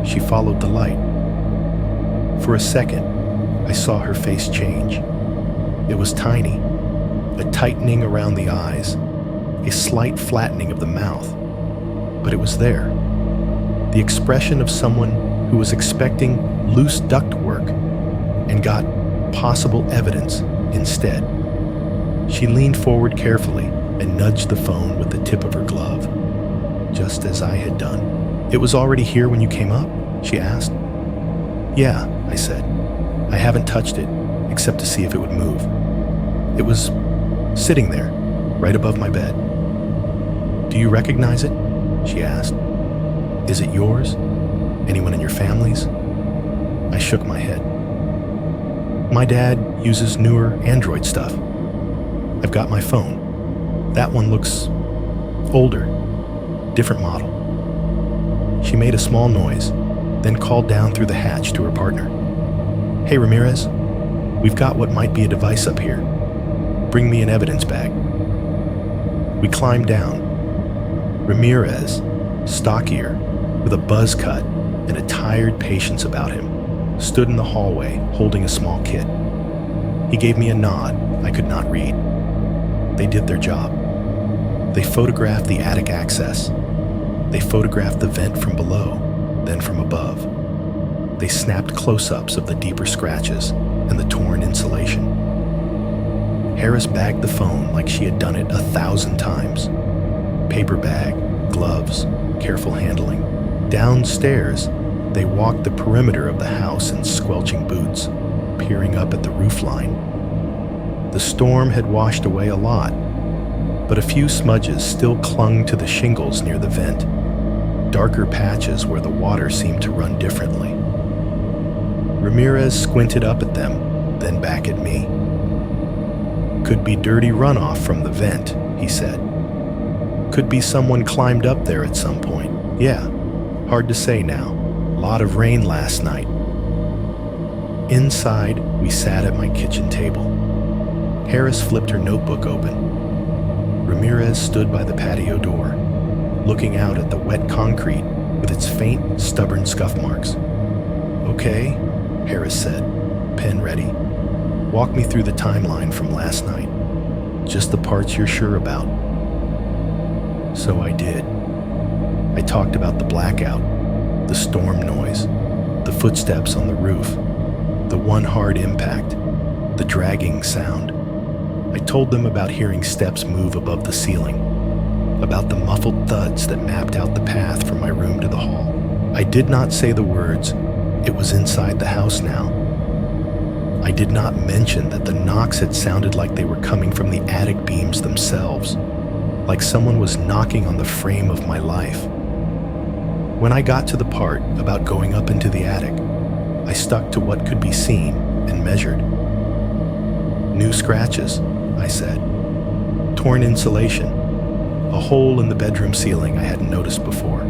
She followed the light. For a second, I saw her face change. It was tiny, a tightening around the eyes, a slight flattening of the mouth, but it was there. The expression of someone who was expecting loose ductwork and got possible evidence instead. She leaned forward carefully and nudged the phone with the tip of her glove, just as I had done. "It was already here when you came up?" she asked. "Yeah," I said. "I haven't touched it, except to see if it would move. It was sitting there, right above my bed." "Do you recognize it?" she asked. "Is it yours? Anyone in your family's?" I shook my head. "My dad uses newer Android stuff. I've got my phone. That one looks older, different model." She made a small noise, then called down through the hatch to her partner. "Hey, Ramirez, we've got what might be a device up here. Bring me an evidence bag." We climbed down. Ramirez, stockier, with a buzz cut and a tired patience about him, stood in the hallway holding a small kit. He gave me a nod I could not read. They did their job. They photographed the attic access. They photographed the vent from below, then from above. They snapped close-ups of the deeper scratches and the torn insulation. Harris bagged the phone like she had done it 1,000 times. Paper bag, gloves, careful handling. Downstairs, they walked the perimeter of the house in squelching boots, peering up at the roofline. The storm had washed away a lot, but a few smudges still clung to the shingles near the vent, darker patches where the water seemed to run differently. Ramirez squinted up at them, then back at me. "Could be dirty runoff from the vent," he said. "Could be someone climbed up there at some point. Yeah, hard to say now. Lot of rain last night." Inside, we sat at my kitchen table. Harris flipped her notebook open. Ramirez stood by the patio door, looking out at the wet concrete with its faint, stubborn scuff marks. "Okay," Harris said, pen ready. "Walk me through the timeline from last night. Just the parts you're sure about." So I did. I talked about the blackout, the storm noise, the footsteps on the roof, the one hard impact, the dragging sound. I told them about hearing steps move above the ceiling, about the muffled thuds that mapped out the path from my room to the hall. I did not say the words, "It was inside the house now." I did not mention that the knocks had sounded like they were coming from the attic beams themselves, like someone was knocking on the frame of my life. When I got to the part about going up into the attic, I stuck to what could be seen and measured. "New scratches," I said. "Torn insulation. A hole in the bedroom ceiling I hadn't noticed before.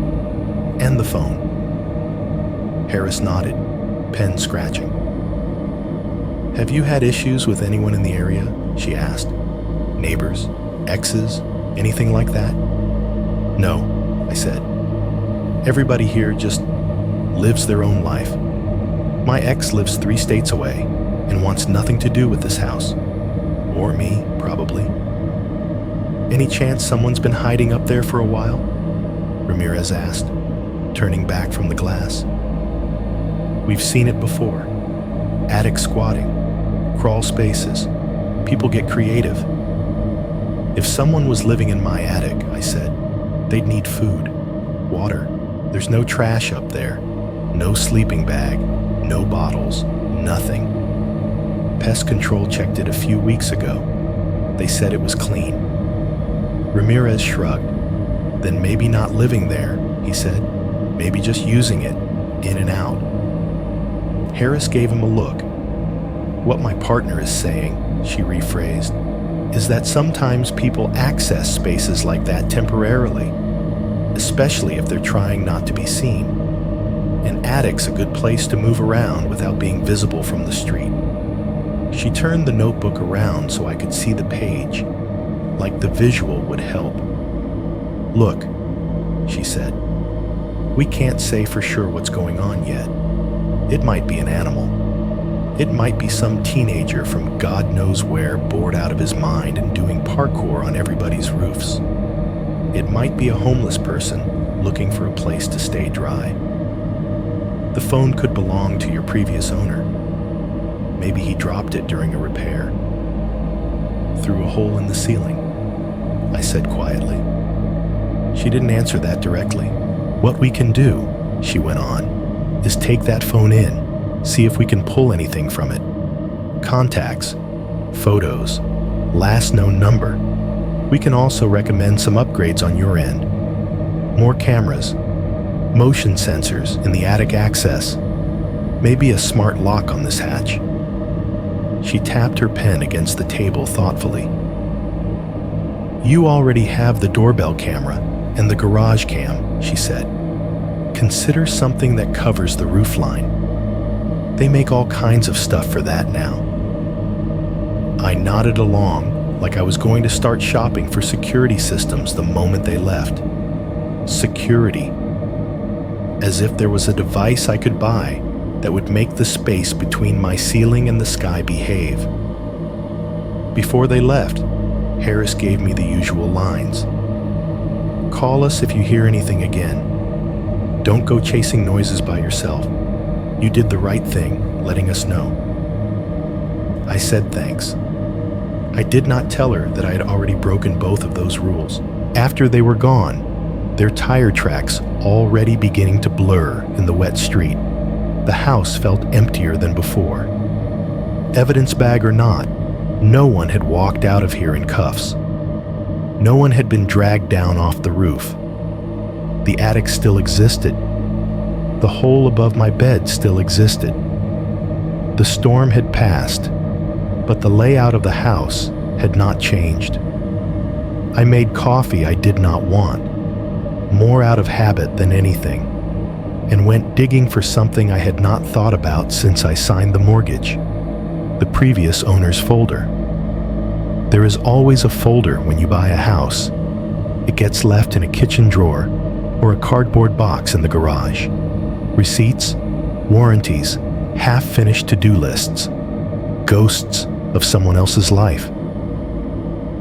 And the phone." Harris nodded, pen scratching. "Have you had issues with anyone in the area?" she asked. "Neighbors? Exes? Anything like that?" "No," I said. "Everybody here just lives their own life. My ex lives 3 states away and wants nothing to do with this house. Or me, probably." "Any chance someone's been hiding up there for a while?" Ramirez asked, turning back from the glass. "We've seen it before. Attic squatting, crawl spaces. People get creative." "If someone was living in my attic," I said, "they'd need food, water. There's no trash up there. No sleeping bag, no bottles, nothing. Pest control checked it a few weeks ago. They said it was clean." Ramirez shrugged. "Then maybe not living there, he said. Maybe just using it, in and out. Harris gave him a look. What my partner is saying, she rephrased, is that sometimes people access spaces like that temporarily, especially if they're trying not to be seen. An attic's a good place to move around without being visible from the street. She turned the notebook around so I could see the page, like the visual would help. Look, she said, we can't say for sure what's going on yet. It might be an animal. It might be some teenager from God knows where, bored out of his mind and doing parkour on everybody's roofs. It might be a homeless person looking for a place to stay dry. The phone could belong to your previous owner. Maybe he dropped it during a repair. Through a hole in the ceiling, I said quietly. She didn't answer that directly. What we can do, she went on, is take that phone in, see if we can pull anything from it. Contacts, photos, last known number. We can also recommend some upgrades on your end. More cameras, motion sensors in the attic access, maybe a smart lock on this hatch. She tapped her pen against the table thoughtfully. You already have the doorbell camera and the garage cam, she said. Consider something that covers the roofline. They make all kinds of stuff for that now. I nodded along like I was going to start shopping for security systems the moment they left. Security. As if there was a device I could buy that would make the space between my ceiling and the sky behave. Before they left, Harris gave me the usual lines. Call us if you hear anything again. Don't go chasing noises by yourself. You did the right thing, letting us know. I said thanks. I did not tell her that I had already broken both of those rules. After they were gone, their tire tracks already beginning to blur in the wet street, the house felt emptier than before. Evidence bag or not, no one had walked out of here in cuffs. No one had been dragged down off the roof. The attic still existed. The hole above my bed still existed. The storm had passed, but the layout of the house had not changed. I made coffee I did not want, more out of habit than anything, and went digging for something I had not thought about since I signed the mortgage, the previous owner's folder. There is always a folder when you buy a house. It gets left in a kitchen drawer or a cardboard box in the garage. Receipts, warranties, half-finished to-do lists, ghosts of someone else's life.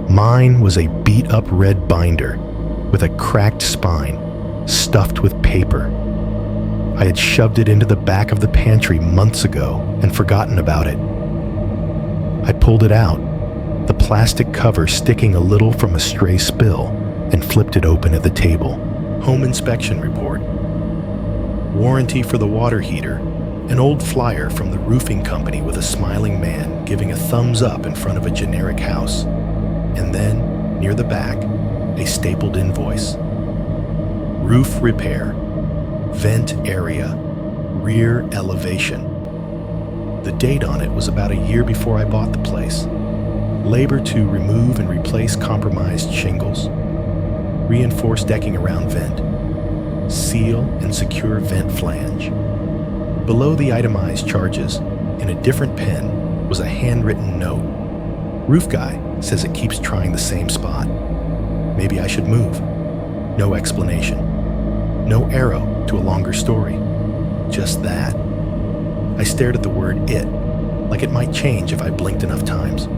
Mine was a beat-up red binder with a cracked spine, stuffed with paper. I had shoved it into the back of the pantry months ago and forgotten about it. I pulled it out, the plastic cover sticking a little from a stray spill, and flipped it open at the table. Home inspection report. Warranty for the water heater, an old flyer from the roofing company with a smiling man giving a thumbs up in front of a generic house. And then, near the back, a stapled invoice. Roof repair, vent area, rear elevation. The date on it was about a year before I bought the place. Labor to remove and replace compromised shingles. Reinforce decking around vent. Seal and secure vent flange. Below the itemized charges, in a different pen, was a handwritten note. Roof guy says it keeps trying the same spot. Maybe I should move. No explanation. No arrow to a longer story. Just that. I stared at the word it, like it might change if I blinked enough times.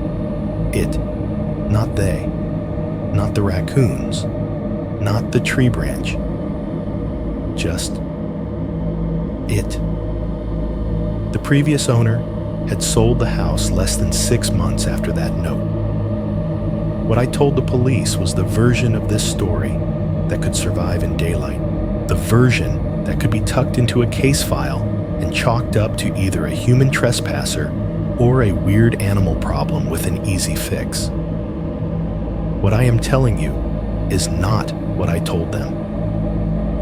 It. Not they. Not the raccoons. Not the tree branch. Just it. The previous owner had sold the house less than 6 months after that note. What I told the police was the version of this story that could survive in daylight, the version that could be tucked into a case file and chalked up to either a human trespasser or a weird animal problem with an easy fix. What I am telling you is not what I told them.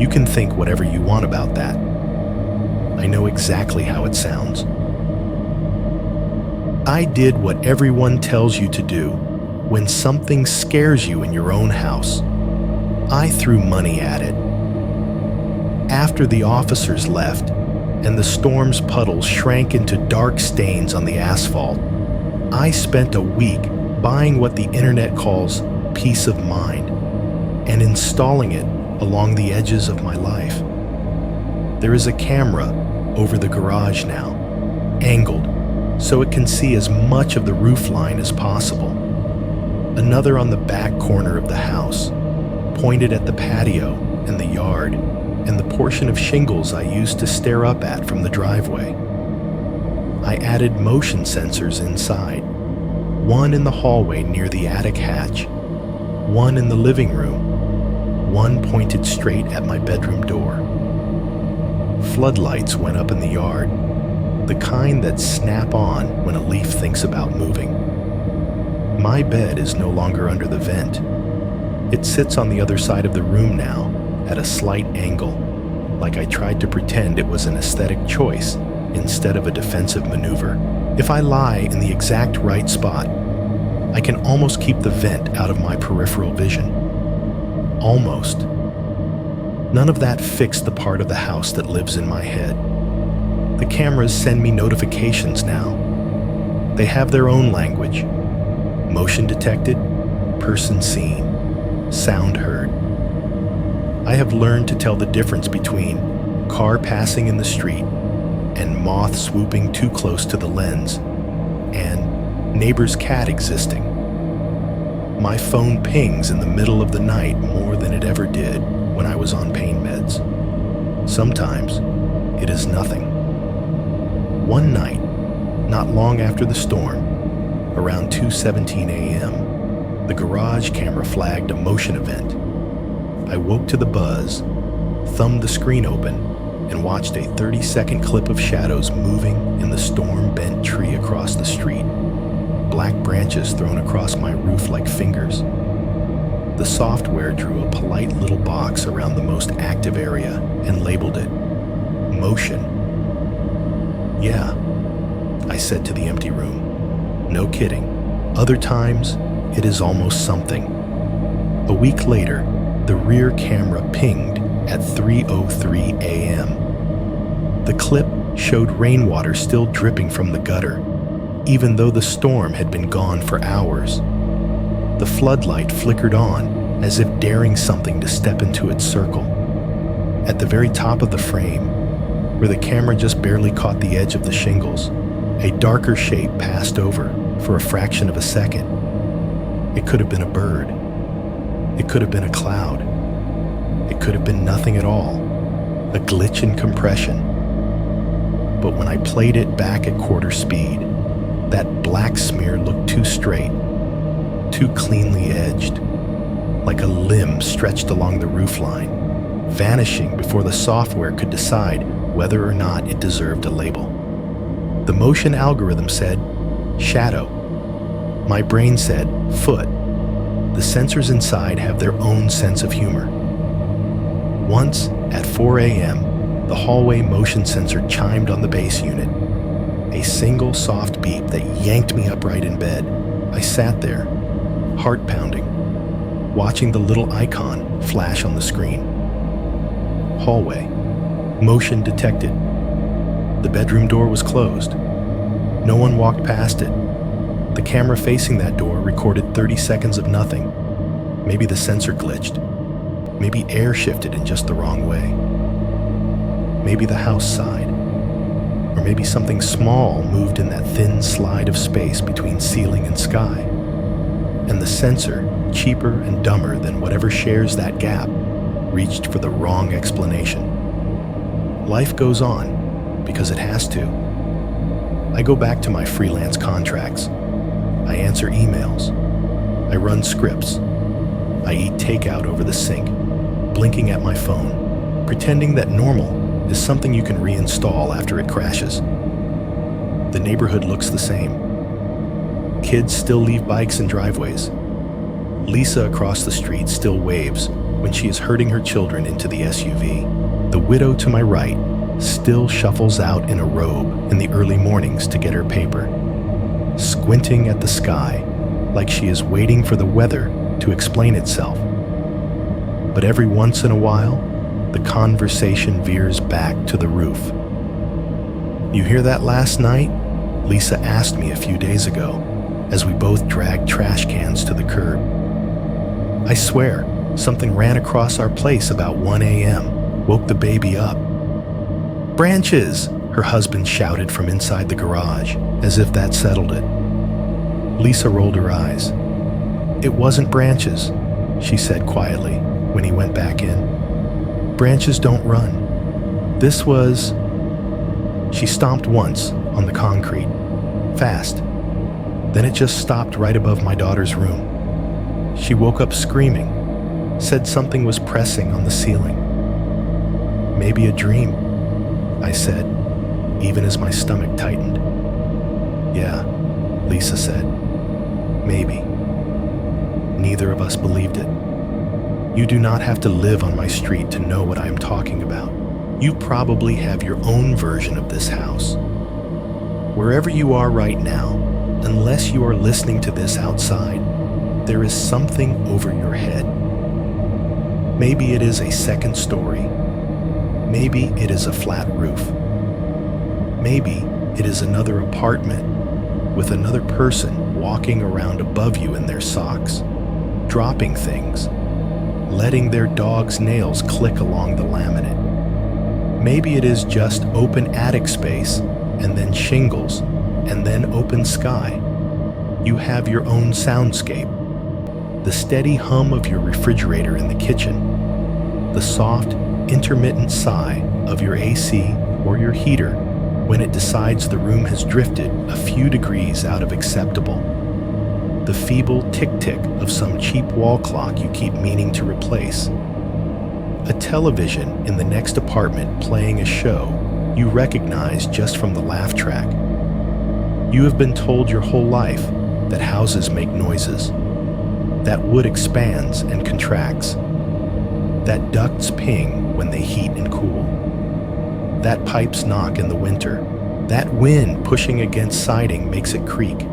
You can think whatever you want about that. I know exactly how it sounds. I did what everyone tells you to do when something scares you in your own house. I threw money at it. After the officers left and the storm's puddles shrank into dark stains on the asphalt, I spent a week buying what the internet calls peace of mind and installing it along the edges of my life. There is a camera over the garage now, angled so it can see as much of the roofline as possible. Another on the back corner of the house, pointed at the patio and the yard and the portion of shingles I used to stare up at from the driveway. I added motion sensors inside, one in the hallway near the attic hatch, one in the living room, one pointed straight at my bedroom door. Floodlights went up in the yard, the kind that snap on when a leaf thinks about moving. My bed is no longer under the vent. It sits on the other side of the room now, at a slight angle, like I tried to pretend it was an aesthetic choice instead of a defensive maneuver. If I lie in the exact right spot, I can almost keep the vent out of my peripheral vision. Almost. None of that fixed the part of the house that lives in my head. The cameras send me notifications now. They have their own language. Motion detected, person seen, sound heard. I have learned to tell the difference between car passing in the street and moth swooping too close to the lens and neighbor's cat existing. My phone pings in the middle of the night more than it ever did when I was on pain meds. Sometimes it is nothing. One night, not long after the storm, around 2:17 a.m., the garage camera flagged a motion event. I woke to the buzz, thumbed the screen open, and watched a 30-second clip of shadows moving in the storm-bent tree across the street, black branches thrown across my roof like fingers. The software drew a polite little box around the most active area and labeled it motion. Yeah, I said to the empty room. No kidding. Other times, it is almost something. A week later, the rear camera pinged at 3:03 a.m. The clip showed rainwater still dripping from the gutter, even though the storm had been gone for hours. The floodlight flickered on, as if daring something to step into its circle. At the very top of the frame, where the camera just barely caught the edge of the shingles, a darker shape passed over for a fraction of a second. It could have been a bird. It could have been a cloud. It could have been nothing at all, a glitch in compression. But when I played it back at quarter speed, that black smear looked too straight, too cleanly edged, like a limb stretched along the roofline, vanishing before the software could decide whether or not it deserved a label. The motion algorithm said, shadow. My brain said, foot. The sensors inside have their own sense of humor. Once, at 4 a.m., the hallway motion sensor chimed on the base unit. A single soft beep that yanked me upright in bed. I sat there, heart pounding, watching the little icon flash on the screen. Hallway. Motion detected. The bedroom door was closed. No one walked past it. The camera facing that door recorded 30 seconds of nothing. Maybe the sensor glitched. Maybe air shifted in just the wrong way. Maybe the house sighed. Or maybe something small moved in that thin slide of space between ceiling and sky. And the sensor, cheaper and dumber than whatever shares that gap, reached for the wrong explanation. Life goes on because it has to. I go back to my freelance contracts. I answer emails. I run scripts. I eat takeout over the sink, blinking at my phone, pretending that normal is something you can reinstall after it crashes. The neighborhood looks the same. Kids still leave bikes in driveways. Lisa across the street still waves, when she is herding her children into the SUV. The widow to my right still shuffles out in a robe in the early mornings to get her paper, squinting at the sky like she is waiting for the weather to explain itself. But every once in a while, the conversation veers back to the roof. "You hear that last night?" Lisa asked me a few days ago as we both dragged trash cans to the curb. "I swear, something ran across our place about 1 a.m., woke the baby up." "Branches!" her husband shouted from inside the garage, as if that settled it. Lisa rolled her eyes. "It wasn't branches," she said quietly when he went back in. "Branches don't run. This was..." She stomped once on the concrete, fast. Then it just stopped right above my daughter's room. She woke up screaming, said something was pressing on the ceiling. "Maybe a dream," I said, even as my stomach tightened. "Yeah," Lisa said. "Maybe." Neither of us believed it. You do not have to live on my street to know what I am talking about. You probably have your own version of this house. Wherever you are right now, unless you are listening to this outside, there is something over your head. Maybe it is a second story. Maybe it is a flat roof. Maybe it is another apartment with another person walking around above you in their socks, dropping things, letting their dog's nails click along the laminate. Maybe it is just open attic space and then shingles and then open sky. You have your own soundscape. The steady hum of your refrigerator in the kitchen, the soft, intermittent sigh of your AC or your heater when it decides the room has drifted a few degrees out of acceptable, the feeble tick-tick of some cheap wall clock you keep meaning to replace, a television in the next apartment playing a show you recognize just from the laugh track. You have been told your whole life that houses make noises, that wood expands and contracts, that ducts ping when they heat and cool, that pipes knock in the winter, that wind pushing against siding makes it creak,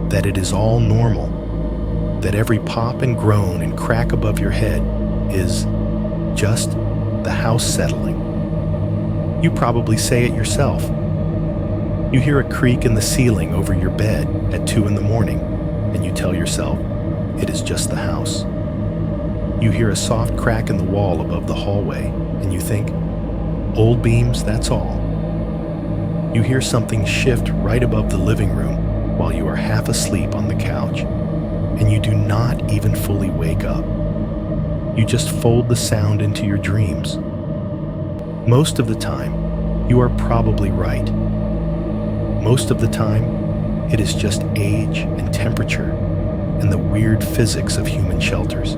that it is all normal, that every pop and groan and crack above your head is just the house settling. You probably say it yourself. You hear a creak in the ceiling over your bed at 2 in the morning, and you tell yourself, it is just the house. You hear a soft crack in the wall above the hallway, and you think, old beams, that's all. You hear something shift right above the living room while you are half asleep on the couch, and you do not even fully wake up. You just fold the sound into your dreams. Most of the time, you are probably right. Most of the time, it is just age and temperature and the weird physics of human shelters.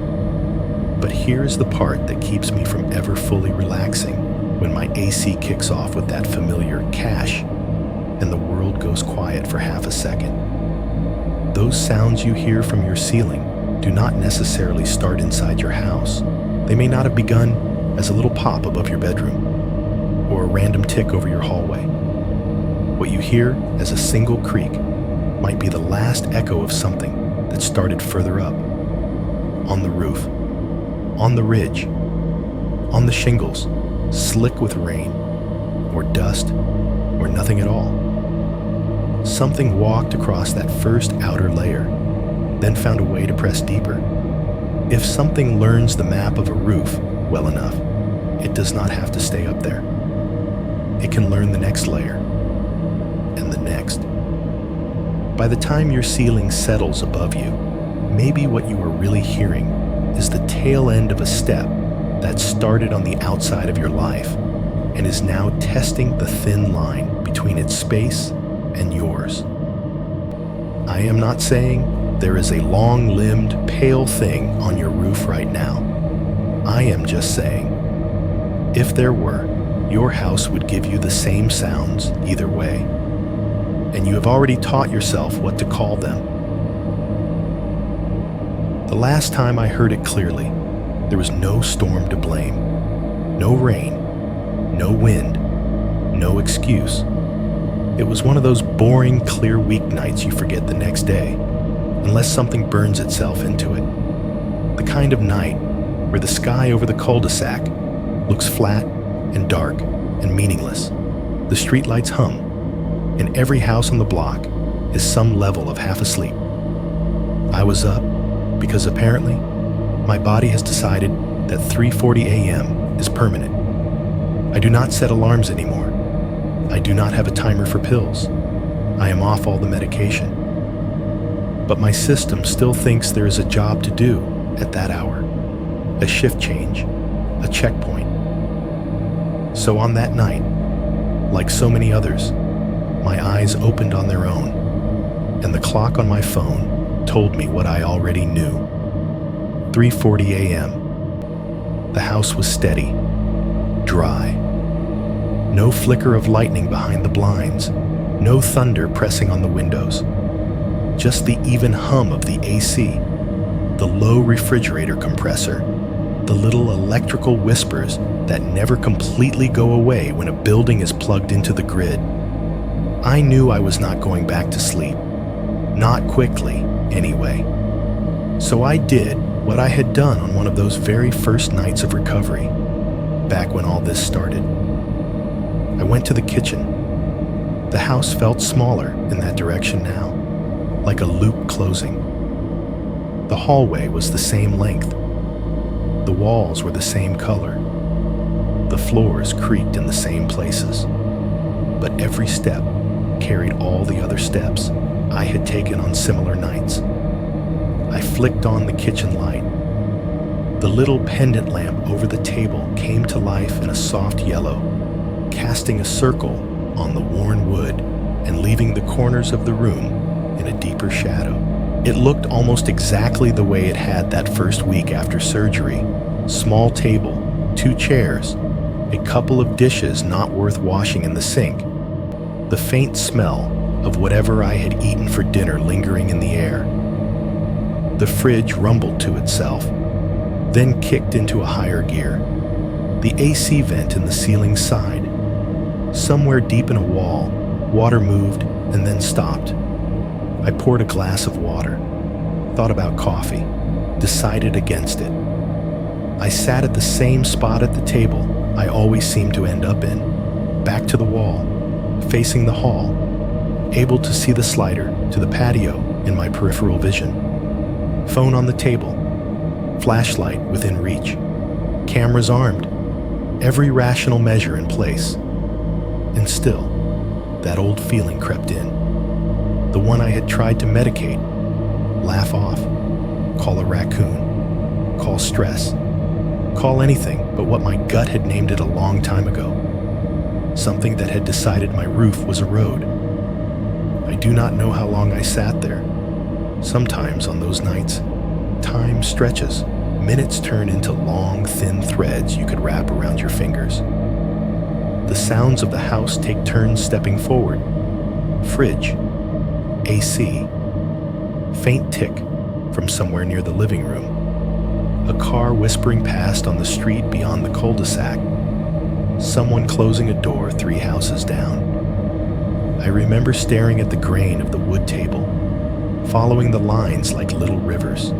But here's the part that keeps me from ever fully relaxing when my AC kicks off with that familiar cash and the world goes quiet for half a second. Those sounds you hear from your ceiling do not necessarily start inside your house. They may not have begun as a little pop above your bedroom or a random tick over your hallway. What you hear as a single creak might be the last echo of something that started further up, on the roof, on the ridge, on the shingles, slick with rain, or dust, or nothing at all. Something walked across that first outer layer, then found a way to press deeper. If something learns the map of a roof well enough, it does not have to stay up there. It can learn the next layer, and the next. By the time your ceiling settles above you, maybe what you are really hearing is the tail end of a step that started on the outside of your life and is now testing the thin line between its space and yours. I am not saying there is a long-limbed, pale thing on your roof right now. I am just saying, if there were, your house would give you the same sounds either way, and you have already taught yourself what to call them. The last time I heard it clearly, There was no storm to blame, no rain, no wind, no excuse. It was one of those boring, clear weeknights you forget the next day, unless something burns itself into it. The kind of night where the sky over the cul-de-sac looks flat and dark and meaningless. The streetlights hum, and every house on the block is some level of half asleep. I was up because apparently my body has decided that 3:40 a.m. is permanent. I do not set alarms anymore. I do not have a timer for pills. I am off all the medication. But my system still thinks there is a job to do at that hour, a shift change, a checkpoint. So on that night, like so many others, my eyes opened on their own, and the clock on my phone told me what I already knew. 3:40 a.m. The house was steady, dry. No flicker of lightning behind the blinds, no thunder pressing on the windows. Just the even hum of the AC, the low refrigerator compressor, the little electrical whispers that never completely go away when a building is plugged into the grid. I knew I was not going back to sleep. Not quickly, anyway. So I did what I had done on one of those very first nights of recovery, back when all this started. I went to the kitchen. The house felt smaller in that direction now, like a loop closing. The hallway was the same length. The walls were the same color. The floors creaked in the same places. But every step carried all the other steps I had taken on similar nights. I flicked on the kitchen light. The little pendant lamp over the table came to life in a soft yellow, casting a circle on the worn wood and leaving the corners of the room in a deeper shadow. It looked almost exactly the way it had that first week after surgery. Small table, 2 chairs, a couple of dishes not worth washing in the sink, the faint smell of whatever I had eaten for dinner lingering in the air. The fridge rumbled to itself, then kicked into a higher gear. The AC vent in the ceiling sighed. Somewhere deep in a wall, water moved and then stopped. I poured a glass of water, thought about coffee, decided against it. I sat at the same spot at the table I always seemed to end up in, back to the wall, facing the hall, able to see the slider to the patio in my peripheral vision. Phone on the table, flashlight within reach, cameras armed, every rational measure in place. And still, that old feeling crept in. The one I had tried to medicate, laugh off, call a raccoon, call stress, call anything but what my gut had named it a long time ago. Something that had decided my roof was a road. I do not know how long I sat there. Sometimes on those nights, time stretches. Minutes turn into long, thin threads you could wrap around your fingers. The sounds of the house take turns stepping forward. Fridge, AC, faint tick from somewhere near the living room. A car whispering past on the street beyond the cul-de-sac. Someone closing a door 3 houses down. I remember staring at the grain of the wood table, following the lines like little rivers.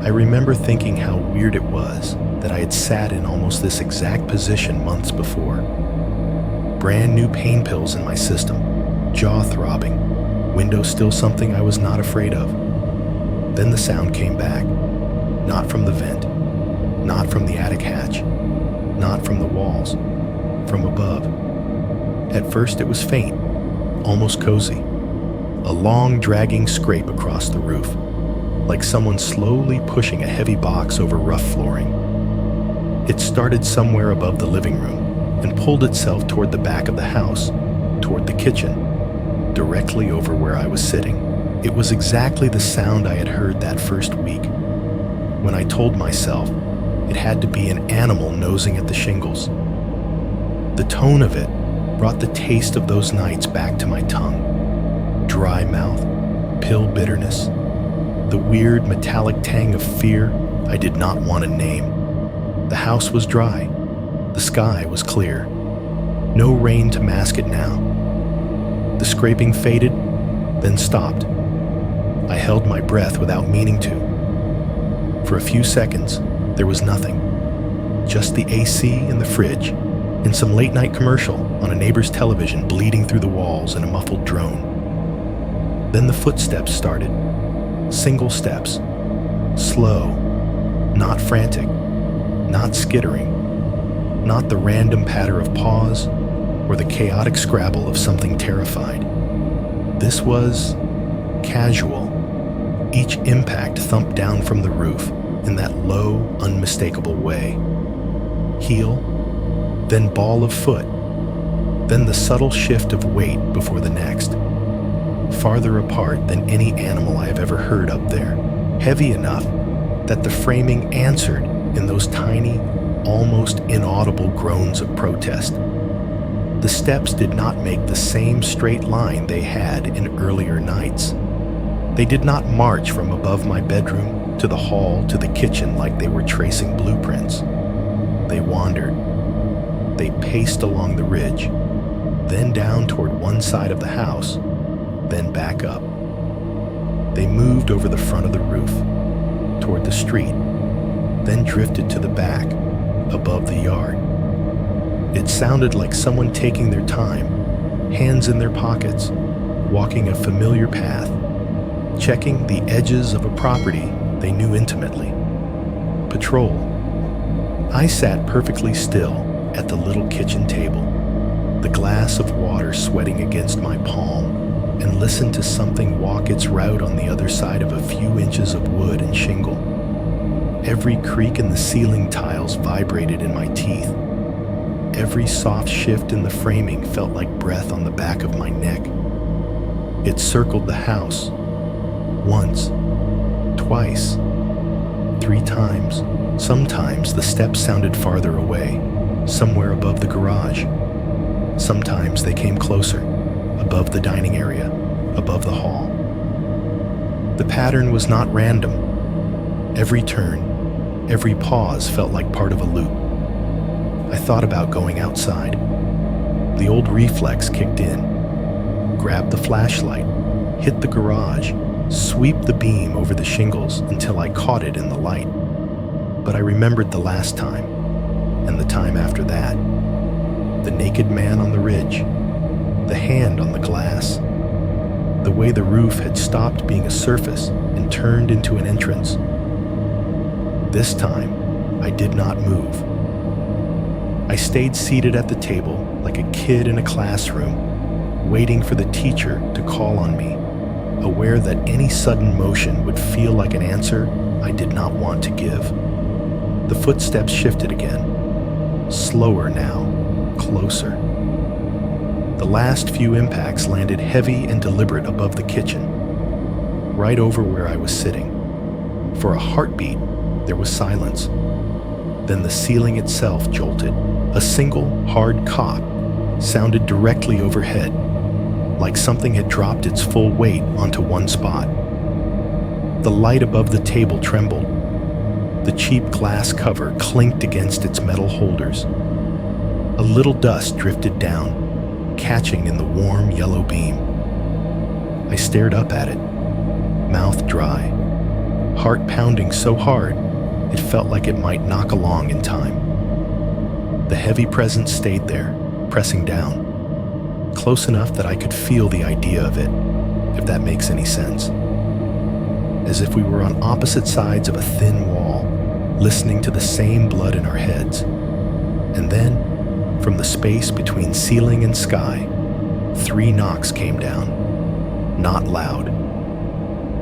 I remember thinking how weird it was that I had sat in almost this exact position months before. Brand new pain pills in my system, jaw throbbing, window still something I was not afraid of. Then the sound came back, not from the vent, not from the attic hatch, not from the walls, from above. At first it was faint, almost cozy, a long dragging scrape across the roof, like someone slowly pushing a heavy box over rough flooring. It started somewhere above the living room and pulled itself toward the back of the house, toward the kitchen, directly over where I was sitting. It was exactly the sound I had heard that first week, when I told myself it had to be an animal nosing at the shingles. The tone of it brought the taste of those nights back to my tongue. Dry mouth, pill bitterness, the weird metallic tang of fear I did not want to name. The house was dry. The sky was clear. No rain to mask it now. The scraping faded, then stopped. I held my breath without meaning to. For a few seconds, there was nothing. Just the AC in the fridge and some late-night commercial on a neighbor's television bleeding through the walls in a muffled drone. Then the footsteps started. Single steps. Slow. Not frantic. Not skittering. Not the random patter of paws or the chaotic scrabble of something terrified. This was casual. Each impact thumped down from the roof in that low, unmistakable way. Heel, then ball of foot, then the subtle shift of weight before the next. Farther apart than any animal I have ever heard up there, heavy enough that the framing answered in those tiny, almost inaudible groans of protest. The steps did not make the same straight line they had in earlier nights. They did not march from above my bedroom to the hall to the kitchen like they were tracing blueprints. They wandered. They paced along the ridge, then down toward one side of the house, then back up. They moved over the front of the roof, toward the street, then drifted to the back, above the yard. It sounded like someone taking their time, hands in their pockets, walking a familiar path, checking the edges of a property they knew intimately. Patrol. I sat perfectly still at the little kitchen table, the glass of water sweating against my palm, and listened to something walk its route on the other side of a few inches of wood and shingle. Every creak in the ceiling tiles vibrated in my teeth. Every soft shift in the framing felt like breath on the back of my neck. It circled the house. Once, twice, 3 times. Sometimes the steps sounded farther away, somewhere above the garage. Sometimes they came closer, above the dining area, above the hall. The pattern was not random. Every turn, every pause felt like part of a loop. I thought about going outside. The old reflex kicked in. Grab the flashlight, hit the garage, sweep the beam over the shingles until I caught it in the light. But I remembered the last time, and the time after that. The naked man on the ridge, the hand on the glass, the way the roof had stopped being a surface and turned into an entrance. This time, I did not move. I stayed seated at the table like a kid in a classroom, waiting for the teacher to call on me, aware that any sudden motion would feel like an answer I did not want to give. The footsteps shifted again, slower now, closer. The last few impacts landed heavy and deliberate above the kitchen, right over where I was sitting. For a heartbeat, there was silence. Then the ceiling itself jolted. A single, hard cop sounded directly overhead, like something had dropped its full weight onto one spot. The light above the table trembled. The cheap glass cover clinked against its metal holders. A little dust drifted down, catching in the warm yellow beam. I stared up at it, mouth dry, heart pounding so hard it felt like it might knock along in time. The heavy presence stayed there, pressing down, close enough that I could feel the idea of it, if that makes any sense. As if we were on opposite sides of a thin wall, listening to the same blood in our heads. And then, from the space between ceiling and sky, 3 knocks came down. Not loud.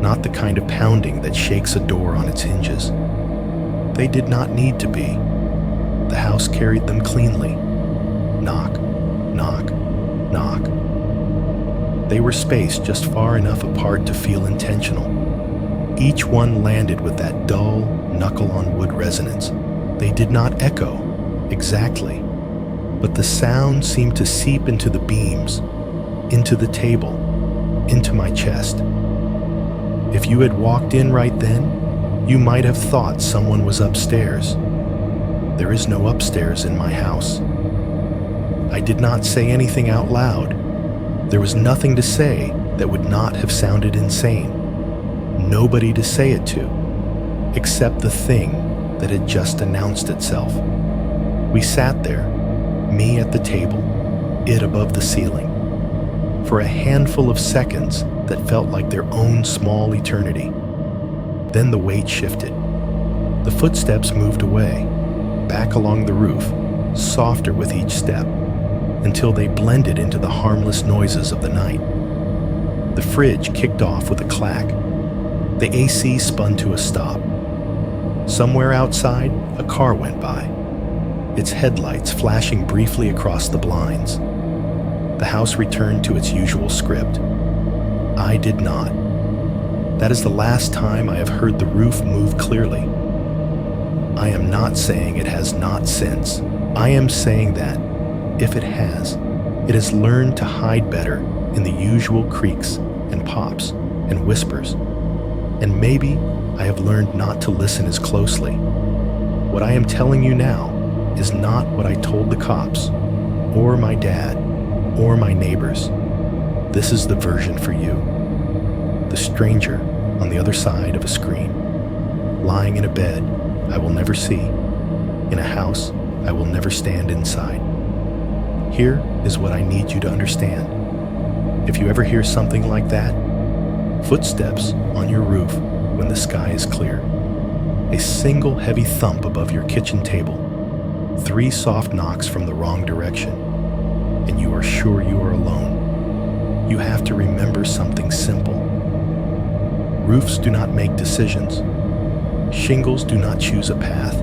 Not the kind of pounding that shakes a door on its hinges. They did not need to be. The house carried them cleanly. Knock, knock, knock. They were spaced just far enough apart to feel intentional. Each one landed with that dull, knuckle-on-wood resonance. They did not echo, exactly, but the sound seemed to seep into the beams, into the table, into my chest. If you had walked in right then, You might have thought someone was upstairs. There is no upstairs in my house. I did not say anything out loud. There was nothing to say that would not have sounded insane. Nobody to say it to, except the thing that had just announced itself. We sat there, me at the table, it above the ceiling, for a handful of seconds that felt like their own small eternity. Then the weight shifted. The footsteps moved away, back along the roof, softer with each step, until they blended into the harmless noises of the night. The fridge kicked off with a clack. The AC spun to a stop. Somewhere outside, a car went by, its headlights flashing briefly across the blinds. The house returned to its usual script. I did not. That is the last time I have heard the roof move clearly. I am not saying it has not since. I am saying that, if it has learned to hide better in the usual creaks and pops and whispers. And maybe I have learned not to listen as closely. What I am telling you now is not what I told the cops, or my dad, or my neighbors. This is the version for you. The stranger on the other side of a screen, lying in a bed I will never see, in a house I will never stand inside. Here is what I need you to understand. If you ever hear something like that, footsteps on your roof when the sky is clear, a single heavy thump above your kitchen table, 3 soft knocks from the wrong direction, and you are sure you are alone. You have to remember something simple. Roofs do not make decisions. Shingles do not choose a path.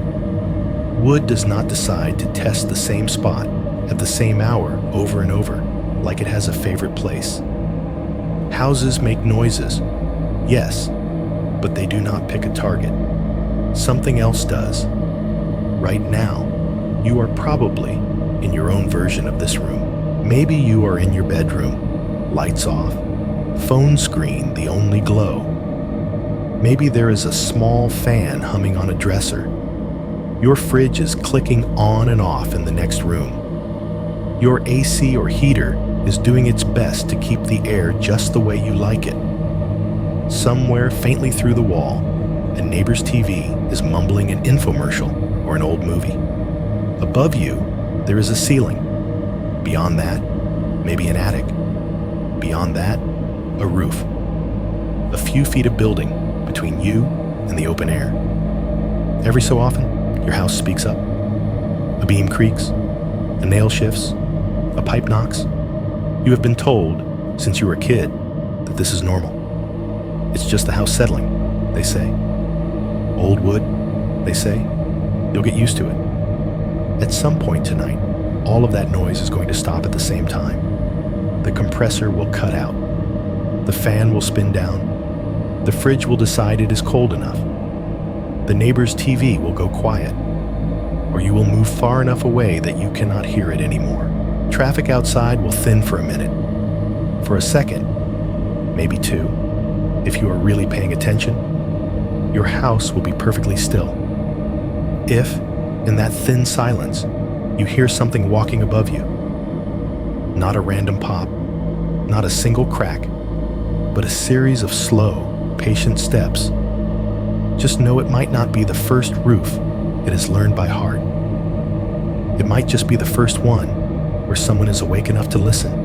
Wood does not decide to test the same spot at the same hour over and over, like it has a favorite place. Houses make noises, yes, but they do not pick a target. Something else does. Right now, you are probably in your own version of this room. Maybe you are in your bedroom, lights off, phone screen the only glow. Maybe there is a small fan humming on a dresser. Your fridge is clicking on and off in the next room. Your AC or heater is doing its best to keep the air just the way you like it. Somewhere faintly through the wall, a neighbor's TV is mumbling an infomercial or an old movie. Above you, there is a ceiling. Beyond that, maybe an attic. Beyond that, a roof. A few feet of building between you and the open air. Every so often, your house speaks up. A beam creaks, a nail shifts, a pipe knocks. You have been told, since you were a kid, that this is normal. It's just the house settling, they say. Old wood, they say. You'll get used to it. At some point tonight, all of that noise is going to stop at the same time. The compressor will cut out. The fan will spin down. The fridge will decide it is cold enough. The neighbor's TV will go quiet. Or you will move far enough away that you cannot hear it anymore. Traffic outside will thin for a minute. For a second, maybe 2, if you are really paying attention, your house will be perfectly still. If, in that thin silence, you hear something walking above you, not a random pop, not a single crack, but a series of slow, patient steps, just know it might not be the first roof it has learned by heart. It might just be the first one where someone is awake enough to listen.